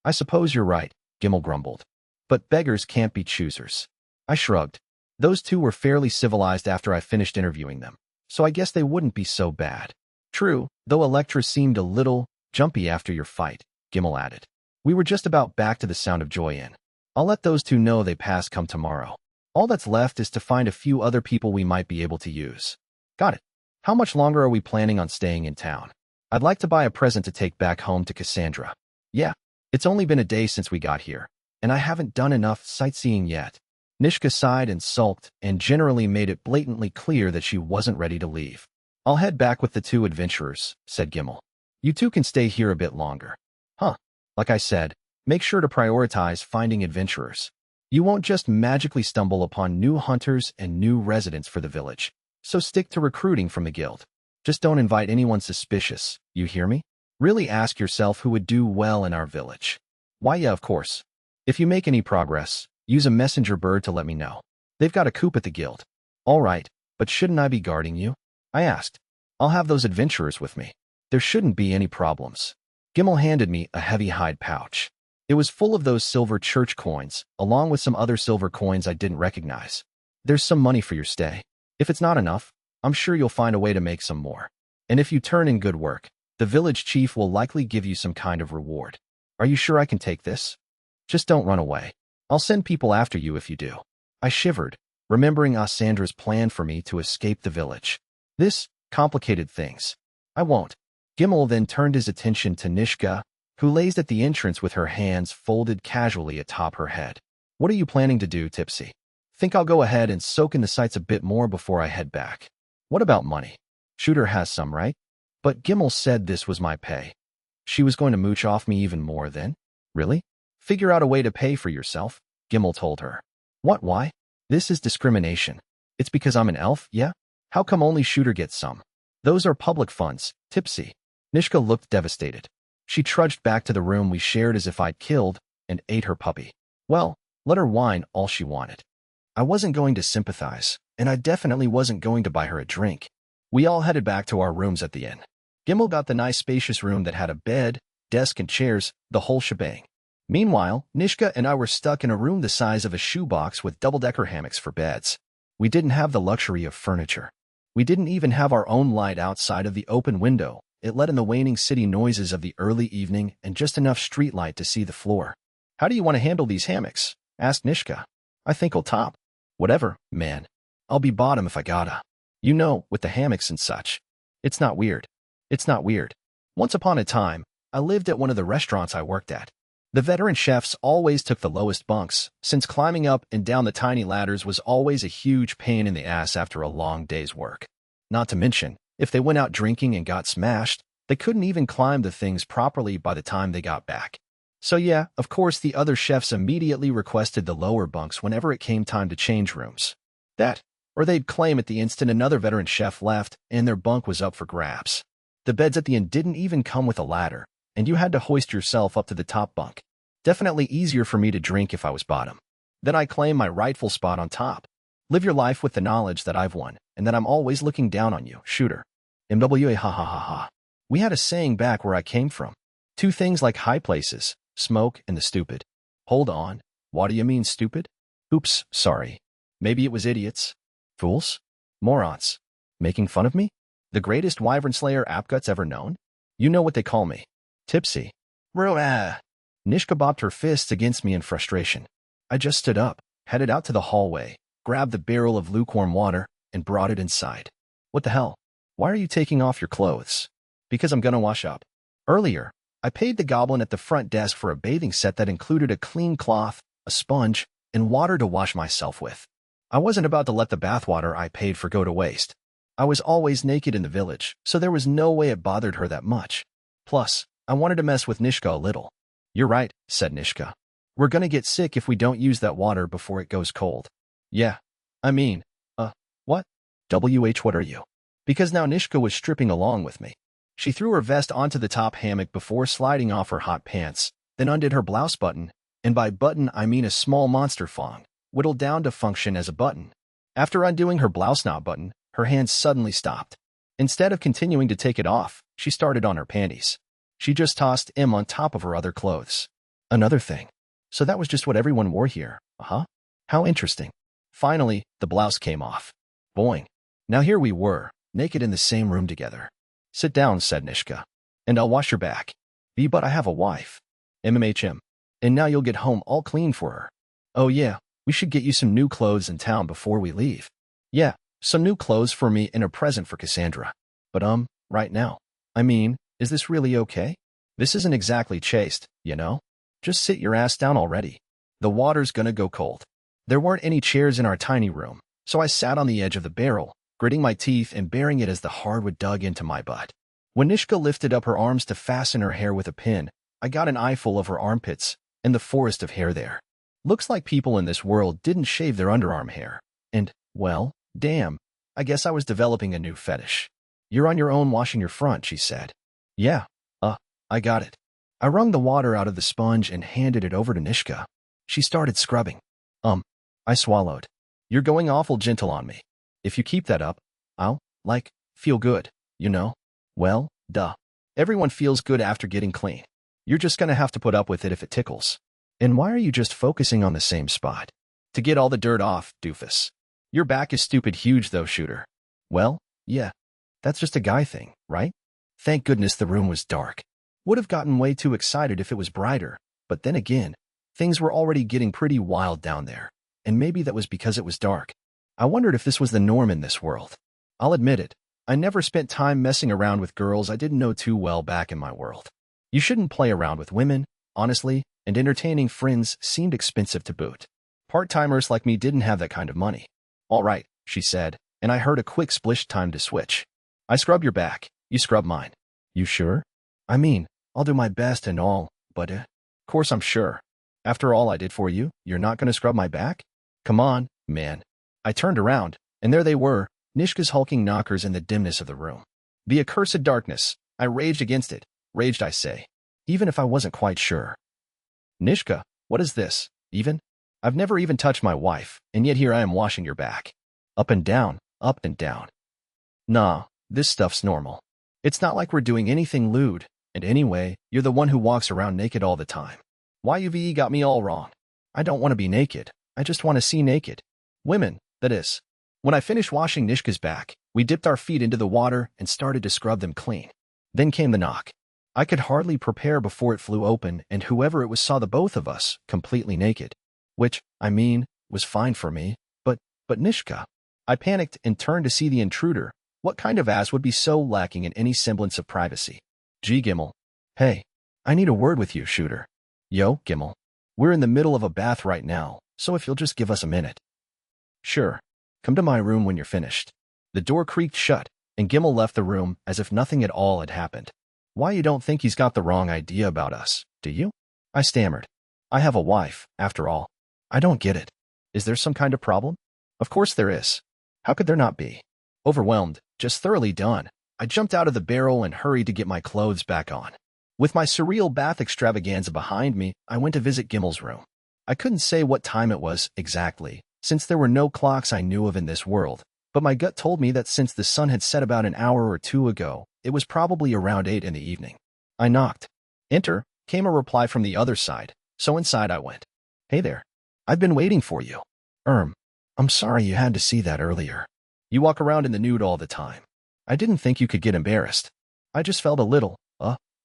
I suppose you're right, Gimel grumbled. But beggars can't be choosers. I shrugged. Those two were fairly civilized after I finished interviewing them, so I guess they wouldn't be so bad. True, though Electra seemed a little jumpy after your fight, Gimel added. We were just about back to the Sound of Joy Inn. I'll let those two know they pass come tomorrow. All that's left is to find a few other people we might be able to use. Got it. How much longer are we planning on staying in town? I'd like to buy a present to take back home to Cassandra. Yeah, it's only been a day since we got here, and I haven't done enough sightseeing yet. Nishka sighed and sulked and generally made it blatantly clear that she wasn't ready to leave. I'll head back with the two adventurers, said Gimel. You two can stay here a bit longer. Huh. Like I said, make sure to prioritize finding adventurers. You won't just magically stumble upon new hunters and new residents for the village, so stick to recruiting from the guild. Just don't invite anyone suspicious, you hear me? Really ask yourself who would do well in our village. Why, yeah, of course. If you make any progress, use a messenger bird to let me know. They've got a coop at the guild. All right, but shouldn't I be guarding you? I asked. I'll have those adventurers with me. There shouldn't be any problems. Gimel handed me a heavy hide pouch. It was full of those silver church coins, along with some other silver coins I didn't recognize. There's some money for your stay. If it's not enough, I'm sure you'll find a way to make some more. And if you turn in good work, the village chief will likely give you some kind of reward. Are you sure I can take this? Just don't run away. I'll send people after you if you do. I shivered, remembering Assandra's plan for me to escape the village. This complicated things. I won't. Gimel then turned his attention to Nishka, who lazed at the entrance with her hands folded casually atop her head. What are you planning to do, Tipsy? Think I'll go ahead and soak in the sights a bit more before I head back. What about money? Shooter has some, right? But Gimel said this was my pay. She was going to mooch off me even more then? Really? Figure out a way to pay for yourself, Gimel told her. What, why? This is discrimination. It's because I'm an elf, yeah? How come only Shooter gets some? Those are public funds, Tipsy. Nishka looked devastated. She trudged back to the room we shared as if I'd killed and ate her puppy. Well, let her whine all she wanted. I wasn't going to sympathize, and I definitely wasn't going to buy her a drink. We all headed back to our rooms at the inn. Gimel got the nice spacious room that had a bed, desk, and chairs, the whole shebang. Meanwhile, Nishka and I were stuck in a room the size of a shoebox with double-decker hammocks for beds. We didn't have the luxury of furniture. We didn't even have our own light outside of the open window. It let in the waning city noises of the early evening and just enough streetlight to see the floor. How do you want to handle these hammocks? Asked Nishka. I think I'll top. Whatever, man. I'll be bottom if I gotta. You know, with the hammocks and such. It's not weird. It's not weird. Once upon a time, I lived at one of the restaurants I worked at. The veteran chefs always took the lowest bunks, since climbing up and down the tiny ladders was always a huge pain in the ass after a long day's work. Not to mention, if they went out drinking and got smashed, they couldn't even climb the things properly by the time they got back. So yeah, of course the other chefs immediately requested the lower bunks whenever it came time to change rooms. That, or they'd claim at the instant another veteran chef left and their bunk was up for grabs. The beds at the end didn't even come with a ladder, and you had to hoist yourself up to the top bunk. Definitely easier for me to drink if I was bottom. Then I claim my rightful spot on top. Live your life with the knowledge that I've won, and that I'm always looking down on you, shooter. MWA ha ha ha ha. We had a saying back where I came from. Two things like high places, smoke and the stupid. Hold on, what do you mean stupid? Oops, sorry. Maybe it was idiots. Fools? Morons. Making fun of me? The greatest wyvern slayer Apgut's ever known? You know what they call me. Tipsy. Nishka bobbed her fists against me in frustration. I just stood up, headed out to the hallway, grabbed the barrel of lukewarm water, and brought it inside. What the hell? Why are you taking off your clothes? Because I'm gonna wash up. Earlier, I paid the goblin at the front desk for a bathing set that included a clean cloth, a sponge, and water to wash myself with. I wasn't about to let the bathwater I paid for go to waste. I was always naked in the village, so there was no way it bothered her that much. Plus, I wanted to mess with Nishka a little. You're right, said Nishka. We're gonna get sick if we don't use that water before it goes cold. Yeah. I mean, what? What are you? Because now Nishka was stripping along with me. She threw her vest onto the top hammock before sliding off her hot pants, then undid her blouse button, and by button I mean a small monster thong, whittled down to function as a button. After undoing her blouse knot button, her hands suddenly stopped. Instead of continuing to take it off, she started on her panties. She just tossed them on top of her other clothes. Another thing. So that was just what everyone wore here, huh? How interesting. Finally, the blouse came off. Boing. Now here we were, naked in the same room together. Sit down, said Nishka. And I'll wash your back. But I have a wife. MMHM. And now you'll get home all clean for her. Oh yeah, we should get you some new clothes in town before we leave. Yeah, some new clothes for me and a present for Cassandra. But right now. I mean, is this really okay? This isn't exactly chaste, you know? Just sit your ass down already. The water's gonna go cold. There weren't any chairs in our tiny room, so I sat on the edge of the barrel, gritting my teeth and bearing it as the hardwood dug into my butt. When Nishka lifted up her arms to fasten her hair with a pin, I got an eyeful of her armpits and the forest of hair there. Looks like people in this world didn't shave their underarm hair. And, well, damn, I guess I was developing a new fetish. You're on your own washing your front, she said. Yeah, I got it. I wrung the water out of the sponge and handed it over to Nishka. She started scrubbing. I swallowed. You're going awful gentle on me. If you keep that up, I'll, feel good, you know? Well, duh. Everyone feels good after getting clean. You're just gonna have to put up with it if it tickles. And why are you just focusing on the same spot? To get all the dirt off, doofus. Your back is stupid huge though, shooter. Well, yeah. That's just a guy thing, right? Thank goodness the room was dark. Would have gotten way too excited if it was brighter, but then again, things were already getting pretty wild down there, and maybe that was because it was dark. I wondered if this was the norm in this world. I'll admit it, I never spent time messing around with girls I didn't know too well back in my world. You shouldn't play around with women, honestly, and entertaining friends seemed expensive to boot. Part-timers like me didn't have that kind of money. All right, she said, and I heard a quick splish time to switch. I scrub your back, you scrub mine. You sure? I mean, I'll do my best and all, but course I'm sure. After all I did for you, you're not gonna scrub my back? Come on, man. I turned around, and there they were, Nishka's hulking knockers in the dimness of the room. The accursed darkness. I raged against it. Raged, I say. Even if I wasn't quite sure. Nishka, what is this, even? I've never even touched my wife, and yet here I am washing your back. Up and down, up and down. Nah, this stuff's normal. It's not like we're doing anything lewd, and anyway, you're the one who walks around naked all the time. YUVE got me all wrong. I don't want to be naked. I just want to see naked. Women, that is. When I finished washing Nishka's back, we dipped our feet into the water and started to scrub them clean. Then came the knock. I could hardly prepare before it flew open, and whoever it was saw the both of us, completely naked. Which, I mean, was fine for me, but Nishka. I panicked and turned to see the intruder, What kind of ass would be so lacking in any semblance of privacy? Gee, Gimmel. Hey, I need a word with you, Shooter. Yo, Gimmel. We're in the middle of a bath right now, so if you'll just give us a minute. Sure. Come to my room when you're finished. The door creaked shut, and Gimmel left the room as if nothing at all had happened. Why, you don't think he's got the wrong idea about us, do you? I stammered. I have a wife, after all. I don't get it. Is there some kind of problem? Of course there is. How could there not be? Overwhelmed, just thoroughly done, I jumped out of the barrel and hurried to get my clothes back on. With my surreal bath extravaganza behind me, I went to visit Gimmel's room. I couldn't say what time it was exactly, since there were no clocks I knew of in this world, but my gut told me that since the sun had set about an hour or two ago, it was probably around 8 in the evening. I knocked. Enter, came a reply from the other side, so inside I went. Hey there. I've been waiting for you. I'm sorry you had to see that earlier. You walk around in the nude all the time. I didn't think you could get embarrassed. I just felt a little,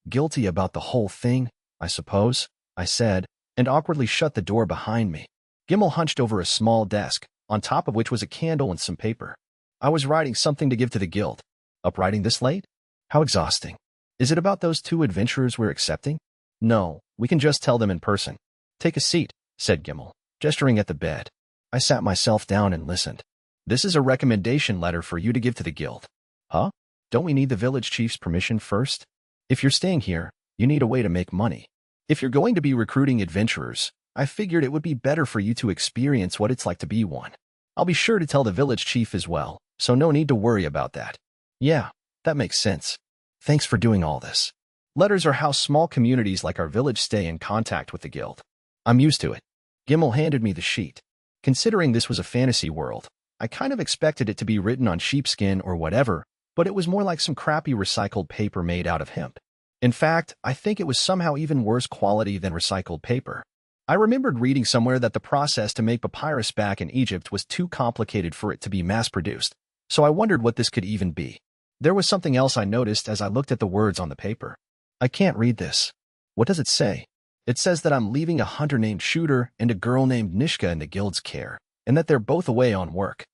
guilty about the whole thing, I suppose, I said, and awkwardly shut the door behind me. Gimmel hunched over a small desk, on top of which was a candle and some paper. I was writing something to give to the guild. Up writing this late? How exhausting. Is it about those 2 adventurers we're accepting? No, we can just tell them in person. Take a seat, said Gimmel, gesturing at the bed. I sat myself down and listened. This is a recommendation letter for you to give to the guild. Huh? Don't we need the village chief's permission first? If you're staying here, you need a way to make money. If you're going to be recruiting adventurers, I figured it would be better for you to experience what it's like to be one. I'll be sure to tell the village chief as well, so no need to worry about that. Yeah, that makes sense. Thanks for doing all this. Letters are how small communities like our village stay in contact with the guild. I'm used to it. Gimmel handed me the sheet. Considering this was a fantasy world, I kind of expected it to be written on sheepskin or whatever, but it was more like some crappy recycled paper made out of hemp. In fact, I think it was somehow even worse quality than recycled paper. I remembered reading somewhere that the process to make papyrus back in Egypt was too complicated for it to be mass-produced, so I wondered what this could even be. There was something else I noticed as I looked at the words on the paper. I can't read this. What does it say? It says that I'm leaving a hunter named Shooter and a girl named Nishka in the guild's care, and that they're both away on work.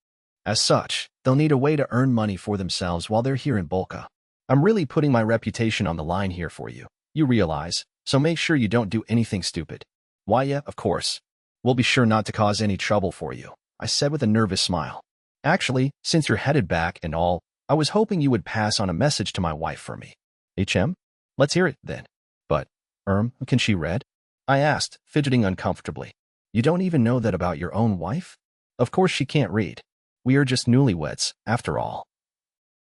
As such, they'll need a way to earn money for themselves while they're here in Bolka. I'm really putting my reputation on the line here for you, you realize, so make sure you don't do anything stupid. Why, yeah, of course. We'll be sure not to cause any trouble for you, I said with a nervous smile. Actually, since you're headed back and all, I was hoping you would pass on a message to my wife for me. HM? Let's hear it, then. But, can she read? I asked, fidgeting uncomfortably. You don't even know that about your own wife? Of course she can't read. We are just newlyweds, after all.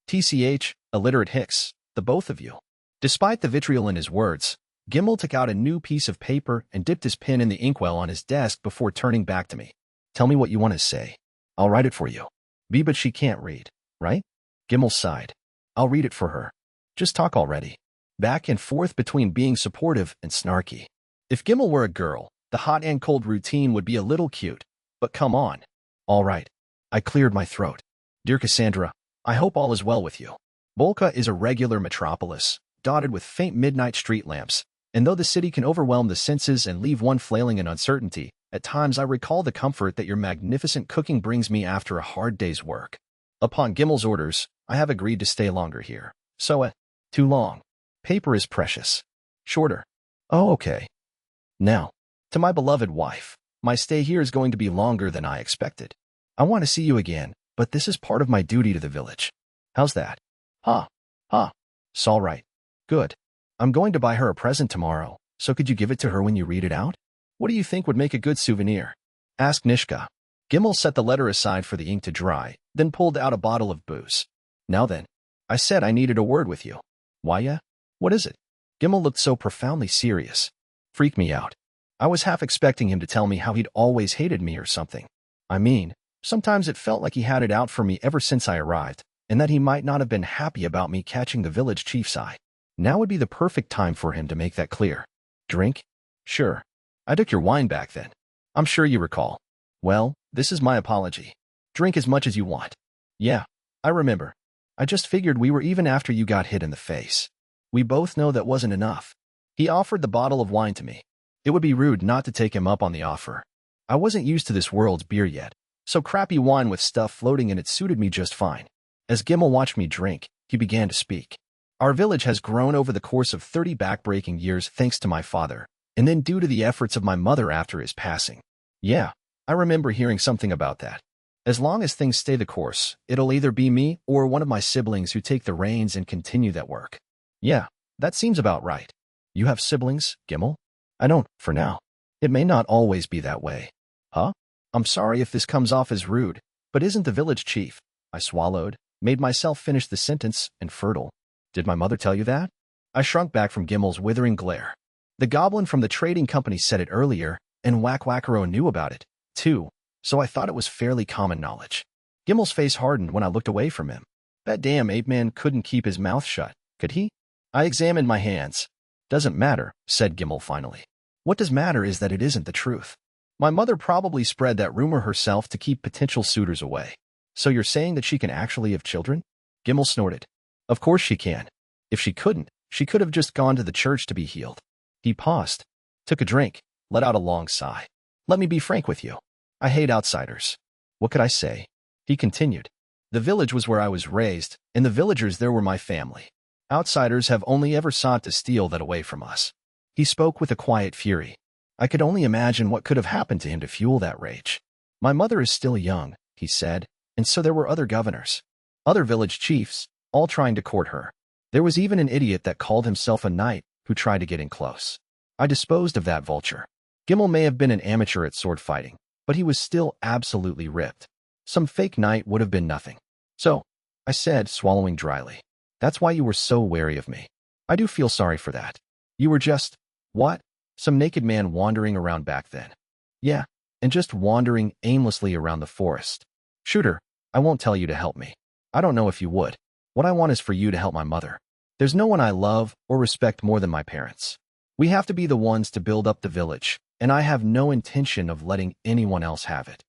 TCH, illiterate hicks, the both of you. Despite the vitriol in his words, Gimmel took out a new piece of paper and dipped his pen in the inkwell on his desk before turning back to me. Tell me what you want to say. I'll write it for you. But she can't read, right? Gimmel sighed. I'll read it for her. Just talk already. Back and forth between being supportive and snarky. If Gimmel were a girl, the hot and cold routine would be a little cute. But come on. All right. I cleared my throat. Dear Cassandra, I hope all is well with you. Bolka is a regular metropolis, dotted with faint midnight street lamps, and though the city can overwhelm the senses and leave one flailing in uncertainty, at times I recall the comfort that your magnificent cooking brings me after a hard day's work. Upon Gimmel's orders, I have agreed to stay longer here. So, too long. Paper is precious. Shorter. Oh, okay. Now, to my beloved wife, my stay here is going to be longer than I expected. I want to see you again, but this is part of my duty to the village. How's that? It's all right. Good. I'm going to buy her a present tomorrow, so could you give it to her when you read it out? What do you think would make a good souvenir? Asked Nishka. Gimmel set the letter aside for the ink to dry, then pulled out a bottle of booze. Now then, I said I needed a word with you. Why, yeah? What is it? Gimmel looked so profoundly serious. Freaked me out. I was half expecting him to tell me how he'd always hated me or something. I mean, sometimes it felt like he had it out for me ever since I arrived, and that he might not have been happy about me catching the village chief's eye. Now would be the perfect time for him to make that clear. Drink? Sure. I took your wine back then. I'm sure you recall. Well, this is my apology. Drink as much as you want. Yeah, I remember. I just figured we were even after you got hit in the face. We both know that wasn't enough. He offered the bottle of wine to me. It would be rude not to take him up on the offer. I wasn't used to this world's beer yet, so crappy wine with stuff floating in it suited me just fine. As Gimel watched me drink, he began to speak. Our village has grown over the course of 30 backbreaking years thanks to my father, and then due to the efforts of my mother after his passing. Yeah, I remember hearing something about that. As long as things stay the course, it'll either be me or one of my siblings who take the reins and continue that work. Yeah, that seems about right. You have siblings, Gimel? I don't, for now. It may not always be that way. Huh? I'm sorry if this comes off as rude, but isn't the village chief? I swallowed, made myself finish the sentence, and fertile. Did my mother tell you that? I shrunk back from Gimel's withering glare. The goblin from the trading company said it earlier, and Wakwakaro knew about it, too, so I thought it was fairly common knowledge. Gimel's face hardened when I looked away from him. That damn ape-man couldn't keep his mouth shut, could he? I examined my hands. Doesn't matter, said Gimel finally. What does matter is that it isn't the truth. My mother probably spread that rumor herself to keep potential suitors away. So you're saying that she can actually have children? Gimel snorted. Of course she can. If she couldn't, she could have just gone to the church to be healed. He paused, took a drink, let out a long sigh. Let me be frank with you. I hate outsiders. What could I say? He continued. The village was where I was raised, and the villagers there were my family. Outsiders have only ever sought to steal that away from us. He spoke with a quiet fury. I could only imagine what could have happened to him to fuel that rage. My mother is still young, he said, and so there were other governors, other village chiefs, all trying to court her. There was even an idiot that called himself a knight who tried to get in close. I disposed of that vulture. Gimel may have been an amateur at sword fighting, but he was still absolutely ripped. Some fake knight would have been nothing. So, I said, swallowing dryly. That's why you were so wary of me. I do feel sorry for that. You were just, what? Some naked man wandering around back then. Yeah, and just wandering aimlessly around the forest. Shooter, I won't tell you to help me. I don't know if you would. What I want is for you to help my mother. There's no one I love or respect more than my parents. We have to be the ones to build up the village, and I have no intention of letting anyone else have it.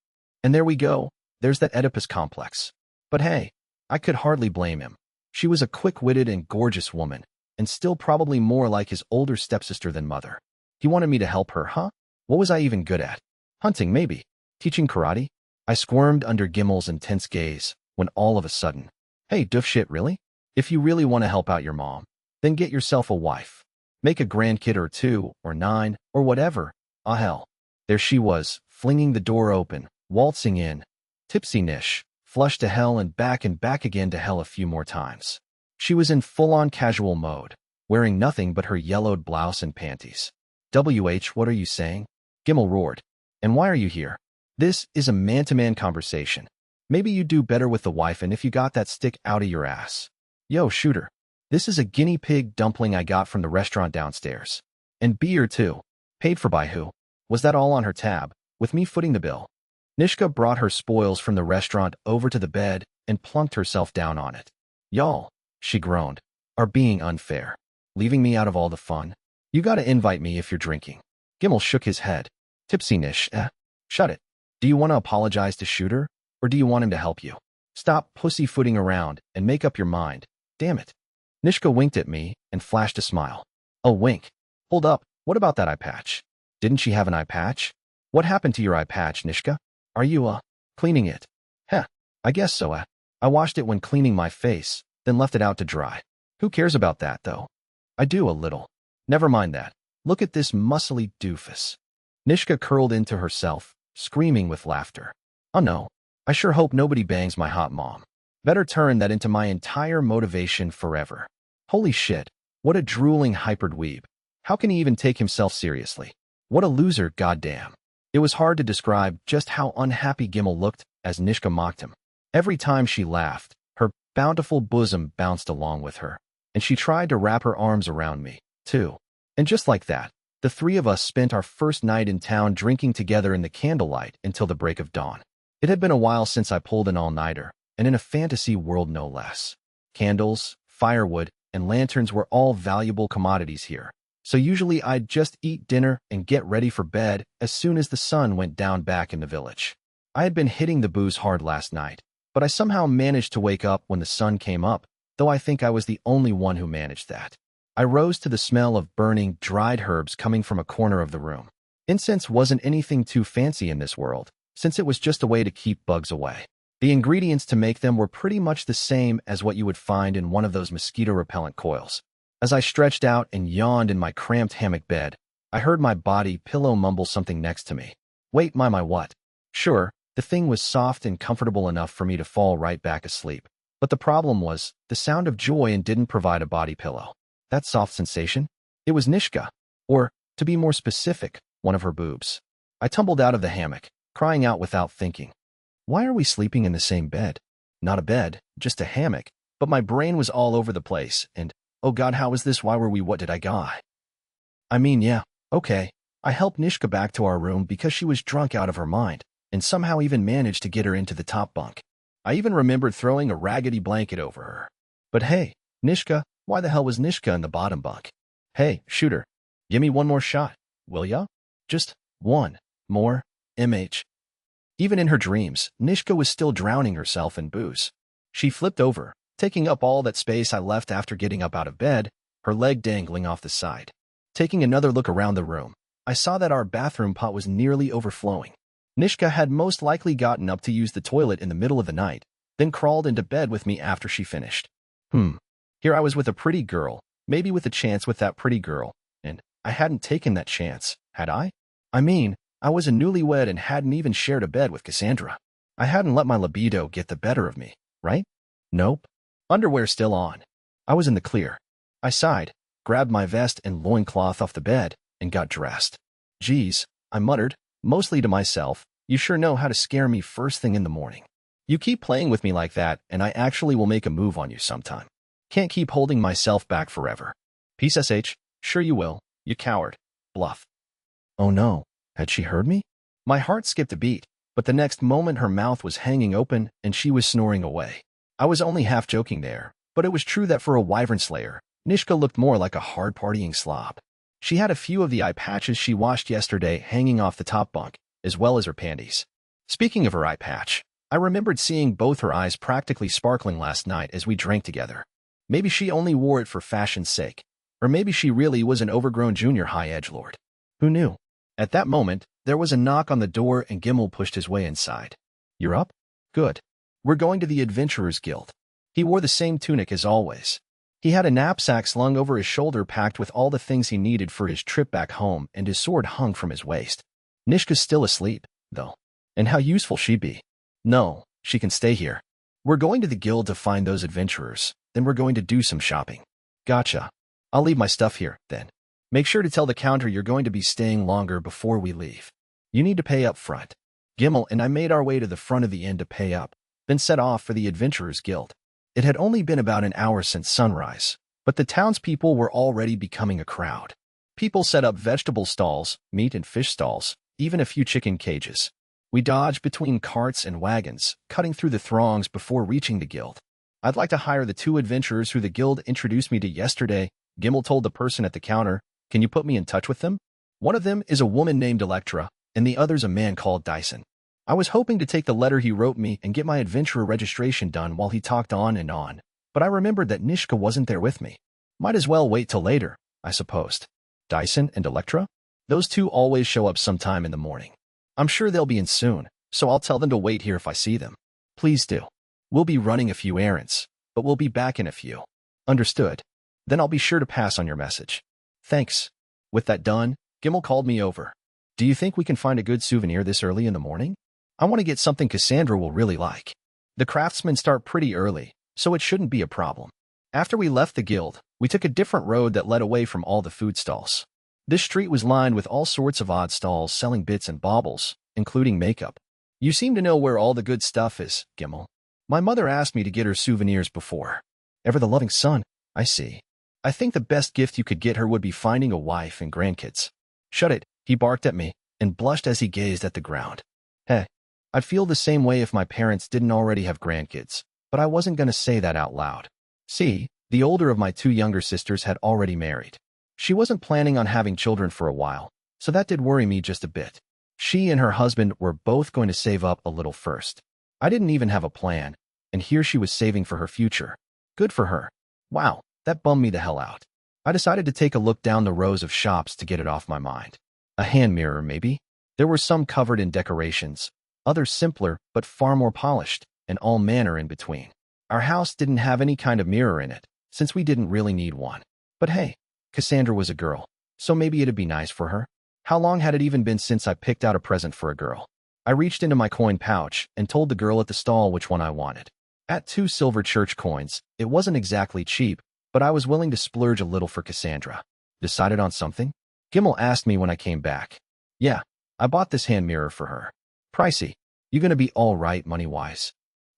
And there we go. There's that Oedipus complex. But hey, I could hardly blame him. She was a quick-witted and gorgeous woman, and still probably more like his older stepsister than mother. He wanted me to help her, huh? What was I even good at? Hunting, maybe. Teaching karate? I squirmed under Gimel's intense gaze, when all of a sudden, hey, doof shit, really? If you really want to help out your mom, then get yourself a wife. Make a grandkid or 2, or 9, or whatever. Ah, hell. There she was, flinging the door open, waltzing in. Tipsy Nish, flushed to hell and back again to hell a few more times. She was in full-on casual mode, wearing nothing but her yellowed blouse and panties. What are you saying? Gimel roared. And why are you here? This is a man-to-man conversation. Maybe you do better with the wife and if you got that stick out of your ass. Yo, shooter. This is a guinea pig dumpling I got from the restaurant downstairs. And beer, too. Paid for by who? Was that all on her tab, with me footing the bill? Nishka brought her spoils from the restaurant over to the bed and plunked herself down on it. Y'all, she groaned, are being unfair. Leaving me out of all the fun? You gotta invite me if you're drinking. Gimel shook his head. Tipsy Nish, shut it. Do you want to apologize to Shooter, or do you want him to help you? Stop pussyfooting around and make up your mind. Damn it. Nishka winked at me and flashed a smile. Oh, wink. Hold up, what about that eye patch? Didn't she have an eye patch? What happened to your eye patch, Nishka? Are you, cleaning it? Heh, I guess so, I washed it when cleaning my face, then left it out to dry. Who cares about that, though? I do a little. Never mind that. Look at this muscly doofus. Nishka curled into herself, screaming with laughter. Oh no, I sure hope nobody bangs my hot mom. Better turn that into my entire motivation forever. Holy shit, what a drooling hyperdweeb. How can he even take himself seriously? What a loser, goddamn. It was hard to describe just how unhappy Gimel looked as Nishka mocked him. Every time she laughed, her bountiful bosom bounced along with her, and she tried to wrap her arms around me, too. And just like that, the three of us spent our first night in town drinking together in the candlelight until the break of dawn. It had been a while since I pulled an all-nighter, and in a fantasy world no less. Candles, firewood, and lanterns were all valuable commodities here, so usually I'd just eat dinner and get ready for bed as soon as the sun went down back in the village. I had been hitting the booze hard last night, but I somehow managed to wake up when the sun came up, though I think I was the only one who managed that. I rose to the smell of burning, dried herbs coming from a corner of the room. Incense wasn't anything too fancy in this world, since it was just a way to keep bugs away. The ingredients to make them were pretty much the same as what you would find in one of those mosquito-repellent coils. As I stretched out and yawned in my cramped hammock bed, I heard my body pillow mumble something next to me. Wait, my what? Sure, the thing was soft and comfortable enough for me to fall right back asleep. But the problem was, the sound of joy and didn't provide a body pillow. That soft sensation? It was Nishka. Or, to be more specific, one of her boobs. I tumbled out of the hammock, crying out without thinking. Why are we sleeping in the same bed? Not a bed, just a hammock. But my brain was all over the place, and, oh God, how is this? Why were we? What did I got? I mean, yeah, okay. I helped Nishka back to our room because she was drunk out of her mind, and somehow even managed to get her into the top bunk. I even remembered throwing a raggedy blanket over her. But hey, Nishka, why the hell was Nishka in the bottom bunk? Hey, shooter, give me one more shot, will ya? Just one more, MH. Even in her dreams, Nishka was still drowning herself in booze. She flipped over, taking up all that space I left after getting up out of bed, her leg dangling off the side. Taking another look around the room, I saw that our bathroom pot was nearly overflowing. Nishka had most likely gotten up to use the toilet in the middle of the night, then crawled into bed with me after she finished. Here I was with a pretty girl, maybe with a chance with that pretty girl, and I hadn't taken that chance, had I? I mean, I was a newlywed and hadn't even shared a bed with Cassandra. I hadn't let my libido get the better of me, right? Nope. Underwear still on. I was in the clear. I sighed, grabbed my vest and loincloth off the bed, and got dressed. Geez, I muttered, mostly to myself, you sure know how to scare me first thing in the morning. You keep playing with me like that, and I actually will make a move on you sometime. Can't keep holding myself back forever. Peace sh, sure you will, you coward. Bluff. Oh no, had she heard me? My heart skipped a beat, but the next moment her mouth was hanging open and she was snoring away. I was only half joking there, but it was true that for a wyvern slayer, Nishka looked more like a hard-partying slob. She had a few of the eye patches she washed yesterday hanging off the top bunk, as well as her panties. Speaking of her eye patch, I remembered seeing both her eyes practically sparkling last night as we drank together. Maybe she only wore it for fashion's sake, or maybe she really was an overgrown junior high edgelord. Who knew? At that moment, there was a knock on the door and Gimel pushed his way inside. You're up? Good. We're going to the Adventurers Guild. He wore the same tunic as always. He had a knapsack slung over his shoulder packed with all the things he needed for his trip back home, and his sword hung from his waist. Nishka's still asleep, though. And how useful she'd be. No, she can stay here. We're going to the guild to find those adventurers, then we're going to do some shopping. Gotcha. I'll leave my stuff here, then. Make sure to tell the counter you're going to be staying longer before we leave. You need to pay up front. Gimel and I made our way to the front of the inn to pay up, then set off for the Adventurers Guild. It had only been about an hour since sunrise, but the townspeople were already becoming a crowd. People set up vegetable stalls, meat and fish stalls, even a few chicken cages. We dodged between carts and wagons, cutting through the throngs before reaching the guild. I'd like to hire the two adventurers who the guild introduced me to yesterday, Gimel told the person at the counter. Can you put me in touch with them? One of them is a woman named Electra, and the other's a man called Dyson. I was hoping to take the letter he wrote me and get my adventurer registration done while he talked on, but I remembered that Nishka wasn't there with me. Might as well wait till later, I supposed. Dyson and Electra? Those two always show up sometime in the morning. I'm sure they'll be in soon, so I'll tell them to wait here if I see them. Please do. We'll be running a few errands, but we'll be back in a few. Understood. Then I'll be sure to pass on your message. Thanks. With that done, Gimel called me over. Do you think we can find a good souvenir this early in the morning? I want to get something Cassandra will really like. The craftsmen start pretty early, so it shouldn't be a problem. After we left the guild, we took a different road that led away from all the food stalls. This street was lined with all sorts of odd stalls selling bits and baubles, including makeup. You seem to know where all the good stuff is, Gimel. My mother asked me to get her souvenirs before. Ever the loving son, I see. I think the best gift you could get her would be finding a wife and grandkids. Shut it, he barked at me, and blushed as he gazed at the ground. Hey, I'd feel the same way if my parents didn't already have grandkids, but I wasn't going to say that out loud. See, the older of my two younger sisters had already married. She wasn't planning on having children for a while, so that did worry me just a bit. She and her husband were both going to save up a little first. I didn't even have a plan, and here she was saving for her future. Good for her. Wow, that bummed me the hell out. I decided to take a look down the rows of shops to get it off my mind. A hand mirror, maybe? There were some covered in decorations, others simpler but far more polished. and all manner in between. Our house didn't have any kind of mirror in it, since we didn't really need one. But hey, Cassandra was a girl, so maybe it'd be nice for her. How long had it even been since I picked out a present for a girl? I reached into my coin pouch and told the girl at the stall which one I wanted. At 2 silver church coins, it wasn't exactly cheap, but I was willing to splurge a little for Cassandra. Decided on something? Gimel asked me when I came back. Yeah, I bought this hand mirror for her. Pricey. You gonna be all right money-wise?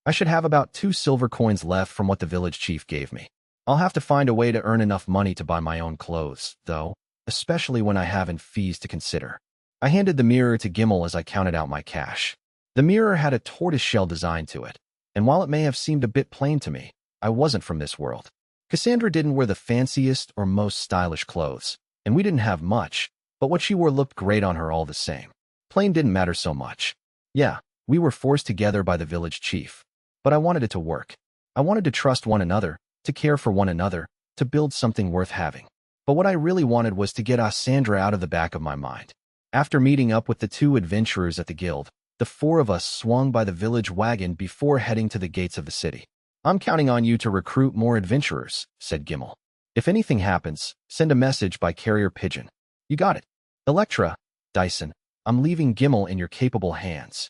I should have about 2 silver coins left from what the village chief gave me. I'll have to find a way to earn enough money to buy my own clothes, though, especially when I haven't fees to consider. I handed the mirror to Gimel as I counted out my cash. The mirror had a tortoiseshell design to it, and while it may have seemed a bit plain to me, I wasn't from this world. Cassandra didn't wear the fanciest or most stylish clothes, and we didn't have much, but what she wore looked great on her all the same. Plain didn't matter so much. Yeah, we were forced together by the village chief, but I wanted it to work. I wanted to trust one another, to care for one another, to build something worth having. But what I really wanted was to get Cassandra out of the back of my mind. After meeting up with the 2 adventurers at the guild, the 4 of us swung by the village wagon before heading to the gates of the city. I'm counting on you to recruit more adventurers, said Gimel. If anything happens, send a message by carrier pigeon. You got it. Electra, Dyson, I'm leaving Gimel in your capable hands.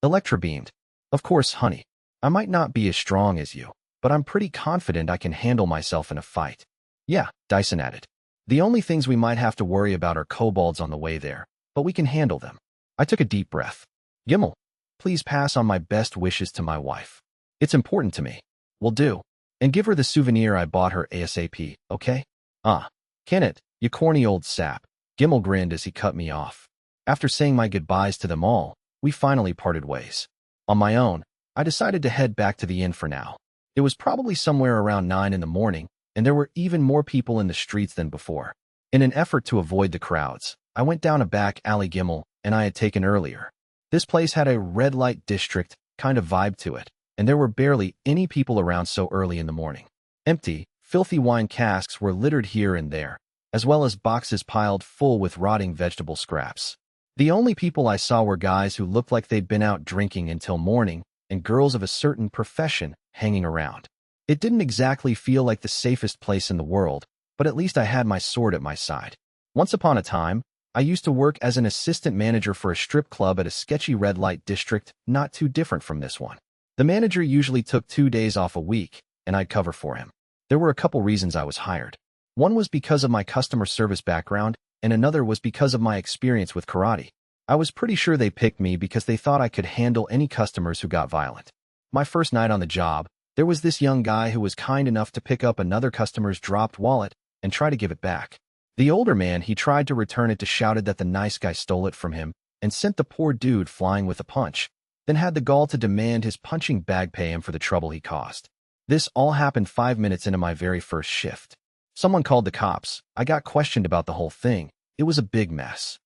Electra beamed. Of course, honey. I might not be as strong as you, but I'm pretty confident I can handle myself in a fight. Yeah, Dyson added. The only things we might have to worry about are kobolds on the way there, but we can handle them. I took a deep breath. Gimel, please pass on my best wishes to my wife. It's important to me. Will do. And give her the souvenir I bought her ASAP, okay? Can it, you corny old sap. Gimel grinned as he cut me off. After saying my goodbyes to them all, we finally parted ways. On my own, I decided to head back to the inn for now. It was probably somewhere around 9 in the morning, and there were even more people in the streets than before. In an effort to avoid the crowds, I went down a back alley Gimel and I had taken earlier. This place had a red light district kind of vibe to it, and there were barely any people around so early in the morning. Empty, filthy wine casks were littered here and there, as well as boxes piled full with rotting vegetable scraps. The only people I saw were guys who looked like they'd been out drinking until morning, and girls of a certain profession hanging around. It didn't exactly feel like the safest place in the world, but at least I had my sword at my side. Once upon a time, I used to work as an assistant manager for a strip club at a sketchy red light district not too different from this one. The manager usually took 2 days off a week, and I'd cover for him. There were a couple reasons I was hired. One was because of my customer service background, and another was because of my experience with karate. I was pretty sure they picked me because they thought I could handle any customers who got violent. My first night on the job, there was this young guy who was kind enough to pick up another customer's dropped wallet and try to give it back. The older man, he tried to return it to shouted that the nice guy stole it from him and sent the poor dude flying with a punch, then had the gall to demand his punching bag pay him for the trouble he caused. This all happened 5 minutes into my very first shift. Someone called the cops. I got questioned about the whole thing. It was a big mess.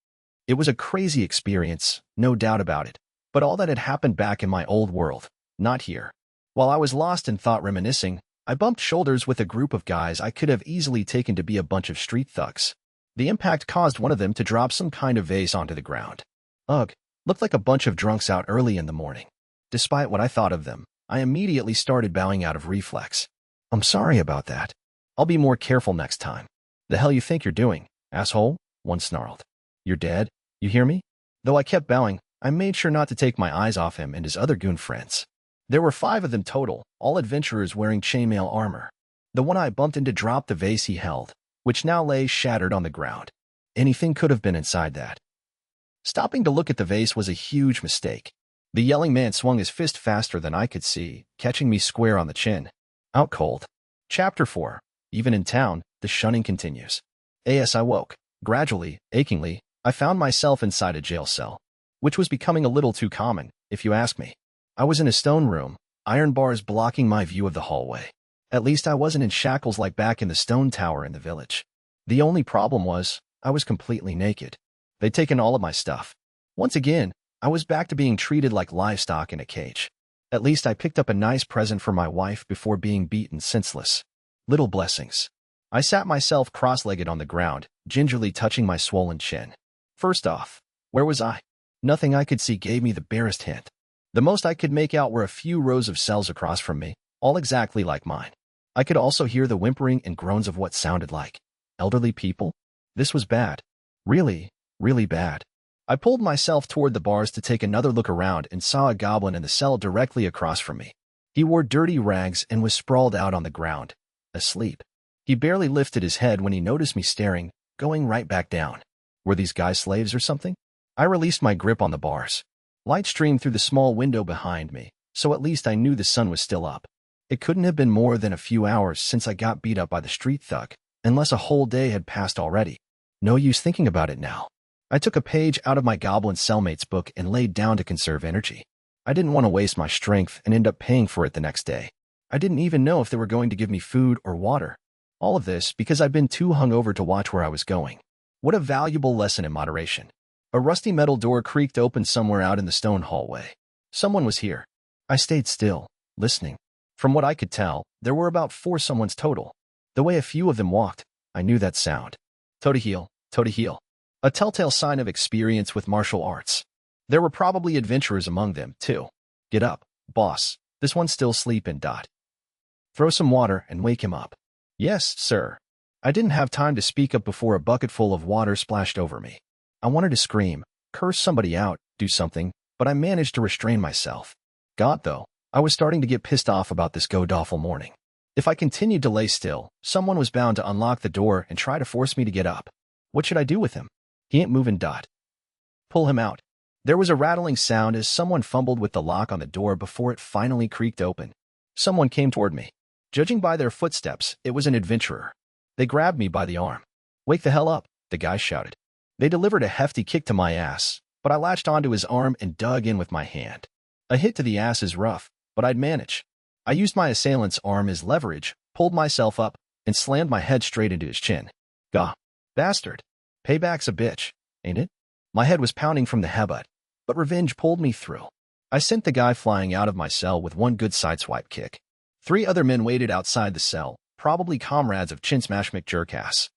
It was a crazy experience, no doubt about it, but all that had happened back in my old world, not here. While I was lost in thought reminiscing, I bumped shoulders with a group of guys I could have easily taken to be a bunch of street thugs. The impact caused one of them to drop some kind of vase onto the ground. Ugh, looked like a bunch of drunks out early in the morning. Despite what I thought of them, I immediately started bowing out of reflex. I'm sorry about that. I'll be more careful next time. The hell you think you're doing, asshole? One snarled. You're dead, you hear me? Though I kept bowing, I made sure not to take my eyes off him and his other goon friends. There were 5 of them total, all adventurers wearing chainmail armor. The one I bumped into dropped the vase he held, which now lay shattered on the ground. Anything could have been inside that. Stopping to look at the vase was a huge mistake. The yelling man swung his fist faster than I could see, catching me square on the chin. Out cold. Chapter 4. Even in town, the shunning continues. As I woke, gradually, achingly, I found myself inside a jail cell, which was becoming a little too common, if you ask me. I was in a stone room, iron bars blocking my view of the hallway. At least I wasn't in shackles like back in the stone tower in the village. The only problem was, I was completely naked. They'd taken all of my stuff. Once again, I was back to being treated like livestock in a cage. At least I picked up a nice present for my wife before being beaten senseless. Little blessings. I sat myself cross-legged on the ground, gingerly touching my swollen chin. First off, where was I? Nothing I could see gave me the barest hint. The most I could make out were a few rows of cells across from me, all exactly like mine. I could also hear the whimpering and groans of what sounded like elderly people. This was bad. Really, really bad. I pulled myself toward the bars to take another look around and saw a goblin in the cell directly across from me. He wore dirty rags and was sprawled out on the ground, asleep. He barely lifted his head when he noticed me staring, going right back down. Were these guys slaves or something? I released my grip on the bars. Light streamed through the small window behind me, so at least I knew the sun was still up. It couldn't have been more than a few hours since I got beat up by the street thug, unless a whole day had passed already. No use thinking about it now. I took a page out of my goblin cellmate's book and laid down to conserve energy. I didn't want to waste my strength and end up paying for it the next day. I didn't even know if they were going to give me food or water. All of this because I'd been too hungover to watch where I was going. What a valuable lesson in moderation. A rusty metal door creaked open somewhere out in the stone hallway. Someone was here. I stayed still, listening. From what I could tell, there were about 4 someones total. The way a few of them walked, I knew that sound. Toe to heel, toe to heel. A telltale sign of experience with martial arts. There were probably adventurers among them, too. Get up, boss. This one's still sleeping. Throw some water and wake him up. Yes, sir. I didn't have time to speak up before a bucket full of water splashed over me. I wanted to scream, curse somebody out, do something, but I managed to restrain myself. God, though, I was starting to get pissed off about this god-awful morning. If I continued to lay still, someone was bound to unlock the door and try to force me to get up. What should I do with him? He ain't moving. Pull him out. There was a rattling sound as someone fumbled with the lock on the door before it finally creaked open. Someone came toward me. Judging by their footsteps, it was an adventurer. They grabbed me by the arm. Wake the hell up, the guy shouted. They delivered a hefty kick to my ass, but I latched onto his arm and dug in with my hand. A hit to the ass is rough, but I'd manage. I used my assailant's arm as leverage, pulled myself up, and slammed my head straight into his chin. Gah. Bastard. Payback's a bitch, ain't it? My head was pounding from the headbutt, but revenge pulled me through. I sent the guy flying out of my cell with one good sideswipe kick. 3 other men waited outside the cell, probably comrades of Chin Smash McJerkass.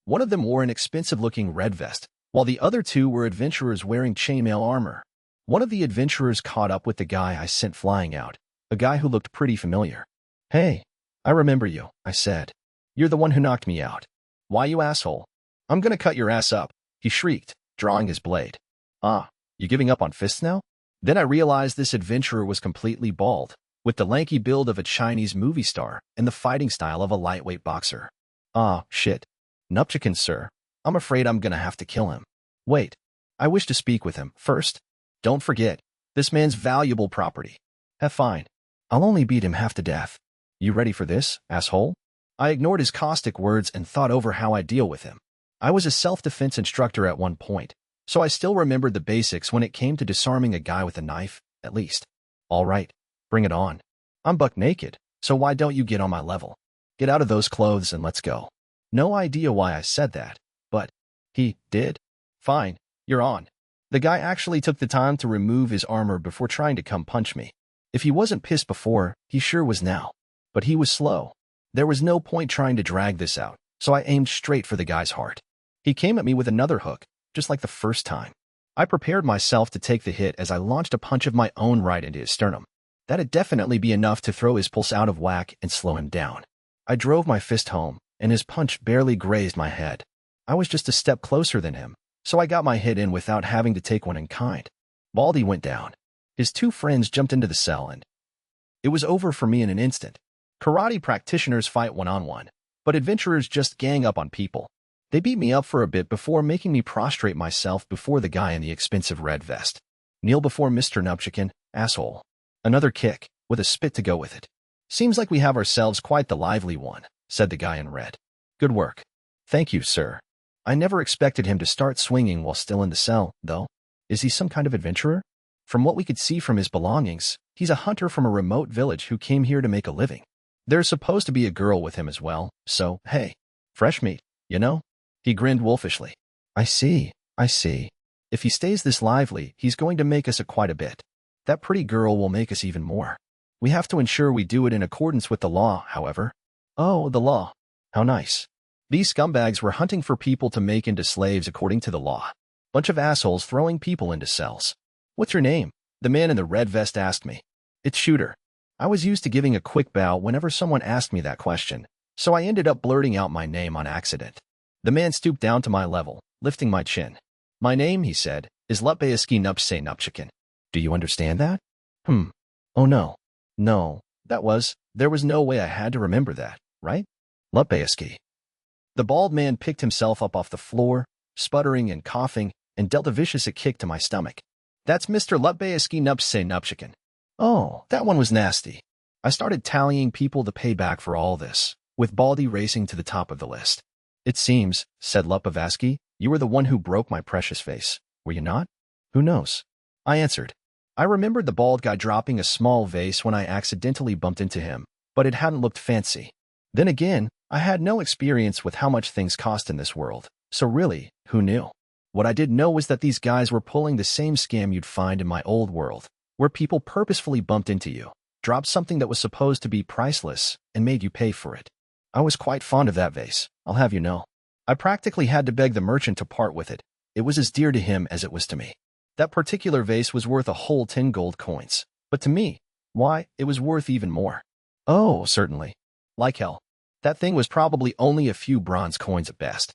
One of them wore an expensive-looking red vest, while the other 2 were adventurers wearing chainmail armor. One of the adventurers caught up with the guy I sent flying out, a guy who looked pretty familiar. Hey, I remember you, I said. You're the one who knocked me out. Why, you asshole? I'm gonna cut your ass up, he shrieked, drawing his blade. Ah, you giving up on fists now? Then I realized this adventurer was completely bald, with the lanky build of a Chinese movie star and the fighting style of a lightweight boxer. Ah, shit. Nupchikin, sir. I'm afraid I'm gonna have to kill him. Wait. I wish to speak with him first. Don't forget, this man's valuable property. Fine. I'll only beat him half to death. You ready for this, asshole? I ignored his caustic words and thought over how I'd deal with him. I was a self-defense instructor at one point, so I still remembered the basics when it came to disarming a guy with a knife, at least. All right, bring it on. I'm buck naked, so why don't you get on my level? Get out of those clothes and let's go. No idea why I said that, but he did. Fine, you're on. The guy actually took the time to remove his armor before trying to come punch me. If he wasn't pissed before, he sure was now. But he was slow. There was no point trying to drag this out, so I aimed straight for the guy's heart. He came at me with another hook, just like the first time. I prepared myself to take the hit as I launched a punch of my own right into his sternum. That'd definitely be enough to throw his pulse out of whack and slow him down. I drove my fist home, and his punch barely grazed my head. I was just a step closer than him, so I got my hit in without having to take one in kind. Baldy went down. His 2 friends jumped into the cell and it was over for me in an instant. Karate practitioners fight one-on-one, but adventurers just gang up on people. They beat me up for a bit before making me prostrate myself before the guy in the expensive red vest. Kneel before Mr. Nupchikin, asshole. Another kick, with a spit to go with it. Seems like we have ourselves quite the lively one, said the guy in red. Good work. Thank you, sir. I never expected him to start swinging while still in the cell, though. Is he some kind of adventurer? From what we could see from his belongings, he's a hunter from a remote village who came here to make a living. There's supposed to be a girl with him as well, so, hey, fresh meat, you know? He grinned wolfishly. I see. If he stays this lively, he's going to make us quite a bit. That pretty girl will make us even more. We have to ensure we do it in accordance with the law, however. Oh, the law. How nice. These scumbags were hunting for people to make into slaves according to the law. Bunch of assholes throwing people into cells. What's your name? The man in the red vest asked me. It's Shooter. I was used to giving a quick bow whenever someone asked me that question, so I ended up blurting out my name on accident. The man stooped down to my level, lifting my chin. My name, he said, is isekai'd. Do you understand that? Oh no. No, there was no way I had to remember that, right? Isekai'd. The bald man picked himself up off the floor, sputtering and coughing, and dealt a vicious kick to my stomach. That's Mr. Isekai'd. Oh, that one was nasty. I started tallying people to pay back for all this, with Baldy racing to the top of the list. It seems, said Lupavaski, you were the one who broke my precious face, were you not? Who knows? I answered. I remembered the bald guy dropping a small vase when I accidentally bumped into him, but it hadn't looked fancy. Then again, I had no experience with how much things cost in this world, so really, who knew? What I did know was that these guys were pulling the same scam you'd find in my old world, where people purposefully bumped into you, dropped something that was supposed to be priceless, and made you pay for it. I was quite fond of that vase, I'll have you know. I practically had to beg the merchant to part with it. It was as dear to him as it was to me. That particular vase was worth a whole 10 gold coins, but to me, why, it was worth even more. Oh, certainly. Like hell. That thing was probably only a few bronze coins at best.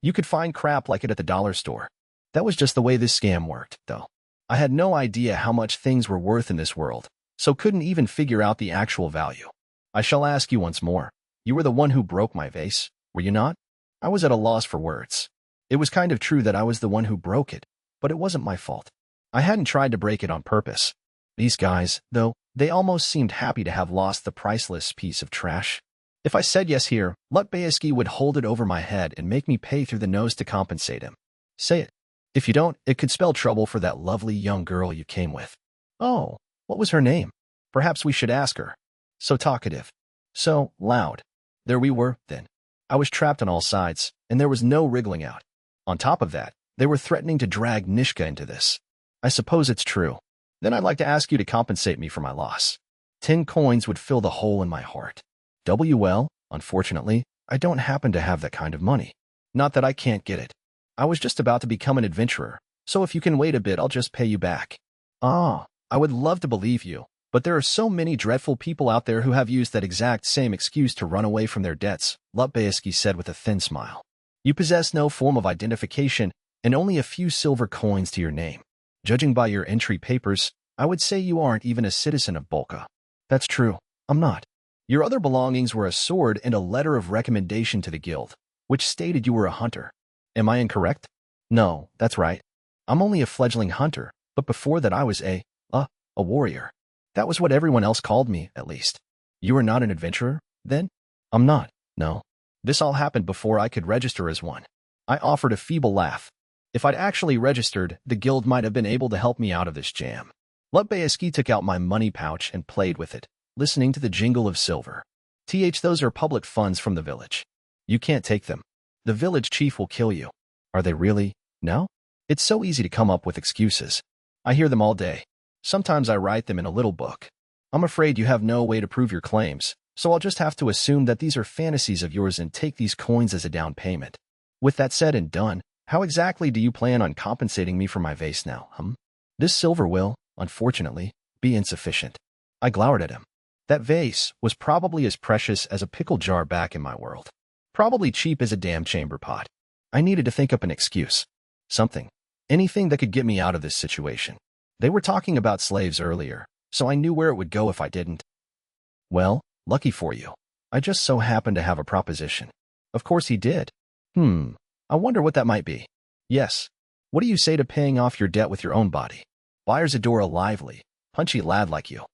You could find crap like it at the dollar store. That was just the way this scam worked, though. I had no idea how much things were worth in this world, so couldn't even figure out the actual value. I shall ask you once more. You were the one who broke my vase, were you not? I was at a loss for words. It was kind of true that I was the one who broke it, but it wasn't my fault. I hadn't tried to break it on purpose. These guys, though, they almost seemed happy to have lost the priceless piece of trash. If I said yes here, Lutbayaski would hold it over my head and make me pay through the nose to compensate him. Say it. If you don't, it could spell trouble for that lovely young girl you came with. Oh, what was her name? Perhaps we should ask her. So talkative. So loud. There we were, then. I was trapped on all sides, and there was no wriggling out. On top of that, they were threatening to drag Nishka into this. I suppose it's true. Then I'd like to ask you to compensate me for my loss. 10 coins would fill the hole in my heart. Well, unfortunately, I don't happen to have that kind of money. Not that I can't get it. I was just about to become an adventurer, so if you can wait a bit, I'll just pay you back. Ah, I would love to believe you, but there are so many dreadful people out there who have used that exact same excuse to run away from their debts, Lutbayaski said with a thin smile. You possess no form of identification and only a few silver coins to your name. Judging by your entry papers, I would say you aren't even a citizen of Bolka. That's true, I'm not. Your other belongings were a sword and a letter of recommendation to the guild, which stated you were a hunter. Am I incorrect? No, that's right. I'm only a fledgling hunter, but before that I was a warrior. That was what everyone else called me, at least. You are not an adventurer, then? I'm not, no. This all happened before I could register as one. I offered a feeble laugh. If I'd actually registered, the guild might have been able to help me out of this jam. Lutbayaski took out my money pouch and played with it, listening to the jingle of silver. Those are public funds from the village. You can't take them. The village chief will kill you. Are they really? No? It's so easy to come up with excuses. I hear them all day. Sometimes I write them in a little book. I'm afraid you have no way to prove your claims, so I'll just have to assume that these are fantasies of yours and take these coins as a down payment. With that said and done, how exactly do you plan on compensating me for my vase now, This silver will, unfortunately, be insufficient. I glowered at him. That vase was probably as precious as a pickle jar back in my world. Probably cheap as a damn chamber pot. I needed to think up an excuse. Something. Anything that could get me out of this situation. They were talking about slaves earlier, so I knew where it would go if I didn't. Well, lucky for you. I just so happened to have a proposition. Of course he did. I wonder what that might be. Yes. What do you say to paying off your debt with your own body? Buyers adore a lively, punchy lad like you.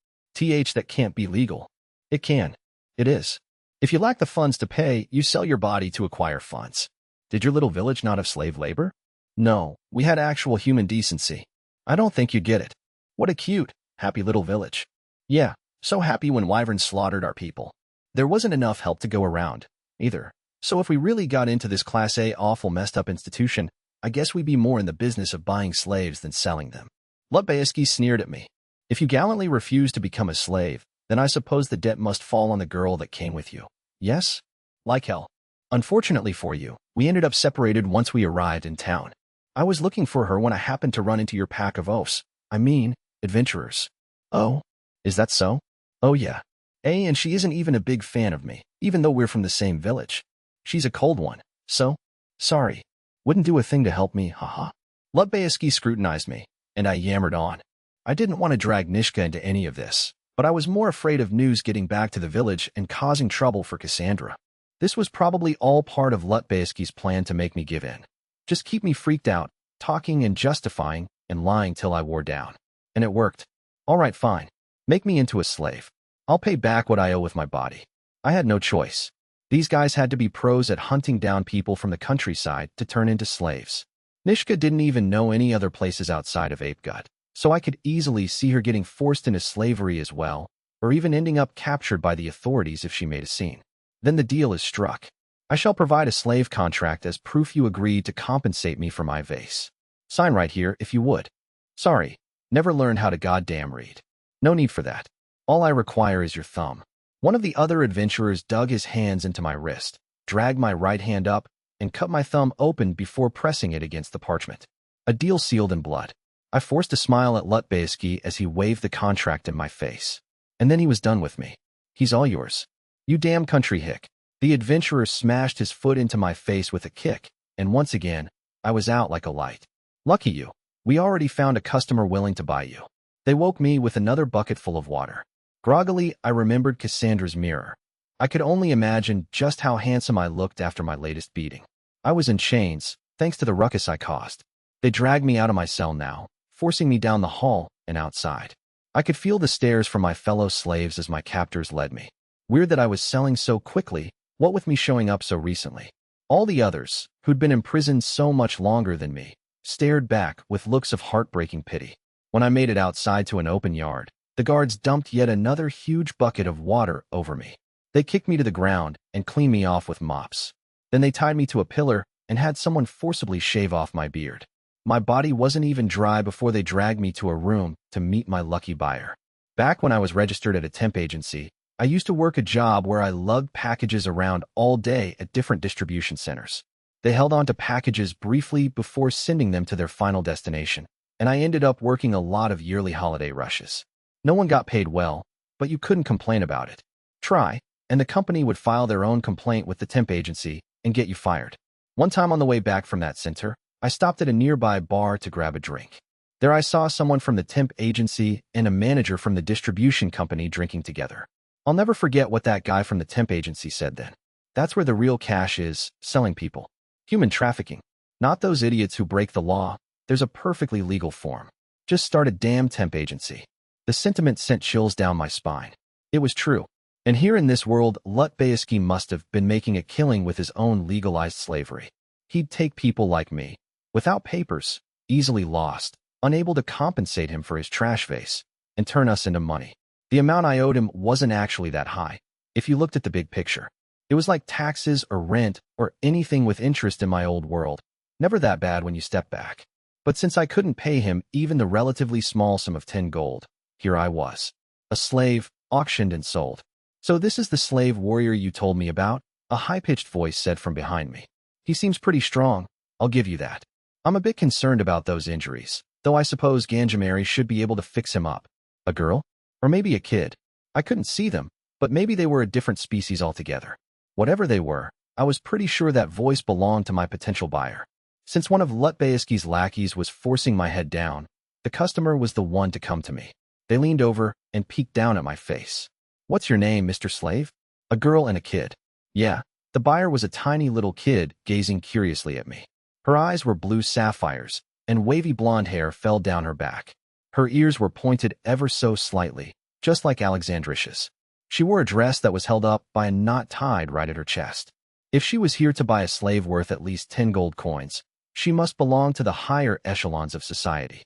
That can't be legal. It can. It is. If you lack the funds to pay, you sell your body to acquire funds. Did your little village not have slave labor? No, we had actual human decency. I don't think you'd get it. What a cute, happy little village. Yeah, so happy when wyverns slaughtered our people. There wasn't enough help to go around, either. So if we really got into this Class A awful messed up institution, I guess we'd be more in the business of buying slaves than selling them. Lutbayaski sneered at me. If you gallantly refuse to become a slave, then I suppose the debt must fall on the girl that came with you. Yes? Like hell. Unfortunately for you, we ended up separated once we arrived in town. I was looking for her when I happened to run into your pack of oafs. I mean, adventurers. Oh, is that so? Oh yeah. And she isn't even a big fan of me, even though we're from the same village. She's a cold one, so? Sorry. Wouldn't do a thing to help me, haha. Lutbayeski scrutinized me, and I yammered on. I didn't want to drag Nishka into any of this, but I was more afraid of news getting back to the village and causing trouble for Cassandra. This was probably all part of Lutbayeski's plan to make me give in. Just keep me freaked out, talking and justifying and lying till I wore down. And it worked. All right, fine. Make me into a slave. I'll pay back what I owe with my body. I had no choice. These guys had to be pros at hunting down people from the countryside to turn into slaves. Nishka didn't even know any other places outside of isekai'd, so I could easily see her getting forced into slavery as well, or even ending up captured by the authorities if she made a scene. Then the deal is struck. I shall provide a slave contract as proof you agreed to compensate me for my vase. Sign right here if you would. Sorry, never learned how to goddamn read. No need for that. All I require is your thumb. One of the other adventurers dug his hands into my wrist, dragged my right hand up, and cut my thumb open before pressing it against the parchment. A deal sealed in blood. I forced a smile at Lutbayeski as he waved the contract in my face. And then he was done with me. He's all yours. You damn country hick. The adventurer smashed his foot into my face with a kick, and once again, I was out like a light. Lucky you. We already found a customer willing to buy you. They woke me with another bucket full of water. Groggily, I remembered Cassandra's mirror. I could only imagine just how handsome I looked after my latest beating. I was in chains, thanks to the ruckus I caused. They dragged me out of my cell now, forcing me down the hall and outside. I could feel the stares from my fellow slaves as my captors led me. Weird that I was selling so quickly, what with me showing up so recently. All the others, who'd been imprisoned so much longer than me, stared back with looks of heartbreaking pity. When I made it outside to an open yard, the guards dumped yet another huge bucket of water over me. They kicked me to the ground and cleaned me off with mops. Then they tied me to a pillar and had someone forcibly shave off my beard. My body wasn't even dry before they dragged me to a room to meet my lucky buyer. Back when I was registered at a temp agency, I used to work a job where I lugged packages around all day at different distribution centers. They held on to packages briefly before sending them to their final destination, and I ended up working a lot of yearly holiday rushes. No one got paid well, but you couldn't complain about it. Try, and the company would file their own complaint with the temp agency and get you fired. One time on the way back from that center, I stopped at a nearby bar to grab a drink. There I saw someone from the temp agency and a manager from the distribution company drinking together. I'll never forget what that guy from the temp agency said then. That's where the real cash is, selling people. Human trafficking. Not those idiots who break the law. There's a perfectly legal form. Just start a damn temp agency. The sentiment sent chills down my spine. It was true. And here in this world, Lutbayeski must have been making a killing with his own legalized slavery. He'd take people like me, without papers, easily lost, unable to compensate him for his trash vase, and turn us into money. The amount I owed him wasn't actually that high, if you looked at the big picture. It was like taxes or rent or anything with interest in my old world. Never that bad when you step back. But since I couldn't pay him even the relatively small sum of 10 gold, here I was. A slave, auctioned and sold. So this is the slave warrior you told me about? A high-pitched voice said from behind me. He seems pretty strong, I'll give you that. I'm a bit concerned about those injuries, though I suppose Ganjamari should be able to fix him up. A girl? Or maybe a kid. I couldn't see them, but maybe they were a different species altogether. Whatever they were, I was pretty sure that voice belonged to my potential buyer. Since one of Lutbayeski's lackeys was forcing my head down, the customer was the one to come to me. They leaned over and peeked down at my face. What's your name, Mr. Slave? A girl and a kid. Yeah, the buyer was a tiny little kid gazing curiously at me. Her eyes were blue sapphires, and wavy blonde hair fell down her back. Her ears were pointed ever so slightly, just like Alexandricia's. She wore a dress that was held up by a knot tied right at her chest. If she was here to buy a slave worth at least 10 gold coins, she must belong to the higher echelons of society.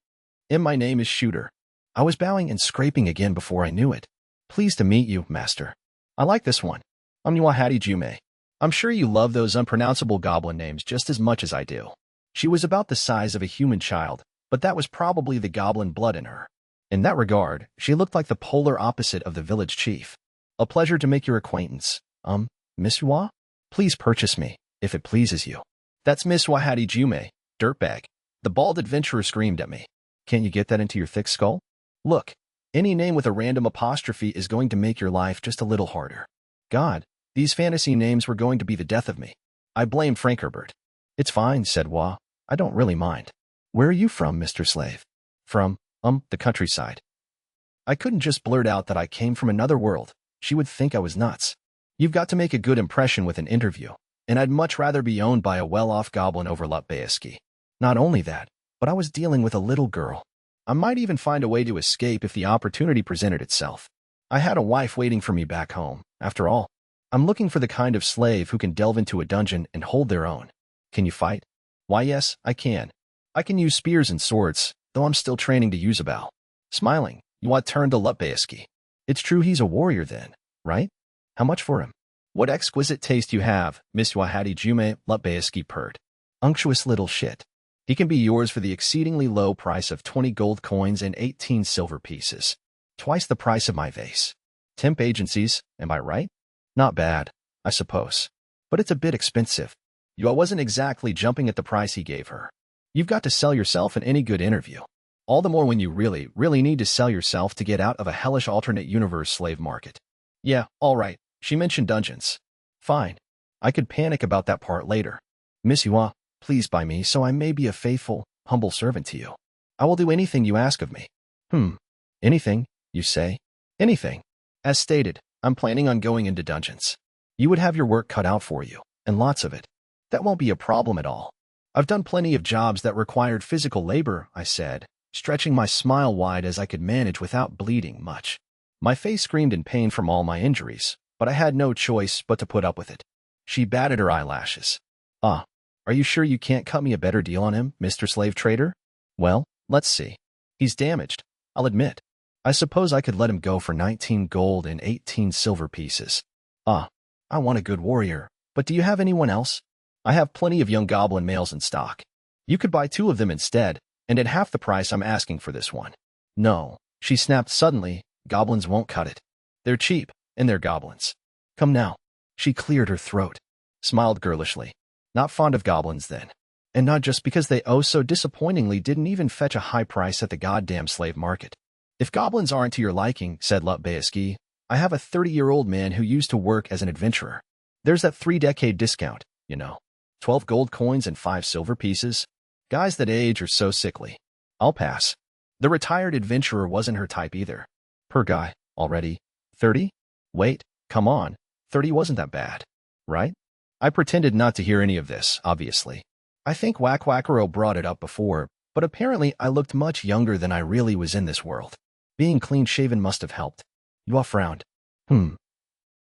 And my name is Shooter. I was bowing and scraping again before I knew it. Pleased to meet you, master. I like this one. I'm Nwahadi Jume. I'm sure you love those unpronounceable goblin names just as much as I do. She was about the size of a human child, but that was probably the goblin blood in her. In that regard, she looked like the polar opposite of the village chief. A pleasure to make your acquaintance. Miss Hua? Please purchase me, if it pleases you. That's Miss Wahadi Jume, dirtbag. The bald adventurer screamed at me. Can't you get that into your thick skull? Look, any name with a random apostrophe is going to make your life just a little harder. God, these fantasy names were going to be the death of me. I blame Frank Herbert. It's fine, said Wah. I don't really mind. Where are you from, Mr. Slave? From, the countryside. I couldn't just blurt out that I came from another world. She would think I was nuts. You've got to make a good impression with an interview, and I'd much rather be owned by a well-off goblin over Lutbayski. Not only that, but I was dealing with a little girl. I might even find a way to escape if the opportunity presented itself. I had a wife waiting for me back home. After all, I'm looking for the kind of slave who can delve into a dungeon and hold their own. Can you fight? Why, yes, I can. I can use spears and swords, though I'm still training to use a bow. Smiling, Yuan turned to Lutbayski. It's true he's a warrior then, right? How much for him? What exquisite taste you have, Miss Wahadi Jume, Lutbayski purred. Unctuous little shit. He can be yours for the exceedingly low price of 20 gold coins and 18 silver pieces. Twice the price of my vase. Temp agencies, am I right? Not bad, I suppose. But it's a bit expensive. Yua wasn't exactly jumping at the price he gave her. You've got to sell yourself in any good interview. All the more when you really need to sell yourself to get out of a hellish alternate universe slave market. Yeah, all right. She mentioned dungeons. Fine. I could panic about that part later. Miss Yua, please buy me so I may be a faithful, humble servant to you. I will do anything you ask of me. Anything, you say? Anything. As stated, I'm planning on going into dungeons. You would have your work cut out for you, and lots of it. That won't be a problem at all. I've done plenty of jobs that required physical labor, I said, stretching my smile wide as I could manage without bleeding much. My face screamed in pain from all my injuries, but I had no choice but to put up with it. She batted her eyelashes. Are you sure you can't cut me a better deal on him, Mr. Slave Trader? Well, let's see. He's damaged, I'll admit. I suppose I could let him go for 19 gold and 18 silver pieces. I want a good warrior, but do you have anyone else? I have plenty of young goblin males in stock. You could buy 2 of them instead, and at half the price I'm asking for this one. No, she snapped suddenly, goblins won't cut it. They're cheap, and they're goblins. Come now. She cleared her throat, smiled girlishly. Not fond of goblins then. And not just because they so disappointingly didn't even fetch a high price at the goddamn slave market. If goblins aren't to your liking, said Lutbayski, I have a 30-year-old man who used to work as an adventurer. There's that 3-decade discount, 12 gold coins and 5 silver pieces. Guys that age are so sickly. I'll pass. The retired adventurer wasn't her type either. Per guy, already. 30? Wait, come on. 30 wasn't that bad, right? I pretended not to hear any of this, obviously. I think Wakwakaro brought it up before, but apparently I looked much younger than I really was in this world. Being clean-shaven must have helped. Yua frowned.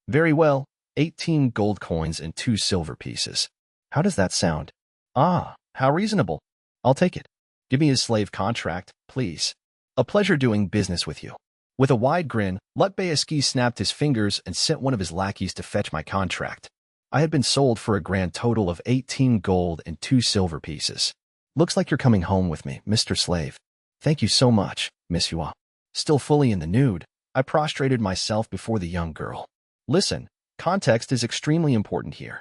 Very well, 18 gold coins and 2 silver pieces. How does that sound? How reasonable. I'll take it. Give me his slave contract, please. A pleasure doing business with you. With a wide grin, Lutbayski snapped his fingers and sent one of his lackeys to fetch my contract. I had been sold for a grand total of 18 gold and 2 silver pieces. Looks like you're coming home with me, Mr. Slave. Thank you so much, Miss Yua. Still fully in the nude, I prostrated myself before the young girl. Listen, context is extremely important here.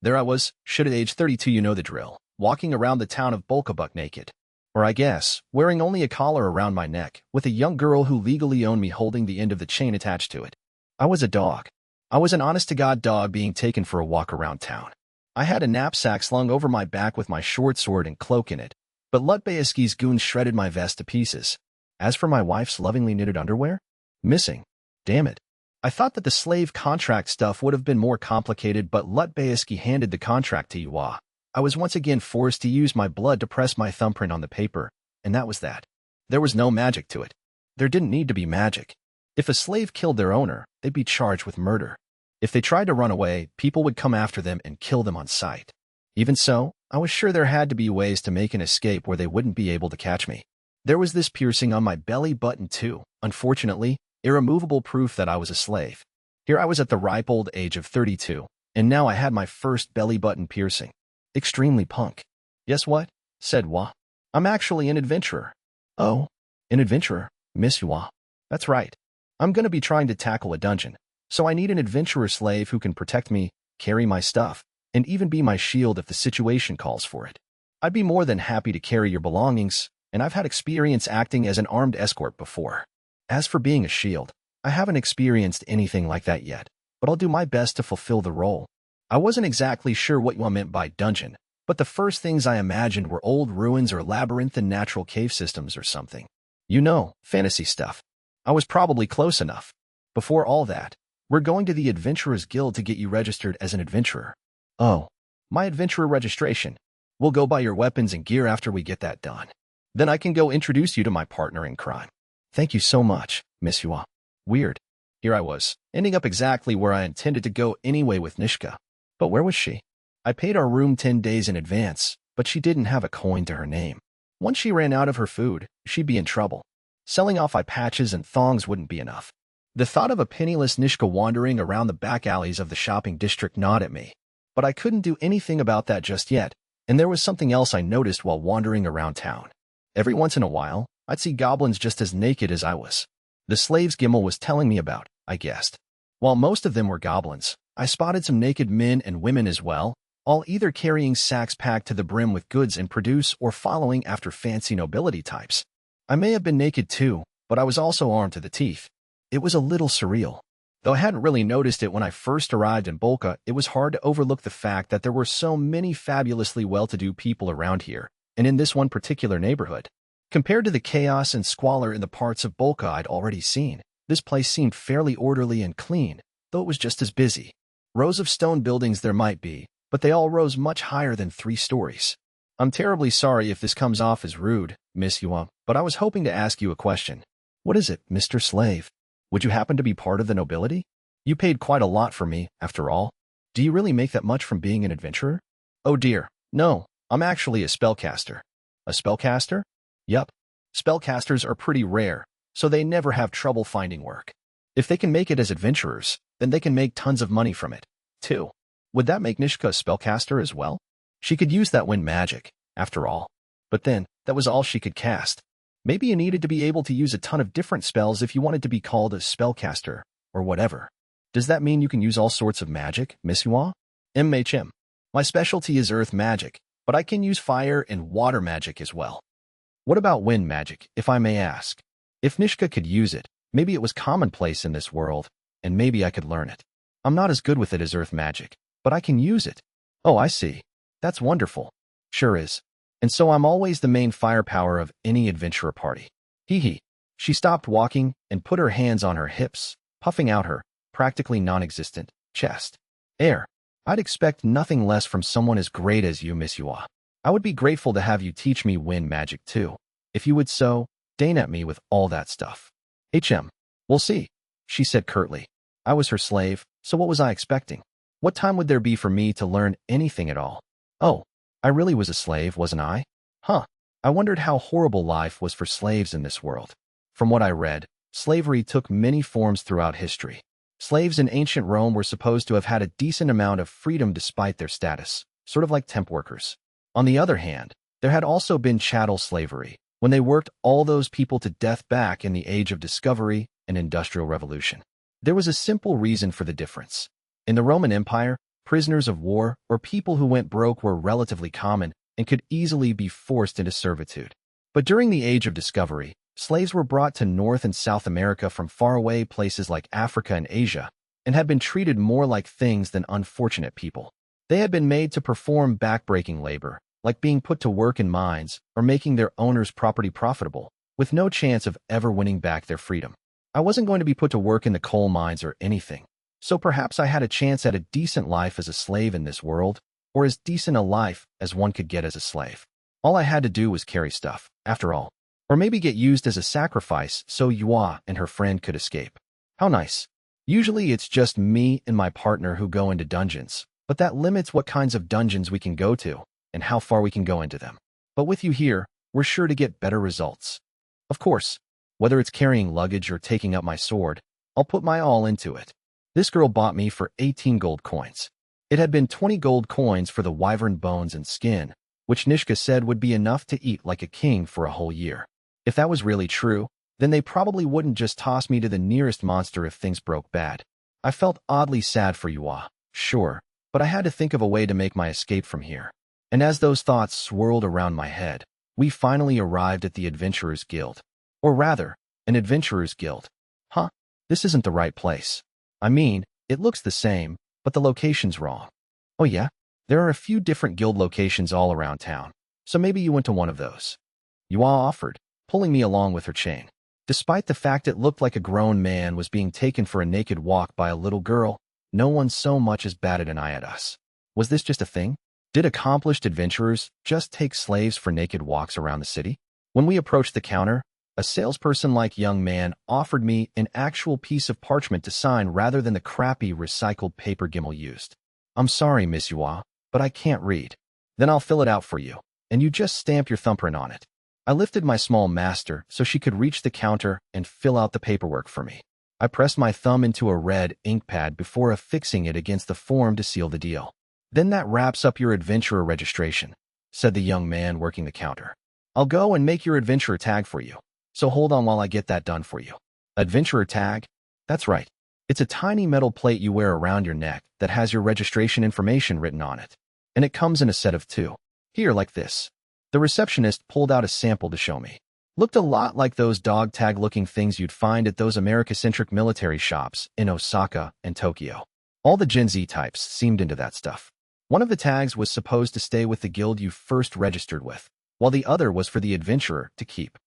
There I was, shit at age 32, you know the drill, walking around the town of Bulkabuk naked. Or I guess, wearing only a collar around my neck, with a young girl who legally owned me holding the end of the chain attached to it. I was a dog. I was an honest-to-God dog being taken for a walk around town. I had a knapsack slung over my back with my short sword and cloak in it, but Lutbayski's goons shredded my vest to pieces. As for my wife's lovingly knitted underwear? Missing. Damn it. I thought that the slave contract stuff would have been more complicated, but Lutbayski handed the contract to Yua. I was once again forced to use my blood to press my thumbprint on the paper, and that was that. There was no magic to it. There didn't need to be magic. If a slave killed their owner, they'd be charged with murder. If they tried to run away, people would come after them and kill them on sight. Even so, I was sure there had to be ways to make an escape where they wouldn't be able to catch me. There was this piercing on my belly button too, unfortunately, irremovable proof that I was a slave. Here I was at the ripe old age of 32, and now I had my first belly button piercing. Extremely punk. Guess what? Said Wah. I'm actually an adventurer. Oh, an adventurer, Miss Yua. That's right. I'm gonna be trying to tackle a dungeon, so I need an adventurer slave who can protect me, carry my stuff, and even be my shield if the situation calls for it. I'd be more than happy to carry your belongings, and I've had experience acting as an armed escort before. As for being a shield, I haven't experienced anything like that yet, but I'll do my best to fulfill the role. I wasn't exactly sure what you meant by dungeon, but the first things I imagined were old ruins or labyrinthine natural cave systems or something. You know, fantasy stuff. I was probably close enough. Before all that, we're going to the Adventurers Guild to get you registered as an adventurer. Oh, my adventurer registration. We'll go buy your weapons and gear after we get that done. Then I can go introduce you to my partner in crime. Thank you so much, Miss Yua. Weird. Here I was, ending up exactly where I intended to go anyway with Nishka. But where was she? I paid our room 10 days in advance, but she didn't have a coin to her name. Once she ran out of her food, she'd be in trouble. Selling off eye patches and thongs wouldn't be enough. The thought of a penniless Nishka wandering around the back alleys of the shopping district gnawed at me. But I couldn't do anything about that just yet, and there was something else I noticed while wandering around town. Every once in a while, I'd see goblins just as naked as I was. The slaves Gimel was telling me about, I guessed. While most of them were goblins, I spotted some naked men and women as well, all either carrying sacks packed to the brim with goods and produce or following after fancy nobility types. I may have been naked too, but I was also armed to the teeth. It was a little surreal. Though I hadn't really noticed it when I first arrived in Bolka, it was hard to overlook the fact that there were so many fabulously well-to-do people around here, and in this one particular neighborhood. Compared to the chaos and squalor in the parts of Bolka I'd already seen, this place seemed fairly orderly and clean, though it was just as busy. Rows of stone buildings there might be, but they all rose much higher than 3 stories. I'm terribly sorry if this comes off as rude, Miss Yua, but I was hoping to ask you a question. What is it, Mr. Slave? Would you happen to be part of the nobility? You paid quite a lot for me, after all. Do you really make that much from being an adventurer? Oh dear, no, I'm actually a spellcaster. A spellcaster? Yup. Spellcasters are pretty rare, so they never have trouble finding work. If they can make it as adventurers, then they can make tons of money from it, too. Would that make Nishka a spellcaster as well? She could use that wind magic, after all. But then, that was all she could cast. Maybe you needed to be able to use a ton of different spells if you wanted to be called a spellcaster, or whatever. Does that mean you can use all sorts of magic, Miss Yua? MHM. My specialty is earth magic, but I can use fire and water magic as well. What about wind magic, if I may ask? If Nishka could use it, maybe it was commonplace in this world, and maybe I could learn it. I'm not as good with it as earth magic, but I can use it. Oh, I see. That's wonderful. Sure is. And so I'm always the main firepower of any adventurer party. Hee hee. She stopped walking and put her hands on her hips, puffing out her, practically non-existent, chest. Air. I'd expect nothing less from someone as great as you, Miss Yua. I would be grateful to have you teach me wind magic too. If you would so, deign at me with all that stuff. We'll see, she said curtly. I was her slave, so what was I expecting? What time would there be for me to learn anything at all? Oh, I really was a slave, wasn't I? Huh. I wondered how horrible life was for slaves in this world. From what I read, slavery took many forms throughout history. Slaves in ancient Rome were supposed to have had a decent amount of freedom despite their status, sort of like temp workers. On the other hand, there had also been chattel slavery, when they worked all those people to death back in the Age of Discovery and Industrial Revolution. There was a simple reason for the difference. In the Roman Empire, prisoners of war or people who went broke were relatively common and could easily be forced into servitude. But during the Age of Discovery, slaves were brought to North and South America from faraway places like Africa and Asia and had been treated more like things than unfortunate people. They had been made to perform backbreaking labor, like being put to work in mines or making their owner's property profitable, with no chance of ever winning back their freedom. I wasn't going to be put to work in the coal mines or anything, so perhaps I had a chance at a decent life as a slave in this world, or as decent a life as one could get as a slave. All I had to do was carry stuff, after all, or maybe get used as a sacrifice so Yua and her friend could escape. How nice. Usually it's just me and my partner who go into dungeons, but that limits what kinds of dungeons we can go to and how far we can go into them. But with you here, we're sure to get better results. Of course, whether it's carrying luggage or taking up my sword, I'll put my all into it. This girl bought me for 18 gold coins. It had been 20 gold coins for the wyvern bones and skin, which Nishka said would be enough to eat like a king for a whole year. If that was really true, then they probably wouldn't just toss me to the nearest monster if things broke bad. I felt oddly sad for Yua, sure, but I had to think of a way to make my escape from here. And as those thoughts swirled around my head, we finally arrived at the Adventurers Guild. Or rather, An adventurer's guild. Huh? This isn't the right place. I mean, it looks the same, but the location's wrong. Oh yeah? There are a few different guild locations all around town, so maybe you went to one of those. Yua offered, pulling me along with her chain. Despite the fact it looked like a grown man was being taken for a naked walk by a little girl, no one so much as batted an eye at us. Was this just a thing? Did accomplished adventurers just take slaves for naked walks around the city? When we approached the counter, a salesperson-like young man offered me an actual piece of parchment to sign rather than the crappy recycled paper Gimel used. I'm sorry, Miss Yua, but I can't read. Then I'll fill it out for you, and you just stamp your thumbprint on it. I lifted my small master so she could reach the counter and fill out the paperwork for me. I pressed my thumb into a red ink pad before affixing it against the form to seal the deal. Then that wraps up your adventurer registration, said the young man working the counter. I'll go and make your adventurer tag for you, so hold on while I get that done for you. Adventurer tag? That's right. It's a tiny metal plate you wear around your neck that has your registration information written on it, and it comes in a set of 2. Here, like this. The receptionist pulled out a sample to show me. Looked a lot like those dog tag-looking things you'd find at those America-centric military shops in Osaka and Tokyo. All the Gen Z types seemed into that stuff. One of the tags was supposed to stay with the guild you first registered with, while the other was for the adventurer to keep.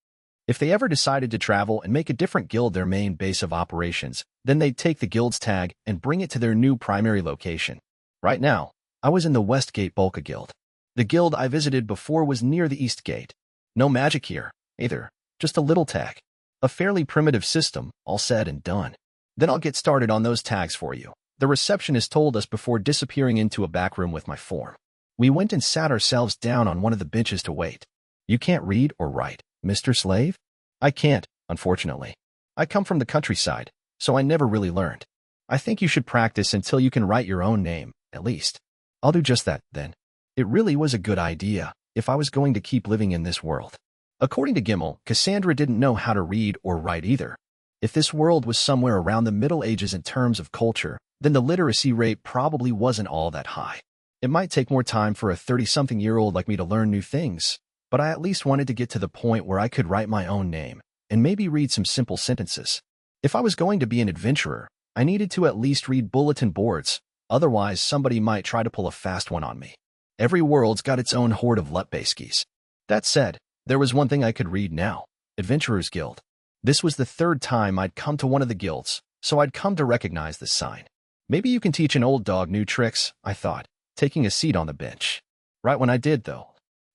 If they ever decided to travel and make a different guild their main base of operations, then they'd take the guild's tag and bring it to their new primary location. Right now, I was in the Westgate Bulka Guild. The guild I visited before was near the East Gate. No magic here, either. Just a little tag. A fairly primitive system, all said and done. Then I'll get started on those tags for you, the receptionist told us before disappearing into a back room with my form. We went and sat ourselves down on one of the benches to wait. You can't read or write, Mr. Slave? I can't, unfortunately. I come from the countryside, so I never really learned. I think you should practice until you can write your own name, at least. I'll do just that, then. It really was a good idea, if I was going to keep living in this world. According to Gimel, Cassandra didn't know how to read or write either. If this world was somewhere around the Middle Ages in terms of culture, then the literacy rate probably wasn't all that high. It might take more time for a 30-something-year-old like me to learn new things, but I at least wanted to get to the point where I could write my own name and maybe read some simple sentences. If I was going to be an adventurer, I needed to at least read bulletin boards, otherwise somebody might try to pull a fast one on me. Every world's got its own horde of Lepbeskis. That said, there was one thing I could read now. Adventurer's Guild. This was the 3rd time I'd come to one of the guilds, so I'd come to recognize this sign. Maybe you can teach an old dog new tricks, I thought, taking a seat on the bench. Right when I did, though.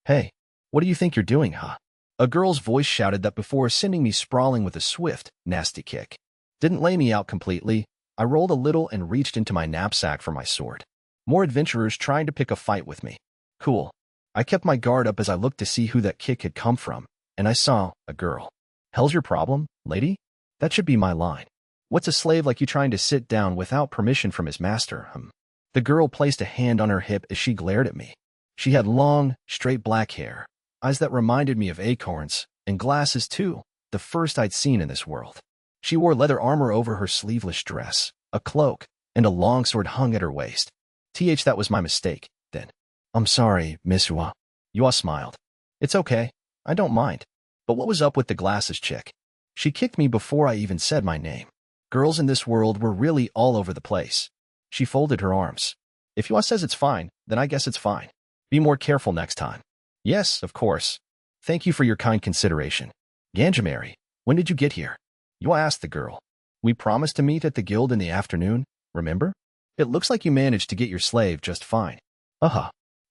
Hey, what do you think you're doing, huh? A girl's voice shouted that before sending me sprawling with a swift, nasty kick. Didn't lay me out completely. I rolled a little and reached into my knapsack for my sword. More adventurers trying to pick a fight with me. Cool. I kept my guard up as I looked to see who that kick had come from, and I saw a girl. Hell's your problem, lady? That should be my line. What's a slave like you trying to sit down without permission from his master, The girl placed a hand on her hip as she glared at me. She had long, straight black hair, eyes that reminded me of acorns, and glasses too, the first I'd seen in this world. She wore leather armor over her sleeveless dress, a cloak, and a longsword hung at her waist. That was my mistake, then. I'm sorry, Miss Yua. Yua smiled. It's okay. I don't mind. But what was up with the glasses chick? She kicked me before I even said my name. Girls in this world were really all over the place. She folded her arms. If Yua says it's fine, then I guess it's fine. Be more careful next time. Yes, of course. Thank you for your kind consideration. Ganjamari, when did you get here? Yua asked the girl. We promised to meet at the guild in the afternoon, remember? It looks like you managed to get your slave just fine.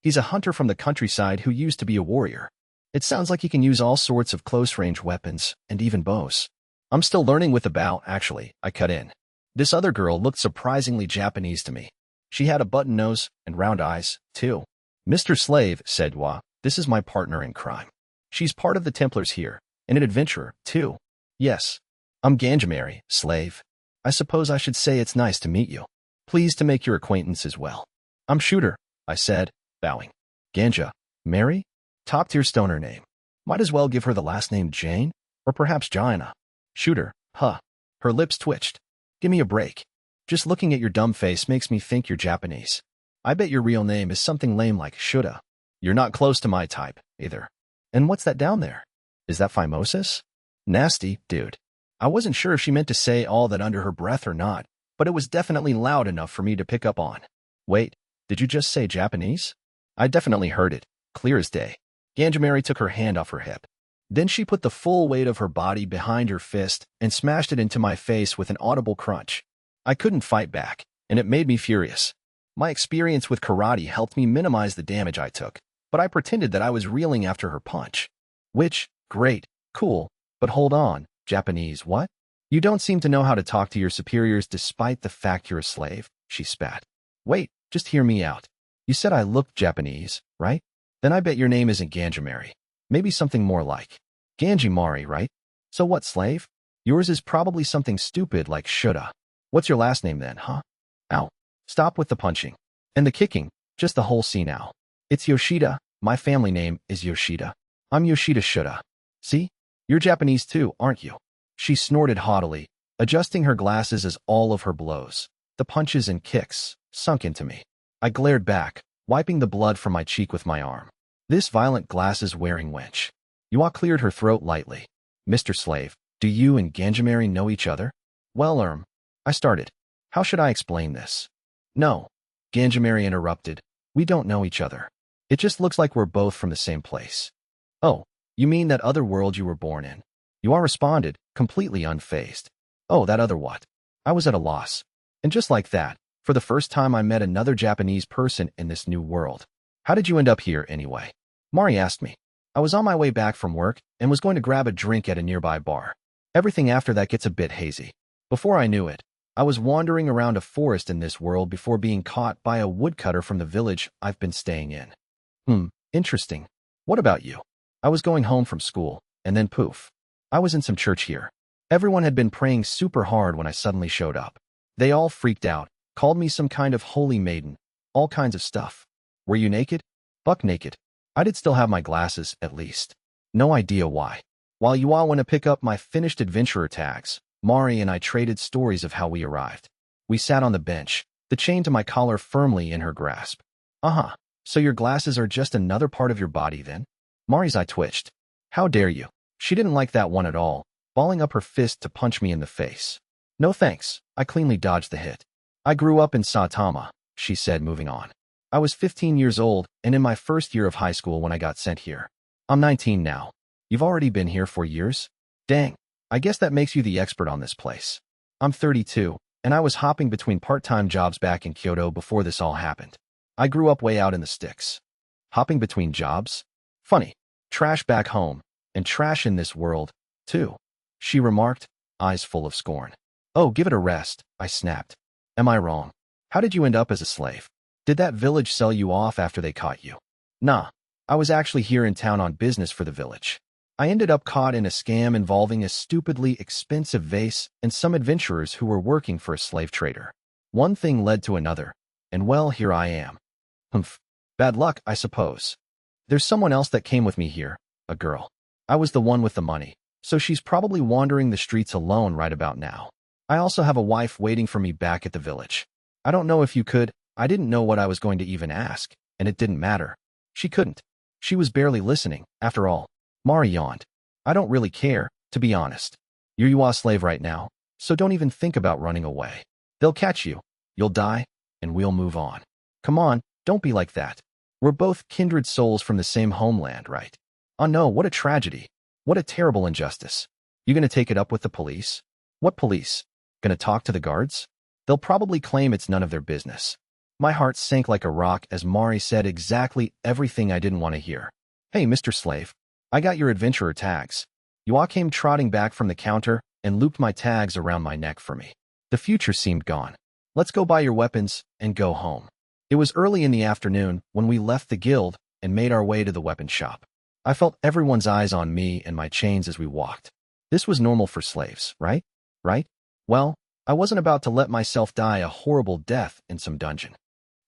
He's a hunter from the countryside who used to be a warrior. It sounds like he can use all sorts of close-range weapons, and even bows. I'm still learning with the bow, actually, I cut in. This other girl looked surprisingly Japanese to me. She had a button nose and round eyes, too. Mr. Slave, said Yua, this is my partner in crime. She's part of the Templars here, and an adventurer, too. Yes. I'm Ganjamari, slave. I suppose I should say it's nice to meet you. Pleased to make your acquaintance as well. I'm Shooter, I said, bowing. Ganja, Mary? Top-tier stoner name. Might as well give her the last name Jane, or perhaps Jaina. Shooter, huh. Her lips twitched. Give me a break. Just looking at your dumb face makes me think you're Japanese. I bet your real name is something lame like Shoulda. You're not close to my type, either. And what's that down there? Is that phimosis? Nasty, dude. I wasn't sure if she meant to say all that under her breath or not, but it was definitely loud enough for me to pick up on. Wait, did you just say Japanese? I definitely heard it, clear as day. Ganjamari took her hand off her hip. Then she put the full weight of her body behind her fist and smashed it into my face with an audible crunch. I couldn't fight back, and it made me furious. My experience with karate helped me minimize the damage I took, but I pretended that I was reeling after her punch. Which, great, cool, but hold on, Japanese what? You don't seem to know how to talk to your superiors despite the fact you're a slave, she spat. Wait, just hear me out. You said I looked Japanese, right? Then I bet your name isn't Ganjamari. Maybe something more like Ganjimari, right? So what, slave? Yours is probably something stupid like shoulda. What's your last name then, huh? Ow. Stop with the punching. And the kicking, just the whole scene now. It's Yoshida. My family name is Yoshida. I'm Yoshida shoulda. See? You're Japanese too, aren't you? She snorted haughtily, adjusting her glasses as all of her blows, the punches and kicks, sunk into me. I glared back, wiping the blood from my cheek with my arm. This violent glasses-wearing wench. Yua cleared her throat lightly. Mr. Slave, do you and Ganjamari know each other? Well, I started. How should I explain this? No, Ganjamari interrupted. We don't know each other. It just looks like we're both from the same place. Oh, you mean that other world you were born in? Yua responded, completely unfazed. Oh, that other what? I was at a loss. And just like that, for the first time I met another Japanese person in this new world. How did you end up here, anyway? Mari asked me. I was on my way back from work and was going to grab a drink at a nearby bar. Everything after that gets a bit hazy. Before I knew it, I was wandering around a forest in this world before being caught by a woodcutter from the village I've been staying in. Interesting. What about you? I was going home from school, and then poof. I was in some church here. Everyone had been praying super hard when I suddenly showed up. They all freaked out, called me some kind of holy maiden, all kinds of stuff. Were you naked? Buck naked. I did still have my glasses, at least. No idea why. While Yua went to pick up my finished adventurer tags, Mari and I traded stories of how we arrived. We sat on the bench, the chain to my collar firmly in her grasp. Uh-huh. So your glasses are just another part of your body then? Mari's eye twitched. How dare you? She didn't like that one at all, balling up her fist to punch me in the face. No thanks. I cleanly dodged the hit. I grew up in Saitama, she said, moving on. I was 15 years old and in my first year of high school when I got sent here. I'm 19 now. You've already been here for years? Dang. I guess that makes you the expert on this place. I'm 32, and I was hopping between part-time jobs back in Kyoto before this all happened. I grew up way out in the sticks. Hopping between jobs? Funny. Trash back home, and trash in this world, too, she remarked, eyes full of scorn. Oh, give it a rest, I snapped. Am I wrong? How did you end up as a slave? Did that village sell you off after they caught you? Nah, I was actually here in town on business for the village. I ended up caught in a scam involving a stupidly expensive vase and some adventurers who were working for a slave trader. One thing led to another, and well, here I am. Humph. Bad luck, I suppose. There's someone else that came with me here, a girl. I was the one with the money, so she's probably wandering the streets alone right about now. I also have a wife waiting for me back at the village. I don't know if you could. I didn't know what I was going to even ask, and it didn't matter. She couldn't. She was barely listening, after all. Mari yawned. I don't really care, to be honest. You're Yua's slave right now, so don't even think about running away. They'll catch you, you'll die, and we'll move on. Come on, don't be like that. We're both kindred souls from the same homeland, right? Oh no, what a tragedy. What a terrible injustice. You gonna take it up with the police? What police? Gonna talk to the guards? They'll probably claim it's none of their business. My heart sank like a rock as Mari said exactly everything I didn't want to hear. Hey, Mr. Slave. I got your adventurer tags. Yua came trotting back from the counter and looped my tags around my neck for me. The future seemed gone. Let's go buy your weapons and go home. It was early in the afternoon when we left the guild and made our way to the weapon shop. I felt everyone's eyes on me and my chains as we walked. This was normal for slaves, right? Right? Well, I wasn't about to let myself die a horrible death in some dungeon.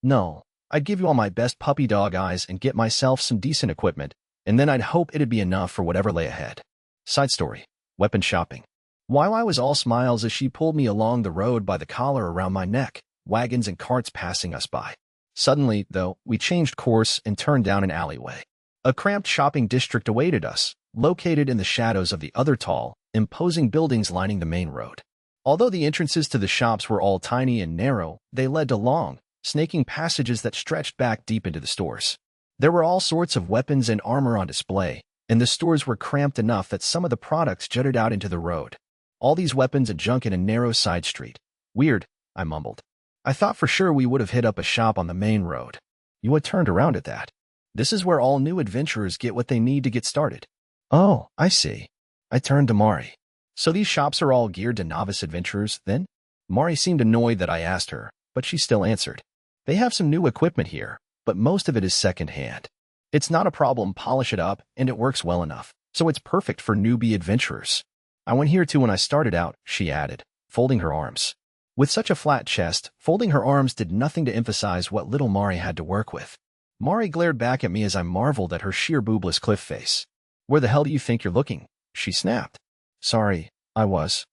No, I'd give you all my best puppy dog eyes and get myself some decent equipment, and then I'd hope it'd be enough for whatever lay ahead. Side story. Weapon shopping. While I was all smiles as she pulled me along the road by the collar around my neck, wagons and carts passing us by. Suddenly, though, we changed course and turned down an alleyway. A cramped shopping district awaited us, located in the shadows of the other tall, imposing buildings lining the main road. Although the entrances to the shops were all tiny and narrow, they led to long, snaking passages that stretched back deep into the stores. There were all sorts of weapons and armor on display, and the stores were cramped enough that some of the products jutted out into the road. All these weapons and junk in a narrow side street. Weird, I mumbled. I thought for sure we would have hit up a shop on the main road. You had turned around at that. This is where all new adventurers get what they need to get started. Oh, I see. I turned to Mari. So these shops are all geared to novice adventurers, then? Mari seemed annoyed that I asked her, but she still answered. They have some new equipment here, but most of it is second-hand. It's not a problem, polish it up, and it works well enough, so it's perfect for newbie adventurers. I went here too when I started out, she added, folding her arms. With such a flat chest, folding her arms did nothing to emphasize what little Mari had to work with. Mari glared back at me as I marveled at her sheer boobless cliff face. Where the hell do you think you're looking? She snapped. Sorry, I was,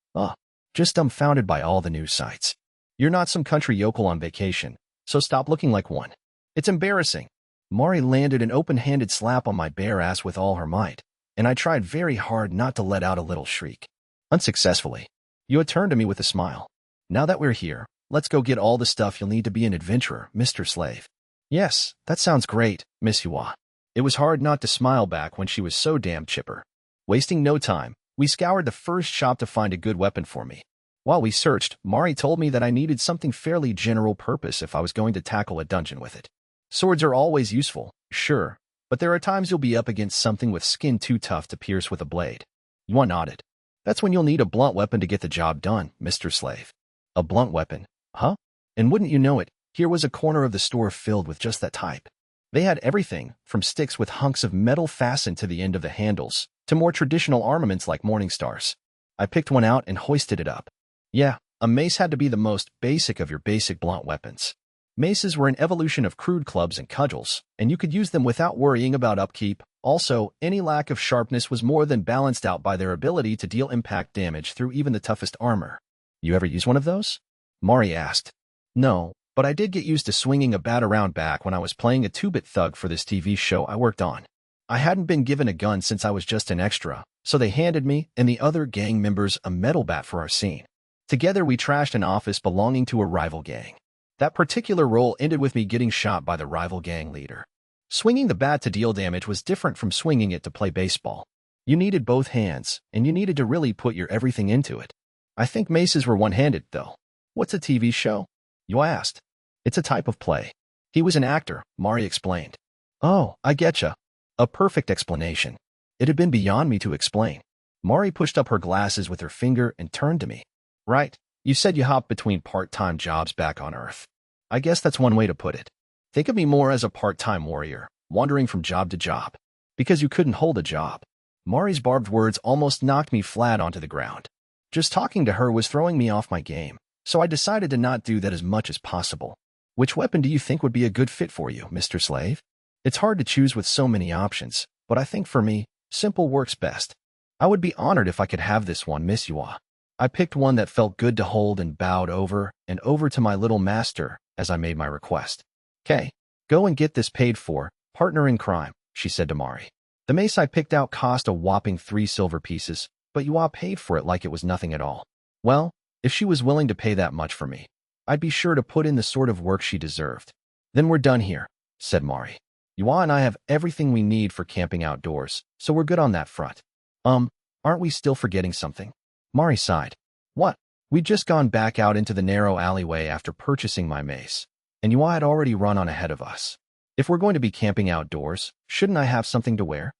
just dumbfounded by all the news sites. You're not some country yokel on vacation, so stop looking like one. It's embarrassing. Mari landed an open-handed slap on my bare ass with all her might, and I tried very hard not to let out a little shriek. Unsuccessfully. You had turned to me with a smile. Now that we're here, let's go get all the stuff you'll need to be an adventurer, Mr. Slave. Yes, that sounds great, Miss Yua. It was hard not to smile back when she was so damn chipper. Wasting no time, we scoured the first shop to find a good weapon for me. While we searched, Mari told me that I needed something fairly general purpose if I was going to tackle a dungeon with it. Swords are always useful, sure, but there are times you'll be up against something with skin too tough to pierce with a blade. Yua nodded. That's when you'll need a blunt weapon to get the job done, Mr. Slave. A blunt weapon, huh? And wouldn't you know it, here was a corner of the store filled with just that type. They had everything, from sticks with hunks of metal fastened to the end of the handles, to more traditional armaments like morning stars. I picked one out and hoisted it up. Yeah, a mace had to be the most basic of your basic blunt weapons. Maces were an evolution of crude clubs and cudgels, and you could use them without worrying about upkeep. Also, any lack of sharpness was more than balanced out by their ability to deal impact damage through even the toughest armor. You ever use one of those? Mari asked. No, but I did get used to swinging a bat around back when I was playing a two-bit thug for this TV show I worked on. I hadn't been given a gun since I was just an extra, so they handed me and the other gang members a metal bat for our scene. Together we trashed an office belonging to a rival gang. That particular role ended with me getting shot by the rival gang leader. Swinging the bat to deal damage was different from swinging it to play baseball. You needed both hands, and you needed to really put your everything into it. I think maces were one-handed, though. What's a TV show? You asked. It's a type of play. He was an actor, Mari explained. Oh, I getcha. A perfect explanation. It had been beyond me to explain. Mari pushed up her glasses with her finger and turned to me. Right, you said you hopped between part-time jobs back on Earth. I guess that's one way to put it. Think of me more as a part-time warrior, wandering from job to job. Because you couldn't hold a job. Mari's barbed words almost knocked me flat onto the ground. Just talking to her was throwing me off my game, so I decided to not do that as much as possible. Which weapon do you think would be a good fit for you, Mr. Slave? It's hard to choose with so many options, but I think for me, simple works best. I would be honored if I could have this one, Miss Yua. I picked one that felt good to hold and bowed over and over to my little master as I made my request. "'Kay, go and get this paid for, partner in crime," she said to Mari. The mace I picked out cost a whopping 3 silver pieces, but Yua paid for it like it was nothing at all. Well, if she was willing to pay that much for me, I'd be sure to put in the sort of work she deserved. "Then we're done here," said Mari. "Yua and I have everything we need for camping outdoors, so we're good on that front. Aren't we still forgetting something?" Mari sighed. "What? We'd just gone back out into the narrow alleyway after purchasing my mace, and Yua had already run on ahead of us. If we're going to be camping outdoors, shouldn't I have something to wear?"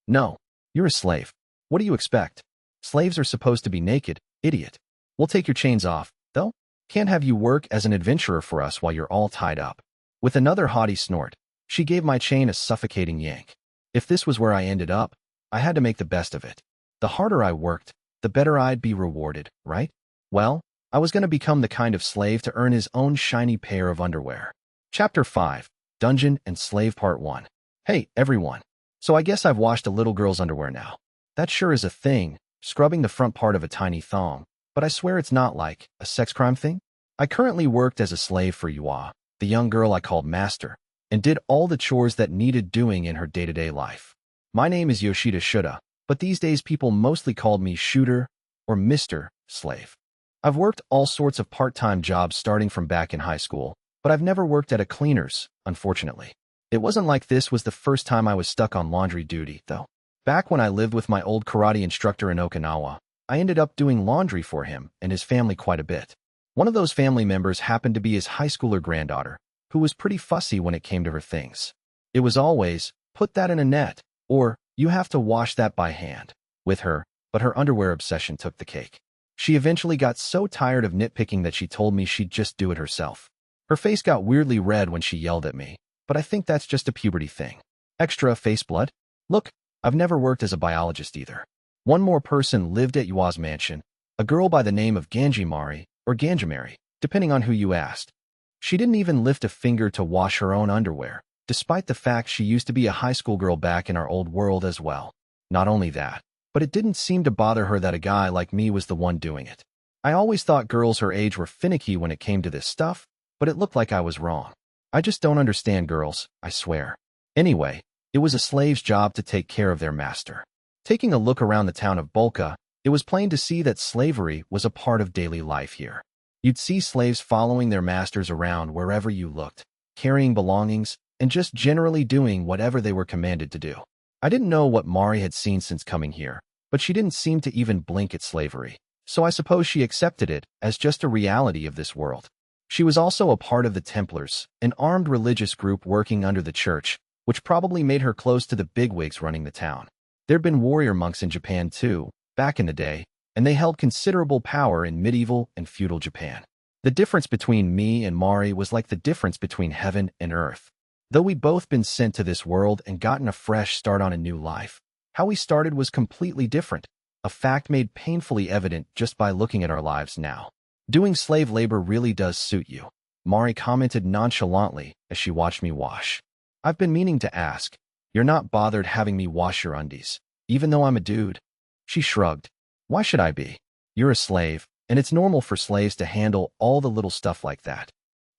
"No, you're a slave. What do you expect? Slaves are supposed to be naked, idiot. We'll take your chains off, though. Can't have you work as an adventurer for us while you're all tied up." With another haughty snort, she gave my chain a suffocating yank. If this was where I ended up, I had to make the best of it. The harder I worked, the better I'd be rewarded, right? Well, I was going to become the kind of slave to earn his own shiny pair of underwear. Chapter 5, Dungeon and Slave Part 1. Hey, everyone. So I guess I've washed a little girl's underwear now. That sure is a thing, scrubbing the front part of a tiny thong, but I swear it's not like a sex crime thing. I currently worked as a slave for Yua, the young girl I called master, and did all the chores that needed doing in her day-to-day life. My name is Yoshida Shuda, but these days people mostly called me Shooter or Mr. Slave. I've worked all sorts of part-time jobs starting from back in high school, but I've never worked at a cleaner's, unfortunately. It wasn't like this was the first time I was stuck on laundry duty, though. Back when I lived with my old karate instructor in Okinawa, I ended up doing laundry for him and his family quite a bit. One of those family members happened to be his high schooler granddaughter, who was pretty fussy when it came to her things. It was always, put that in a net, or you have to wash that by hand, with her, but her underwear obsession took the cake. She eventually got so tired of nitpicking that she told me she'd just do it herself. Her face got weirdly red when she yelled at me, but I think that's just a puberty thing. Extra face blood? Look, I've never worked as a biologist either. One more person lived at Yua's mansion, a girl by the name of Ganjimari, or Ganjimari, depending on who you asked. She didn't even lift a finger to wash her own underwear, despite the fact she used to be a high school girl back in our old world as well. Not only that, but it didn't seem to bother her that a guy like me was the one doing it. I always thought girls her age were finicky when it came to this stuff, but it looked like I was wrong. I just don't understand girls, I swear. Anyway, it was a slave's job to take care of their master. Taking a look around the town of Bolka, it was plain to see that slavery was a part of daily life here. You'd see slaves following their masters around wherever you looked, carrying belongings, and just generally doing whatever they were commanded to do. I didn't know what Mari had seen since coming here, but she didn't seem to even blink at slavery, so I suppose she accepted it as just a reality of this world. She was also a part of the Templars, an armed religious group working under the church, which probably made her close to the bigwigs running the town. There'd been warrior monks in Japan too, back in the day, and they held considerable power in medieval and feudal Japan. The difference between me and Mari was like the difference between heaven and earth. Though we'd both been sent to this world and gotten a fresh start on a new life, how we started was completely different, a fact made painfully evident just by looking at our lives now. Doing slave labor really does suit you, Mari commented nonchalantly as she watched me wash. I've been meaning to ask, you're not bothered having me wash your undies, even though I'm a dude? She shrugged. Why should I be? You're a slave, and it's normal for slaves to handle all the little stuff like that.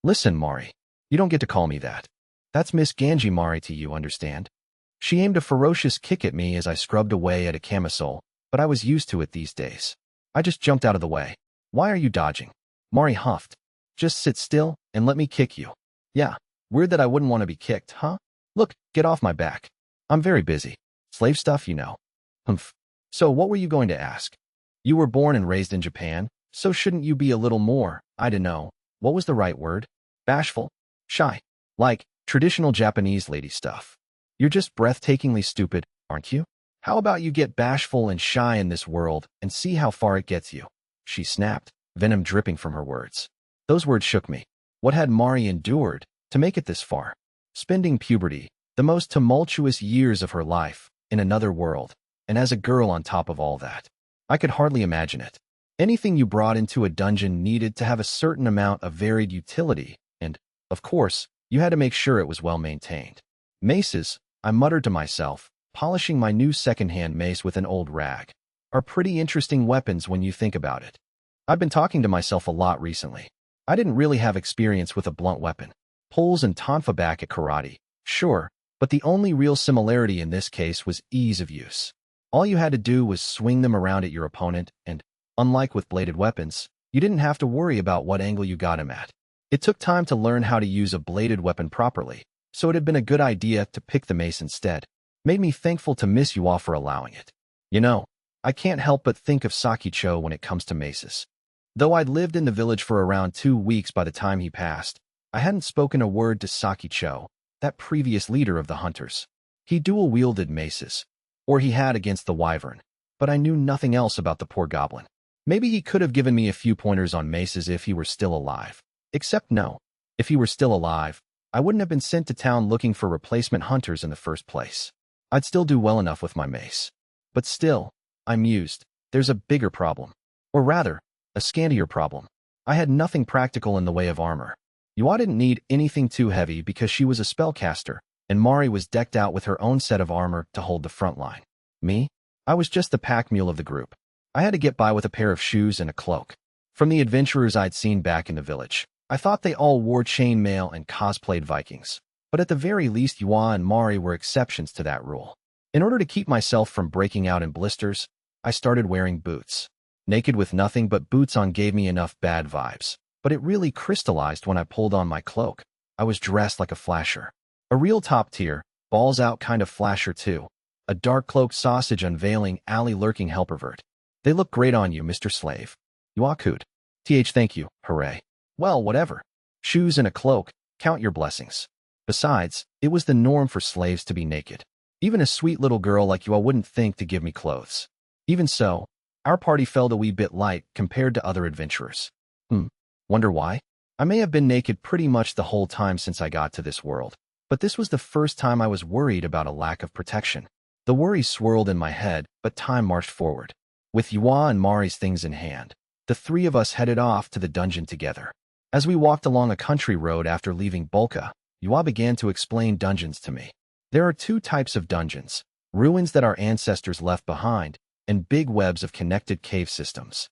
Listen, Mari, you don't get to call me that. That's Miss Ganjimari to you, understand? She aimed a ferocious kick at me as I scrubbed away at a camisole, but I was used to it these days. I just jumped out of the way. Why are you dodging? Mari huffed. Just sit still and let me kick you. Yeah, weird that I wouldn't want to be kicked, huh? Look, get off my back. I'm very busy. Slave stuff, you know. Humph. So what were you going to ask? You were born and raised in Japan, so shouldn't you be a little more, I don't know, what was the right word? Bashful? Shy? Like traditional Japanese lady stuff. You're just breathtakingly stupid, aren't you? How about you get bashful and shy in this world and see how far it gets you? She snapped, venom dripping from her words. Those words shook me. What had Mari endured to make it this far? Spending puberty, the most tumultuous years of her life, in another world, and as a girl on top of all that. I could hardly imagine it. Anything you brought into a dungeon needed to have a certain amount of varied utility, and, of course, you had to make sure it was well maintained. Maces, I muttered to myself, polishing my new second-hand mace with an old rag, are pretty interesting weapons when you think about it. I've been talking to myself a lot recently. I didn't really have experience with a blunt weapon. Pulls and tonfa back at karate, sure, but the only real similarity in this case was ease of use. All you had to do was swing them around at your opponent, and, unlike with bladed weapons, you didn't have to worry about what angle you got him at. It took time to learn how to use a bladed weapon properly, so it had been a good idea to pick the mace instead. Made me thankful to Miss Yua for allowing it. You know, I can't help but think of Sakicho when it comes to maces. Though I'd lived in the village for around 2 weeks by the time he passed, I hadn't spoken a word to Sakicho, that previous leader of the hunters. He dual-wielded maces, or he had against the wyvern, but I knew nothing else about the poor goblin. Maybe he could have given me a few pointers on maces if he were still alive. Except no, if he were still alive, I wouldn't have been sent to town looking for replacement hunters in the first place. I'd still do well enough with my mace. But still, I mused, there's a bigger problem. Or rather, a scantier problem. I had nothing practical in the way of armor. Yua didn't need anything too heavy because she was a spellcaster, and Mari was decked out with her own set of armor to hold the front line. Me? I was just the pack mule of the group. I had to get by with a pair of shoes and a cloak. From the adventurers I'd seen back in the village, I thought they all wore chainmail and cosplayed Vikings. But at the very least, Yua and Mari were exceptions to that rule. In order to keep myself from breaking out in blisters, I started wearing boots. Naked with nothing but boots on gave me enough bad vibes, but it really crystallized when I pulled on my cloak. I was dressed like a flasher. A real top-tier, balls-out kind of flasher too. A dark-cloaked sausage unveiling, alley-lurking helpervert. They look great on you, Mr. Slave. Isekai'd. Thank you, hooray. Well, whatever. Shoes and a cloak, count your blessings. Besides, it was the norm for slaves to be naked. Even a sweet little girl like you wouldn't think to give me clothes. Even so, our party felt a wee bit light compared to other adventurers. Wonder why? I may have been naked pretty much the whole time since I got to this world, but this was the first time I was worried about a lack of protection. The worries swirled in my head, but time marched forward. With Yua and Mari's things in hand, the three of us headed off to the dungeon together. As we walked along a country road after leaving Bolka, Yua began to explain dungeons to me. There are two types of dungeons: ruins that our ancestors left behind, and big webs of connected cave systems.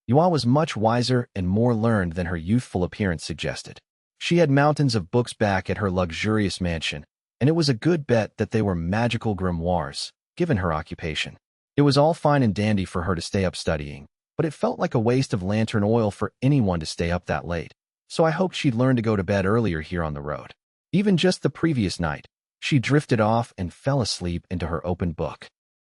Yua was much wiser and more learned than her youthful appearance suggested. She had mountains of books back at her luxurious mansion, and it was a good bet that they were magical grimoires, given her occupation. It was all fine and dandy for her to stay up studying, but it felt like a waste of lantern oil for anyone to stay up that late. So I hoped she'd learn to go to bed earlier here on the road. Even just the previous night, she drifted off and fell asleep into her open book.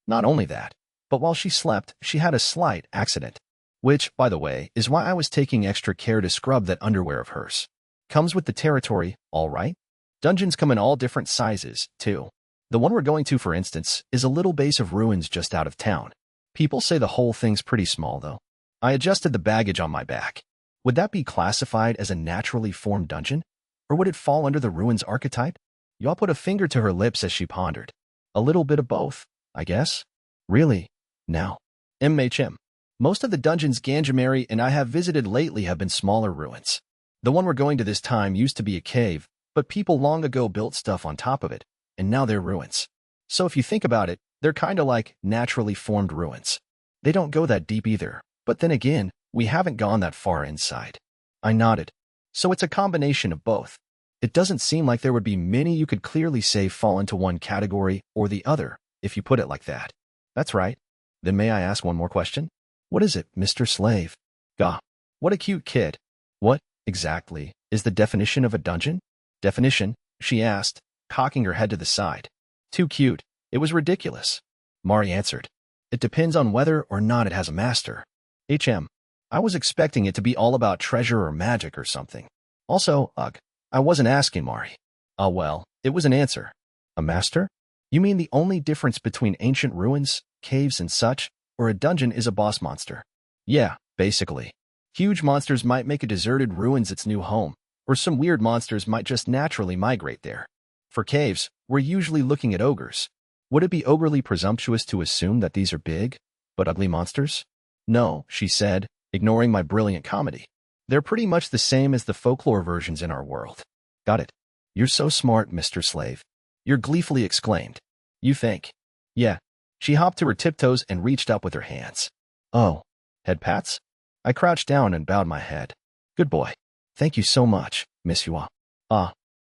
Not only that, but while she slept, she had a slight accident. Which, by the way, is why I was taking extra care to scrub that underwear of hers. Comes with the territory, all right? Dungeons come in all different sizes, too. The one we're going to, for instance, is a little base of ruins just out of town. People say the whole thing's pretty small, though. I adjusted the baggage on my back. Would that be classified as a naturally formed dungeon? Or would it fall under the ruins archetype? Yua put a finger to her lips as she pondered. A little bit of both, I guess. Really? Now. MHM. Most of the dungeons Ganjamari and I have visited lately have been smaller ruins. The one we're going to this time used to be a cave, but people long ago built stuff on top of it, and now they're ruins. So if you think about it, they're kinda like naturally formed ruins. They don't go that deep either, but then again, we haven't gone that far inside. I nodded. So it's a combination of both. It doesn't seem like there would be many you could clearly say fall into one category or the other, if you put it like that. That's right. Then may I ask one more question? What is it, Mr. Slave? Gah. What a cute kid. What, exactly, is the definition of a dungeon? Definition? She asked, cocking her head to the side. Too cute. It was ridiculous. Mari answered. It depends on whether or not it has a master. I was expecting it to be all about treasure or magic or something. Also, I wasn't asking Mari. Well, it was an answer. A master? You mean the only difference between ancient ruins, caves and such, or a dungeon is a boss monster? Yeah, basically. Huge monsters might make a deserted ruins its new home, or some weird monsters might just naturally migrate there. For caves, we're usually looking at ogres. Would it be overly presumptuous to assume that these are big, but ugly monsters? No, she said, ignoring my brilliant comedy. They're pretty much the same as the folklore versions in our world. Got it. You're so smart, Mr. Slave. You're gleefully exclaimed. You think? Yeah. She hopped to her tiptoes and reached up with her hands. Oh, head pats? I crouched down and bowed my head. Good boy. Thank you so much, Miss Yua.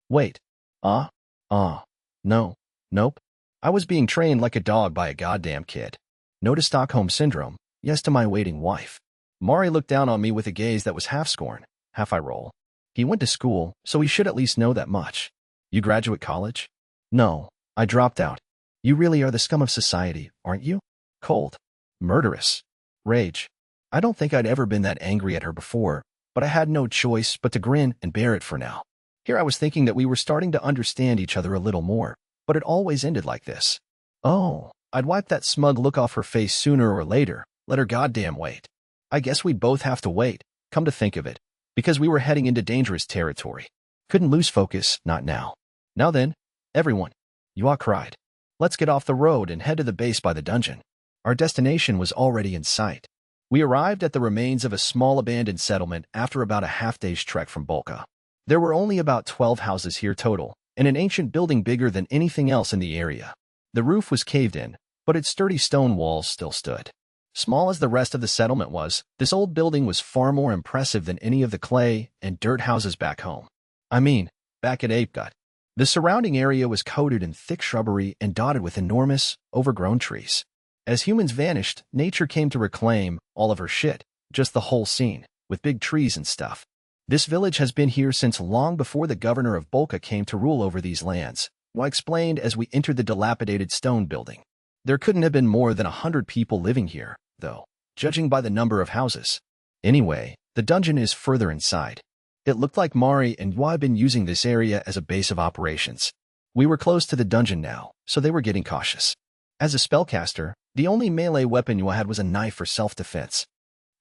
Wait. No. Nope. I was being trained like a dog by a goddamn kid. No to Stockholm Syndrome, yes to my waiting wife. Mari looked down on me with a gaze that was half scorn, half eye roll. He went to school, so he should at least know that much. You graduate college? No, I dropped out. You really are the scum of society, aren't you? Cold. Murderous. Rage. I don't think I'd ever been that angry at her before, but I had no choice but to grin and bear it for now. Here I was thinking that we were starting to understand each other a little more, but it always ended like this. Oh, I'd wipe that smug look off her face sooner or later, let her goddamn wait. I guess we'd both have to wait, come to think of it, because we were heading into dangerous territory. Couldn't lose focus, not now. Now then, everyone, Yua cried. Let's get off the road and head to the base by the dungeon. Our destination was already in sight. We arrived at the remains of a small abandoned settlement after about a half-day's trek from Bolka. There were only about 12 houses here total, and an ancient building bigger than anything else in the area. The roof was caved in, but its sturdy stone walls still stood. Small as the rest of the settlement was, this old building was far more impressive than any of the clay and dirt houses back home. I mean, back at isekai'd. The surrounding area was coated in thick shrubbery and dotted with enormous, overgrown trees. As humans vanished, nature came to reclaim all of her shit, just the whole scene, with big trees and stuff. This village has been here since long before the governor of Bolka came to rule over these lands, I explained as we entered the dilapidated stone building. There couldn't have been more than 100 people living here, though, judging by the number of houses. Anyway, the dungeon is further inside. It looked like Mari and Yua had been using this area as a base of operations. We were close to the dungeon now, so they were getting cautious. As a spellcaster, the only melee weapon Yua had was a knife for self-defense.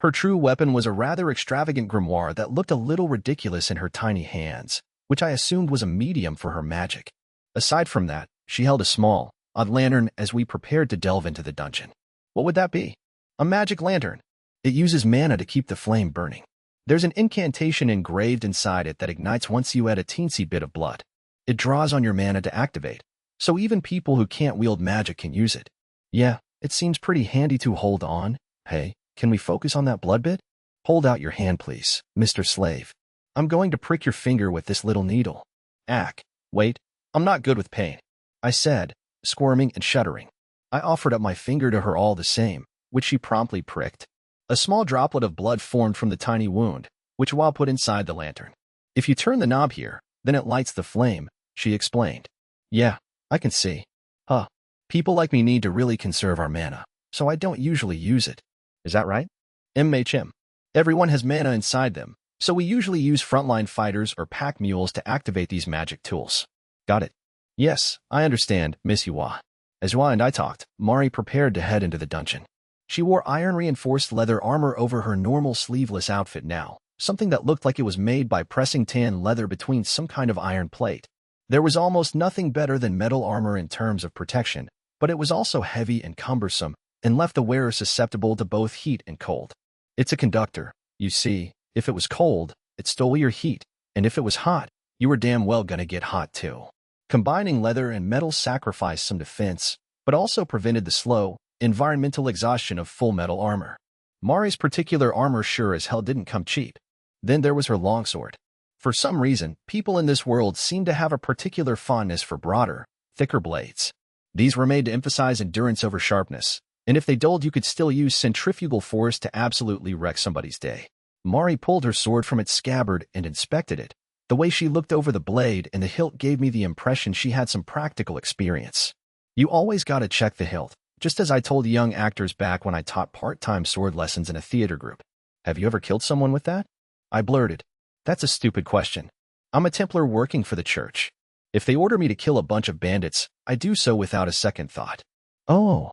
Her true weapon was a rather extravagant grimoire that looked a little ridiculous in her tiny hands, which I assumed was a medium for her magic. Aside from that, she held a small, odd lantern as we prepared to delve into the dungeon. What would that be? A magic lantern. It uses mana to keep the flame burning. There's an incantation engraved inside it that ignites once you add a teensy bit of blood. It draws on your mana to activate, so even people who can't wield magic can use it. Yeah, it seems pretty handy to hold on. Hey, can we focus on that blood bit? Hold out your hand, please, Mr. Slave. I'm going to prick your finger with this little needle. Ack, wait, I'm not good with pain, I said, squirming and shuddering. I offered up my finger to her all the same, which she promptly pricked. A small droplet of blood formed from the tiny wound, which Wa put inside the lantern. If you turn the knob here, then it lights the flame, she explained. Yeah, I can see. Huh. People like me need to really conserve our mana, so I don't usually use it. Is that right? MHM. Everyone has mana inside them, so we usually use frontline fighters or pack mules to activate these magic tools. Got it. Yes, I understand, Miss Yua. As Yua and I talked, Mari prepared to head into the dungeon. She wore iron-reinforced leather armor over her normal sleeveless outfit now, something that looked like it was made by pressing tan leather between some kind of iron plate. There was almost nothing better than metal armor in terms of protection, but it was also heavy and cumbersome and left the wearer susceptible to both heat and cold. It's a conductor. You see, if it was cold, it stole your heat, and if it was hot, you were damn well gonna get hot too. Combining leather and metal sacrificed some defense, but also prevented the slow, environmental exhaustion of full metal armor. Mari's particular armor sure as hell didn't come cheap. Then there was her longsword. For some reason, people in this world seem to have a particular fondness for broader, thicker blades. These were made to emphasize endurance over sharpness, and if they dulled you could still use centrifugal force to absolutely wreck somebody's day. Mari pulled her sword from its scabbard and inspected it. The way she looked over the blade and the hilt gave me the impression she had some practical experience. You always gotta check the hilt, just as I told young actors back when I taught part-time sword lessons in a theater group. Have you ever killed someone with that? I blurted. That's a stupid question. I'm a Templar working for the church. If they order me to kill a bunch of bandits, I do so without a second thought. Oh.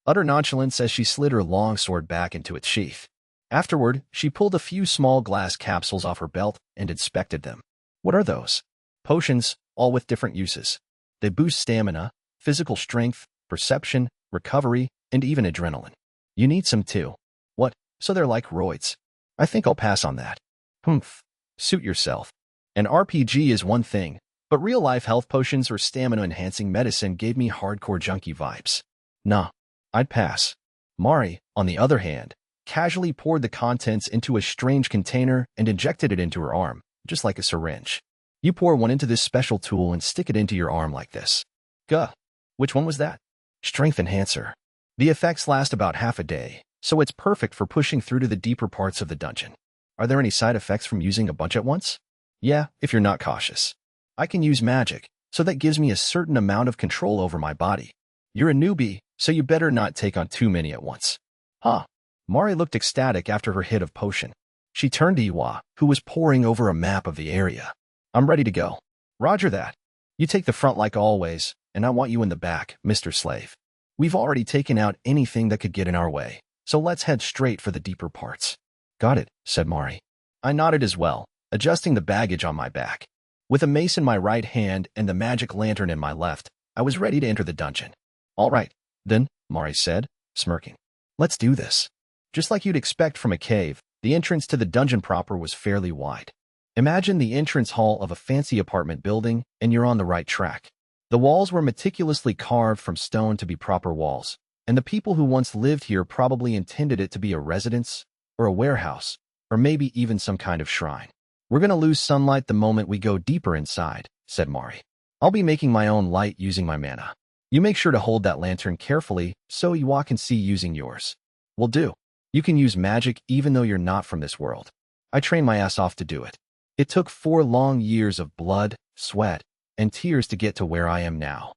Utter nonchalance as she slid her long sword back into its sheath. Afterward, she pulled a few small glass capsules off her belt and inspected them. What are those? Potions, all with different uses. They boost stamina, physical strength, perception, recovery, and even adrenaline. You need some too. What? So they're like roids. I think I'll pass on that. Humph. Suit yourself. An RPG is one thing, but real-life health potions or stamina-enhancing medicine gave me hardcore junkie vibes. Nah, I'd pass. Mari, on the other hand, casually poured the contents into a strange container and injected it into her arm, just like a syringe. You pour one into this special tool and stick it into your arm like this. Guh. Which one was that? Strength Enhancer. The effects last about half a day, so it's perfect for pushing through to the deeper parts of the dungeon. Are there any side effects from using a bunch at once? Yeah, if you're not cautious. I can use magic, so that gives me a certain amount of control over my body. You're a newbie, so you better not take on too many at once. Huh. Mari looked ecstatic after her hit of potion. She turned to Iwa, who was poring over a map of the area. I'm ready to go. Roger that. You take the front like always, and I want you in the back, Mr. Slave. We've already taken out anything that could get in our way, so let's head straight for the deeper parts. Got it, said Mari. I nodded as well, adjusting the baggage on my back. With a mace in my right hand and the magic lantern in my left, I was ready to enter the dungeon. All right, then, Mari said, smirking. Let's do this. Just like you'd expect from a cave, the entrance to the dungeon proper was fairly wide. Imagine the entrance hall of a fancy apartment building, and you're on the right track. The walls were meticulously carved from stone to be proper walls, and the people who once lived here probably intended it to be a residence, or a warehouse, or maybe even some kind of shrine. We're going to lose sunlight the moment we go deeper inside, said Mari. I'll be making my own light using my mana. You make sure to hold that lantern carefully so Iwa can see using yours. Will do. You can use magic even though you're not from this world. I trained my ass off to do it. It took 4 long years of blood, sweat, and tears to get to where I am now.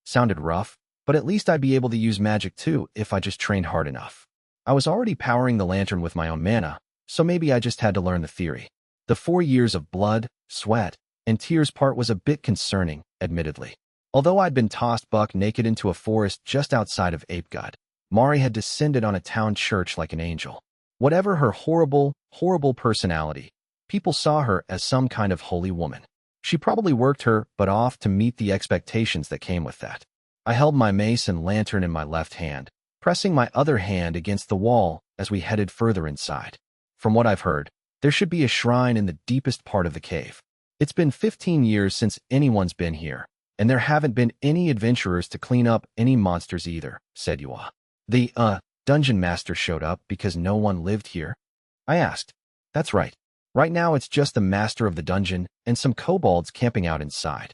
Sounded rough, but at least I'd be able to use magic too if I just trained hard enough. I was already powering the lantern with my own mana, so maybe I just had to learn the theory. The 4 years of blood, sweat, and tears part was a bit concerning, admittedly. Although I'd been tossed buck naked into a forest just outside of isekai'd, Mari had descended on a town church like an angel. Whatever her horrible, horrible personality, people saw her as some kind of holy woman. She probably worked her butt off to meet the expectations that came with that. I held my mace and lantern in my left hand, pressing my other hand against the wall as we headed further inside. From what I've heard, there should be a shrine in the deepest part of the cave. It's been 15 years since anyone's been here, and there haven't been any adventurers to clean up any monsters either, said Iwa. The, dungeon master showed up because no one lived here? I asked. That's right. Right now it's just the master of the dungeon and some kobolds camping out inside.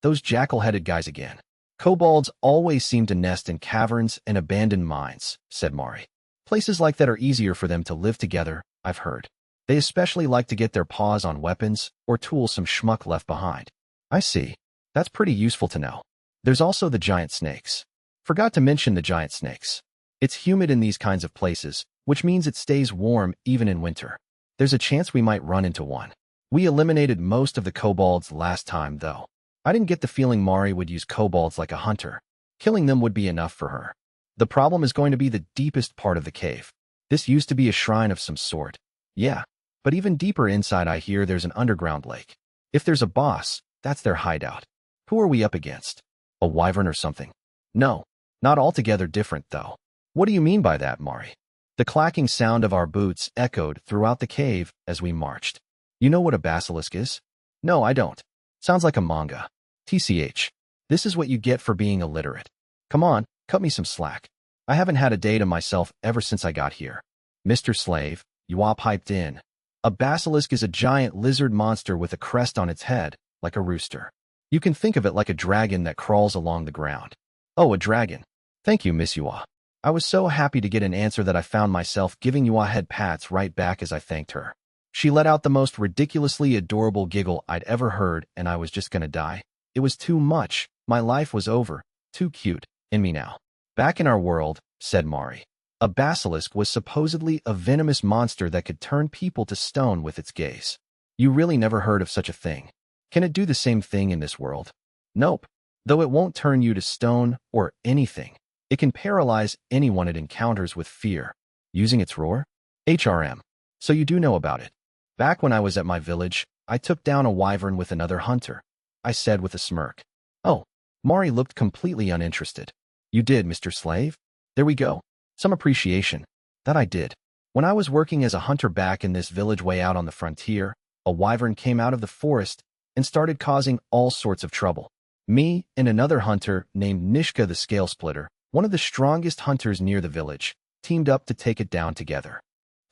Those jackal-headed guys again. Kobolds always seem to nest in caverns and abandoned mines, said Mari. Places like that are easier for them to live together, I've heard. They especially like to get their paws on weapons or tools some schmuck left behind. I see. That's pretty useful to know. There's also the giant snakes. Forgot to mention the giant snakes. It's humid in these kinds of places, which means it stays warm even in winter. There's a chance we might run into one. We eliminated most of the kobolds last time, though. I didn't get the feeling Mari would use kobolds like a hunter. Killing them would be enough for her. The problem is going to be the deepest part of the cave. This used to be a shrine of some sort. Yeah, but even deeper inside I hear there's an underground lake. If there's a boss, that's their hideout. Who are we up against? A wyvern or something? No, not altogether different, though. What do you mean by that, Mari? The clacking sound of our boots echoed throughout the cave as we marched. You know what a basilisk is? No, I don't. Sounds like a manga. TCH. This is what you get for being illiterate. Come on, cut me some slack. I haven't had a day to myself ever since I got here. Mr. Slave, Iwa piped in. A basilisk is a giant lizard monster with a crest on its head, like a rooster. You can think of it like a dragon that crawls along the ground. Oh, a dragon. Thank you, Miss Iwa. I was so happy to get an answer that I found myself giving Iwa head pats right back as I thanked her. She let out the most ridiculously adorable giggle I'd ever heard, and I was just gonna die. It was too much. My life was over. Too cute. In me now. Back in our world, said Mari. A basilisk was supposedly a venomous monster that could turn people to stone with its gaze. You really never heard of such a thing. Can it do the same thing in this world? Nope. Though it won't turn you to stone or anything. It can paralyze anyone it encounters with fear. Using its roar? HRM. So you do know about it. Back when I was at my village, I took down a wyvern with another hunter. I said with a smirk. Oh. Mari looked completely uninterested. You did, Mr. Slave? There we go. Some appreciation. That I did. When I was working as a hunter back in this village way out on the frontier, a wyvern came out of the forest and started causing all sorts of trouble. Me and another hunter named Nishka the Scale Splitter, one of the strongest hunters near the village, teamed up to take it down together.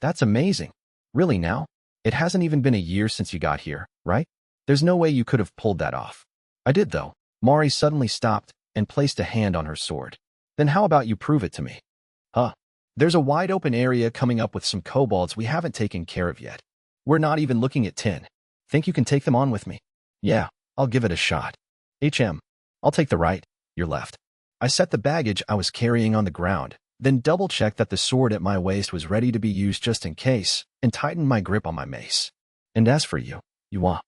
That's amazing. Really now? It hasn't even been a year since you got here, right? There's no way you could have pulled that off. I did, though. Mari suddenly stopped and placed a hand on her sword. Then how about you prove it to me? There's a wide open area coming up with some kobolds we haven't taken care of yet. We're not even looking at 10. Think you can take them on with me? Yeah, I'll give it a shot. I'll take the right, your left. I set the baggage I was carrying on the ground, then double-checked that the sword at my waist was ready to be used just in case, and tightened my grip on my mace. And as for you, Iwa.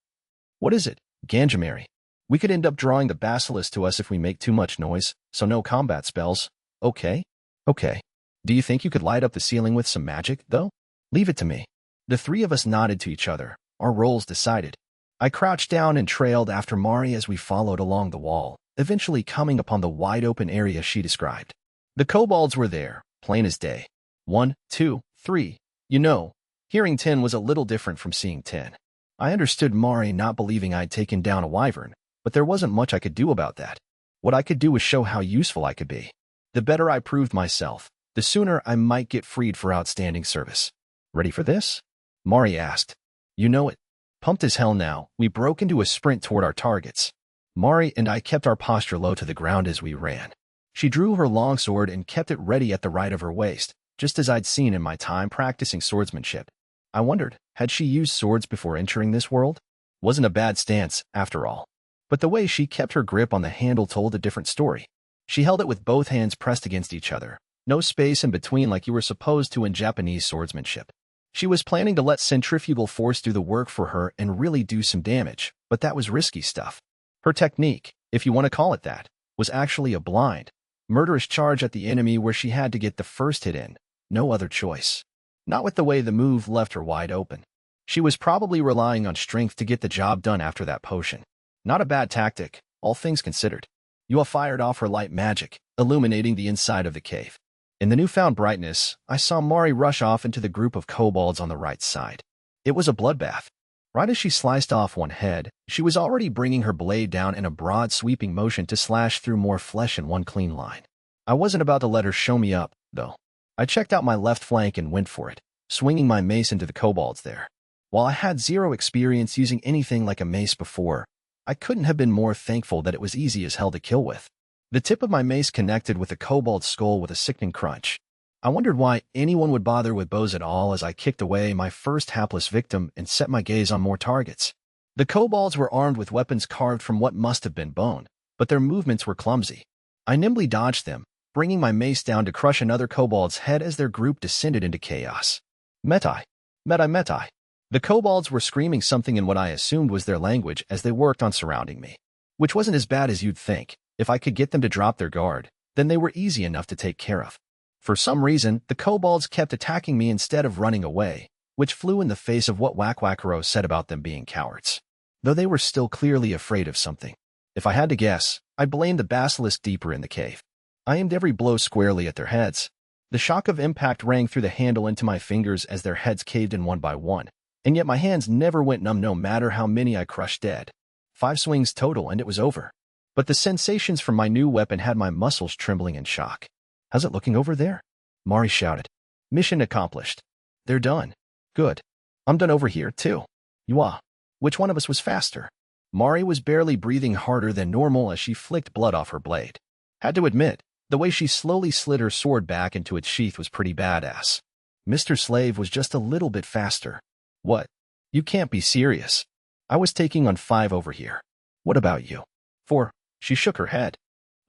What is it, Ganjamari? We could end up drawing the basilisk to us if we make too much noise, so no combat spells. Okay? Okay. Do you think you could light up the ceiling with some magic, though? Leave it to me. The three of us nodded to each other, our roles decided. I crouched down and trailed after Mari as we followed along the wall, eventually coming upon the wide open area she described. The kobolds were there, plain as day. 1, 2, 3. You know, hearing 10 was a little different from seeing 10. I understood Mari not believing I'd taken down a wyvern, but there wasn't much I could do about that. What I could do was show how useful I could be. The better I proved myself, the sooner I might get freed for outstanding service. Ready for this? Mari asked. You know it. Pumped as hell now, we broke into a sprint toward our targets. Mari and I kept our posture low to the ground as we ran. She drew her long sword and kept it ready at the right of her waist, just as I'd seen in my time practicing swordsmanship. I wondered, had she used swords before entering this world? Wasn't a bad stance, after all. But the way she kept her grip on the handle told a different story. She held it with both hands pressed against each other, no space in between like you were supposed to in Japanese swordsmanship. She was planning to let centrifugal force do the work for her and really do some damage, but that was risky stuff. Her technique, if you want to call it that, was actually a blind, murderous charge at the enemy where she had to get the first hit in, no other choice. Not with the way the move left her wide open. She was probably relying on strength to get the job done after that potion. Not a bad tactic, all things considered. Yua fired off her light magic, illuminating the inside of the cave. In the newfound brightness, I saw Mari rush off into the group of kobolds on the right side. It was a bloodbath. Right as she sliced off one head, she was already bringing her blade down in a broad sweeping motion to slash through more flesh in one clean line. I wasn't about to let her show me up, though. I checked out my left flank and went for it, swinging my mace into the kobolds there. While I had zero experience using anything like a mace before, I couldn't have been more thankful that it was easy as hell to kill with. The tip of my mace connected with the kobold's skull with a sickening crunch. I wondered why anyone would bother with bows at all as I kicked away my first hapless victim and set my gaze on more targets. The kobolds were armed with weapons carved from what must have been bone, but their movements were clumsy. I nimbly dodged them, bringing my mace down to crush another kobold's head as their group descended into chaos. Metai. Metai metai. The kobolds were screaming something in what I assumed was their language as they worked on surrounding me. Which wasn't as bad as you'd think. If I could get them to drop their guard, then they were easy enough to take care of. For some reason, the kobolds kept attacking me instead of running away, which flew in the face of what Wakwakaro said about them being cowards. Though they were still clearly afraid of something. If I had to guess, I'd blame the basilisk deeper in the cave. I aimed every blow squarely at their heads. The shock of impact rang through the handle into my fingers as their heads caved in one by one, and yet my hands never went numb no matter how many I crushed dead. 5 swings total and it was over. But the sensations from my new weapon had my muscles trembling in shock. How's it looking over there? Mari shouted. Mission accomplished. They're done. Good. I'm done over here, too. Yua. Which one of us was faster? Mari was barely breathing harder than normal as she flicked blood off her blade. Had to admit, the way she slowly slid her sword back into its sheath was pretty badass. Mr. Slave was just a little bit faster. What? You can't be serious. I was taking on 5 over here. What about you? 4. She shook her head.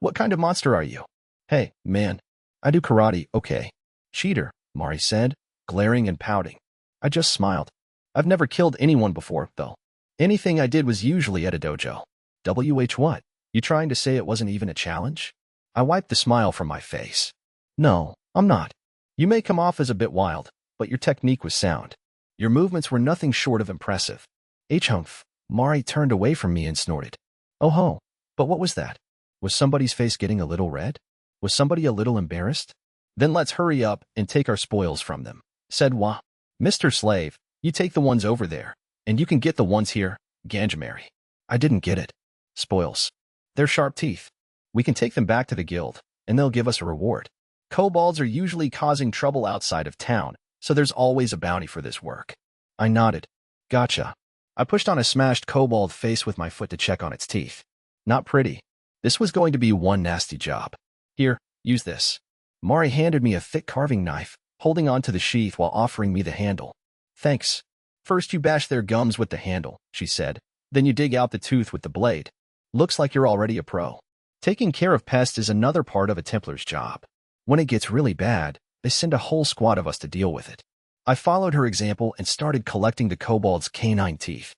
What kind of monster are you? Hey, man. I do karate, okay. Cheater, Mari said, glaring and pouting. I just smiled. I've never killed anyone before, though. Anything I did was usually at a dojo. WH what? You trying to say it wasn't even a challenge? I wiped the smile from my face. No, I'm not. You may come off as a bit wild, but your technique was sound. Your movements were nothing short of impressive. Humph. Mari turned away from me and snorted. Oh ho. But what was that? Was somebody's face getting a little red? Was somebody a little embarrassed? Then let's hurry up and take our spoils from them, said Wah. Mr. Slave, you take the ones over there, and you can get the ones here, Ganjamari. I didn't get it. Spoils. They're sharp teeth. We can take them back to the guild, and they'll give us a reward. Kobolds are usually causing trouble outside of town, so there's always a bounty for this work. I nodded. Gotcha. I pushed on a smashed kobold face with my foot to check on its teeth. Not pretty. This was going to be one nasty job. Here, use this. Mari handed me a thick carving knife, holding on to the sheath while offering me the handle. Thanks. First you bash their gums with the handle, she said. Then you dig out the tooth with the blade. Looks like you're already a pro. Taking care of pests is another part of a Templar's job. When it gets really bad, they send a whole squad of us to deal with it. I followed her example and started collecting the kobold's canine teeth.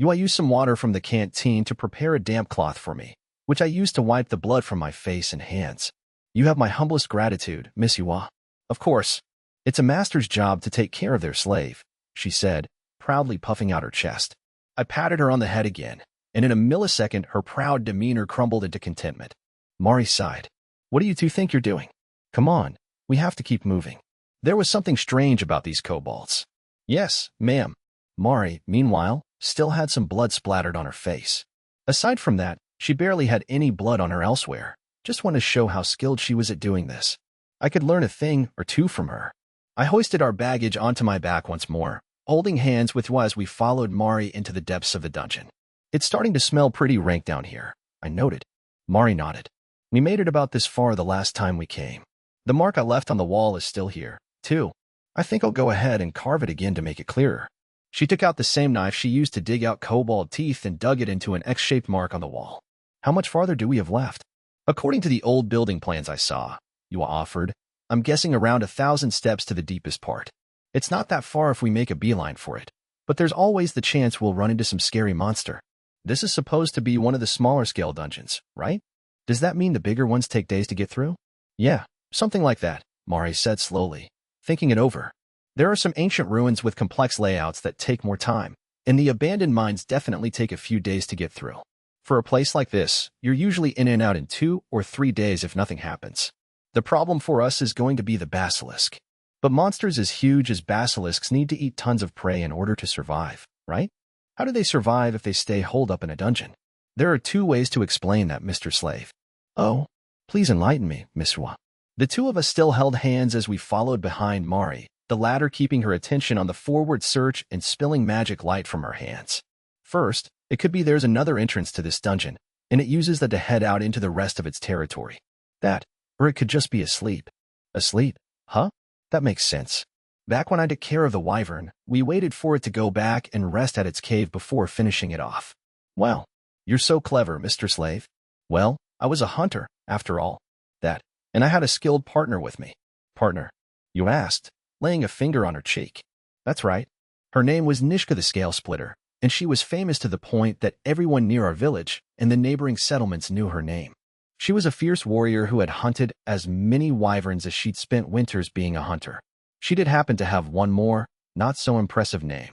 I used some water from the canteen to prepare a damp cloth for me, which I used to wipe the blood from my face and hands. You have my humblest gratitude, Miss Yua. Of course. It's a master's job to take care of their slave, she said, proudly puffing out her chest. I patted her on the head again, and in a millisecond her proud demeanor crumbled into contentment. Mari sighed. What do you two think you're doing? Come on, we have to keep moving. There was something strange about these kobolds. Yes, ma'am. Mari, meanwhile, still had some blood splattered on her face. Aside from that, she barely had any blood on her elsewhere. Just wanted to show how skilled she was at doing this. I could learn a thing or two from her. I hoisted our baggage onto my back once more, holding hands with Yua as we followed Mari into the depths of the dungeon. It's starting to smell pretty rank down here. I noted. Mari nodded. We made it about this far the last time we came. The mark I left on the wall is still here, too. I think I'll go ahead and carve it again to make it clearer. She took out the same knife she used to dig out kobold teeth and dug it into an X-shaped mark on the wall. How much farther do we have left? According to the old building plans I saw, Yua offered, I'm guessing around 1,000 steps to the deepest part. It's not that far if we make a beeline for it, but there's always the chance we'll run into some scary monster. This is supposed to be one of the smaller scale dungeons, right? Does that mean the bigger ones take days to get through? Yeah, something like that, Mari said slowly, thinking it over. There are some ancient ruins with complex layouts that take more time, and the abandoned mines definitely take a few days to get through. For a place like this, you're usually in and out in 2 or 3 days if nothing happens. The problem for us is going to be the basilisk. But monsters as huge as basilisks need to eat tons of prey in order to survive, right? How do they survive if they stay holed up in a dungeon? There are 2 ways to explain that, Mr. Slave. Oh, please enlighten me, Miss Hua. The 2 of us still held hands as we followed behind Mari, the latter keeping her attention on the forward search and spilling magic light from her hands. First, it could be there's another entrance to this dungeon, and it uses that to head out into the rest of its territory. That, or it could just be asleep. Asleep? Huh? That makes sense. Back when I took care of the wyvern, we waited for it to go back and rest at its cave before finishing it off. Well, you're so clever, Mr. Slave. Well, I was a hunter, after all. That, and I had a skilled partner with me. Partner? You asked, laying a finger on her cheek. That's right. Her name was Nishka the Scale Splitter, and she was famous to the point that everyone near our village and the neighboring settlements knew her name. She was a fierce warrior who had hunted as many wyverns as she'd spent winters being a hunter. She did happen to have one more, not-so-impressive name.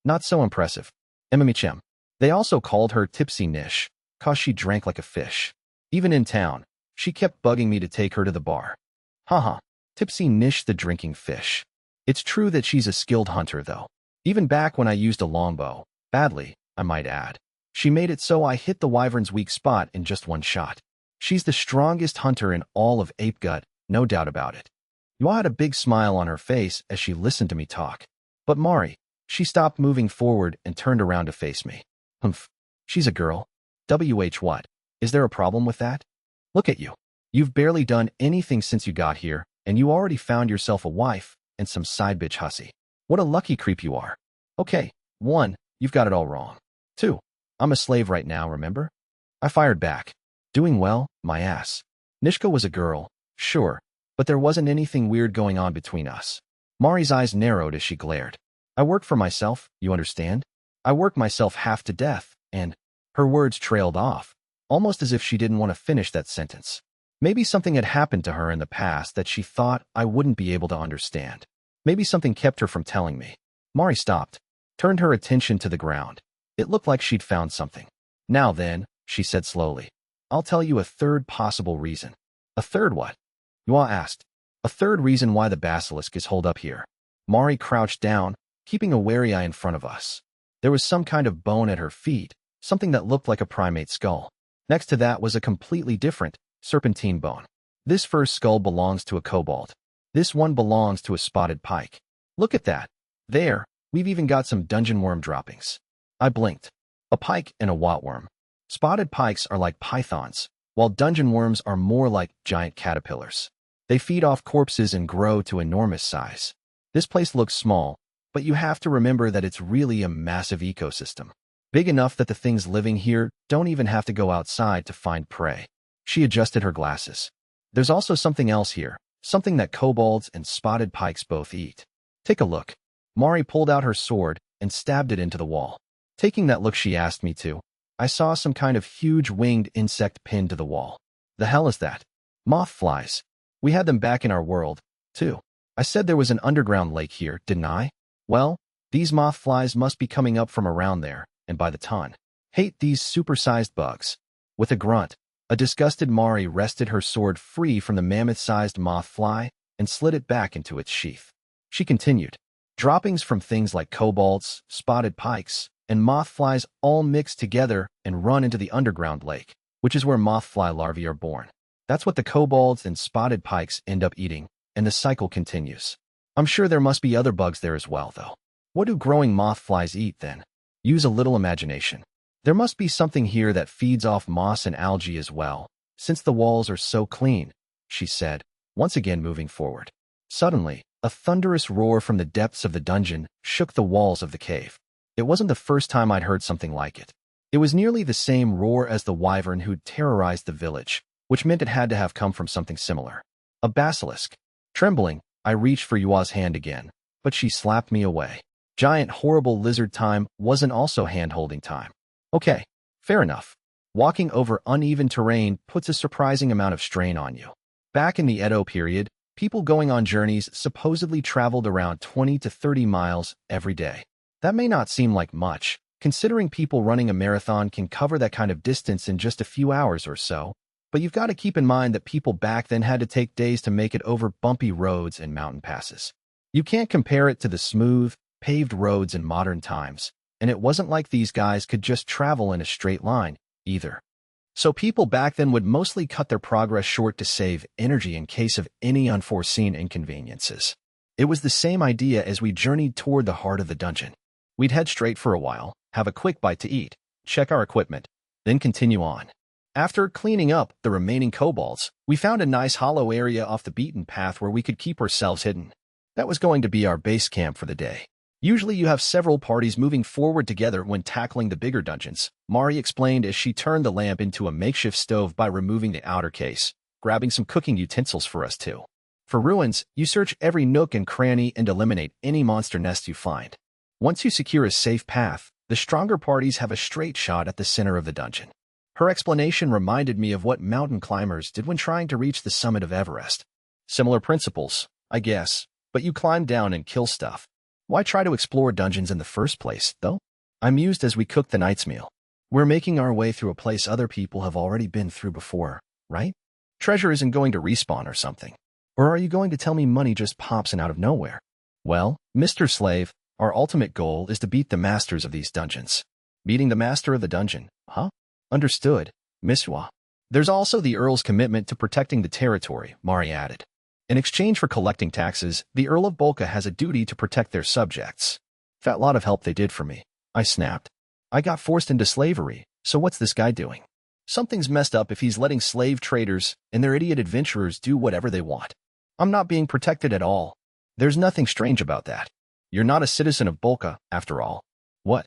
Not so impressive. Emimichem. They also called her Tipsy Nish, 'cause she drank like a fish. Even in town, she kept bugging me to take her to the bar. Haha, Tipsy Nish the drinking fish. It's true that she's a skilled hunter, though. Even back when I used a longbow, badly, I might add, she made it so I hit the wyvern's weak spot in just one shot. She's the strongest hunter in all of Apegut, no doubt about it. Yua had a big smile on her face as she listened to me talk. But Mari, she stopped moving forward and turned around to face me. Humph, she's a girl. What? Is there a problem with that? Look at you. You've barely done anything since you got here, and you already found yourself a wife and some side bitch hussy. What a lucky creep you are. Okay, 1, you've got it all wrong. 2, I'm a slave right now, remember? I fired back. Doing well, my ass. Nishka was a girl, sure, but there wasn't anything weird going on between us. Mari's eyes narrowed as she glared. I work for myself, you understand? I work myself half to death, and her words trailed off, almost as if she didn't want to finish that sentence. Maybe something had happened to her in the past that she thought I wouldn't be able to understand. Maybe something kept her from telling me. Mari stopped, turned her attention to the ground. It looked like she'd found something. Now then, she said slowly, I'll tell you a third possible reason. A third what? Yua asked. A third reason why the basilisk is holed up here. Mari crouched down, keeping a wary eye in front of us. There was some kind of bone at her feet, something that looked like a primate skull. Next to that was a completely different, serpentine bone. This first skull belongs to a kobold. This one belongs to a spotted pike. Look at that. There, we've even got some dungeon worm droppings. I blinked. A pike and a watworm. Spotted pikes are like pythons, while dungeon worms are more like giant caterpillars. They feed off corpses and grow to enormous size. This place looks small, but you have to remember that it's really a massive ecosystem. Big enough that the things living here don't even have to go outside to find prey. She adjusted her glasses. There's also something else here, something that kobolds and spotted pikes both eat. Take a look. Mari pulled out her sword and stabbed it into the wall. Taking that look she asked me to, I saw some kind of huge winged insect pinned to the wall. The hell is that? Moth flies. We had them back in our world, too. I said there was an underground lake here, didn't I? Well, these moth flies must be coming up from around there, and by the ton. Hate these supersized bugs. With a grunt, a disgusted Mari wrested her sword free from the mammoth-sized moth fly and slid it back into its sheath. She continued. Droppings from things like kobolds, spotted pikes, and moth flies all mix together and run into the underground lake, which is where moth fly larvae are born. That's what the kobolds and spotted pikes end up eating, and the cycle continues. I'm sure there must be other bugs there as well, though. What do growing moth flies eat, then? Use a little imagination. There must be something here that feeds off moss and algae as well, since the walls are so clean, she said, once again moving forward. Suddenly, a thunderous roar from the depths of the dungeon shook the walls of the cave. It wasn't the first time I'd heard something like it. It was nearly the same roar as the wyvern who'd terrorized the village, which meant it had to have come from something similar. A basilisk. Trembling, I reached for Yua's hand again, but she slapped me away. Giant horrible lizard time wasn't also hand-holding time. Okay, fair enough. Walking over uneven terrain puts a surprising amount of strain on you. Back in the Edo period, people going on journeys supposedly traveled around 20 to 30 miles every day. That may not seem like much, considering people running a marathon can cover that kind of distance in just a few hours or so, but you've got to keep in mind that people back then had to take days to make it over bumpy roads and mountain passes. You can't compare it to the smooth, paved roads in modern times, and it wasn't like these guys could just travel in a straight line, either. So people back then would mostly cut their progress short to save energy in case of any unforeseen inconveniences. It was the same idea as we journeyed toward the heart of the dungeon. We'd head straight for a while, have a quick bite to eat, check our equipment, then continue on. After cleaning up the remaining kobolds, we found a nice hollow area off the beaten path where we could keep ourselves hidden. That was going to be our base camp for the day. Usually you have several parties moving forward together when tackling the bigger dungeons, Mari explained as she turned the lamp into a makeshift stove by removing the outer case, grabbing some cooking utensils for us too. For ruins, you search every nook and cranny and eliminate any monster nest you find. Once you secure a safe path, the stronger parties have a straight shot at the center of the dungeon. Her explanation reminded me of what mountain climbers did when trying to reach the summit of Everest. Similar principles, I guess, but you climb down and kill stuff. Why try to explore dungeons in the first place, though? I mused as we cooked the night's meal. We're making our way through a place other people have already been through before, right? Treasure isn't going to respawn or something. Or are you going to tell me money just pops in out of nowhere? Well, Mr. Slave, our ultimate goal is to beat the masters of these dungeons. Beating the master of the dungeon, huh? Understood, Miss Hua. There's also the Earl's commitment to protecting the territory, Mari added. In exchange for collecting taxes, the Earl of Bolka has a duty to protect their subjects. Fat lot of help they did for me, I snapped. I got forced into slavery, so what's this guy doing? Something's messed up if he's letting slave traders and their idiot adventurers do whatever they want. I'm not being protected at all. There's nothing strange about that. You're not a citizen of Bolka, after all. What?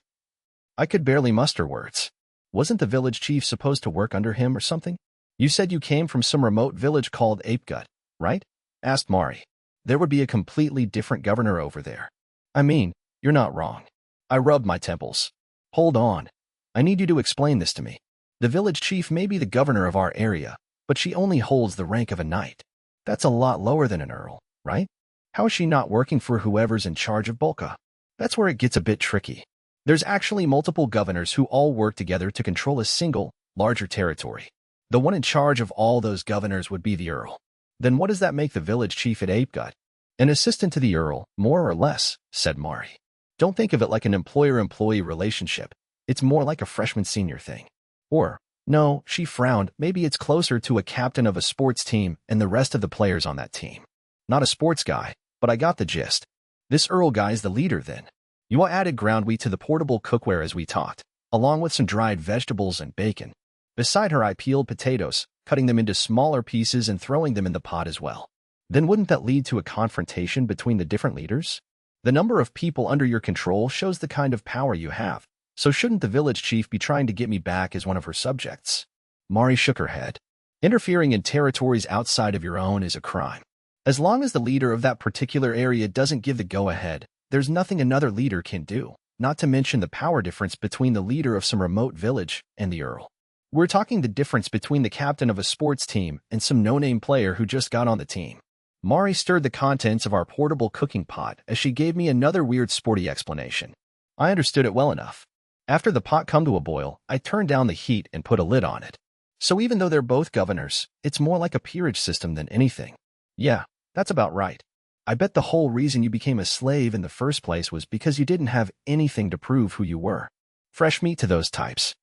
I could barely muster words. Wasn't the village chief supposed to work under him or something? You said you came from some remote village called isekai'd, right? Asked Mari. There would be a completely different governor over there. I mean, you're not wrong. I rubbed my temples. Hold on. I need you to explain this to me. The village chief may be the governor of our area, but she only holds the rank of a knight. That's a lot lower than an earl, right? How is she not working for whoever's in charge of Bolka? That's where it gets a bit tricky. There's actually multiple governors who all work together to control a single, larger territory. The one in charge of all those governors would be the earl. Then what does that make the village chief at isekai'd? An assistant to the earl, more or less, said Mari. Don't think of it like an employer-employee relationship. It's more like a freshman-senior thing. Or, no, she frowned, maybe it's closer to a captain of a sports team and the rest of the players on that team. Not a sports guy, but I got the gist. This Earl guy's the leader then. Yua added ground wheat to the portable cookware as we talked, along with some dried vegetables and bacon. Beside her I peeled potatoes, cutting them into smaller pieces and throwing them in the pot as well. Then wouldn't that lead to a confrontation between the different leaders? The number of people under your control shows the kind of power you have, so shouldn't the village chief be trying to get me back as one of her subjects? Mari shook her head. Interfering in territories outside of your own is a crime. As long as the leader of that particular area doesn't give the go-ahead, there's nothing another leader can do, not to mention the power difference between the leader of some remote village and the earl. We're talking the difference between the captain of a sports team and some no-name player who just got on the team. Mari stirred the contents of our portable cooking pot as she gave me another weird sporty explanation. I understood it well enough. After the pot come to a boil, I turned down the heat and put a lid on it. So even though they're both governors, it's more like a peerage system than anything. Yeah, that's about right. I bet the whole reason you became a slave in the first place was because you didn't have anything to prove who you were. Fresh meat to those types.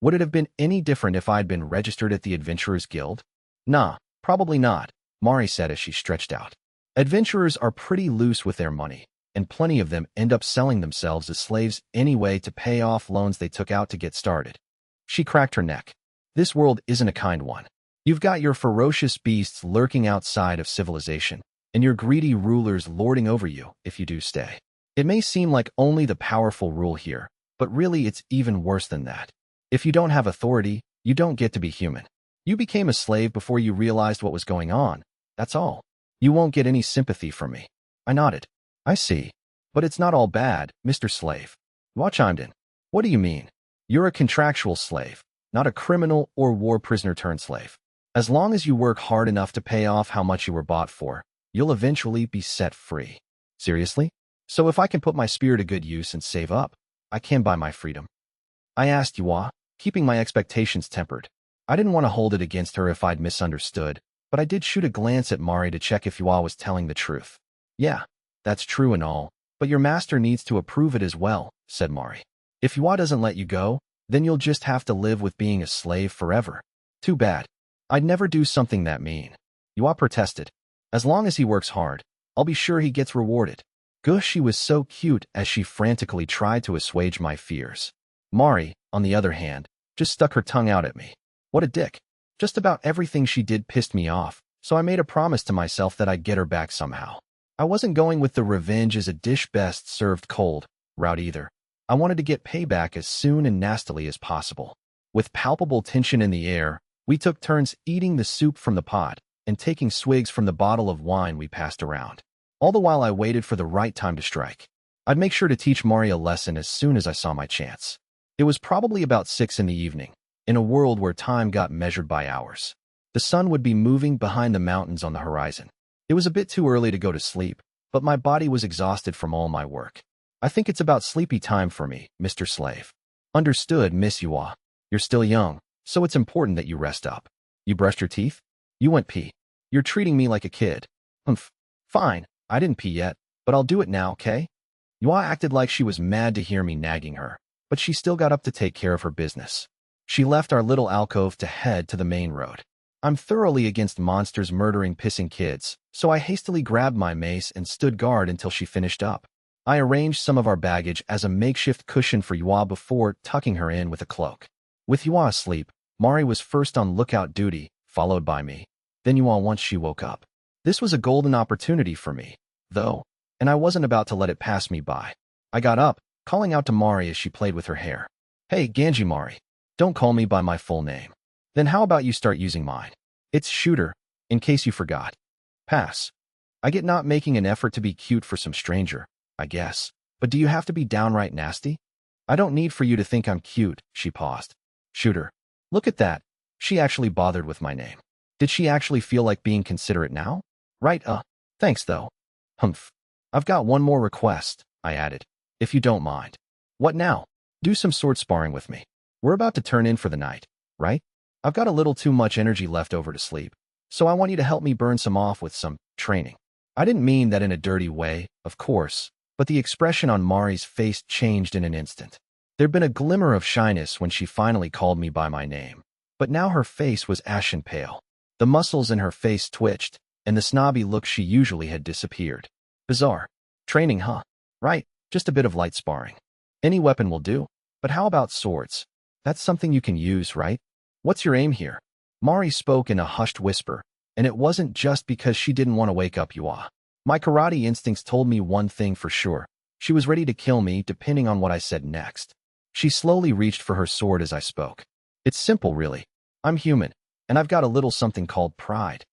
Would it have been any different if I'd been registered at the Adventurers Guild? Nah, probably not, Mari said as she stretched out. Adventurers are pretty loose with their money. and plenty of them end up selling themselves as slaves anyway to pay off loans they took out to get started. She cracked her neck. This world isn't a kind one. You've got your ferocious beasts lurking outside of civilization, and your greedy rulers lording over you if you do stay. It may seem like only the powerful rule here, but really it's even worse than that. If you don't have authority, you don't get to be human. You became a slave before you realized what was going on. That's all. You won't get any sympathy from me. I nodded. I see. But it's not all bad, Mr. Slave. Yuan chimed in. What do you mean? You're a contractual slave, not a criminal or war prisoner turned slave. As long as you work hard enough to pay off how much you were bought for, you'll eventually be set free. Seriously? So if I can put my spear to good use and save up, I can buy my freedom. I asked Yuan, keeping my expectations tempered. I didn't want to hold it against her if I'd misunderstood, but I did shoot a glance at Mari to check if Yuan was telling the truth. Yeah, that's true and all, but your master needs to approve it as well, said Mari. If Yuan doesn't let you go, then you'll just have to live with being a slave forever. Too bad. I'd never do something that mean. Yuan protested. As long as he works hard, I'll be sure he gets rewarded. She was so cute as she frantically tried to assuage my fears. Mari, on the other hand, just stuck her tongue out at me. What a dick. Just about everything she did pissed me off, so I made a promise to myself that I'd get her back somehow. I wasn't going with the revenge as a dish best served cold route either. I wanted to get payback as soon and nastily as possible. With palpable tension in the air, we took turns eating the soup from the pot and taking swigs from the bottle of wine we passed around. All the while I waited for the right time to strike. I'd make sure to teach Mari a lesson as soon as I saw my chance. It was probably about 6 in the evening, in a world where time got measured by hours. The sun would be moving behind the mountains on the horizon. It was a bit too early to go to sleep, but my body was exhausted from all my work. I think it's about sleepy time for me, Mr. Slave. Understood, Miss Yuan. You're still young, so it's important that you rest up. You brushed your teeth? You went pee. You're treating me like a kid. Humph. Fine, I didn't pee yet, but I'll do it now, okay? Yuan acted like she was mad to hear me nagging her, but she still got up to take care of her business. She left our little alcove to head to the main road. I'm thoroughly against monsters murdering pissing kids, so I hastily grabbed my mace and stood guard until she finished up. I arranged some of our baggage as a makeshift cushion for Yuan before tucking her in with a cloak. With Yuan asleep, Mari was first on lookout duty, followed by me. Then Yuan once she woke up. This was a golden opportunity for me, though, and I wasn't about to let it pass me by. I got up, calling out to Mari as she played with her hair. Hey, Ganji Mari, don't call me by my full name. Then how about you start using mine? It's Shooter, in case you forgot. Pass. I get not making an effort to be cute for some stranger, I guess. But do you have to be downright nasty? I don't need for you to think I'm cute, she paused. Shooter. Look at that. She actually bothered with my name. Did she actually feel like being considerate now? Right, thanks though. Humph. I've got one more request, I added, if you don't mind. What now? Do some sword sparring with me. We're about to turn in for the night, right? I've got a little too much energy left over to sleep, so I want you to help me burn some off with some training. I didn't mean that in a dirty way, of course, but the expression on Mari's face changed in an instant. There'd been a glimmer of shyness when she finally called me by my name, but now her face was ashen pale. The muscles in her face twitched, and the snobby look she usually had disappeared. Bizarre. Training, huh? Right, just a bit of light sparring. Any weapon will do, but how about swords? That's something you can use, right? What's your aim here? Mari spoke in a hushed whisper, and it wasn't just because she didn't want to wake up Yuan. My karate instincts told me one thing for sure. She was ready to kill me depending on what I said next. She slowly reached for her sword as I spoke. It's simple, really. I'm human, and I've got a little something called pride.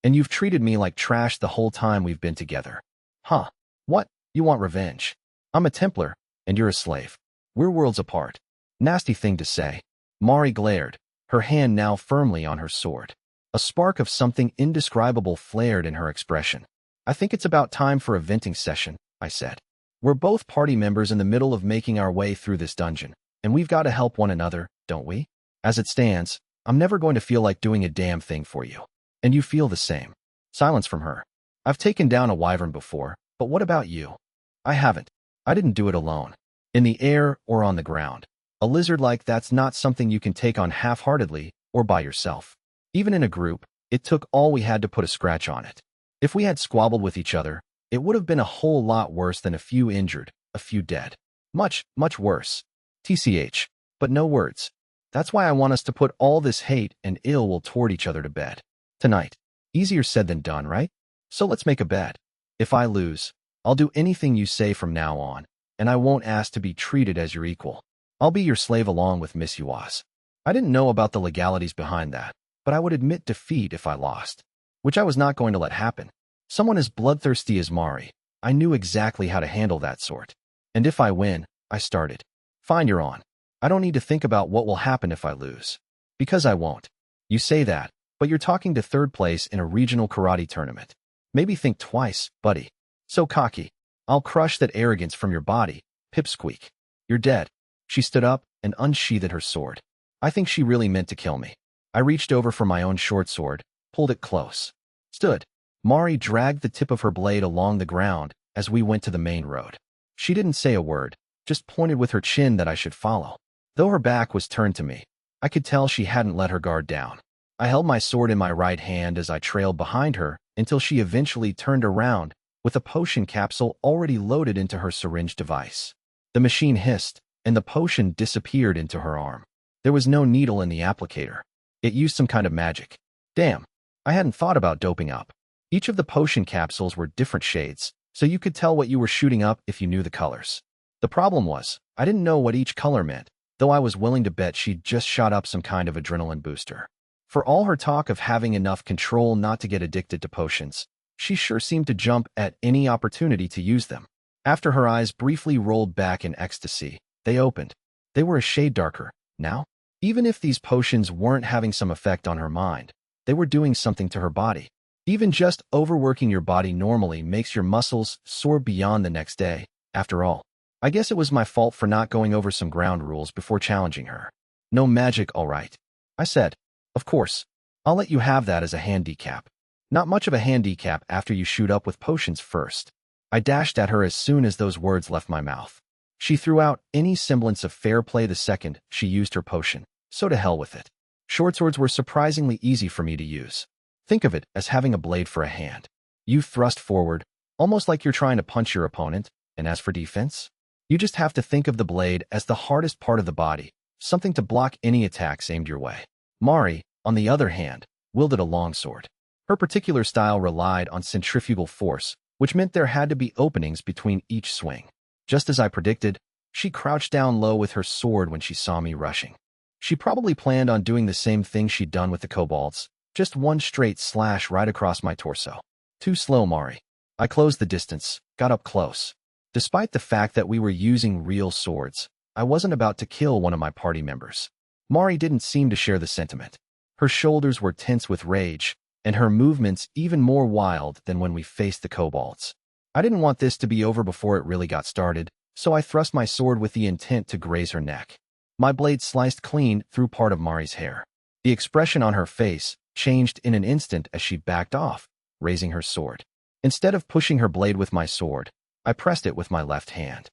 And you've treated me like trash the whole time we've been together. Huh? What? You want revenge? I'm a Templar, and you're a slave. We're worlds apart. Nasty thing to say. Mari glared, her hand now firmly on her sword. A spark of something indescribable flared in her expression. I think it's about time for a venting session, I said. We're both party members in the middle of making our way through this dungeon, and we've got to help one another, don't we? As it stands, I'm never going to feel like doing a damn thing for you. And you feel the same. Silence from her. I've taken down a wyvern before, but what about you? I haven't. I didn't do it alone. In the air or on the ground. A lizard like that's not something you can take on half-heartedly or by yourself. Even in a group, it took all we had to put a scratch on it. If we had squabbled with each other, It would have been a whole lot worse than a few injured, a few dead. Much, much worse. TCH. But no words. That's why I want us to put all this hate and ill will toward each other to bed. Tonight. Easier said than done, right? So let's make a bet. If I lose, I'll do anything you say from now on, and I won't ask to be treated as your equal. I'll be your slave along with Miss Yuas. I didn't know about the legalities behind that, but I would admit defeat if I lost, which I was not going to let happen. Someone as bloodthirsty as Mari, I knew exactly how to handle that sort. And if I win, I started. Fine, you're on. I don't need to think about what will happen if I lose. Because I won't. You say that, but you're talking to third place in a regional karate tournament. Maybe think twice, buddy. So cocky. I'll crush that arrogance from your body, pipsqueak. You're dead. She stood up and unsheathed her sword. I think she really meant to kill me. I reached over for my own short sword, pulled it close. Stood. Mari dragged the tip of her blade along the ground as we went to the main road. She didn't say a word, just pointed with her chin that I should follow. Though her back was turned to me, I could tell she hadn't let her guard down. I held my sword in my right hand as I trailed behind her until she eventually turned around with a potion capsule already loaded into her syringe device. The machine hissed, and the potion disappeared into her arm. There was no needle in the applicator. It used some kind of magic. Damn, I hadn't thought about doping up. Each of the potion capsules were different shades, so you could tell what you were shooting up if you knew the colors. The problem was, I didn't know what each color meant, though I was willing to bet she'd just shot up some kind of adrenaline booster. For all her talk of having enough control not to get addicted to potions, she sure seemed to jump at any opportunity to use them. After her eyes briefly rolled back in ecstasy, they opened. They were a shade darker. Now, even if these potions weren't having some effect on her mind, they were doing something to her body. Even just overworking your body normally makes your muscles sore beyond the next day. After all, I guess it was my fault for not going over some ground rules before challenging her. No magic, all right, I said. Of course, I'll let you have that as a handicap. Not much of a handicap after you shoot up with potions first. I dashed at her as soon as those words left my mouth. She threw out any semblance of fair play the second she used her potion, so to hell with it. Short swords were surprisingly easy for me to use. Think of it as having a blade for a hand. You thrust forward, almost like you're trying to punch your opponent, and as for defense, you just have to think of the blade as the hardest part of the body, something to block any attacks aimed your way. Mari, on the other hand, wielded a longsword. Her particular style relied on centrifugal force, which meant there had to be openings between each swing. Just as I predicted, she crouched down low with her sword when she saw me rushing. She probably planned on doing the same thing she'd done with the kobolds, just one straight slash right across my torso. Too slow, Mari. I closed the distance, got up close. Despite the fact that we were using real swords, I wasn't about to kill one of my party members. Mari didn't seem to share the sentiment. Her shoulders were tense with rage, and her movements even more wild than when we faced the kobolds. I didn't want this to be over before it really got started, so I thrust my sword with the intent to graze her neck. My blade sliced clean through part of Mari's hair. The expression on her face changed in an instant as she backed off, raising her sword. Instead of pushing her blade with my sword, I pressed it with my left hand.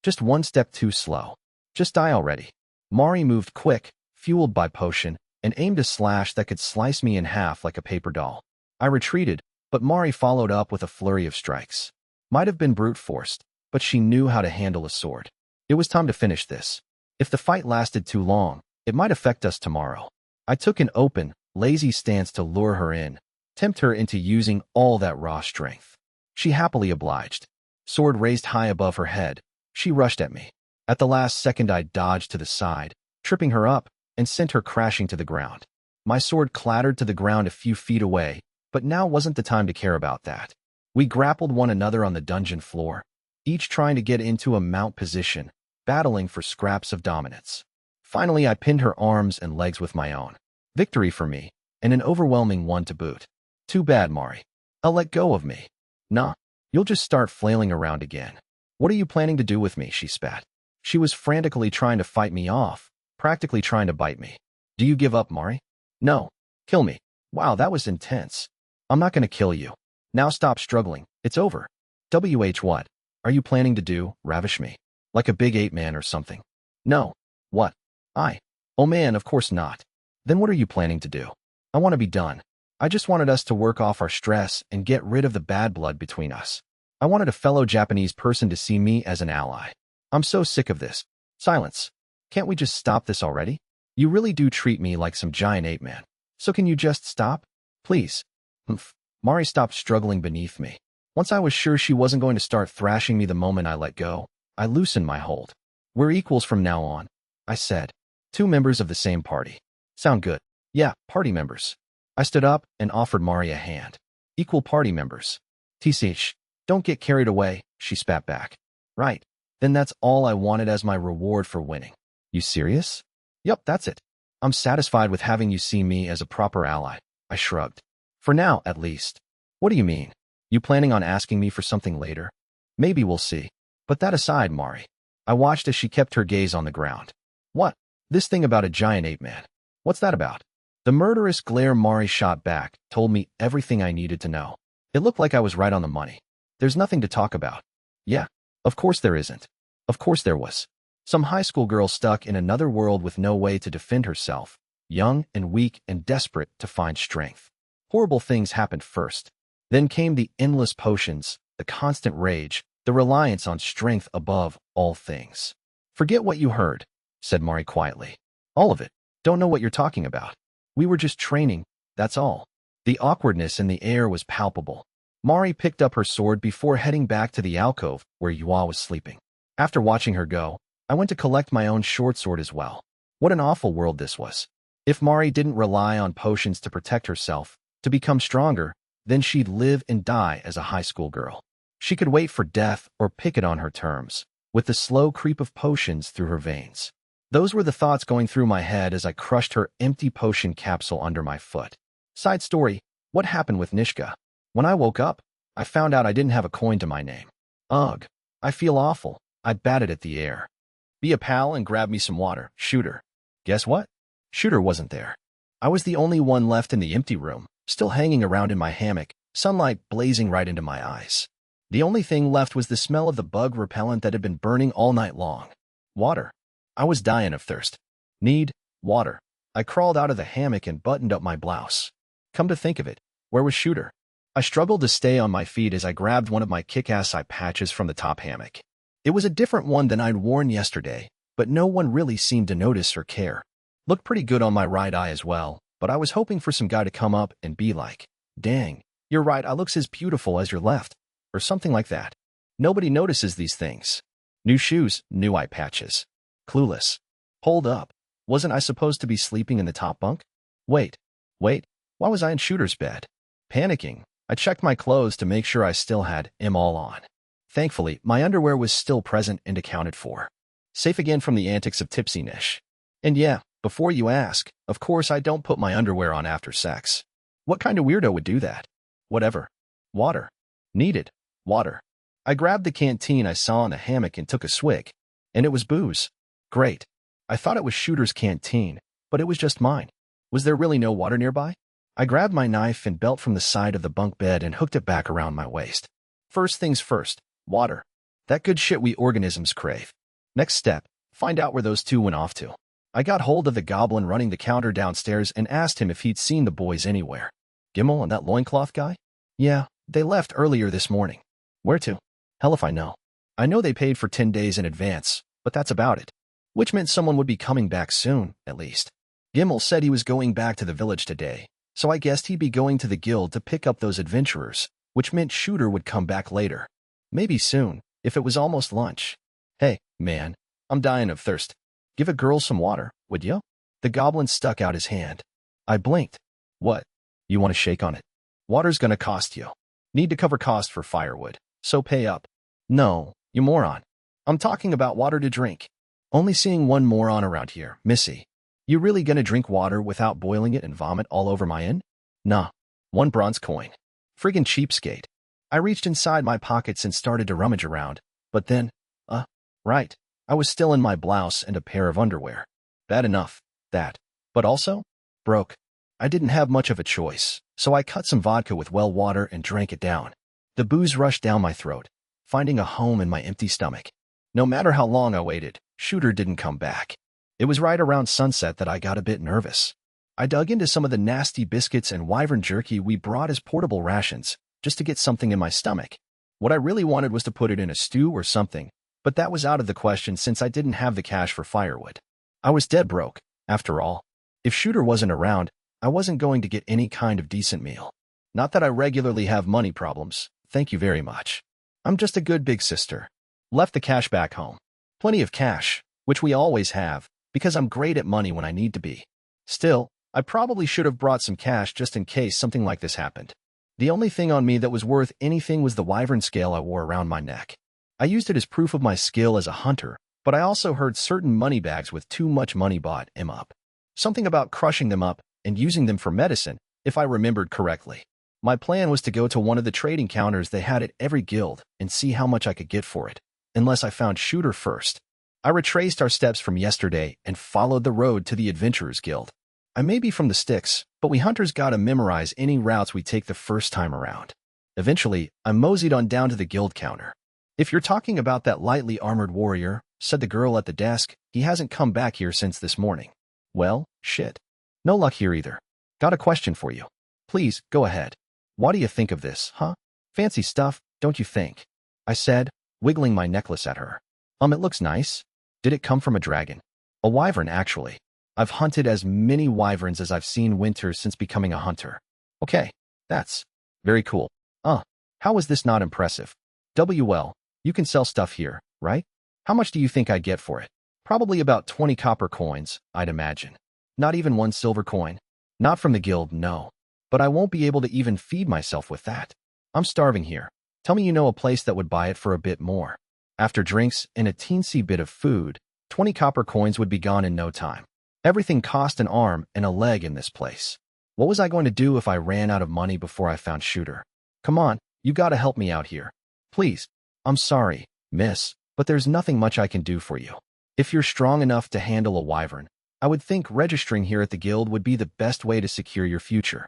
Just one step too slow. Just die already. Mari moved quick, fueled by potion, and aimed a slash that could slice me in half like a paper doll. I retreated, but Mari followed up with a flurry of strikes. Might have been brute forced, but she knew how to handle a sword. It was time to finish this. If the fight lasted too long, it might affect us tomorrow. I took an open, lazy stance to lure her in, tempt her into using all that raw strength. She happily obliged. Sword raised high above her head, she rushed at me. At the last second I dodged to the side, tripping her up, and sent her crashing to the ground. My sword clattered to the ground a few feet away, but now wasn't the time to care about that. We grappled one another on the dungeon floor, each trying to get into a mount position, battling for scraps of dominance. Finally, I pinned her arms and legs with my own. Victory for me, and an overwhelming one to boot. Too bad, Mari. I'll let go of me. Nah, you'll just start flailing around again. What are you planning to do with me, she spat. She was frantically trying to fight me off, practically trying to bite me. Do you give up, Mari? No. Kill me. Wow, that was intense. I'm not going to kill you. Now stop struggling. It's over. What? Are you planning to do, ravish me? Like a big ape man or something? No. What? Oh man, of course not. Then what are you planning to do? I want to be done. I just wanted us to work off our stress and get rid of the bad blood between us. I wanted a fellow Japanese person to see me as an ally. I'm so sick of this. Silence. Can't we just stop this already? You really do treat me like some giant ape man. So can you just stop? Please. Humph. Mari stopped struggling beneath me. Once I was sure she wasn't going to start thrashing me the moment I let go, I loosened my hold. We're equals from now on, I said. Two members of the same party. Sound good? Yeah, party members. I stood up and offered Mari a hand. Equal party members. TCH, don't get carried away, she spat back. Right. Then that's all I wanted as my reward for winning. You serious? Yup, that's it. I'm satisfied with having you see me as a proper ally, I shrugged. For now, at least. What do you mean? You planning on asking me for something later? Maybe we'll see. But that aside, Mari. I watched as she kept her gaze on the ground. What? This thing about a giant ape man. What's that about? The murderous glare Mari shot back told me everything I needed to know. It looked like I was right on the money. There's nothing to talk about. Yeah, of course there isn't. Of course there was. Some high school girl stuck in another world with no way to defend herself, young and weak and desperate to find strength. Horrible things happened first. Then came the endless potions, the constant rage, the reliance on strength above all things. Forget what you heard, said Mari quietly. All of it. Don't know what you're talking about. We were just training, that's all. The awkwardness in the air was palpable. Mari picked up her sword before heading back to the alcove where Yua was sleeping. After watching her go, I went to collect my own short sword as well. What an awful world this was. If Mari didn't rely on potions to protect herself, to become stronger, then she'd live and die as a high school girl. She could wait for death or pick it on her terms, with the slow creep of potions through her veins. Those were the thoughts going through my head as I crushed her empty potion capsule under my foot. Side story, what happened with Nishka? When I woke up, I found out I didn't have a coin to my name. Ugh, I feel awful. I batted at the air. Be a pal and grab me some water, Shooter. Guess what? Shooter wasn't there. I was the only one left in the empty room, still hanging around in my hammock, sunlight blazing right into my eyes. The only thing left was the smell of the bug repellent that had been burning all night long. Water. I was dying of thirst. Need water. I crawled out of the hammock and buttoned up my blouse. Come to think of it, where was Shooter? I struggled to stay on my feet as I grabbed one of my kick-ass eye patches from the top hammock. It was a different one than I'd worn yesterday, but no one really seemed to notice or care. Looked pretty good on my right eye as well, but I was hoping for some guy to come up and be like, dang, your right eye looks as beautiful as your left, or something like that. Nobody notices these things. New shoes, new eye patches. Clueless. Hold up. Wasn't I supposed to be sleeping in the top bunk? Wait. Why was I in Shooter's bed? Panicking, I checked my clothes to make sure I still had them all on. Thankfully, my underwear was still present and accounted for. Safe again from the antics of tipsiness. And yeah, before you ask, of course I don't put my underwear on after sex. What kind of weirdo would do that? Whatever. Water. Needed. Water. I grabbed the canteen I saw in the hammock and took a swig. And it was booze. Great. I thought it was Shooter's canteen, but it was just mine. Was there really no water nearby? I grabbed my knife and belt from the side of the bunk bed and hooked it back around my waist. First things first, water. That good shit we organisms crave. Next step, find out where those two went off to. I got hold of the goblin running the counter downstairs and asked him if he'd seen the boys anywhere. Gimmel and that loincloth guy? Yeah, they left earlier this morning. Where to? Hell if I know. I know they paid for 10 days in advance, but that's about it. Which meant someone would be coming back soon, at least. Gimmel said he was going back to the village today, so I guessed he'd be going to the guild to pick up those adventurers, which meant Shooter would come back later. Maybe soon, if it was almost lunch. Hey, man, I'm dying of thirst. Give a girl some water, would you? The goblin stuck out his hand. I blinked. What? You want to shake on it? Water's gonna cost you. Need to cover cost for firewood, so pay up. No, you moron. I'm talking about water to drink. Only seeing one moron around here, Missy. You really gonna drink water without boiling it and vomit all over my inn? Nah. 1 bronze coin. Friggin' cheapskate. I reached inside my pockets and started to rummage around, but then, right. I was still in my blouse and a pair of underwear. Bad enough, that. But also, broke. I didn't have much of a choice, so I cut some vodka with well water and drank it down. The booze rushed down my throat, finding a home in my empty stomach. No matter how long I waited, Shooter didn't come back. It was right around sunset that I got a bit nervous. I dug into some of the nasty biscuits and wyvern jerky we brought as portable rations, just to get something in my stomach. What I really wanted was to put it in a stew or something, but that was out of the question since I didn't have the cash for firewood. I was dead broke, after all. If Shooter wasn't around, I wasn't going to get any kind of decent meal. Not that I regularly have money problems, thank you very much. I'm just a good big sister. Left the cash back home. Plenty of cash, which we always have, because I'm great at money when I need to be. Still, I probably should have brought some cash just in case something like this happened. The only thing on me that was worth anything was the wyvern scale I wore around my neck. I used it as proof of my skill as a hunter, but I also heard certain money bags with too much money bought them up. Something about crushing them up and using them for medicine, if I remembered correctly. My plan was to go to one of the trading counters they had at every guild and see how much I could get for it, unless I found Shooter first. I retraced our steps from yesterday and followed the road to the Adventurers Guild. I may be from the sticks, but we hunters gotta memorize any routes we take the first time around. Eventually, I moseyed on down to the guild counter. If you're talking about that lightly armored warrior, said the girl at the desk, he hasn't come back here since this morning. Well, shit. No luck here either. Got a question for you. Please, go ahead. What do you think of this, huh? Fancy stuff, don't you think? I said, wiggling my necklace at her. It looks nice. Did it come from a dragon? A wyvern, actually. I've hunted as many wyverns as I've seen winters since becoming a hunter. Okay, that's very cool. How is this not impressive? Well, you can sell stuff here, right? How much do you think I'd get for it? Probably about 20 copper coins, I'd imagine. Not even 1 silver coin. Not from the guild, no. But I won't be able to even feed myself with that. I'm starving here. Tell me you know a place that would buy it for a bit more. After drinks and a teensy bit of food, 20 copper coins would be gone in no time. Everything cost an arm and a leg in this place. What was I going to do if I ran out of money before I found Shooter? Come on, you gotta help me out here. Please. I'm sorry, miss, but there's nothing much I can do for you. If you're strong enough to handle a wyvern, I would think registering here at the guild would be the best way to secure your future.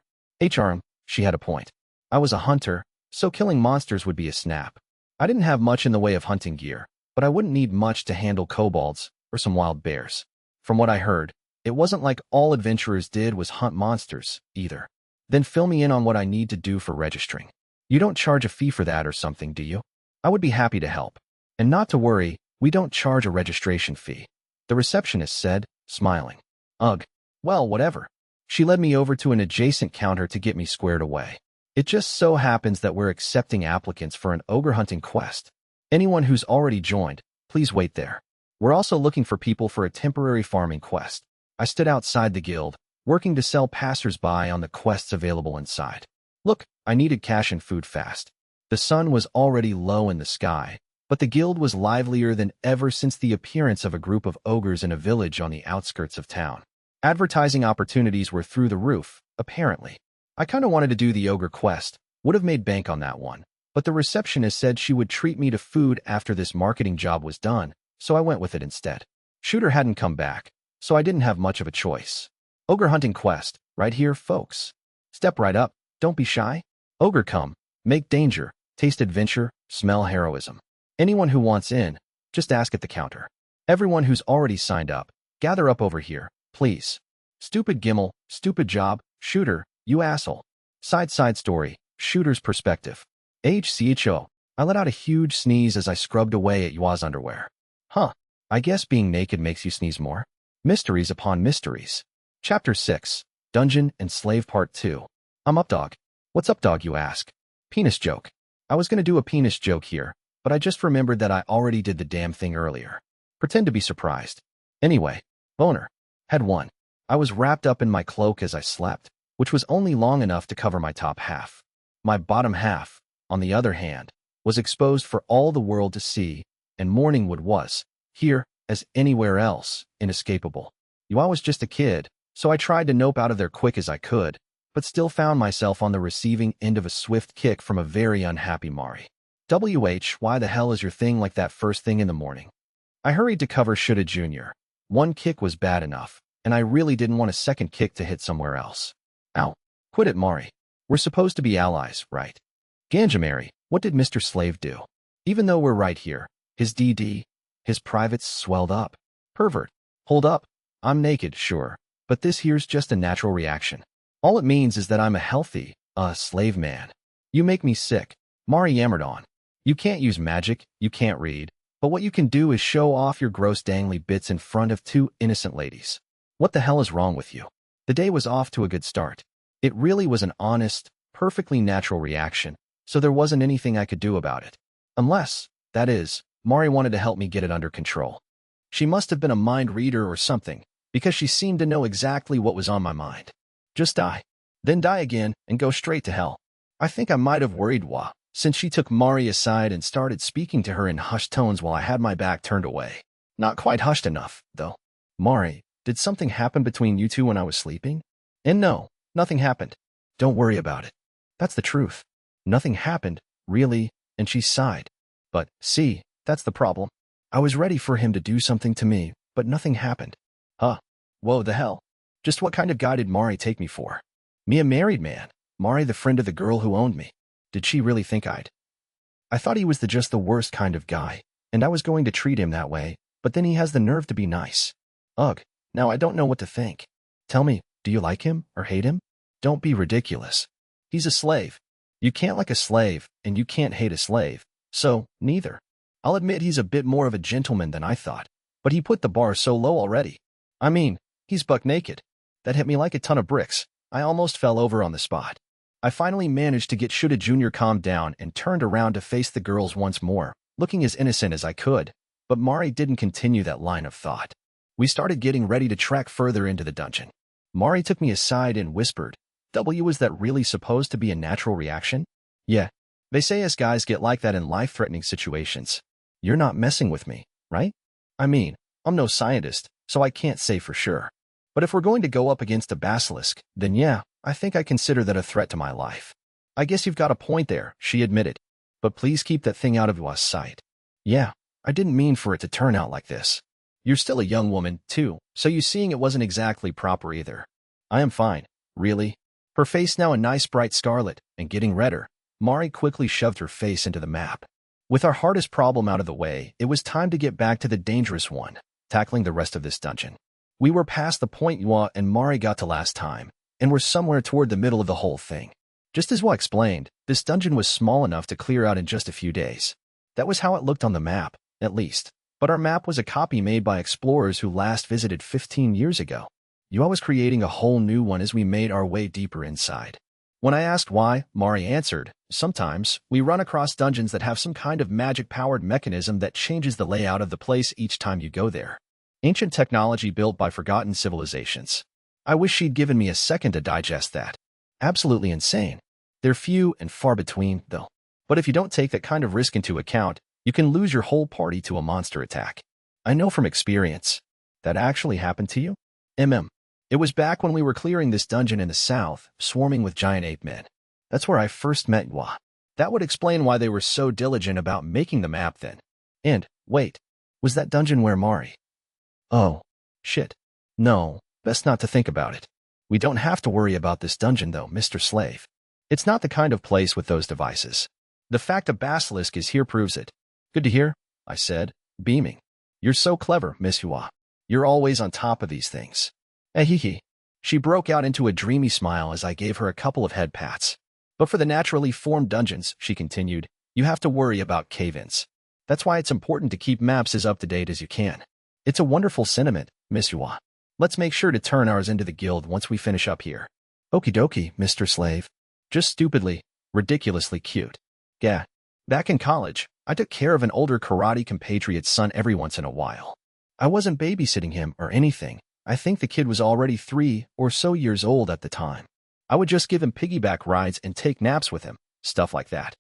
She had a point. I was a hunter, so killing monsters would be a snap. I didn't have much in the way of hunting gear, but I wouldn't need much to handle kobolds or some wild bears. From what I heard, it wasn't like all adventurers did was hunt monsters, either. Then fill me in on what I need to do for registering. You don't charge a fee for that or something, do you? I would be happy to help. And not to worry, we don't charge a registration fee. The receptionist said, smiling. Ugh. Well, whatever. She led me over to an adjacent counter to get me squared away. It just so happens that we're accepting applicants for an ogre hunting quest. Anyone who's already joined, please wait there. We're also looking for people for a temporary farming quest. I stood outside the guild, working to sell passers-by on the quests available inside. Look, I needed cash and food fast. The sun was already low in the sky, but the guild was livelier than ever since the appearance of a group of ogres in a village on the outskirts of town. Advertising opportunities were through the roof, apparently. I kinda wanted to do the ogre quest, would have made bank on that one, but the receptionist said she would treat me to food after this marketing job was done, so I went with it instead. Shooter hadn't come back, so I didn't have much of a choice. Ogre hunting quest, right here, folks. Step right up, don't be shy. Ogre come, make danger, taste adventure, smell heroism. Anyone who wants in, just ask at the counter. Everyone who's already signed up, gather up over here, please. Stupid Gimmel, stupid job, Shooter, you asshole. Side story, Shooter's perspective. HCHO. I let out a huge sneeze as I scrubbed away at Yua's underwear. I guess being naked makes you sneeze more. Mysteries upon mysteries. Chapter 6. Dungeon and Slave Part 2. I'm up, dog. What's up, dog, you ask? Penis joke. I was gonna do a penis joke here, but I just remembered that I already did the damn thing earlier. Pretend to be surprised. Anyway, boner. Had one. I was wrapped up in my cloak as I slept, which was only long enough to cover my top half. My bottom half, on the other hand, was exposed for all the world to see, and morningwood was, here, as anywhere else, inescapable. Yua was just a kid, so I tried to nope out of there quick as I could, but still found myself on the receiving end of a swift kick from a very unhappy Mari. Why the hell is your thing like that first thing in the morning? I hurried to cover Shoulda Jr. One kick was bad enough, and I really didn't want a second kick to hit somewhere else. Ow. Quit it, Mari. We're supposed to be allies, right? Ganja Mary, what did Mr. Slave do? Even though we're right here, his DD, his privates swelled up. Pervert. Hold up. I'm naked, sure, But this here's just a natural reaction. All it means is that I'm a healthy, slave man. You make me sick. Mari yammered on. You can't use magic, you can't read, but what you can do is show off your gross dangly bits in front of two innocent ladies. What the hell is wrong with you? The day was off to a good start. It really was an honest, perfectly natural reaction, so there wasn't anything I could do about it. Unless, that is, Mari wanted to help me get it under control. She must have been a mind reader or something, because she seemed to know exactly what was on my mind. Just die. Then die again and go straight to hell. I think I might have worried Wa, since she took Mari aside and started speaking to her in hushed tones while I had my back turned away. Not quite hushed enough, though. Mari, did something happen between you two when I was sleeping? And no, nothing happened. Don't worry about it. That's the truth. Nothing happened, really, and she sighed. But, see, that's the problem. I was ready for him to do something to me, but nothing happened. Huh. Whoa, the hell. Just what kind of guy did Mari take me for? Me a married man. Mari the friend of the girl who owned me. Did she really think I thought he was just the worst kind of guy, and I was going to treat him that way, but then he has the nerve to be nice. Ugh, now I don't know what to think. Tell me, do you like him or hate him? Don't be ridiculous. He's a slave. You can't like a slave, and you can't hate a slave, so, neither. I'll admit he's a bit more of a gentleman than I thought, but he put the bar so low already. I mean, he's buck naked. That hit me like a ton of bricks. I almost fell over on the spot. I finally managed to get Shuda Jr. calmed down and turned around to face the girls once more, looking as innocent as I could, but Mari didn't continue that line of thought. We started getting ready to trek further into the dungeon. Mari took me aside and whispered, was that really supposed to be a natural reaction? Yeah. They say us guys get like that in life-threatening situations. You're not messing with me, right? I mean, I'm no scientist, so I can't say for sure. But if we're going to go up against a basilisk, then yeah, I think I consider that a threat to my life. I guess you've got a point there, she admitted. But please keep that thing out of your sight. Yeah, I didn't mean for it to turn out like this. You're still a young woman, too, so you seeing it wasn't exactly proper either. I am fine, really. Her face now a nice bright scarlet, and getting redder, Mari quickly shoved her face into the map. With our hardest problem out of the way, it was time to get back to the dangerous one, tackling the rest of this dungeon. We were past the point Yua and Mari got to last time, and were somewhere toward the middle of the whole thing. Just as Yua explained, this dungeon was small enough to clear out in just a few days. That was how it looked on the map, at least. But our map was a copy made by explorers who last visited 15 years ago. Yua was creating a whole new one as we made our way deeper inside. When I asked why, Mari answered, sometimes we run across dungeons that have some kind of magic-powered mechanism that changes the layout of the place each time you go there. Ancient technology built by forgotten civilizations. I wish she'd given me a second to digest that. Absolutely insane. They're few and far between, though. But if you don't take that kind of risk into account, you can lose your whole party to a monster attack. I know from experience. That actually happened to you? It was back when we were clearing this dungeon in the south, swarming with giant ape men. That's where I first met Yua. That would explain why they were so diligent about making the map then. And, wait, was that dungeon where Mari? Oh, shit. No, best not to think about it. We don't have to worry about this dungeon though, Mr. Slave. It's not the kind of place with those devices. The fact a basilisk is here proves it. Good to hear, I said, beaming. You're so clever, Miss Yua. You're always on top of these things. Hee. She broke out into a dreamy smile as I gave her a couple of head pats. But for the naturally formed dungeons, she continued, you have to worry about cave-ins. That's why it's important to keep maps as up-to-date as you can. It's a wonderful sentiment, Miss Yua. Let's make sure to turn ours into the guild once we finish up here. Okie dokie, Mr. Slave. Just stupidly, ridiculously cute. Yeah. Back in college, I took care of an older karate compatriot's son every once in a while. I wasn't babysitting him or anything. I think the kid was already 3 or so years old at the time. I would just give him piggyback rides and take naps with him, stuff like that.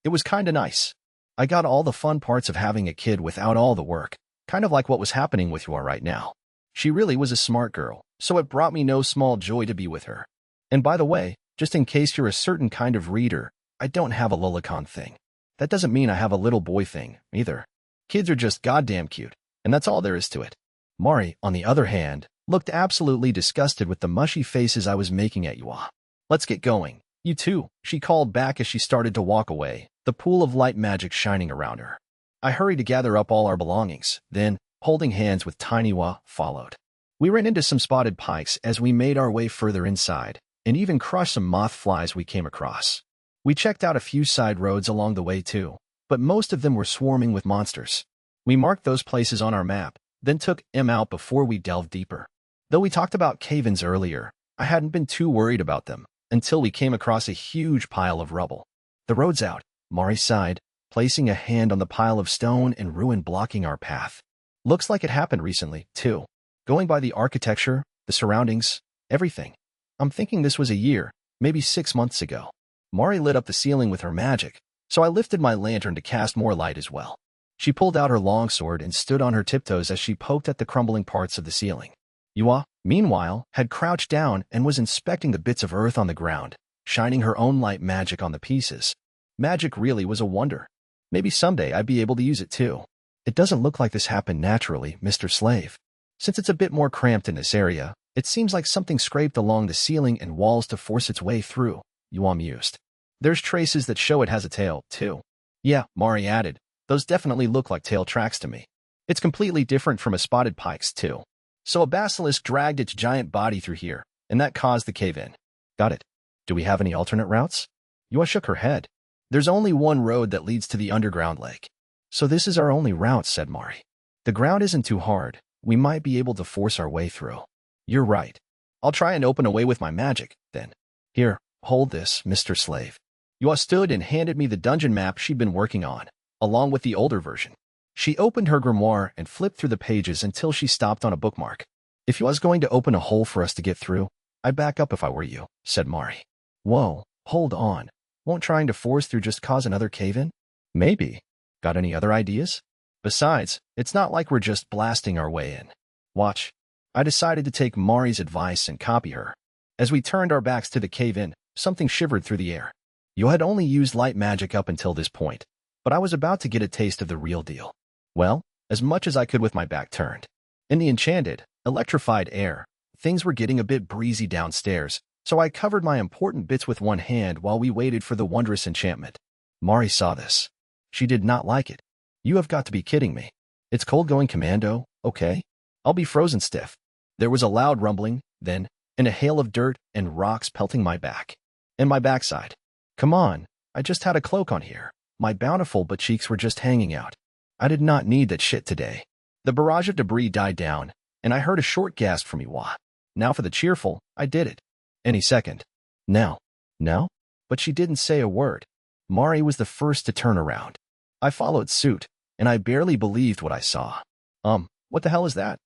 It was kinda nice. I got all the fun parts of having a kid without all the work, kind of like what was happening with you right now. She really was a smart girl, so it brought me no small joy to be with her. And by the way, just in case you're a certain kind of reader, I don't have a lolicon thing. That doesn't mean I have a little boy thing, either. Kids are just goddamn cute, and that's all there is to it. Mari, on the other hand, looked absolutely disgusted with the mushy faces I was making at Yua. Let's get going. You too, she called back as she started to walk away, the pool of light magic shining around her. I hurried to gather up all our belongings, then, holding hands with Tiny Yua, followed. We ran into some spotted pikes as we made our way further inside, and even crushed some moth flies we came across. We checked out a few side roads along the way too, but most of them were swarming with monsters. We marked those places on our map, then took them out before we delved deeper. Though we talked about cave-ins earlier, I hadn't been too worried about them until we came across a huge pile of rubble. The road's out, Mari sighed, placing a hand on the pile of stone and ruin blocking our path. Looks like it happened recently, too. Going by the architecture, the surroundings, everything. I'm thinking this was a year, maybe 6 months ago. Mari lit up the ceiling with her magic, so I lifted my lantern to cast more light as well. She pulled out her longsword and stood on her tiptoes as she poked at the crumbling parts of the ceiling. Yua, meanwhile, had crouched down and was inspecting the bits of earth on the ground, shining her own light magic on the pieces. Magic really was a wonder. Maybe someday I'd be able to use it too. It doesn't look like this happened naturally, Mr. Slave. Since it's a bit more cramped in this area, it seems like something scraped along the ceiling and walls to force its way through, Yua mused. There's traces that show it has a tail, too. Yeah, Mari added. Those definitely look like tail tracks to me. It's completely different from a spotted pike's, too. So a basilisk dragged its giant body through here, and that caused the cave-in. Got it. Do we have any alternate routes? Yua shook her head. There's only one road that leads to the underground lake. So this is our only route, said Mari. The ground isn't too hard. We might be able to force our way through. You're right. I'll try and open a way with my magic, then. Here, hold this, Mr. Slave. Yua stood and handed me the dungeon map she'd been working on, along with the older version. She opened her grimoire and flipped through the pages until she stopped on a bookmark. If Yua's going to open a hole for us to get through, I'd back up if I were you, said Mari. Whoa, hold on. Won't trying to force through just cause another cave-in? Maybe. Got any other ideas? Besides, it's not like we're just blasting our way in. Watch. I decided to take Mari's advice and copy her. As we turned our backs to the cave-in, something shivered through the air. You had only used light magic up until this point, but I was about to get a taste of the real deal. Well, as much as I could with my back turned. In the enchanted, electrified air, things were getting a bit breezy downstairs, so I covered my important bits with one hand while we waited for the wondrous enchantment. Mari saw this. She did not like it. You have got to be kidding me. It's cold going commando, okay? I'll be frozen stiff. There was a loud rumbling, then, and a hail of dirt and rocks pelting my back. And my backside. Come on, I just had a cloak on here. My bountiful butt cheeks were just hanging out. I did not need that shit today. The barrage of debris died down, and I heard a short gasp from Iwa. Now for the cheerful, I did it. Any second. Now. Now? But she didn't say a word. Mari was the first to turn around. I followed suit, and I barely believed what I saw. What the hell is that?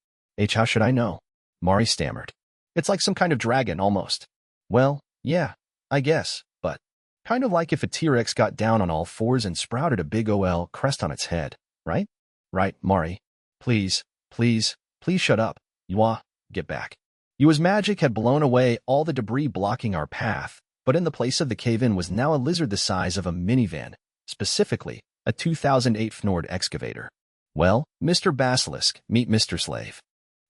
How should I know? Mari stammered. It's like some kind of dragon, almost. Well, yeah, I guess, but kind of like if a T-Rex got down on all fours and sprouted a big OL crest on its head, right? Right, Mari. Please, please, please shut up. Yua, get back. Yua's magic had blown away all the debris blocking our path, but in the place of the cave-in was now a lizard the size of a minivan, specifically a 2008 Fnord excavator. Well, Mr. Basilisk, meet Mr. Slave.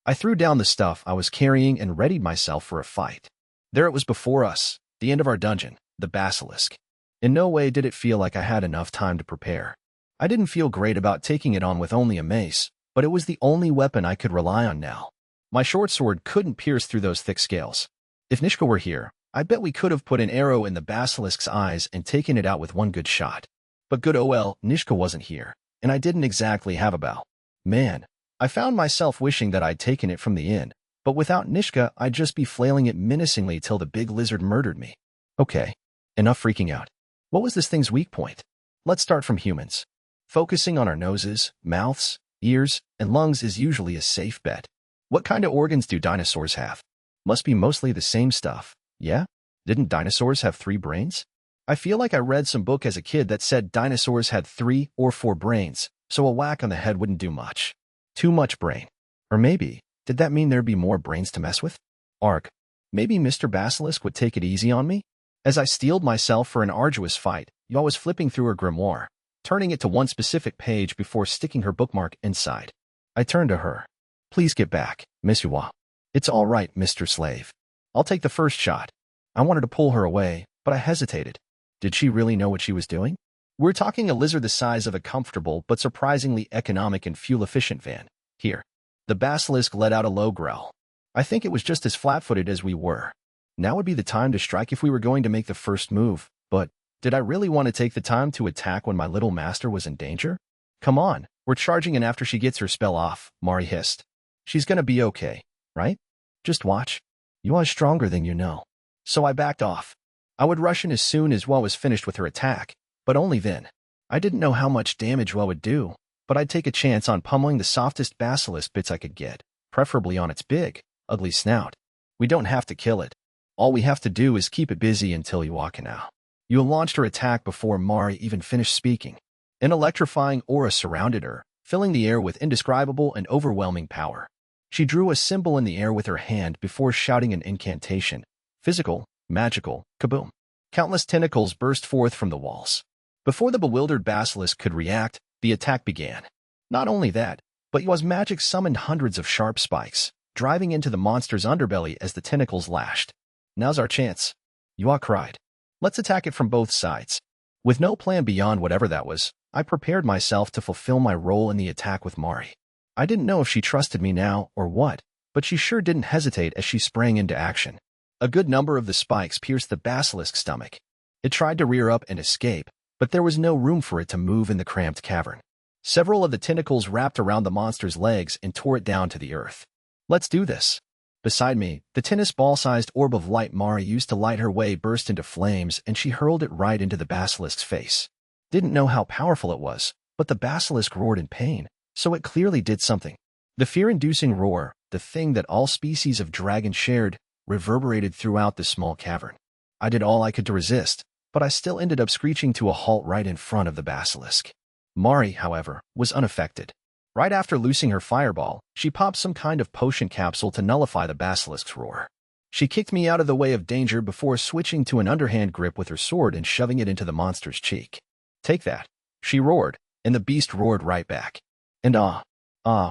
I threw down the stuff I was carrying and readied myself for a fight. There it was before us, the end of our dungeon, the Basilisk. In no way did it feel like I had enough time to prepare. I didn't feel great about taking it on with only a mace, but it was the only weapon I could rely on now. My short sword couldn't pierce through those thick scales. If Nishka were here, I bet we could have put an arrow in the Basilisk's eyes and taken it out with one good shot. But good OL, Nishka wasn't here, and I didn't exactly have a bow. Man, I found myself wishing that I'd taken it from the inn, but without Nishka, I'd just be flailing it menacingly till the big lizard murdered me. Okay, enough freaking out. What was this thing's weak point? Let's start from humans. Focusing on our noses, mouths, ears, and lungs is usually a safe bet. What kind of organs do dinosaurs have? Must be mostly the same stuff, yeah? Didn't dinosaurs have 3 brains? I feel like I read some book as a kid that said dinosaurs had 3 or 4 brains, so a whack on the head wouldn't do much. Too much brain. Or maybe, did that mean there'd be more brains to mess with? Arg. Maybe Mr. Basilisk would take it easy on me? As I steeled myself for an arduous fight, Yaw was flipping through her grimoire, turning it to one specific page before sticking her bookmark inside. I turned to her. Please get back, Miss Yaw. It's all right, Mr. Slave. I'll take the first shot. I wanted to pull her away, but I hesitated. Did she really know what she was doing? We're talking a lizard the size of a comfortable but surprisingly economic and fuel-efficient van. Here. The Basilisk let out a low growl. I think it was just as flat-footed as we were. Now would be the time to strike if we were going to make the first move, but did I really want to take the time to attack when my little master was in danger? Come on, we're charging in after she gets her spell off, Mari hissed. She's gonna be okay, right? Just watch. You are stronger than you know. So I backed off. I would rush in as soon as Wa was finished with her attack, but only then. I didn't know how much damage Wa would do, but I'd take a chance on pummeling the softest basilisk bits I could get, preferably on its big, ugly snout. We don't have to kill it. All we have to do is keep it busy until you walk in out. You launched her attack before Mari even finished speaking. An electrifying aura surrounded her, filling the air with indescribable and overwhelming power. She drew a symbol in the air with her hand before shouting an incantation. Physical, magical, kaboom. Countless tentacles burst forth from the walls. Before the bewildered basilisk could react, the attack began. Not only that, but Yua's magic summoned hundreds of sharp spikes, driving into the monster's underbelly as the tentacles lashed. Now's our chance, Yua cried. Let's attack it from both sides. With no plan beyond whatever that was, I prepared myself to fulfill my role in the attack with Mari. I didn't know if she trusted me now or what, but she sure didn't hesitate as she sprang into action. A good number of the spikes pierced the basilisk's stomach. It tried to rear up and escape, but there was no room for it to move in the cramped cavern. Several of the tentacles wrapped around the monster's legs and tore it down to the earth. Let's do this. Beside me, the tennis ball-sized orb of light Mari used to light her way burst into flames, and she hurled it right into the basilisk's face. Didn't know how powerful it was, but the basilisk roared in pain, so it clearly did something. The fear-inducing roar, the thing that all species of dragon shared, reverberated throughout the small cavern. I did all I could to resist, but I still ended up screeching to a halt right in front of the basilisk. Mari, however, was unaffected. Right after loosing her fireball, she popped some kind of potion capsule to nullify the basilisk's roar. She kicked me out of the way of danger before switching to an underhand grip with her sword and shoving it into the monster's cheek. Take that, she roared, and the beast roared right back. And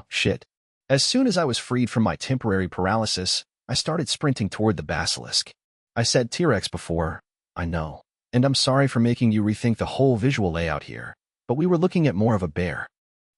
shit. As soon as I was freed from my temporary paralysis, I started sprinting toward the basilisk. I said T-Rex before, I know, and I'm sorry for making you rethink the whole visual layout here, but we were looking at more of a bear.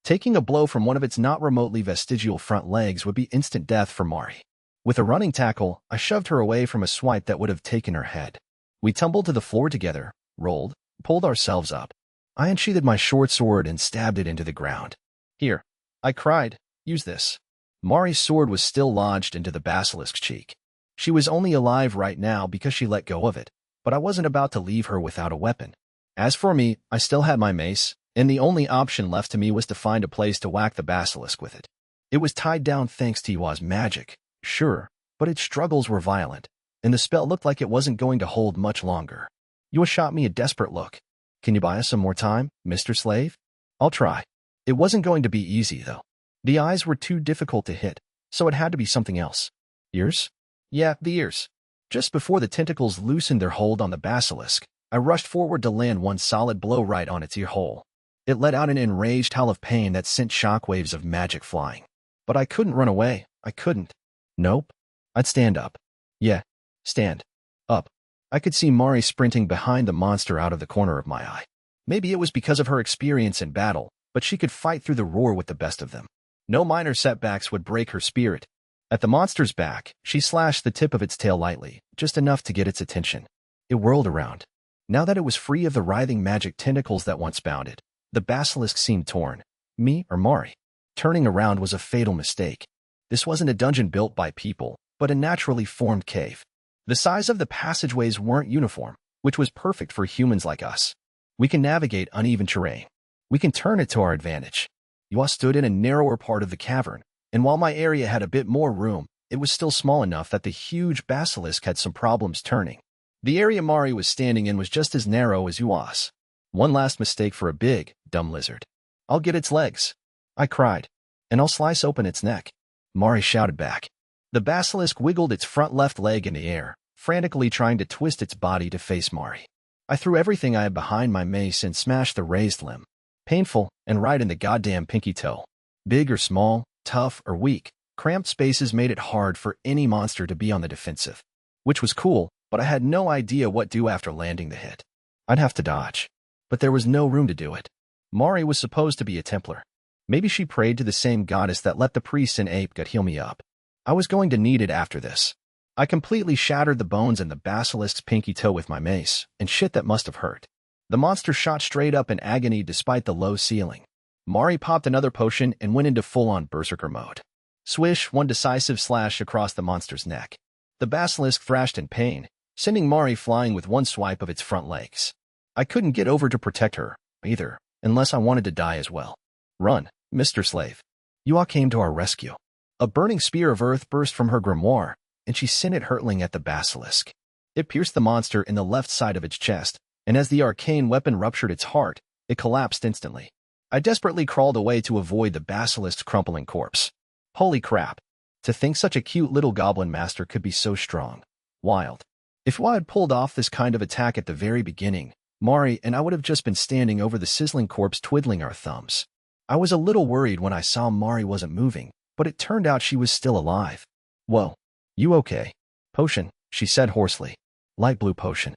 Taking a blow from one of its not remotely vestigial front legs would be instant death for Mari. With a running tackle, I shoved her away from a swipe that would have taken her head. We tumbled to the floor together, rolled, pulled ourselves up. I unsheathed my short sword and stabbed it into the ground. Here, I cried, use this. Mari's sword was still lodged into the basilisk's cheek. She was only alive right now because she let go of it, but I wasn't about to leave her without a weapon. As for me, I still had my mace, and the only option left to me was to find a place to whack the basilisk with it. It was tied down thanks to Yua's magic, sure, but its struggles were violent, and the spell looked like it wasn't going to hold much longer. Yua shot me a desperate look. Can you buy us some more time, Mr. Slave? I'll try. It wasn't going to be easy, though. The eyes were too difficult to hit, so it had to be something else. Ears? Yeah, the ears. Just before the tentacles loosened their hold on the basilisk, I rushed forward to land one solid blow right on its ear hole. It let out an enraged howl of pain that sent shockwaves of magic flying. But I couldn't run away. I couldn't. Nope. I'd stand up. Yeah, stand up. I could see Mari sprinting behind the monster out of the corner of my eye. Maybe it was because of her experience in battle, but she could fight through the roar with the best of them. No minor setbacks would break her spirit. At the monster's back, she slashed the tip of its tail lightly, just enough to get its attention. It whirled around. Now that it was free of the writhing magic tentacles that once bound it, the basilisk seemed torn. Me or Mari? Turning around was a fatal mistake. This wasn't a dungeon built by people, but a naturally formed cave. The size of the passageways weren't uniform, which was perfect for humans like us. We can navigate uneven terrain. We can turn it to our advantage. Yua stood in a narrower part of the cavern, and while my area had a bit more room, it was still small enough that the huge basilisk had some problems turning. The area Mari was standing in was just as narrow as Yua's. One last mistake for a big, dumb lizard. I'll get its legs, I cried, and I'll slice open its neck. Mari shouted back. The basilisk wiggled its front left leg in the air, frantically trying to twist its body to face Mari. I threw everything I had behind my mace and smashed the raised limb. Painful, and right in the goddamn pinky toe. Big or small, tough or weak, cramped spaces made it hard for any monster to be on the defensive. Which was cool, but I had no idea what to do after landing the hit. I'd have to dodge. But there was no room to do it. Mari was supposed to be a Templar. Maybe she prayed to the same goddess that let the priests in isekai'd heal me up. I was going to need it after this. I completely shattered the bones in the basilisk's pinky toe with my mace, and shit, that must have hurt. The monster shot straight up in agony despite the low ceiling. Mari popped another potion and went into full-on berserker mode. Swish, one decisive slash across the monster's neck. The basilisk thrashed in pain, sending Mari flying with one swipe of its front legs. I couldn't get over to protect her, either, unless I wanted to die as well. Run, Mr. Slave. Yua came to our rescue. A burning spear of earth burst from her grimoire, and she sent it hurtling at the basilisk. It pierced the monster in the left side of its chest, and as the arcane weapon ruptured its heart, it collapsed instantly. I desperately crawled away to avoid the basilisk's crumpling corpse. Holy crap. To think such a cute little goblin master could be so strong. Wild. If I had pulled off this kind of attack at the very beginning, Mari and I would have just been standing over the sizzling corpse twiddling our thumbs. I was a little worried when I saw Mari wasn't moving, but it turned out she was still alive. Whoa. You okay? Potion, she said hoarsely. Light blue potion.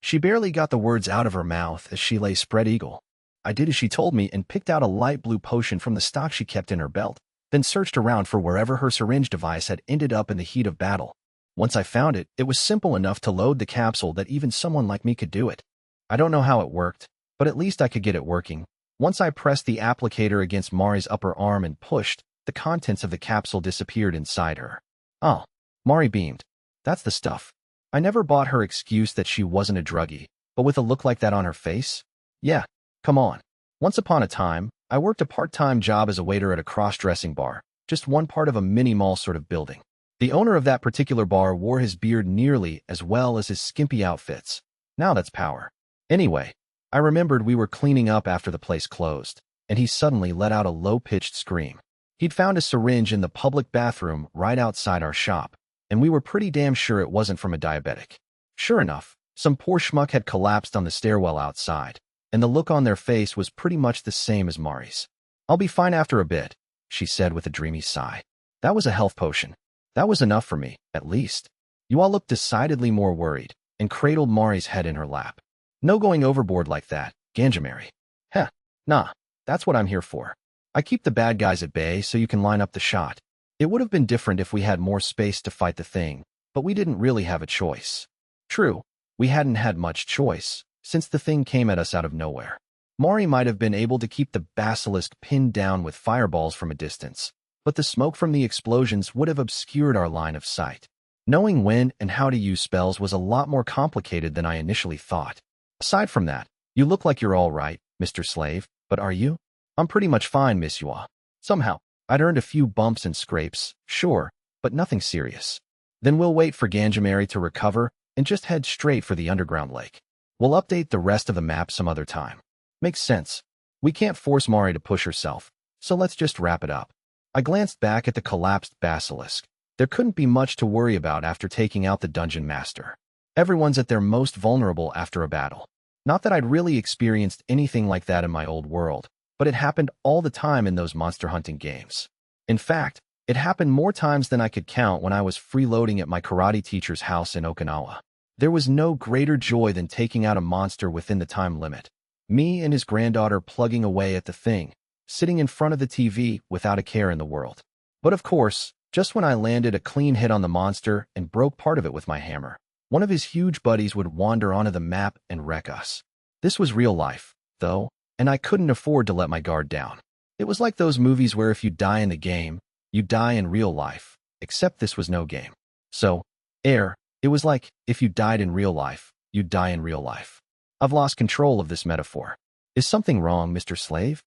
She barely got the words out of her mouth as she lay spread eagle. I did as she told me and picked out a light blue potion from the stock she kept in her belt, then searched around for wherever her syringe device had ended up in the heat of battle. Once I found it, it was simple enough to load the capsule that even someone like me could do it. I don't know how it worked, but at least I could get it working. Once I pressed the applicator against Mari's upper arm and pushed, the contents of the capsule disappeared inside her. Oh, Mari beamed. That's the stuff. I never bought her excuse that she wasn't a druggie, but with a look like that on her face? Yeah, come on. Once upon a time, I worked a part-time job as a waiter at a cross-dressing bar, just one part of a mini-mall sort of building. The owner of that particular bar wore his beard nearly as well as his skimpy outfits. Now that's power. Anyway, I remembered we were cleaning up after the place closed, and he suddenly let out a low-pitched scream. He'd found a syringe in the public bathroom right outside our shop, and we were pretty damn sure it wasn't from a diabetic. Sure enough, some poor schmuck had collapsed on the stairwell outside, and the look on their face was pretty much the same as Mari's. I'll be fine after a bit, she said with a dreamy sigh. That was a health potion. That was enough for me, at least. You all looked decidedly more worried, and cradled Mari's head in her lap. No going overboard like that, Ganjamari. Heh, nah, that's what I'm here for. I keep the bad guys at bay so you can line up the shot. It would have been different if we had more space to fight the thing, but we didn't really have a choice. True, we hadn't had much choice, since the thing came at us out of nowhere. Mari might have been able to keep the basilisk pinned down with fireballs from a distance, but the smoke from the explosions would have obscured our line of sight. Knowing when and how to use spells was a lot more complicated than I initially thought. Aside from that, you look like you're all right, Mr. Slave, but are you? I'm pretty much fine, Miss Yua. Somehow, I'd earned a few bumps and scrapes, sure, but nothing serious. Then we'll wait for Ganjamari to recover and just head straight for the underground lake. We'll update the rest of the map some other time. Makes sense. We can't force Mari to push herself, so let's just wrap it up. I glanced back at the collapsed basilisk. There couldn't be much to worry about after taking out the dungeon master. Everyone's at their most vulnerable after a battle. Not that I'd really experienced anything like that in my old world, but it happened all the time in those monster hunting games. In fact, it happened more times than I could count when I was freeloading at my karate teacher's house in Okinawa. There was no greater joy than taking out a monster within the time limit. Me and his granddaughter plugging away at the thing, sitting in front of the TV without a care in the world. But of course, just when I landed a clean hit on the monster and broke part of it with my hammer, one of his huge buddies would wander onto the map and wreck us. This was real life, though, and I couldn't afford to let my guard down. It was like those movies where if you die in the game, you die in real life, except this was no game. So, it was like, if you died in real life, you die in real life. I've lost control of this metaphor. Is something wrong, Mr. Slave?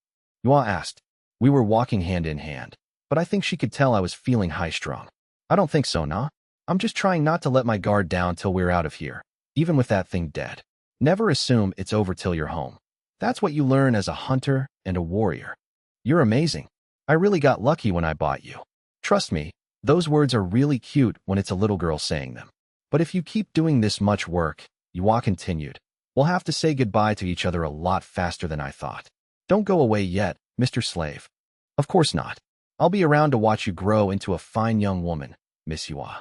Yua asked. We were walking hand in hand, but I think she could tell I was feeling high-strung. I don't think so, nah. I'm just trying not to let my guard down till we're out of here, even with that thing dead. Never assume it's over till you're home. That's what you learn as a hunter and a warrior. You're amazing. I really got lucky when I bought you. Trust me, those words are really cute when it's a little girl saying them. But if you keep doing this much work, Yua continued, we'll have to say goodbye to each other a lot faster than I thought. Don't go away yet, Mr. Slave. Of course not. I'll be around to watch you grow into a fine young woman, Miss Yua.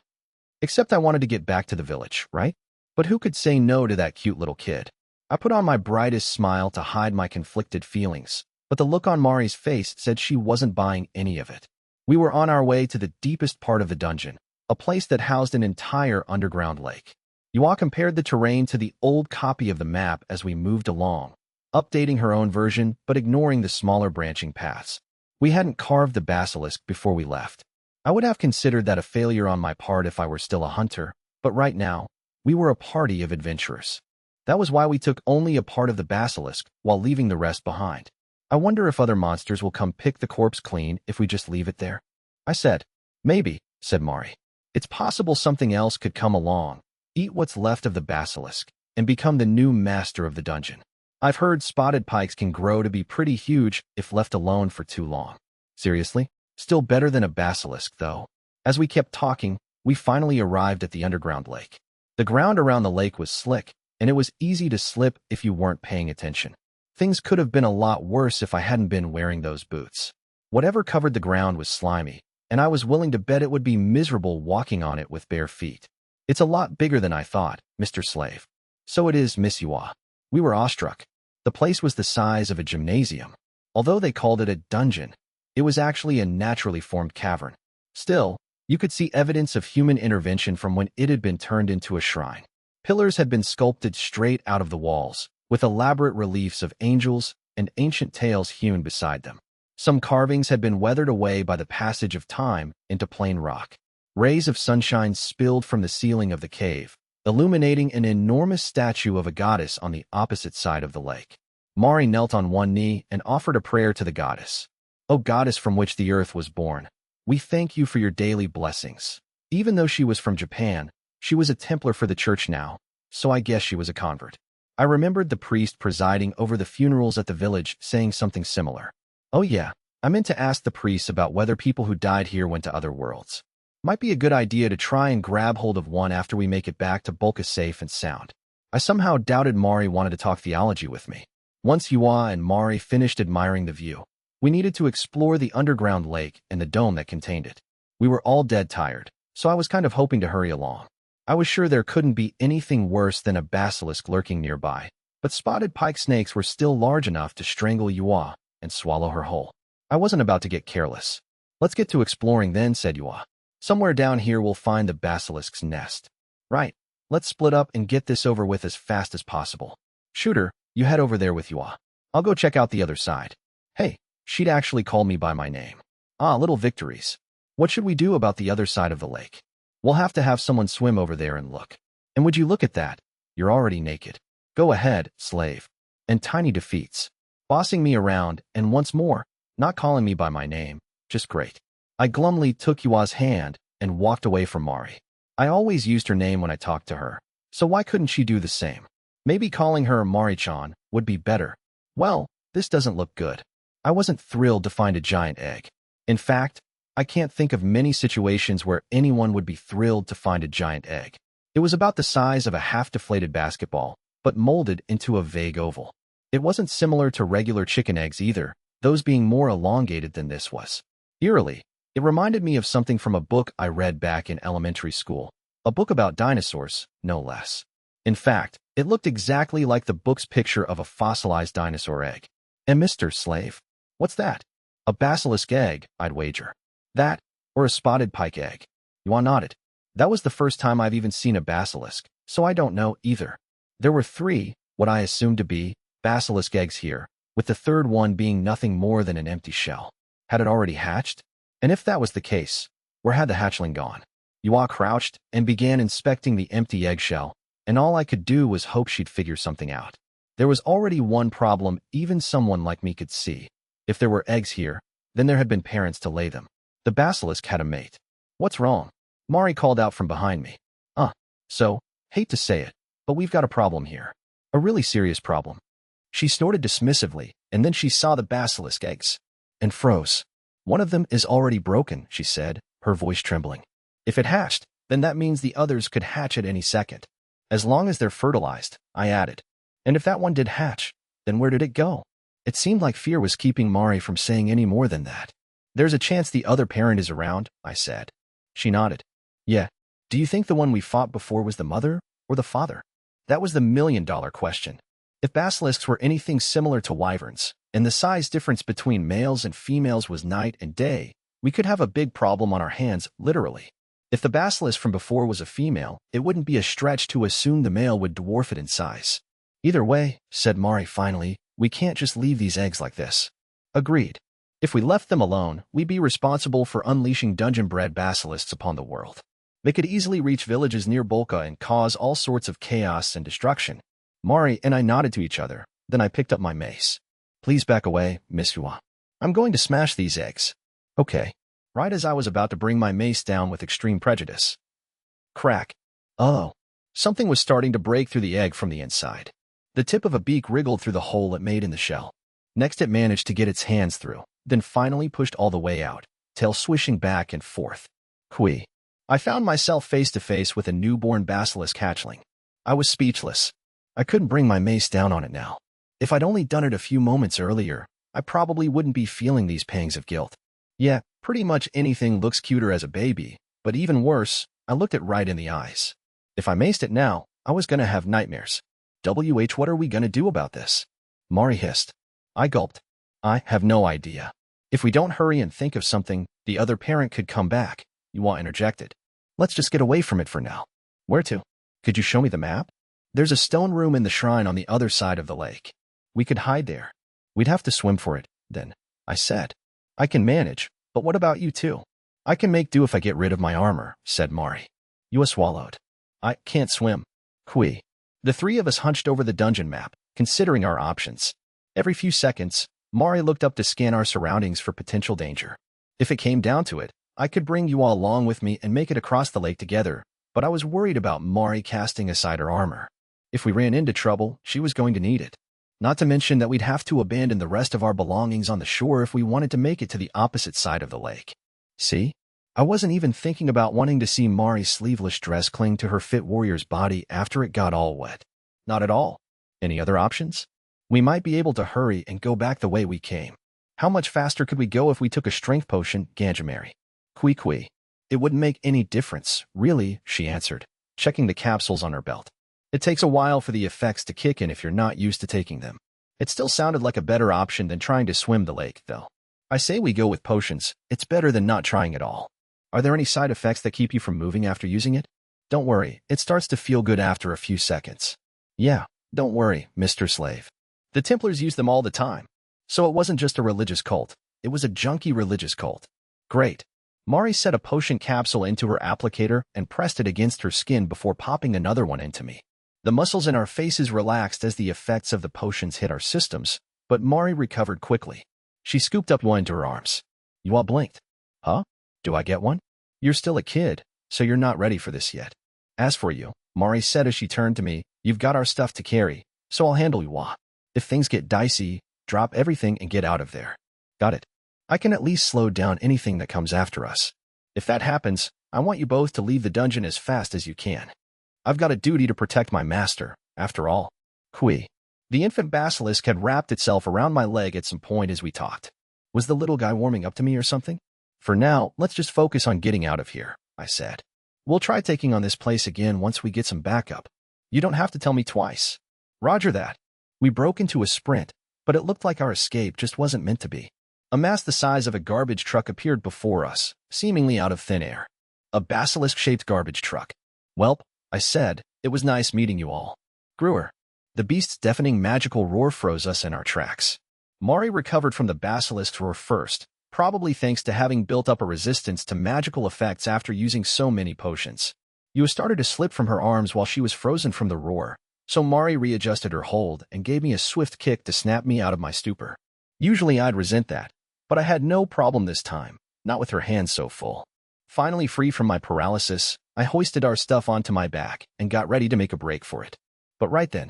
Except I wanted to get back to the village, right? But who could say no to that cute little kid? I put on my brightest smile to hide my conflicted feelings, but the look on Mari's face said she wasn't buying any of it. We were on our way to the deepest part of the dungeon, a place that housed an entire underground lake. Yua compared the terrain to the old copy of the map as we moved along, updating her own version but ignoring the smaller branching paths. We hadn't carved the basilisk before we left. I would have considered that a failure on my part if I were still a hunter, but right now, we were a party of adventurers. That was why we took only a part of the basilisk while leaving the rest behind. I wonder if other monsters will come pick the corpse clean if we just leave it there. I said. Maybe, said Mari. It's possible something else could come along, eat what's left of the basilisk, and become the new master of the dungeon. I've heard spotted pikes can grow to be pretty huge if left alone for too long. Seriously? Still better than a basilisk, though. As we kept talking, we finally arrived at the underground lake. The ground around the lake was slick, and it was easy to slip if you weren't paying attention. Things could have been a lot worse if I hadn't been wearing those boots. Whatever covered the ground was slimy, and I was willing to bet it would be miserable walking on it with bare feet. It's a lot bigger than I thought, Mr. Slave. So it is, Miss Yua. We were awestruck. The place was the size of a gymnasium. Although they called it a dungeon, it was actually a naturally formed cavern. Still, you could see evidence of human intervention from when it had been turned into a shrine. Pillars had been sculpted straight out of the walls, with elaborate reliefs of angels and ancient tales hewn beside them. Some carvings had been weathered away by the passage of time into plain rock. Rays of sunshine spilled from the ceiling of the cave, illuminating an enormous statue of a goddess on the opposite side of the lake. Mari knelt on one knee and offered a prayer to the goddess. O goddess from which the earth was born, we thank you for your daily blessings. Even though she was from Japan, she was a Templar for the church now, so I guess she was a convert. I remembered the priest presiding over the funerals at the village saying something similar. Oh yeah, I meant to ask the priests about whether people who died here went to other worlds. Might be a good idea to try and grab hold of one after we make it back to Bulka safe and sound. I somehow doubted Mari wanted to talk theology with me. Once Yua and Mari finished admiring the view, we needed to explore the underground lake and the dome that contained it. We were all dead tired, so I was kind of hoping to hurry along. I was sure there couldn't be anything worse than a basilisk lurking nearby, but spotted pike snakes were still large enough to strangle Yua and swallow her whole. I wasn't about to get careless. Let's get to exploring then, said Yua. Somewhere down here we'll find the basilisk's nest. Right, let's split up and get this over with as fast as possible. Shooter, you head over there with Yua. I'll go check out the other side. Hey, she'd actually called me by my name. Ah, little victories. What should we do about the other side of the lake? We'll have to have someone swim over there and look. And would you look at that? You're already naked. Go ahead, slave. And tiny defeats. Bossing me around, and once more, not calling me by my name. Just great. I glumly took Yua's hand and walked away from Mari. I always used her name when I talked to her, so why couldn't she do the same? Maybe calling her Mari-chan would be better. Well, this doesn't look good. I wasn't thrilled to find a giant egg. In fact, I can't think of many situations where anyone would be thrilled to find a giant egg. It was about the size of a half-deflated basketball, but molded into a vague oval. It wasn't similar to regular chicken eggs either, those being more elongated than this was. Eerily, it reminded me of something from a book I read back in elementary school, a book about dinosaurs, no less. In fact, it looked exactly like the book's picture of a fossilized dinosaur egg. And Mr. Slave, what's that? A basilisk egg, I'd wager. That, or a spotted pike egg. Yuan nodded. That was the first time I've even seen a basilisk, so I don't know either. There were 3, what I assumed to be, basilisk eggs here, with the third one being nothing more than an empty shell. Had it already hatched? And if that was the case, where had the hatchling gone? Yua crouched and began inspecting the empty eggshell, and all I could do was hope she'd figure something out. There was already one problem even someone like me could see. If there were eggs here, then there had been parents to lay them. The basilisk had a mate. What's wrong? Mari called out from behind me. So, hate to say it, but we've got a problem here. A really serious problem. She snorted dismissively, and then she saw the basilisk eggs. And froze. One of them is already broken, she said, her voice trembling. If it hatched, then that means the others could hatch at any second. As long as they're fertilized, I added. And if that one did hatch, then where did it go? It seemed like fear was keeping Mari from saying any more than that. There's a chance the other parent is around, I said. She nodded. Yeah. Do you think the one we fought before was the mother or the father? That was the million-dollar question. If basilisks were anything similar to wyverns, and the size difference between males and females was night and day, We could have a big problem on our hands, literally. If the basilisk from before was a female, it wouldn't be a stretch to assume the male would dwarf it in size. Either way, said Mari finally, we can't just leave these eggs like this. Agreed. If we left them alone, we'd be responsible for unleashing dungeon-bred basilisks upon the world. They could easily reach villages near Bolka and cause all sorts of chaos and destruction. Mari and I nodded to each other, then I picked up my mace. Please back away, Miss Yua. I'm going to smash these eggs. Okay. Right as I was about to bring my mace down with extreme prejudice. Crack. Oh. Something was starting to break through the egg from the inside. The tip of a beak wriggled through the hole it made in the shell. Next it managed to get its hands through, then finally pushed all the way out, tail swishing back and forth. Kui. I found myself face to face with a newborn basilisk hatchling. I was speechless. I couldn't bring my mace down on it now. If I'd only done it a few moments earlier, I probably wouldn't be feeling these pangs of guilt. Yeah, pretty much anything looks cuter as a baby, but even worse, I looked it right in the eyes. If I maced it now, I was gonna have nightmares. What are we gonna do about this? Mari hissed. I gulped. I have no idea. If we don't hurry and think of something, the other parent could come back, Yua interjected. Let's just get away from it for now. Where to? Could you show me the map? There's a stone room in the shrine on the other side of the lake. We could hide there. We'd have to swim for it, then, I said. I can manage, but what about you two? I can make do if I get rid of my armor, said Mari. Yua swallowed. I can't swim. Kui. The three of us hunched over the dungeon map, considering our options. Every few seconds, Mari looked up to scan our surroundings for potential danger. If it came down to it, I could bring you all along with me and make it across the lake together, but I was worried about Mari casting aside her armor. If we ran into trouble, she was going to need it. Not to mention that we'd have to abandon the rest of our belongings on the shore if we wanted to make it to the opposite side of the lake. See? I wasn't even thinking about wanting to see Mari's sleeveless dress cling to her fit warrior's body after it got all wet. Not at all. Any other options? We might be able to hurry and go back the way we came. How much faster could we go if we took a strength potion, Ganjamari? Kui. It wouldn't make any difference, really, she answered, checking the capsules on her belt. It takes a while for the effects to kick in if you're not used to taking them. It still sounded like a better option than trying to swim the lake, though. I say we go with potions. It's better than not trying at all. Are there any side effects that keep you from moving after using it? Don't worry, it starts to feel good after a few seconds. Yeah, don't worry, Mr. Slave. The Templars use them all the time. So it wasn't just a religious cult. It was a junky religious cult. Great. Mari set a potion capsule into her applicator and pressed it against her skin before popping another one into me. The muscles in our faces relaxed as the effects of the potions hit our systems, but Mari recovered quickly. She scooped up one into her arms. Yua blinked. Huh? Do I get one? You're still a kid, so you're not ready for this yet. As for you, Mari said as she turned to me, you've got our stuff to carry, so I'll handle Yua. If things get dicey, drop everything and get out of there. Got it. I can at least slow down anything that comes after us. If that happens, I want you both to leave the dungeon as fast as you can. I've got a duty to protect my master, after all. Kui. The infant basilisk had wrapped itself around my leg at some point as we talked. Was the little guy warming up to me or something? For now, let's just focus on getting out of here, I said. We'll try taking on this place again once we get some backup. You don't have to tell me twice. Roger that. We broke into a sprint, but it looked like our escape just wasn't meant to be. A mass the size of a garbage truck appeared before us, seemingly out of thin air. A basilisk-shaped garbage truck. Welp, I said, it was nice meeting you all. Brewer. The beast's deafening magical roar froze us in our tracks. Mari recovered from the basilisk's roar first, probably thanks to having built up a resistance to magical effects after using so many potions. Yua started to slip from her arms while she was frozen from the roar, so Mari readjusted her hold and gave me a swift kick to snap me out of my stupor. Usually I'd resent that, but I had no problem this time, not with her hands so full. Finally free from my paralysis, I hoisted our stuff onto my back and got ready to make a break for it. But right then,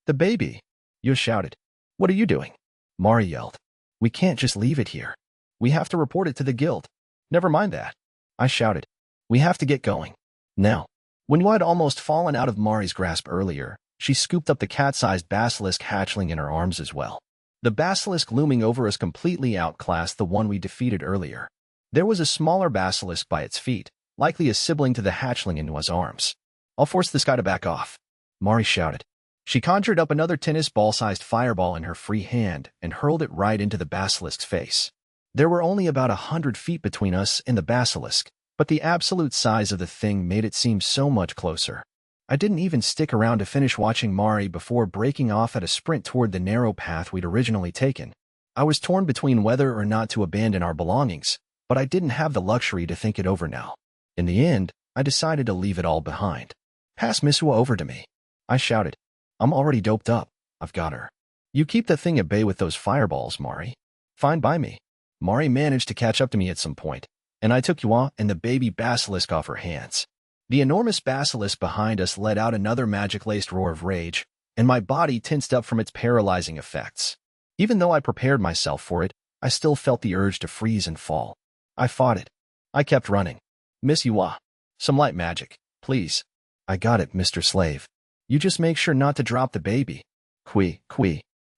the baby, Yua shouted. What are you doing? Mari yelled. We can't just leave it here. We have to report it to the guild. Never mind that. I shouted. We have to get going. Now. When Yua had almost fallen out of Mari's grasp earlier, she scooped up the cat-sized basilisk hatchling in her arms as well. The basilisk looming over us completely outclassed the one we defeated earlier. There was a smaller basilisk by its feet, likely a sibling to the hatchling in Yua's arms. I'll force this guy to back off, Mari shouted. She conjured up another tennis ball-sized fireball in her free hand and hurled it right into the basilisk's face. There were only about 100 feet between us and the basilisk, but the absolute size of the thing made it seem so much closer. I didn't even stick around to finish watching Mari before breaking off at a sprint toward the narrow path we'd originally taken. I was torn between whether or not to abandon our belongings, but I didn't have the luxury to think it over now. In the end, I decided to leave it all behind. "Pass Misua over to me," I shouted. "I'm already doped up. I've got her." "You keep the thing at bay with those fireballs, Mari." "Fine by me." Mari managed to catch up to me at some point, and I took Yua and the baby basilisk off her hands. The enormous basilisk behind us let out another magic-laced roar of rage, and my body tensed up from its paralyzing effects. Even though I prepared myself for it, I still felt the urge to freeze and fall. I fought it. I kept running. "Miss Yua, some light magic, please." "I got it, Mr. Slave. You just make sure not to drop the baby." Kui.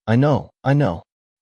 I know.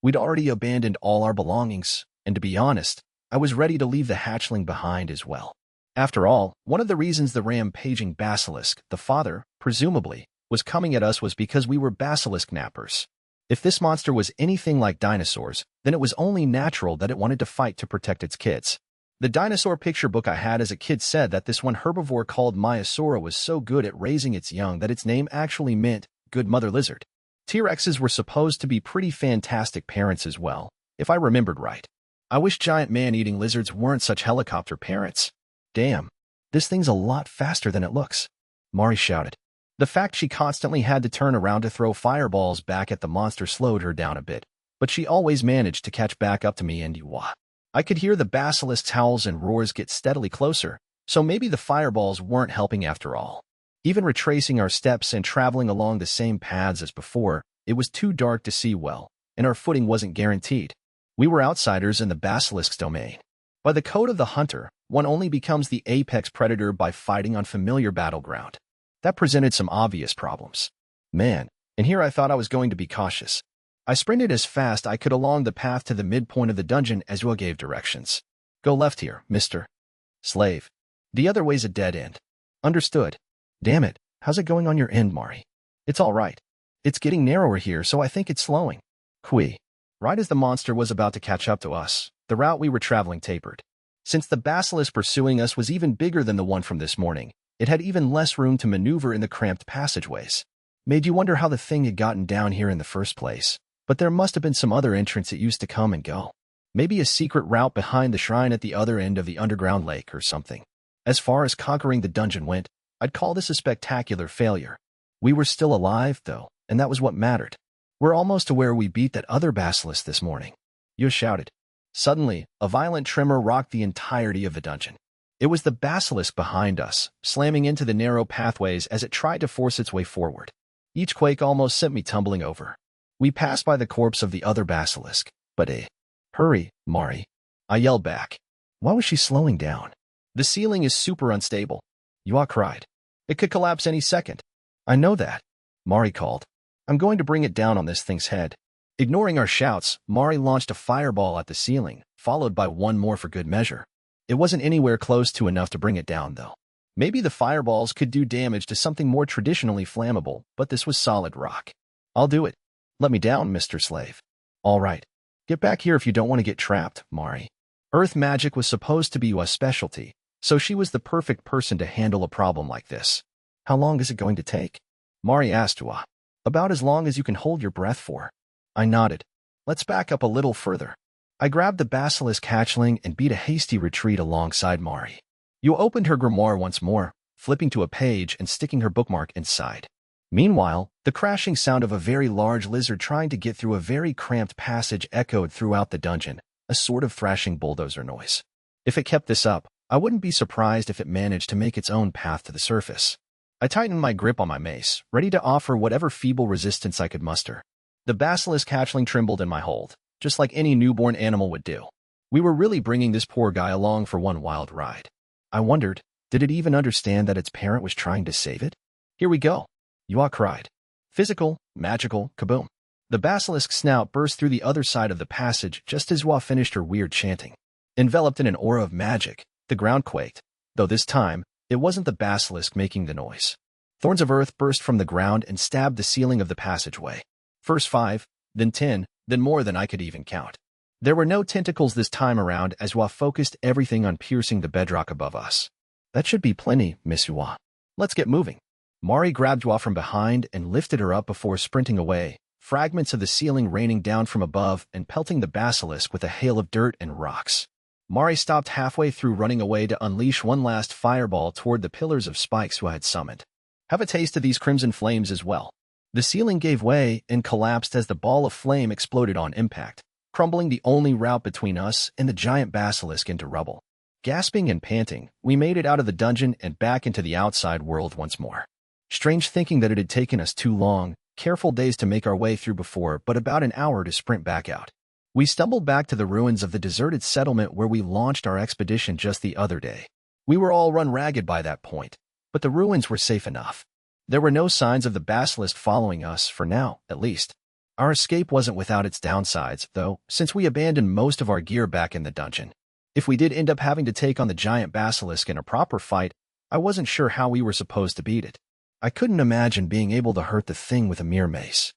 We'd already abandoned all our belongings, and to be honest, I was ready to leave the hatchling behind as well. After all, one of the reasons the rampaging basilisk, the father, presumably, was coming at us was because we were basilisk nappers. If this monster was anything like dinosaurs, then it was only natural that it wanted to fight to protect its kids. The dinosaur picture book I had as a kid said that this one herbivore called Maiasaura was so good at raising its young that its name actually meant good mother lizard. T-Rexes were supposed to be pretty fantastic parents as well, if I remembered right. I wish giant man-eating lizards weren't such helicopter parents. "Damn, this thing's a lot faster than it looks," Mari shouted. The fact she constantly had to turn around to throw fireballs back at the monster slowed her down a bit, but she always managed to catch back up to me and Yua. I could hear the basilisk's howls and roars get steadily closer, so maybe the fireballs weren't helping after all. Even retracing our steps and traveling along the same paths as before, it was too dark to see well, and our footing wasn't guaranteed. We were outsiders in the basilisk's domain. By the code of the hunter, one only becomes the apex predator by fighting on familiar battleground. That presented some obvious problems. Man, and here I thought I was going to be cautious. I sprinted as fast I could along the path to the midpoint of the dungeon as Yua gave directions. "Go left here, Mr. Slave. The other way's a dead end." "Understood." "Damn it, how's it going on your end, Mari?" "It's all right. It's getting narrower here, so I think it's slowing." Kui. Right as the monster was about to catch up to us, the route we were traveling tapered. Since the basilisk pursuing us was even bigger than the one from this morning, it had even less room to maneuver in the cramped passageways. Made you wonder how the thing had gotten down here in the first place. But there must have been some other entrance it used to come and go. Maybe a secret route behind the shrine at the other end of the underground lake or something. As far as conquering the dungeon went, I'd call this a spectacular failure. We were still alive, though, and that was what mattered. "We're almost to where we beat that other basilisk this morning," Yua shouted. Suddenly, a violent tremor rocked the entirety of the dungeon. It was the basilisk behind us, slamming into the narrow pathways as it tried to force its way forward. Each quake almost sent me tumbling over. We passed by the corpse of the other basilisk, but "Hurry, Mari," I yelled back. Why was she slowing down? "The ceiling is super unstable," Yua cried. "It could collapse any second." "I know that," Mari called. "I'm going to bring it down on this thing's head." Ignoring our shouts, Mari launched a fireball at the ceiling, followed by one more for good measure. It wasn't anywhere close to enough to bring it down, though. Maybe the fireballs could do damage to something more traditionally flammable, but this was solid rock. "I'll do it. Let me down, Mr. Slave." "All right. Get back here if you don't want to get trapped, Mari." Earth magic was supposed to be Yua's specialty, so she was the perfect person to handle a problem like this. "How long is it going to take?" Mari asked Yua. "About as long as you can hold your breath for." I nodded. "Let's back up a little further." I grabbed the basilisk hatchling and beat a hasty retreat alongside Mari. Yua opened her grimoire once more, flipping to a page and sticking her bookmark inside. Meanwhile, the crashing sound of a very large lizard trying to get through a very cramped passage echoed throughout the dungeon, a sort of thrashing bulldozer noise. If it kept this up, I wouldn't be surprised if it managed to make its own path to the surface. I tightened my grip on my mace, ready to offer whatever feeble resistance I could muster. The basilisk hatchling trembled in my hold, just like any newborn animal would do. We were really bringing this poor guy along for one wild ride. I wondered, did it even understand that its parent was trying to save it? "Here we go," Yua cried. Physical, magical, kaboom. The basilisk's snout burst through the other side of the passage just as Yua finished her weird chanting. Enveloped in an aura of magic, the ground quaked, though this time, it wasn't the basilisk making the noise. Thorns of earth burst from the ground and stabbed the ceiling of the passageway. First 5, then 10, then more than I could even count. There were no tentacles this time around as Wa focused everything on piercing the bedrock above us. That should be plenty, Miss Wa. Let's get moving. Mari grabbed Wa from behind and lifted her up before sprinting away, fragments of the ceiling raining down from above and pelting the basilisk with a hail of dirt and rocks. Mari stopped halfway through running away to unleash one last fireball toward the pillars of spikes Wa had summoned. Have a taste of these crimson flames as well. The ceiling gave way and collapsed as the ball of flame exploded on impact, crumbling the only route between us and the giant basilisk into rubble. Gasping and panting, we made it out of the dungeon and back into the outside world once more. Strange thinking that it had taken us too long, careful days to make our way through before, but about an hour to sprint back out. We stumbled back to the ruins of the deserted settlement where we launched our expedition just the other day. We were all run ragged by that point, but the ruins were safe enough. There were no signs of the basilisk following us, for now, at least. Our escape wasn't without its downsides, though, since we abandoned most of our gear back in the dungeon. If we did end up having to take on the giant basilisk in a proper fight, I wasn't sure how we were supposed to beat it. I couldn't imagine being able to hurt the thing with a mere mace.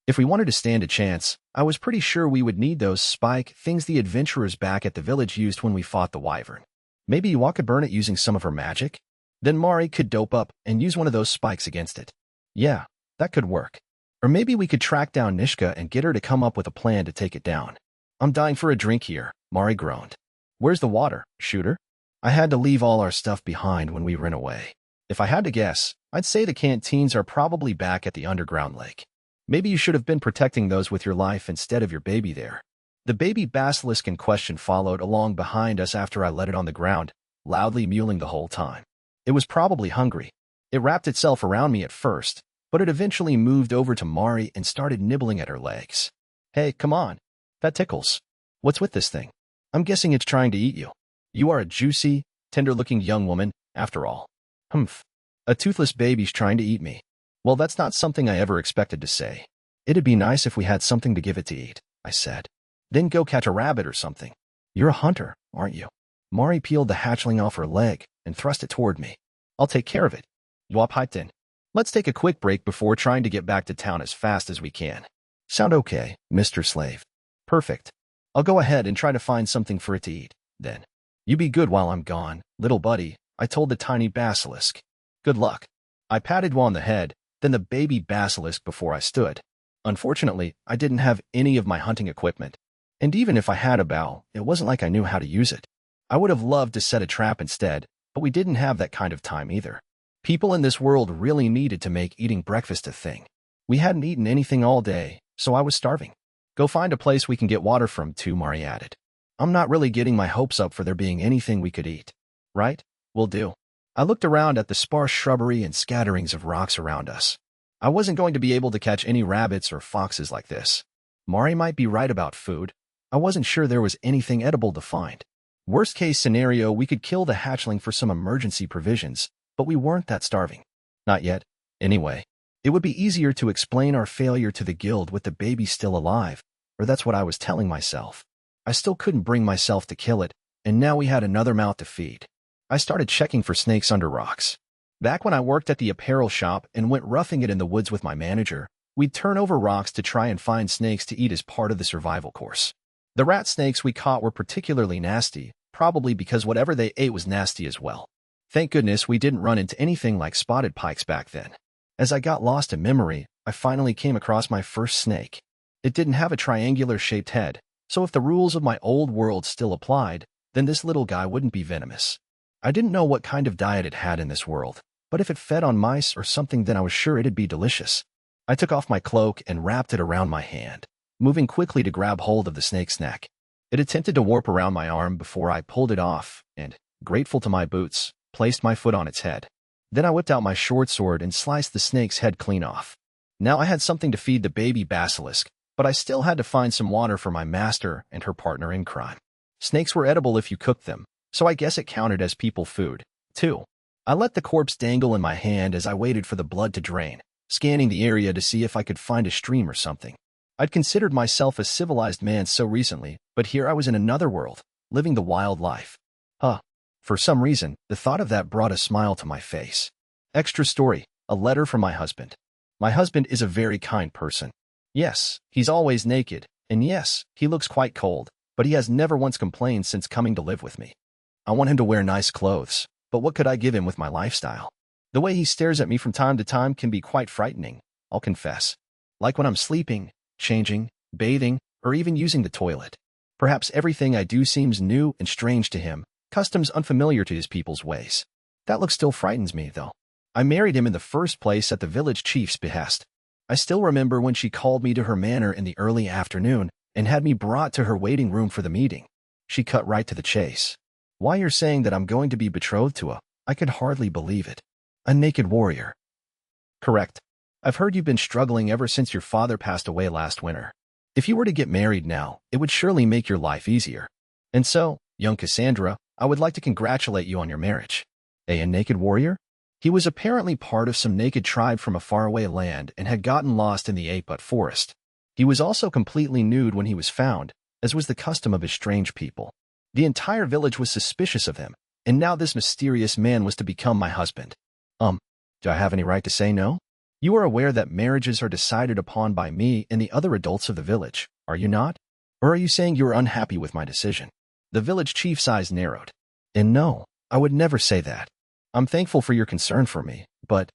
If we wanted to stand a chance, I was pretty sure we would need those spike things the adventurers back at the village used when we fought the wyvern. Maybe Iwa could burn it using some of her magic? Then Mari could dope up and use one of those spikes against it. Yeah, that could work. Or maybe we could track down Nishka and get her to come up with a plan to take it down. I'm dying for a drink here, Mari groaned. Where's the water, shooter? I had to leave all our stuff behind when we ran away. If I had to guess, I'd say the canteens are probably back at the underground lake. Maybe you should have been protecting those with your life instead of your baby there. The baby basilisk in question followed along behind us after I let it on the ground, loudly mewling the whole time. It was probably hungry. It wrapped itself around me at first, but it eventually moved over to Mari and started nibbling at her legs. Hey, come on. That tickles. What's with this thing? I'm guessing it's trying to eat you. You are a juicy, tender-looking young woman, after all. Humph. A toothless baby's trying to eat me. Well, that's not something I ever expected to say. It'd be nice if we had something to give it to eat, I said. Then go catch a rabbit or something. You're a hunter, aren't you? Mari peeled the hatchling off her leg and thrust it toward me. I'll take care of it. Yuap piped in. Let's take a quick break before trying to get back to town as fast as we can. Sound okay, Mr. Slave? Perfect. I'll go ahead and try to find something for it to eat, then. You be good while I'm gone, little buddy, I told the tiny basilisk. Good luck. I patted one on the head, then the baby basilisk before I stood. Unfortunately, I didn't have any of my hunting equipment. And even if I had a bow, it wasn't like I knew how to use it. I would have loved to set a trap instead, but we didn't have that kind of time either. People in this world really needed to make eating breakfast a thing. We hadn't eaten anything all day, so I was starving. Go find a place we can get water from too, Mari added. I'm not really getting my hopes up for there being anything we could eat. Right? Will do. I looked around at the sparse shrubbery and scatterings of rocks around us. I wasn't going to be able to catch any rabbits or foxes like this. Mari might be right about food. I wasn't sure there was anything edible to find. Worst case scenario, we could kill the hatchling for some emergency provisions, but we weren't that starving. Not yet. Anyway, it would be easier to explain our failure to the guild with the baby still alive, or that's what I was telling myself. I still couldn't bring myself to kill it, and now we had another mouth to feed. I started checking for snakes under rocks. Back when I worked at the apparel shop and went roughing it in the woods with my manager, we'd turn over rocks to try and find snakes to eat as part of the survival course. The rat snakes we caught were particularly nasty, probably because whatever they ate was nasty as well. Thank goodness we didn't run into anything like spotted pikes back then. As I got lost in memory, I finally came across my first snake. It didn't have a triangular-shaped head, so if the rules of my old world still applied, then this little guy wouldn't be venomous. I didn't know what kind of diet it had in this world, but if it fed on mice or something, then I was sure it'd be delicious. I took off my cloak and wrapped it around my hand, moving quickly to grab hold of the snake's neck. It attempted to warp around my arm before I pulled it off and, grateful to my boots, placed my foot on its head. Then I whipped out my short sword and sliced the snake's head clean off. Now I had something to feed the baby basilisk, but I still had to find some water for my master and her partner in crime. Snakes were edible if you cooked them, so I guess it counted as people food, too. I let the corpse dangle in my hand as I waited for the blood to drain, scanning the area to see if I could find a stream or something. I'd considered myself a civilized man so recently, but here I was in another world, living the wild life. For some reason, the thought of that brought a smile to my face. Extra story, a letter from my husband. My husband is a very kind person. Yes, he's always naked, and yes, he looks quite cold, but he has never once complained since coming to live with me. I want him to wear nice clothes, but what could I give him with my lifestyle? The way he stares at me from time to time can be quite frightening, I'll confess. Like when I'm sleeping, changing, bathing, or even using the toilet. Perhaps everything I do seems new and strange to him, customs unfamiliar to his people's ways. That look still frightens me, though. I married him in the first place at the village chief's behest. I still remember when she called me to her manor in the early afternoon and had me brought to her waiting room for the meeting. She cut right to the chase. Why you're saying that I'm going to be betrothed to I could hardly believe it. A naked warrior. Correct. I've heard you've been struggling ever since your father passed away last winter. If you were to get married now, it would surely make your life easier. And so, young Cassandra, I would like to congratulate you on your marriage. A naked warrior? He was apparently part of some naked tribe from a faraway land and had gotten lost in the isekai'd forest. He was also completely nude when he was found, as was the custom of his strange people. The entire village was suspicious of him, and now this mysterious man was to become my husband. Do I have any right to say no? You are aware that marriages are decided upon by me and the other adults of the village, are you not? Or are you saying you are unhappy with my decision? The village chief's eyes narrowed. And no, I would never say that. I'm thankful for your concern for me, but,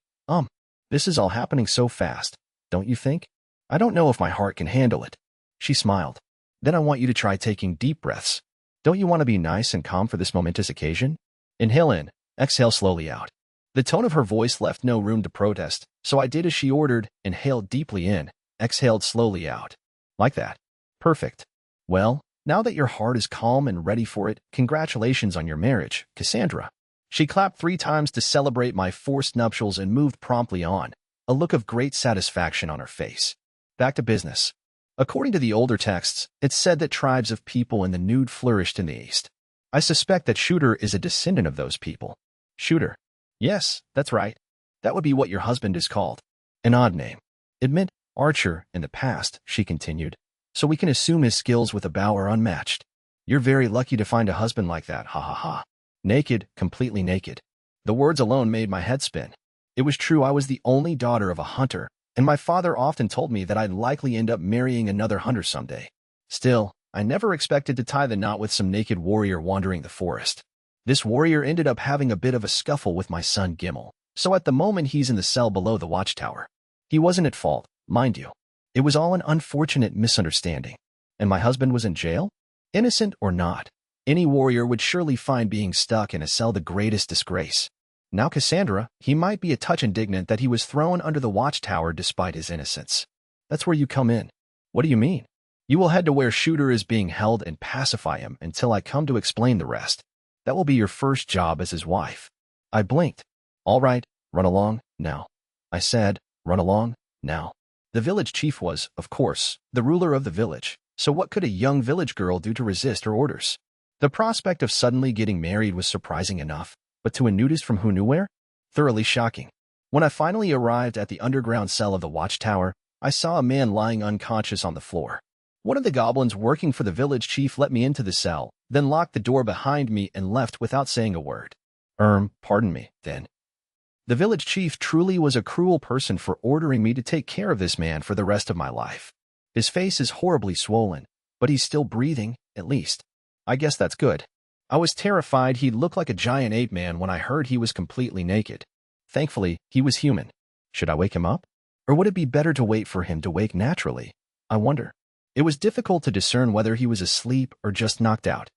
this is all happening so fast, don't you think? I don't know if my heart can handle it. She smiled. Then I want you to try taking deep breaths. Don't you want to be nice and calm for this momentous occasion? Inhale in, exhale slowly out. The tone of her voice left no room to protest, so I did as she ordered, inhaled deeply in, exhaled slowly out. Like that. Perfect. Well, now that your heart is calm and ready for it, congratulations on your marriage, Cassandra. She clapped 3 times to celebrate my forced nuptials and moved promptly on, a look of great satisfaction on her face. Back to business. According to the older texts, it's said that tribes of people in the nude flourished in the East. I suspect that Shooter is a descendant of those people. Shooter. Yes, that's right. That would be what your husband is called. An odd name. It meant archer in the past, she continued, so we can assume his skills with a bow are unmatched. You're very lucky to find a husband like that, ha ha ha. Naked, completely naked. The words alone made my head spin. It was true I was the only daughter of a hunter, and my father often told me that I'd likely end up marrying another hunter someday. Still, I never expected to tie the knot with some naked warrior wandering the forest. This warrior ended up having a bit of a scuffle with my son Gimel, so at the moment he's in the cell below the watchtower. He wasn't at fault, mind you. It was all an unfortunate misunderstanding. And my husband was in jail? Innocent or not, any warrior would surely find being stuck in a cell the greatest disgrace. Now Cassandra, he might be a touch indignant that he was thrown under the watchtower despite his innocence. That's where you come in. What do you mean? You will head to where Shooter is being held and pacify him until I come to explain the rest. That will be your first job as his wife. I blinked. All right, run along, now. I said, run along, now. The village chief was, of course, the ruler of the village, so what could a young village girl do to resist her orders? The prospect of suddenly getting married was surprising enough, but to a nudist from who knew where? Thoroughly shocking. When I finally arrived at the underground cell of the watchtower, I saw a man lying unconscious on the floor. One of the goblins working for the village chief let me into the cell, then locked the door behind me and left without saying a word. Pardon me, then. The village chief truly was a cruel person for ordering me to take care of this man for the rest of my life. His face is horribly swollen, but he's still breathing, at least. I guess that's good. I was terrified he'd look like a giant ape man when I heard he was completely naked. Thankfully, he was human. Should I wake him up? Or would it be better to wait for him to wake naturally? I wonder. It was difficult to discern whether he was asleep or just knocked out.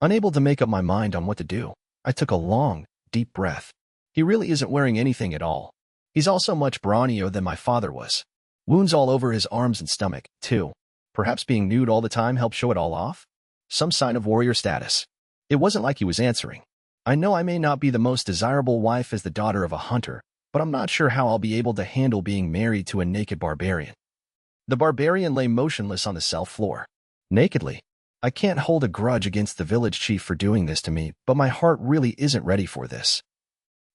Unable to make up my mind on what to do, I took a long, deep breath. He really isn't wearing anything at all. He's also much brawnier than my father was. Wounds all over his arms and stomach, too. Perhaps being nude all the time helped show it all off? Some sign of warrior status. It wasn't like he was answering. I know I may not be the most desirable wife as the daughter of a hunter, but I'm not sure how I'll be able to handle being married to a naked barbarian. The barbarian lay motionless on the cell floor. Nakedly. I can't hold a grudge against the village chief for doing this to me, but my heart really isn't ready for this.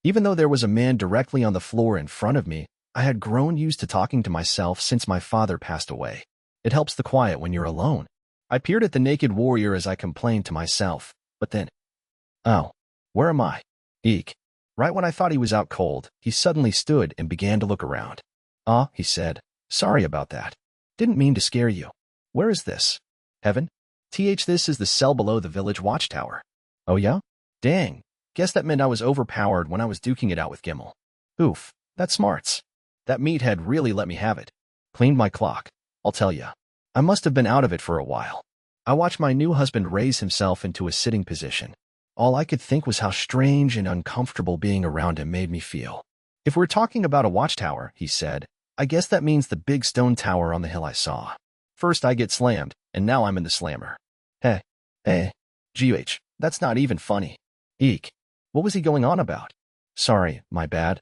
Even though there was a man directly on the floor in front of me, I had grown used to talking to myself since my father passed away. It helps the quiet when you're alone. I peered at the naked warrior as I complained to myself, but then, oh, where am I? Eek. Right when I thought he was out cold, he suddenly stood and began to look around. He said, sorry about that. Didn't mean to scare you. Where is this? Heaven? This is the cell below the village watchtower. Oh yeah? Dang. Guess that meant I was overpowered when I was duking it out with Gimel. Oof, that's smarts. That meathead really let me have it. Cleaned my clock, I'll tell ya. I must have been out of it for a while. I watched my new husband raise himself into a sitting position. All I could think was how strange and uncomfortable being around him made me feel. If we're talking about a watchtower, he said, I guess that means the big stone tower on the hill I saw. First I get slammed, and now I'm in the slammer. Hey. That's not even funny. Eek. What was he going on about? Sorry, my bad.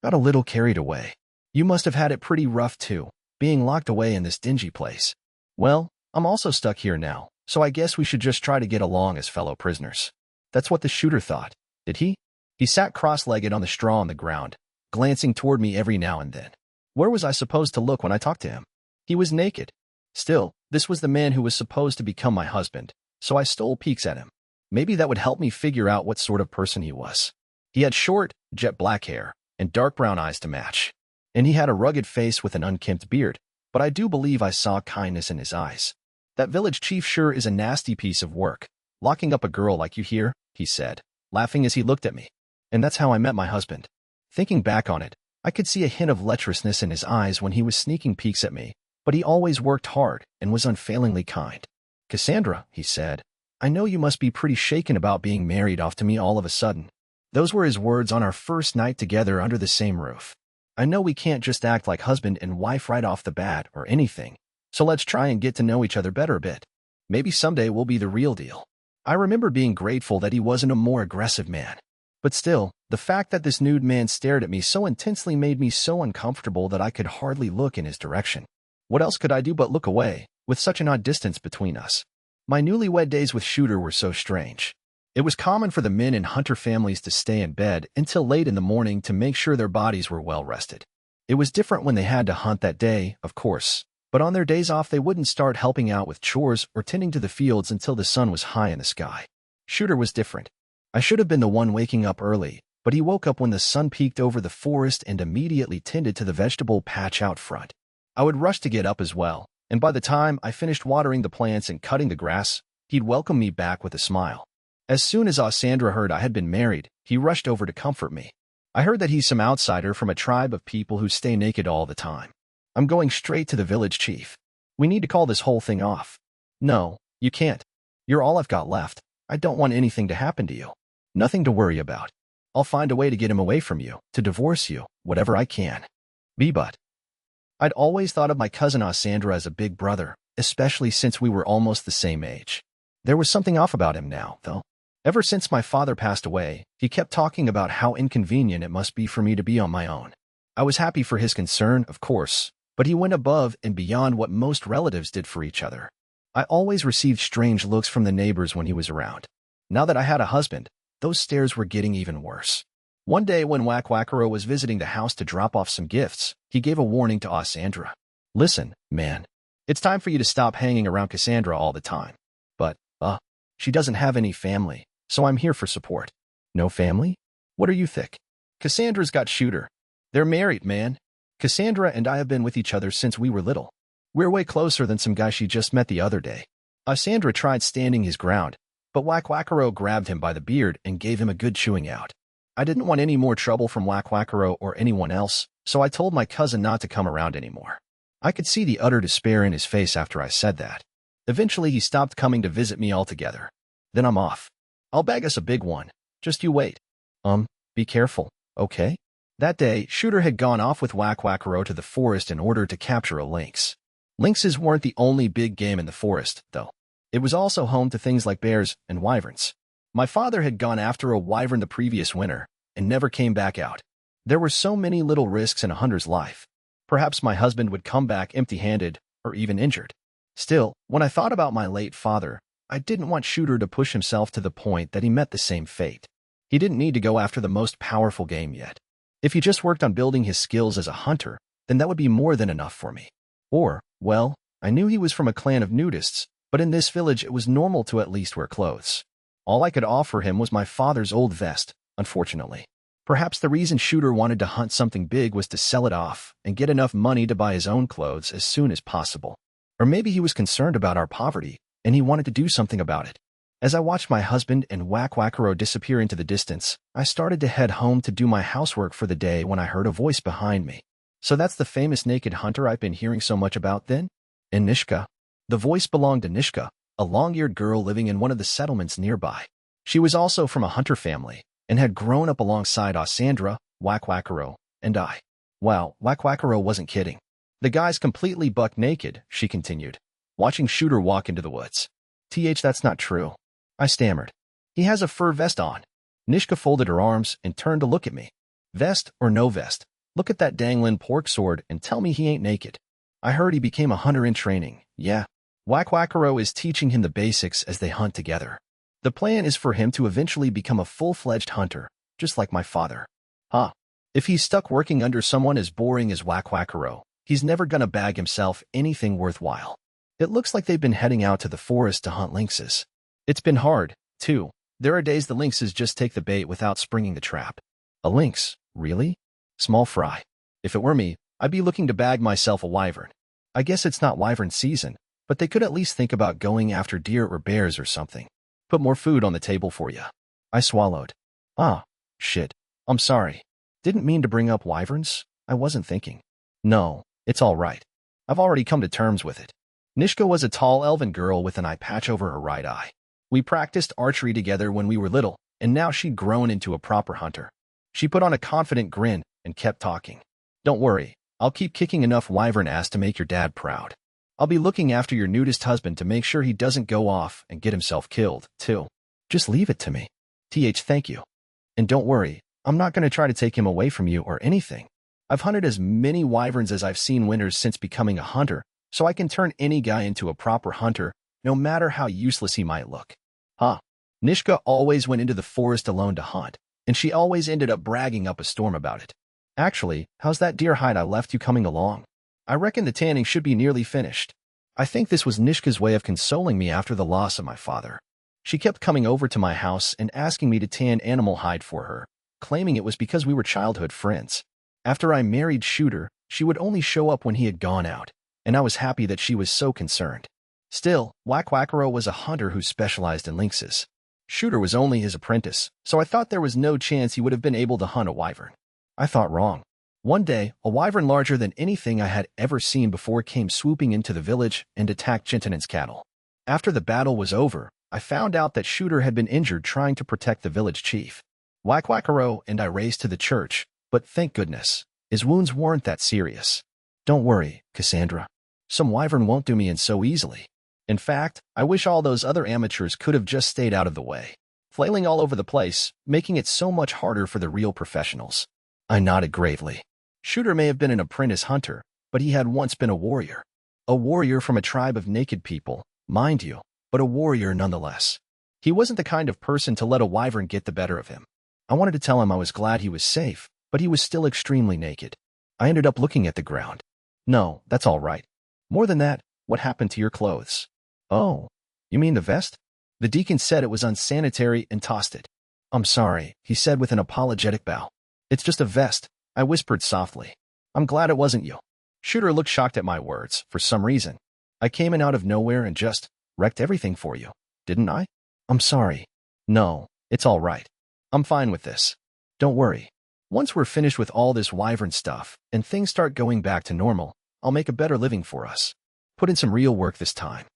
Got a little carried away. You must have had it pretty rough too, being locked away in this dingy place. Well, I'm also stuck here now, so I guess we should just try to get along as fellow prisoners. That's what the shooter thought, did he? He sat cross-legged on the straw on the ground, glancing toward me every now and then. Where was I supposed to look when I talked to him? He was naked. Still, this was the man who was supposed to become my husband, so I stole peeks at him. Maybe that would help me figure out what sort of person he was. He had short, jet black hair and dark brown eyes to match. And he had a rugged face with an unkempt beard, but I do believe I saw kindness in his eyes. That village chief sure is a nasty piece of work, locking up a girl like you here, he said, laughing as he looked at me. And that's how I met my husband. Thinking back on it, I could see a hint of lecherousness in his eyes when he was sneaking peeks at me, but he always worked hard and was unfailingly kind. Cassandra, he said, I know you must be pretty shaken about being married off to me all of a sudden. Those were his words on our first night together under the same roof. I know we can't just act like husband and wife right off the bat or anything, so let's try and get to know each other better a bit. Maybe someday we'll be the real deal. I remember being grateful that he wasn't a more aggressive man. But still, the fact that this nude man stared at me so intensely made me so uncomfortable that I could hardly look in his direction. What else could I do but look away, with such an odd distance between us? My newlywed days with Shooter were so strange. It was common for the men in hunter families to stay in bed until late in the morning to make sure their bodies were well rested. It was different when they had to hunt that day, of course, but on their days off they wouldn't start helping out with chores or tending to the fields until the sun was high in the sky. Shooter was different. I should have been the one waking up early, but he woke up when the sun peeked over the forest and immediately tended to the vegetable patch out front. I would rush to get up as well, and by the time I finished watering the plants and cutting the grass, he'd welcome me back with a smile. As soon as Asandra heard I had been married, he rushed over to comfort me. I heard that he's some outsider from a tribe of people who stay naked all the time. I'm going straight to the village chief. We need to call this whole thing off. No, you can't. You're all I've got left. I don't want anything to happen to you. Nothing to worry about. I'll find a way to get him away from you, to divorce you, whatever I can. But I'd always thought of my cousin Asandra as a big brother, especially since we were almost the same age. There was something off about him now, though. Ever since my father passed away, he kept talking about how inconvenient it must be for me to be on my own. I was happy for his concern, of course, but he went above and beyond what most relatives did for each other. I always received strange looks from the neighbors when he was around. Now that I had a husband, those stares were getting even worse. One day when Wakwakaro was visiting the house to drop off some gifts, he gave a warning to Asandra. Listen, man, it's time for you to stop hanging around Cassandra all the time. But, she doesn't have any family, so I'm here for support. No family? What are you thick? Cassandra's got Shooter. They're married, man. Cassandra and I have been with each other since we were little. We're way closer than some guy she just met the other day. Asandra tried standing his ground, but Wakwakaro grabbed him by the beard and gave him a good chewing out. I didn't want any more trouble from Wakwakaro or anyone else, so I told my cousin not to come around anymore. I could see the utter despair in his face after I said that. Eventually, he stopped coming to visit me altogether. Then I'm off. I'll bag us a big one. Just you wait. Be careful, okay? That day, Shooter had gone off with Wakwakaro to the forest in order to capture a lynx. Lynxes weren't the only big game in the forest, though. It was also home to things like bears and wyverns. My father had gone after a wyvern the previous winter and never came back out. There were so many little risks in a hunter's life. Perhaps my husband would come back empty-handed or even injured. Still, when I thought about my late father, I didn't want Shooter to push himself to the point that he met the same fate. He didn't need to go after the most powerful game yet. If he just worked on building his skills as a hunter, then that would be more than enough for me. Or, well, I knew he was from a clan of nudists, but in this village it was normal to at least wear clothes. All I could offer him was my father's old vest, unfortunately. Perhaps the reason Shooter wanted to hunt something big was to sell it off and get enough money to buy his own clothes as soon as possible. Or maybe he was concerned about our poverty, and he wanted to do something about it. As I watched my husband and Wakwakaro disappear into the distance, I started to head home to do my housework for the day when I heard a voice behind me. So that's the famous naked hunter I've been hearing so much about then? And Nishka? The voice belonged to Nishka, a long-eared girl living in one of the settlements nearby. She was also from a hunter family and had grown up alongside Asandra, Wakwakaro, and I. Wow, Wakwakaro wasn't kidding. The guy's completely buck naked, she continued, watching Shooter walk into the woods. That's not true. I stammered. He has a fur vest on. Nishka folded her arms and turned to look at me. Vest or no vest, look at that dangling pork sword and tell me he ain't naked. I heard he became a hunter in training, yeah. Wakwakaro is teaching him the basics as they hunt together. The plan is for him to eventually become a full-fledged hunter, just like my father. Huh. If he's stuck working under someone as boring as Wakwakaro, he's never gonna bag himself anything worthwhile. It looks like they've been heading out to the forest to hunt lynxes. It's been hard, too. There are days the lynxes just take the bait without springing the trap. A lynx, really? Small fry. If it were me, I'd be looking to bag myself a wyvern. I guess it's not wyvern season, but they could at least think about going after deer or bears or something. Put more food on the table for you. I swallowed. Ah, shit. I'm sorry. Didn't mean to bring up wyverns. I wasn't thinking. No, it's all right. I've already come to terms with it. Nishka was a tall elven girl with an eye patch over her right eye. We practiced archery together when we were little, and now she'd grown into a proper hunter. She put on a confident grin and kept talking. Don't worry, I'll keep kicking enough wyvern ass to make your dad proud. I'll be looking after your nudist husband to make sure he doesn't go off and get himself killed, too. Just leave it to me. Thank you. And don't worry, I'm not going to try to take him away from you or anything. I've hunted as many wyverns as I've seen winters since becoming a hunter, so I can turn any guy into a proper hunter, no matter how useless he might look. Huh. Nishka always went into the forest alone to hunt, and she always ended up bragging up a storm about it. Actually, how's that deer hide I left you coming along? I reckon the tanning should be nearly finished. I think this was Nishka's way of consoling me after the loss of my father. She kept coming over to my house and asking me to tan animal hide for her, claiming it was because we were childhood friends. After I married Shooter, she would only show up when he had gone out, and I was happy that she was so concerned. Still, Wakwakaro was a hunter who specialized in lynxes. Shooter was only his apprentice, so I thought there was no chance he would have been able to hunt a wyvern. I thought wrong. One day, a wyvern larger than anything I had ever seen before came swooping into the village and attacked Chintanen's cattle. After the battle was over, I found out that Shooter had been injured trying to protect the village chief. Wakwakaro and I raced to the church, but thank goodness, his wounds weren't that serious. Don't worry, Cassandra. Some wyvern won't do me in so easily. In fact, I wish all those other amateurs could have just stayed out of the way, flailing all over the place, making it so much harder for the real professionals. I nodded gravely. Shooter may have been an apprentice hunter, but he had once been a warrior. A warrior from a tribe of naked people, mind you, but a warrior nonetheless. He wasn't the kind of person to let a wyvern get the better of him. I wanted to tell him I was glad he was safe, but he was still extremely naked. I ended up looking at the ground. No, that's all right. More than that, what happened to your clothes? Oh, you mean the vest? The deacon said it was unsanitary and tossed it. I'm sorry, he said with an apologetic bow. It's just a vest, I whispered softly. I'm glad it wasn't you. Shooter looked shocked at my words, for some reason. I came in out of nowhere and just wrecked everything for you, didn't I? I'm sorry. No, it's all right. I'm fine with this. Don't worry. Once we're finished with all this wyvern stuff and things start going back to normal, I'll make a better living for us. Put in some real work this time.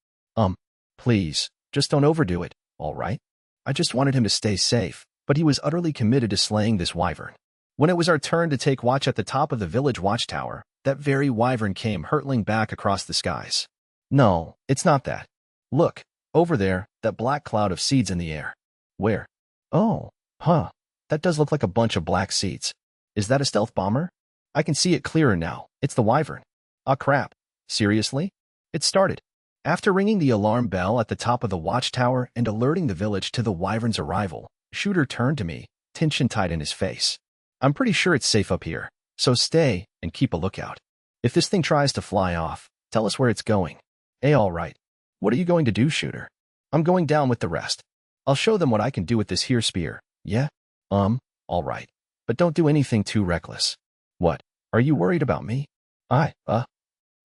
Please, just don't overdo it, all right? I just wanted him to stay safe, but he was utterly committed to slaying this wyvern. When it was our turn to take watch at the top of the village watchtower, that very wyvern came hurtling back across the skies. No, it's not that. Look, over there, that black cloud of seeds in the air. Where? Oh, huh. That does look like a bunch of black seeds. Is that a stealth bomber? I can see it clearer now. It's the wyvern. Ah, crap. Seriously? It started. After ringing the alarm bell at the top of the watchtower and alerting the village to the wyvern's arrival, Shooter turned to me, tension tight in his face. I'm pretty sure it's safe up here, so stay and keep a lookout. If this thing tries to fly off, tell us where it's going. All right. What are you going to do, Shooter? I'm going down with the rest. I'll show them what I can do with this here spear, yeah? All right. But don't do anything too reckless. What? Are you worried about me?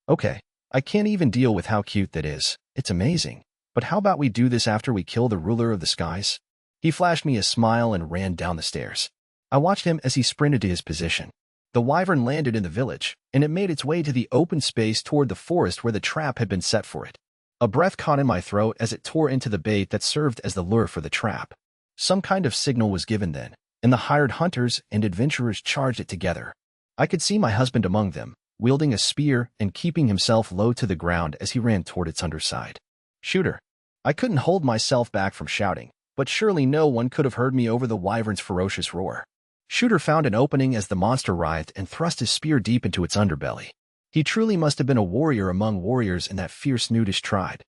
Okay. I can't even deal with how cute that is. It's amazing. But how about we do this after we kill the ruler of the skies? He flashed me a smile and ran down the stairs. I watched him as he sprinted to his position. The wyvern landed in the village, and it made its way to the open space toward the forest where the trap had been set for it. A breath caught in my throat as it tore into the bait that served as the lure for the trap. Some kind of signal was given then, and the hired hunters and adventurers charged it together. I could see my husband among them, wielding a spear and keeping himself low to the ground as he ran toward its underside. Shooter! I couldn't hold myself back from shouting, but surely no one could have heard me over the wyvern's ferocious roar. Shooter found an opening as the monster writhed and thrust his spear deep into its underbelly. He truly must have been a warrior among warriors in that fierce nudish tribe.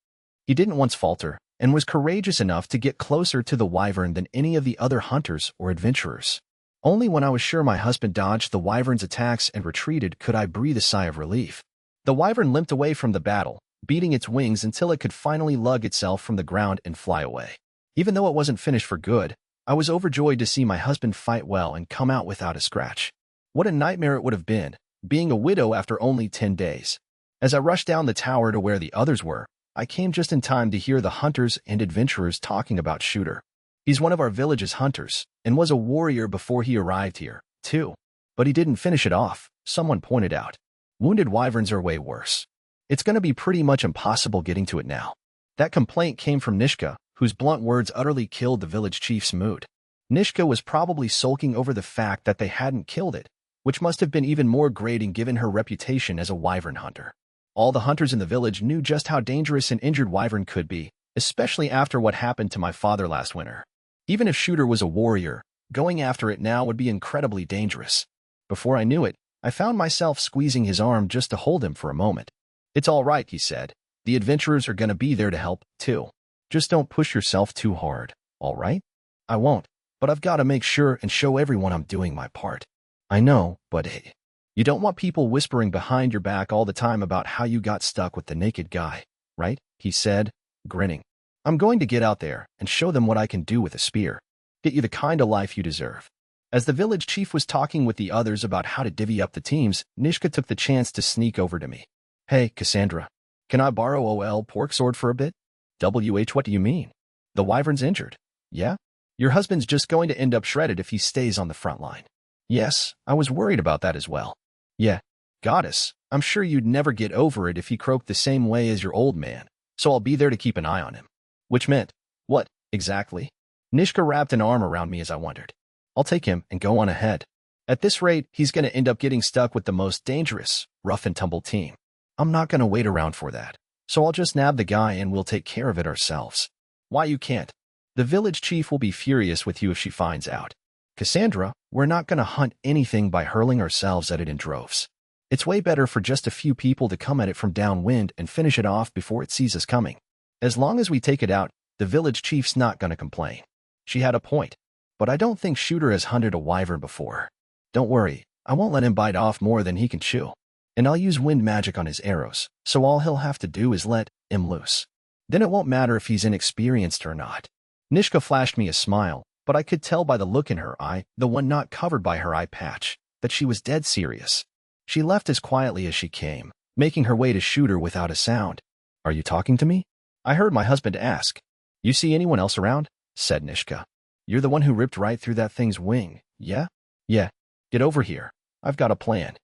He didn't once falter, and was courageous enough to get closer to the wyvern than any of the other hunters or adventurers. Only when I was sure my husband dodged the wyvern's attacks and retreated could I breathe a sigh of relief. The wyvern limped away from the battle, beating its wings until it could finally lug itself from the ground and fly away. Even though it wasn't finished for good, I was overjoyed to see my husband fight well and come out without a scratch. What a nightmare it would have been, being a widow after only 10 days. As I rushed down the tower to where the others were, I came just in time to hear the hunters and adventurers talking about Shooter. He's one of our village's hunters, and was a warrior before he arrived here, too. But he didn't finish it off, someone pointed out. Wounded wyverns are way worse. It's going to be pretty much impossible getting to it now. That complaint came from Nishka, whose blunt words utterly killed the village chief's mood. Nishka was probably sulking over the fact that they hadn't killed it, which must have been even more grating given her reputation as a wyvern hunter. All the hunters in the village knew just how dangerous an injured wyvern could be, especially after what happened to my father last winter. Even if Shooter was a warrior, going after it now would be incredibly dangerous. Before I knew it, I found myself squeezing his arm just to hold him for a moment. "It's all right," he said. "The adventurers are going to be there to help, too. Just don't push yourself too hard, all right?" "I won't, but I've got to make sure and show everyone I'm doing my part." "I know, but hey, you don't want people whispering behind your back all the time about how you got stuck with the naked guy, right?" he said, grinning. "I'm going to get out there and show them what I can do with a spear. Get you the kind of life you deserve." As the village chief was talking with the others about how to divvy up the teams, Nishka took the chance to sneak over to me. "Hey, Cassandra, can I borrow ol' pork sword for a bit?" What do you mean? The wyvern's injured. Yeah? Your husband's just going to end up shredded if he stays on the front line. Yes, I was worried about that as well. Yeah, goddess, I'm sure you'd never get over it if he croaked the same way as your old man, so I'll be there to keep an eye on him. Which meant, what, exactly? Nishka wrapped an arm around me as I wondered. I'll take him and go on ahead. At this rate, he's going to end up getting stuck with the most dangerous, rough-and-tumble team. I'm not going to wait around for that. So I'll just nab the guy and we'll take care of it ourselves. Why you can't? The village chief will be furious with you if she finds out. Cassandra, we're not going to hunt anything by hurling ourselves at it in droves. It's way better for just a few people to come at it from downwind and finish it off before it sees us coming. As long as we take it out, the village chief's not going to complain. She had a point, but I don't think Shooter has hunted a wyvern before. Don't worry, I won't let him bite off more than he can chew. And I'll use wind magic on his arrows, so all he'll have to do is let him loose. Then it won't matter if he's inexperienced or not. Nishka flashed me a smile, but I could tell by the look in her eye, the one not covered by her eye patch, that she was dead serious. She left as quietly as she came, making her way to Shooter without a sound. "Are you talking to me?" I heard my husband ask. "You see anyone else around?" said Nishka. "You're the one who ripped right through that thing's wing, yeah?" "Yeah. Get over here. I've got a plan."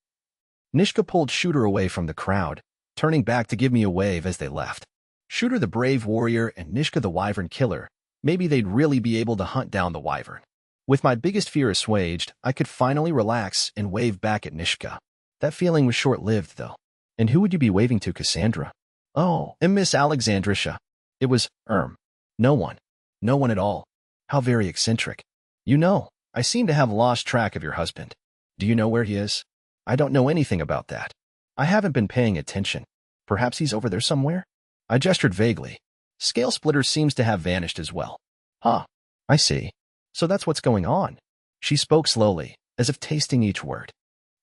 Nishka pulled Shooter away from the crowd, turning back to give me a wave as they left. Shooter the brave warrior and Nishka the wyvern killer, maybe they'd really be able to hunt down the wyvern. With my biggest fear assuaged, I could finally relax and wave back at Nishka. That feeling was short-lived, though. "And who would you be waving to, Cassandra?" "Oh, and Miss Alexandrisha." It was, no one. No one at all. How very eccentric. "You know, I seem to have lost track of your husband. Do you know where he is?" "I don't know anything about that. I haven't been paying attention. Perhaps he's over there somewhere?" I gestured vaguely. Scale Splitter seems to have vanished as well. "Huh. I see. So that's what's going on." She spoke slowly, as if tasting each word.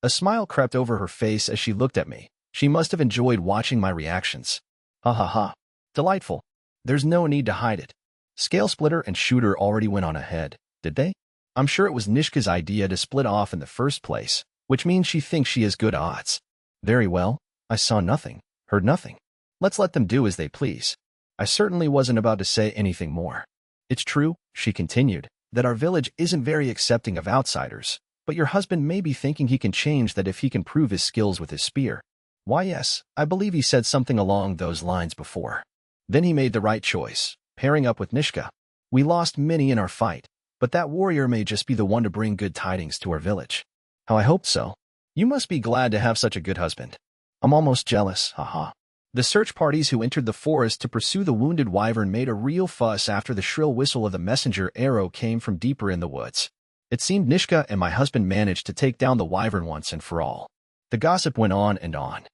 A smile crept over her face as she looked at me. She must have enjoyed watching my reactions. "Ha ha ha. Delightful. There's no need to hide it." Scale Splitter and Shooter already went on ahead, did they? I'm sure it was Nishka's idea to split off in the first place, which means she thinks she has good odds. Very well. I saw nothing, heard nothing. Let's let them do as they please. I certainly wasn't about to say anything more. It's true, she continued, that our village isn't very accepting of outsiders, but your husband may be thinking he can change that if he can prove his skills with his spear. Why yes, I believe he said something along those lines before. Then he made the right choice, pairing up with Nishka. We lost many in our fight, but that warrior may just be the one to bring good tidings to our village. How I hoped so. You must be glad to have such a good husband. I'm almost jealous, haha. The search parties who entered the forest to pursue the wounded wyvern made a real fuss after the shrill whistle of the messenger arrow came from deeper in the woods. It seemed Nishka and my husband managed to take down the wyvern once and for all. The gossip went on and on.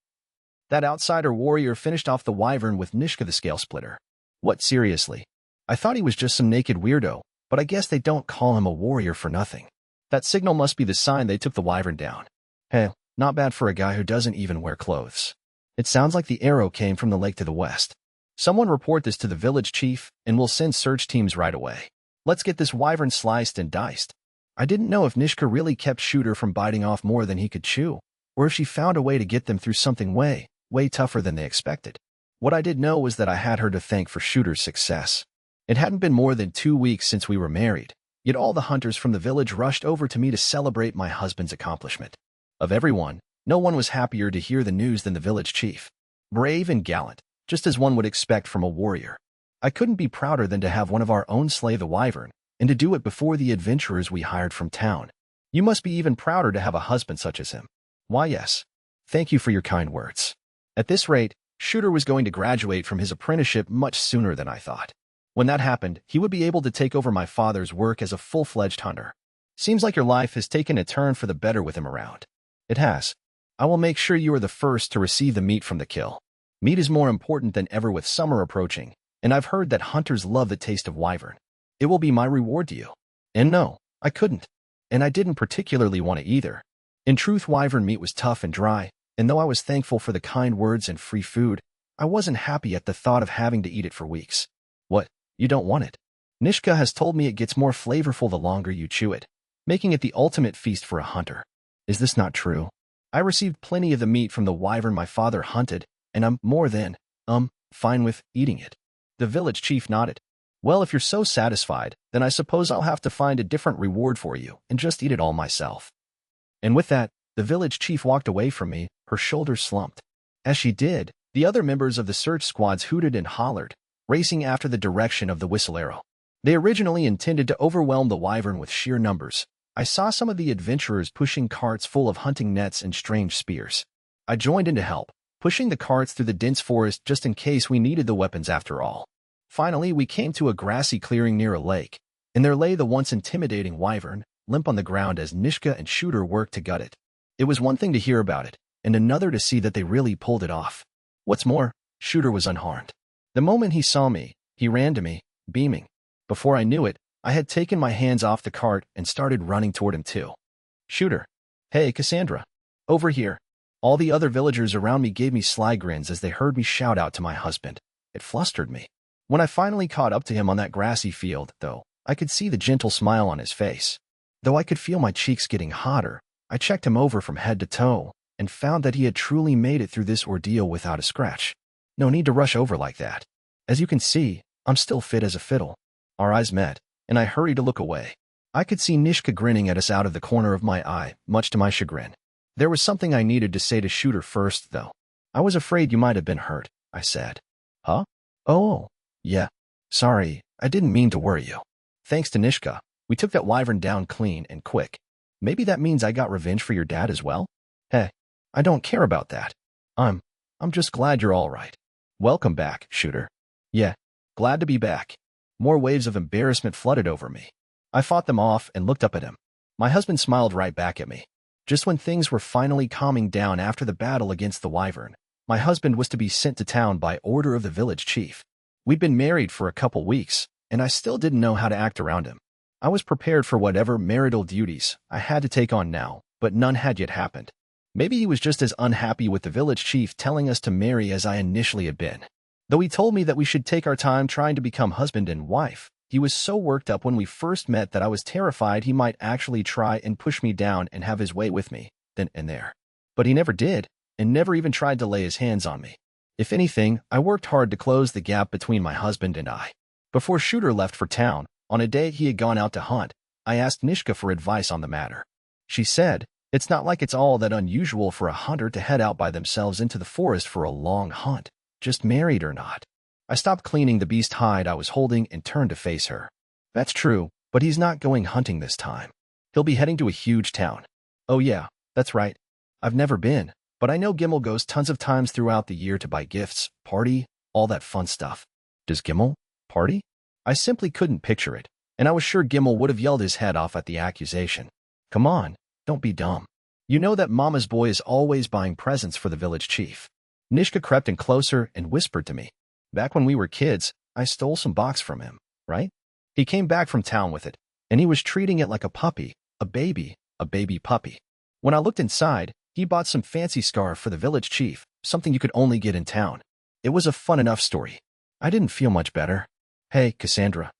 That outsider warrior finished off the wyvern with Nishka the scale splitter. What, seriously? I thought he was just some naked weirdo, but I guess they don't call him a warrior for nothing. That signal must be the sign they took the wyvern down. Hey, not bad for a guy who doesn't even wear clothes. It sounds like the arrow came from the lake to the west. Someone report this to the village chief, and we'll send search teams right away. Let's get this wyvern sliced and diced. I didn't know if Nishka really kept Shooter from biting off more than he could chew, or if she found a way to get them through something way tougher than they expected. What I did know was that I had her to thank for Shooter's success. It hadn't been more than 2 weeks since we were married, yet all the hunters from the village rushed over to me to celebrate my husband's accomplishment. Of everyone, no one was happier to hear the news than the village chief. Brave and gallant, just as one would expect from a warrior. I couldn't be prouder than to have one of our own slay the wyvern, and to do it before the adventurers we hired from town. You must be even prouder to have a husband such as him. Why yes. Thank you for your kind words. At this rate, Shooter was going to graduate from his apprenticeship much sooner than I thought. When that happened, he would be able to take over my father's work as a full-fledged hunter. Seems like your life has taken a turn for the better with him around. It has. I will make sure you are the first to receive the meat from the kill. Meat is more important than ever with summer approaching, and I've heard that hunters love the taste of wyvern. It will be my reward to you. And no, I couldn't. And I didn't particularly want to either. In truth, wyvern meat was tough and dry, and though I was thankful for the kind words and free food, I wasn't happy at the thought of having to eat it for weeks. What? You don't want it? Nishka has told me it gets more flavorful the longer you chew it, making it the ultimate feast for a hunter. Is this not true? I received plenty of the meat from the wyvern my father hunted, and I'm more than, fine with eating it. The village chief nodded. Well, if you're so satisfied, then I suppose I'll have to find a different reward for you and just eat it all myself. And with that, the village chief walked away from me, her shoulders slumped. As she did, the other members of the search squads hooted and hollered, racing after the direction of the whistle arrow. They originally intended to overwhelm the wyvern with sheer numbers. I saw some of the adventurers pushing carts full of hunting nets and strange spears. I joined in to help, pushing the carts through the dense forest just in case we needed the weapons after all. Finally, we came to a grassy clearing near a lake, and there lay the once intimidating wyvern, limp on the ground as Nishka and Shooter worked to gut it. It was one thing to hear about it, and another to see that they really pulled it off. What's more, Shooter was unharmed. The moment he saw me, he ran to me, beaming. Before I knew it, I had taken my hands off the cart and started running toward him too. Shooter. Hey, Cassandra. Over here. All the other villagers around me gave me sly grins as they heard me shout out to my husband. It flustered me. When I finally caught up to him on that grassy field, though, I could see the gentle smile on his face. Though I could feel my cheeks getting hotter, I checked him over from head to toe and found that he had truly made it through this ordeal without a scratch. No need to rush over like that. As you can see, I'm still fit as a fiddle. Our eyes met, and I hurried to look away. I could see Nishka grinning at us out of the corner of my eye, much to my chagrin. There was something I needed to say to Shooter first, though. I was afraid you might have been hurt, I said. Huh? Oh, yeah. Sorry, I didn't mean to worry you. Thanks to Nishka, we took that wyvern down clean and quick. Maybe that means I got revenge for your dad as well? Hey, I don't care about that. I'm just glad you're all right. Welcome back, Shooter. Yeah, glad to be back. More waves of embarrassment flooded over me. I fought them off and looked up at him. My husband smiled right back at me. Just when things were finally calming down after the battle against the wyvern, my husband was to be sent to town by order of the village chief. We'd been married for a couple weeks, and I still didn't know how to act around him. I was prepared for whatever marital duties I had to take on now, but none had yet happened. Maybe he was just as unhappy with the village chief telling us to marry as I initially had been. Though he told me that we should take our time trying to become husband and wife, he was so worked up when we first met that I was terrified he might actually try and push me down and have his way with me, then and there. But he never did, and never even tried to lay his hands on me. If anything, I worked hard to close the gap between my husband and I. Before Shooter left for town, on a day he had gone out to hunt, I asked Nishka for advice on the matter. She said, it's not like it's all that unusual for a hunter to head out by themselves into the forest for a long hunt, just married or not. I stopped cleaning the beast hide I was holding and turned to face her. That's true, but he's not going hunting this time. He'll be heading to a huge town. Oh yeah, that's right. I've never been, but I know Gimel goes tons of times throughout the year to buy gifts, party, all that fun stuff. Does Gimel party? I simply couldn't picture it, and I was sure Gimel would have yelled his head off at the accusation. Come on, don't be dumb. You know that Mama's boy is always buying presents for the village chief. Nishka crept in closer and whispered to me. Back when we were kids, I stole some box from him, right? He came back from town with it, and he was treating it like a puppy, a baby puppy. When I looked inside, he bought some fancy scarf for the village chief, something you could only get in town. It was a fun enough story. I didn't feel much better. Hey, Cassandra.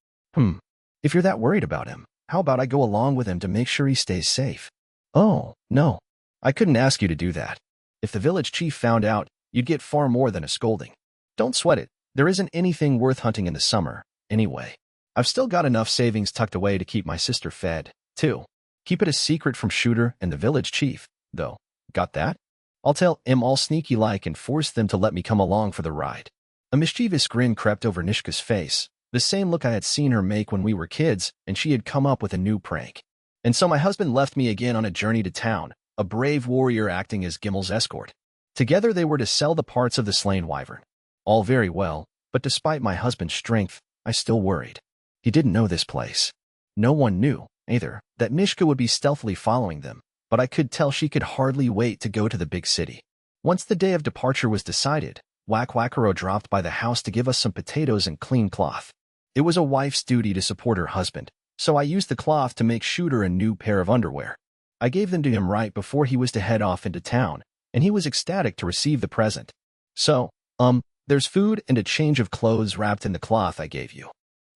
If you're that worried about him, how about I go along with him to make sure he stays safe? Oh, no. I couldn't ask you to do that. If the village chief found out, you'd get far more than a scolding. Don't sweat it. There isn't anything worth hunting in the summer, anyway. I've still got enough savings tucked away to keep my sister fed, too. Keep it a secret from Shooter and the village chief, though. Got that? I'll tell him all sneaky-like and force them to let me come along for the ride. A mischievous grin crept over Nishka's face, the same look I had seen her make when we were kids and she had come up with a new prank. And so my husband left me again on a journey to town, a brave warrior acting as Gimel's escort. Together they were to sell the parts of the slain wyvern. All very well, but despite my husband's strength, I still worried. He didn't know this place. No one knew, either, that Nishka would be stealthily following them, but I could tell she could hardly wait to go to the big city. Once the day of departure was decided, Wakwakaro dropped by the house to give us some potatoes and clean cloth. It was a wife's duty to support her husband, so I used the cloth to make Shooter a new pair of underwear. I gave them to him right before he was to head off into town, and he was ecstatic to receive the present. So, there's food and a change of clothes wrapped in the cloth I gave you.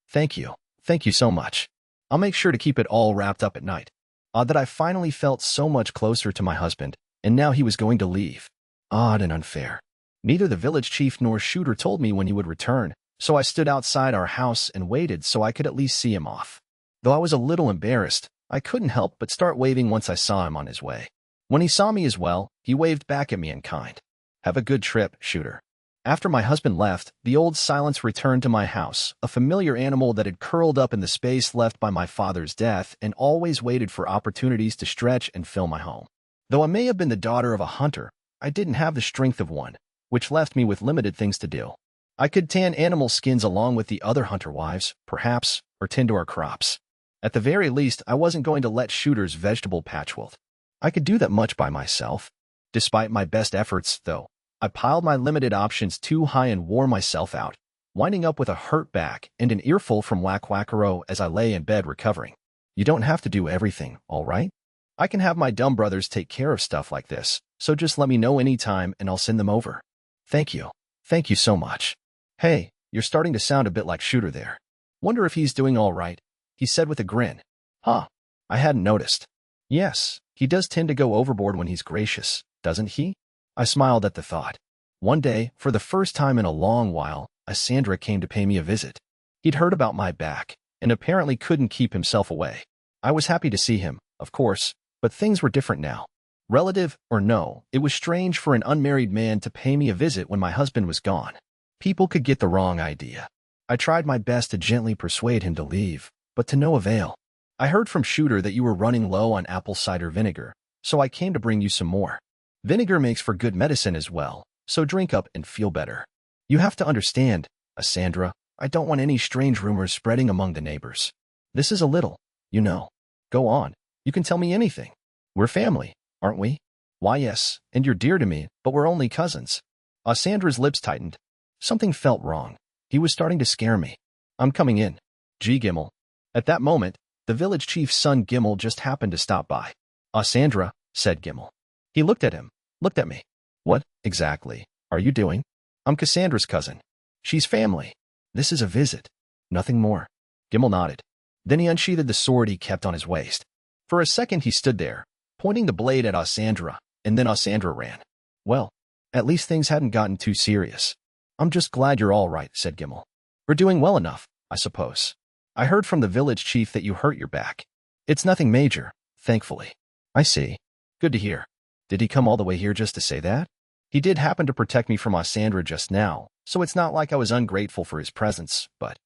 Thank you. Thank you so much. I'll make sure to keep it all wrapped up at night. Odd that I finally felt so much closer to my husband, and now he was going to leave. Odd and unfair. Neither the village chief nor Shooter told me when he would return, so I stood outside our house and waited so I could at least see him off. Though I was a little embarrassed, I couldn't help but start waving once I saw him on his way. When he saw me as well, he waved back at me in kind. Have a good trip, Shooter. After my husband left, the old silence returned to my house, a familiar animal that had curled up in the space left by my father's death and always waited for opportunities to stretch and fill my home. Though I may have been the daughter of a hunter, I didn't have the strength of one, which left me with limited things to do. I could tan animal skins along with the other hunter wives, perhaps, or tend to our crops. At the very least, I wasn't going to let Shooter's vegetable patch wilt. I could do that much by myself. Despite my best efforts, though, I piled my limited options too high and wore myself out, winding up with a hurt back and an earful from Wakwakaro as I lay in bed recovering. You don't have to do everything, all right? I can have my dumb brothers take care of stuff like this, so just let me know anytime and I'll send them over. Thank you. Thank you so much. Hey, you're starting to sound a bit like Shooter there. Wonder if he's doing all right, he said with a grin. Huh, I hadn't noticed. Yes, he does tend to go overboard when he's gracious, doesn't he? I smiled at the thought. One day, for the first time in a long while, Isandra came to pay me a visit. He'd heard about my back, and apparently couldn't keep himself away. I was happy to see him, of course, but things were different now. Relative or no, it was strange for an unmarried man to pay me a visit when my husband was gone. People could get the wrong idea. I tried my best to gently persuade him to leave, but to no avail. I heard from Shooter that you were running low on apple cider vinegar, so I came to bring you some more. Vinegar makes for good medicine as well, so drink up and feel better. You have to understand, Isandra, I don't want any strange rumors spreading among the neighbors. This is a little, you know. Go on, you can tell me anything. We're family, aren't we? Why yes, and you're dear to me, but we're only cousins. Isandra's lips tightened. Something felt wrong. He was starting to scare me. I'm coming in. Gee, Gimel. At that moment, the village chief's son Gimel just happened to stop by. Isandra, said Gimel. He looked at him, looked at me. What, exactly, are you doing? I'm Cassandra's cousin. She's family. This is a visit. Nothing more. Gimel nodded. Then he unsheathed the sword he kept on his waist. For a second he stood there, pointing the blade at Isandra, and then Isandra ran. Well, At least things hadn't gotten too serious. I'm just glad you're all right, said Gimel. We're doing well enough, I suppose. I heard from the village chief that you hurt your back. It's nothing major, thankfully. I see. Good to hear. Did he come all the way here just to say that? He did happen to protect me from Sandra just now, so it's not like I was ungrateful for his presence, but...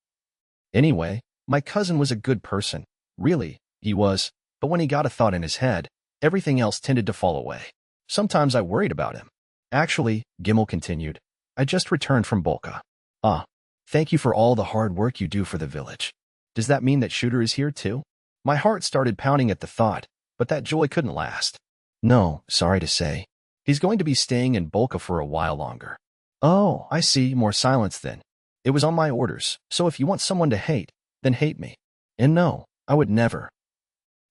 Anyway, my cousin was a good person. Really, he was, but when he got a thought in his head, everything else tended to fall away. Sometimes I worried about him. Actually, Gimel continued, I just returned from Bolka. Ah, thank you for all the hard work you do for the village. Does that mean that Shooter is here too? My heart started pounding at the thought, but that joy couldn't last. No, sorry to say. He's going to be staying in Bolka for a while longer. Oh, I see, more silence then. It was on my orders, so if you want someone to hate, then hate me. And no, I would never.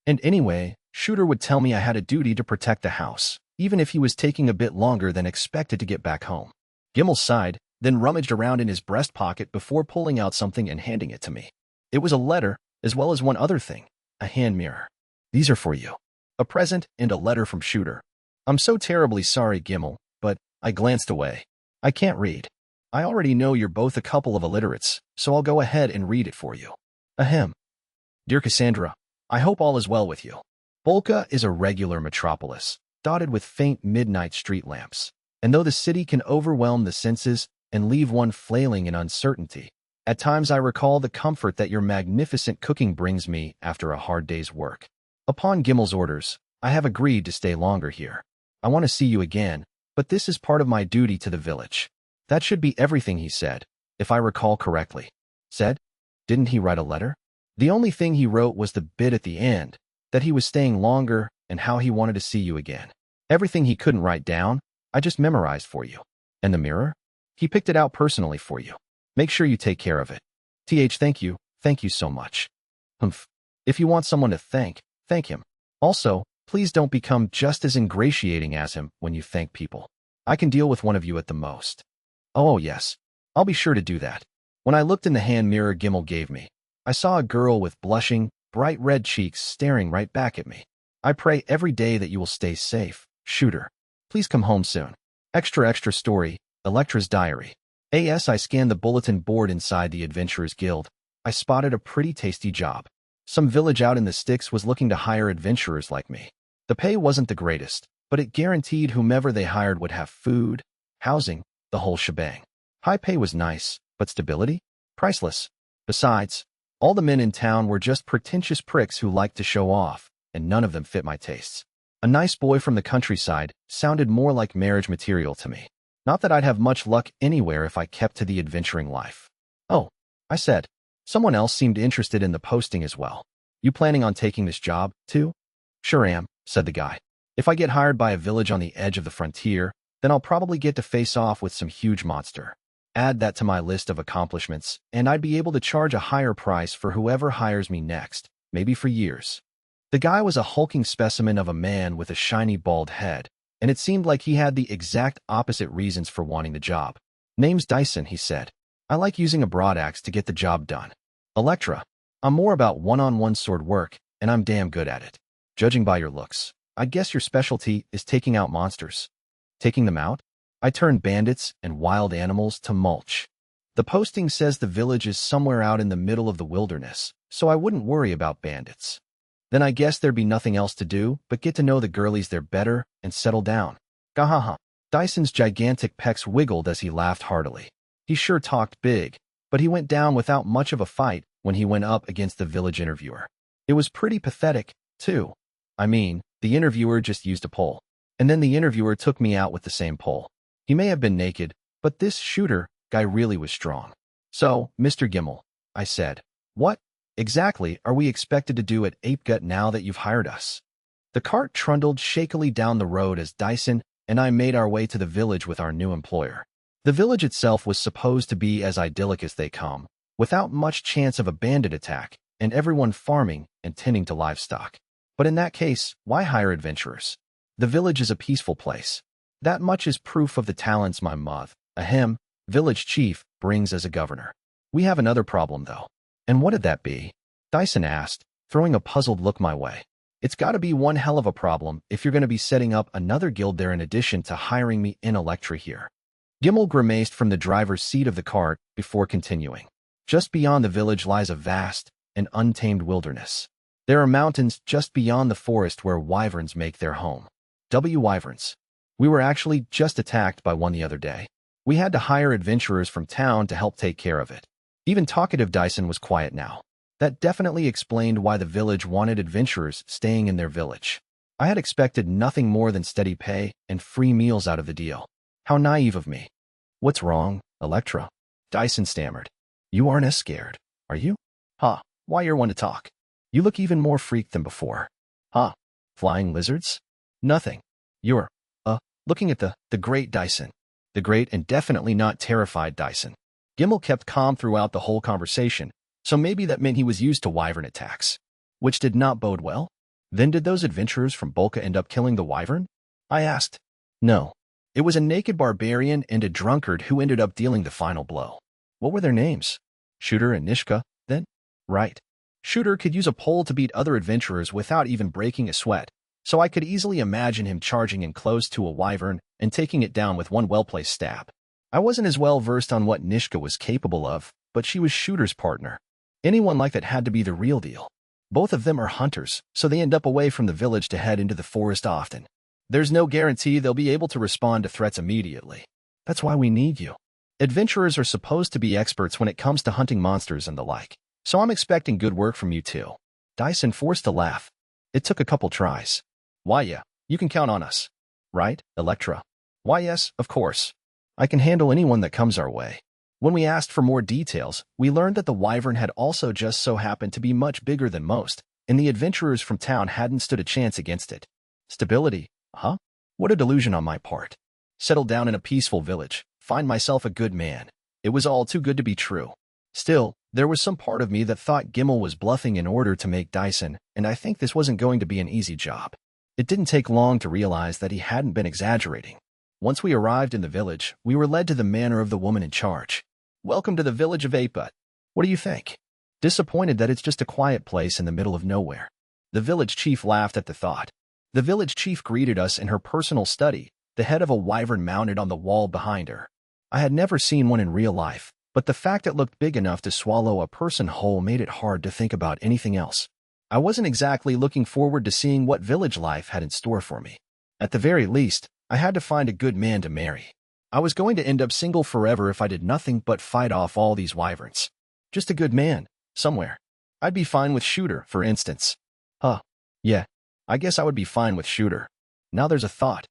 And anyway, Shooter would tell me I had a duty to protect the house, even if he was taking a bit longer than expected to get back home. Gimel sighed, then rummaged around in his breast pocket before pulling out something and handing it to me. It was a letter, as well as one other thing, a hand mirror. These are for you. A present and a letter from Shooter. I'm so terribly sorry, Gimel, but I glanced away. I can't read. I already know you're both a couple of illiterates, so I'll go ahead and read it for you. Ahem. Dear Cassandra, I hope all is well with you. Bolka is a regular metropolis, dotted with faint midnight street lamps. And though the city can overwhelm the senses and leave one flailing in uncertainty, at times I recall the comfort that your magnificent cooking brings me after a hard day's work. Upon Gimel's orders, I have agreed to stay longer here. I want to see you again, but this is part of my duty to the village. That should be everything he said, if I recall correctly. Said? Didn't he write a letter? The only thing he wrote was the bit at the end, that he was staying longer and how he wanted to see you again. Everything he couldn't write down, I just memorized for you. And the mirror? He picked it out personally for you. Make sure you take care of it. Thank you so much. Humph. If you want someone to thank him. Also, please don't become just as ingratiating as him when you thank people. I can deal with one of you at the most. Oh yes, I'll be sure to do that. When I looked in the hand mirror Gimel gave me, I saw a girl with blushing, bright red cheeks staring right back at me. I pray every day that you will stay safe, Shooter. Please come home soon. Extra story, Electra's diary. As I scanned the bulletin board inside the Adventurers Guild, I spotted a pretty tasty job. Some village out in the sticks was looking to hire adventurers like me. The pay wasn't the greatest, but it guaranteed whomever they hired would have food, housing, the whole shebang. High pay was nice, but stability? Priceless. Besides, all the men in town were just pretentious pricks who liked to show off, and none of them fit my tastes. A nice boy from the countryside sounded more like marriage material to me. Not that I'd have much luck anywhere if I kept to the adventuring life. Oh, I said. Someone else seemed interested in the posting as well. You planning on taking this job, too? Sure am, said the guy. If I get hired by a village on the edge of the frontier, then I'll probably get to face off with some huge monster. Add that to my list of accomplishments, and I'd be able to charge a higher price for whoever hires me next, maybe for years. The guy was a hulking specimen of a man with a shiny bald head, and it seemed like he had the exact opposite reasons for wanting the job. Name's Dyson, he said. I like using a broadaxe to get the job done. Electra, I'm more about one-on-one sword work, and I'm damn good at it. Judging by your looks, I guess your specialty is taking out monsters. Taking them out? I turn bandits and wild animals to mulch. The posting says the village is somewhere out in the middle of the wilderness, so I wouldn't worry about bandits. Then I guess there'd be nothing else to do but get to know the girlies there better and settle down. Gahaha. Dyson's gigantic pecs wiggled as he laughed heartily. He sure talked big, but he went down without much of a fight when he went up against the village interviewer. It was pretty pathetic, too. I mean, the interviewer just used a pole, and then the interviewer took me out with the same pole. He may have been naked, but this Shooter guy really was strong. So, Mr. Gimel, I said, what exactly are we expected to do at isekai'd now that you've hired us? The cart trundled shakily down the road as Dyson and I made our way to the village with our new employer. The village itself was supposed to be as idyllic as they come, without much chance of a bandit attack, and everyone farming and tending to livestock. But in that case, why hire adventurers? The village is a peaceful place. That much is proof of the talents my village chief, brings as a governor. We have another problem, though. And what did that be? Dyson asked, throwing a puzzled look my way. It's gotta be one hell of a problem if you're gonna be setting up another guild there in addition to hiring me in Electra here. Gimel grimaced from the driver's seat of the cart before continuing. Just beyond the village lies a vast and untamed wilderness. There are mountains just beyond the forest where wyverns make their home. Wyverns. We were actually just attacked by one the other day. We had to hire adventurers from town to help take care of it. Even talkative Dyson was quiet now. That definitely explained why the village wanted adventurers staying in their village. I had expected nothing more than steady pay and free meals out of the deal. How naive of me. What's wrong, Electra? Dyson stammered. You aren't as scared, are you? Huh, why you're one to talk. You look even more freaked than before. Huh, flying lizards? Nothing. You're, looking at the great Dyson. The great and definitely not terrified Dyson. Gimel kept calm throughout the whole conversation, so maybe that meant he was used to wyvern attacks. Which did not bode well. Then did those adventurers from Bolka end up killing the wyvern? I asked. No. It was a naked barbarian and a drunkard who ended up dealing the final blow. What were their names? Shooter and Nishka, then? Right. Shooter could use a pole to beat other adventurers without even breaking a sweat, so I could easily imagine him charging in close to a wyvern and taking it down with one well-placed stab. I wasn't as well versed on what Nishka was capable of, but she was Shooter's partner. Anyone like that had to be the real deal. Both of them are hunters, so they end up away from the village to head into the forest often. There's no guarantee they'll be able to respond to threats immediately. That's why we need you. Adventurers are supposed to be experts when it comes to hunting monsters and the like, so I'm expecting good work from you too. Dyson forced a laugh. It took a couple tries. Why yeah, you can count on us. Right, Electra? Why yes, of course. I can handle anyone that comes our way. When we asked for more details, we learned that the wyvern had also just so happened to be much bigger than most, and the adventurers from town hadn't stood a chance against it. Stability, huh? What a delusion on my part. Settle down in a peaceful village, find myself a good man. It was all too good to be true. Still, there was some part of me that thought Gimel was bluffing in order to make Dyson, and I think this wasn't going to be an easy job. It didn't take long to realize that he hadn't been exaggerating. Once we arrived in the village, we were led to the manor of the woman in charge. Welcome to the village of isekai'd. What do you think? Disappointed that it's just a quiet place in the middle of nowhere. The village chief laughed at the thought. The village chief greeted us in her personal study, the head of a wyvern mounted on the wall behind her. I had never seen one in real life, but the fact it looked big enough to swallow a person whole made it hard to think about anything else. I wasn't exactly looking forward to seeing what village life had in store for me. At the very least, I had to find a good man to marry. I was going to end up single forever if I did nothing but fight off all these wyverns. Just a good man, somewhere. I'd be fine with Shooter, for instance. Yeah, I guess I would be fine with Shooter. Now there's a thought.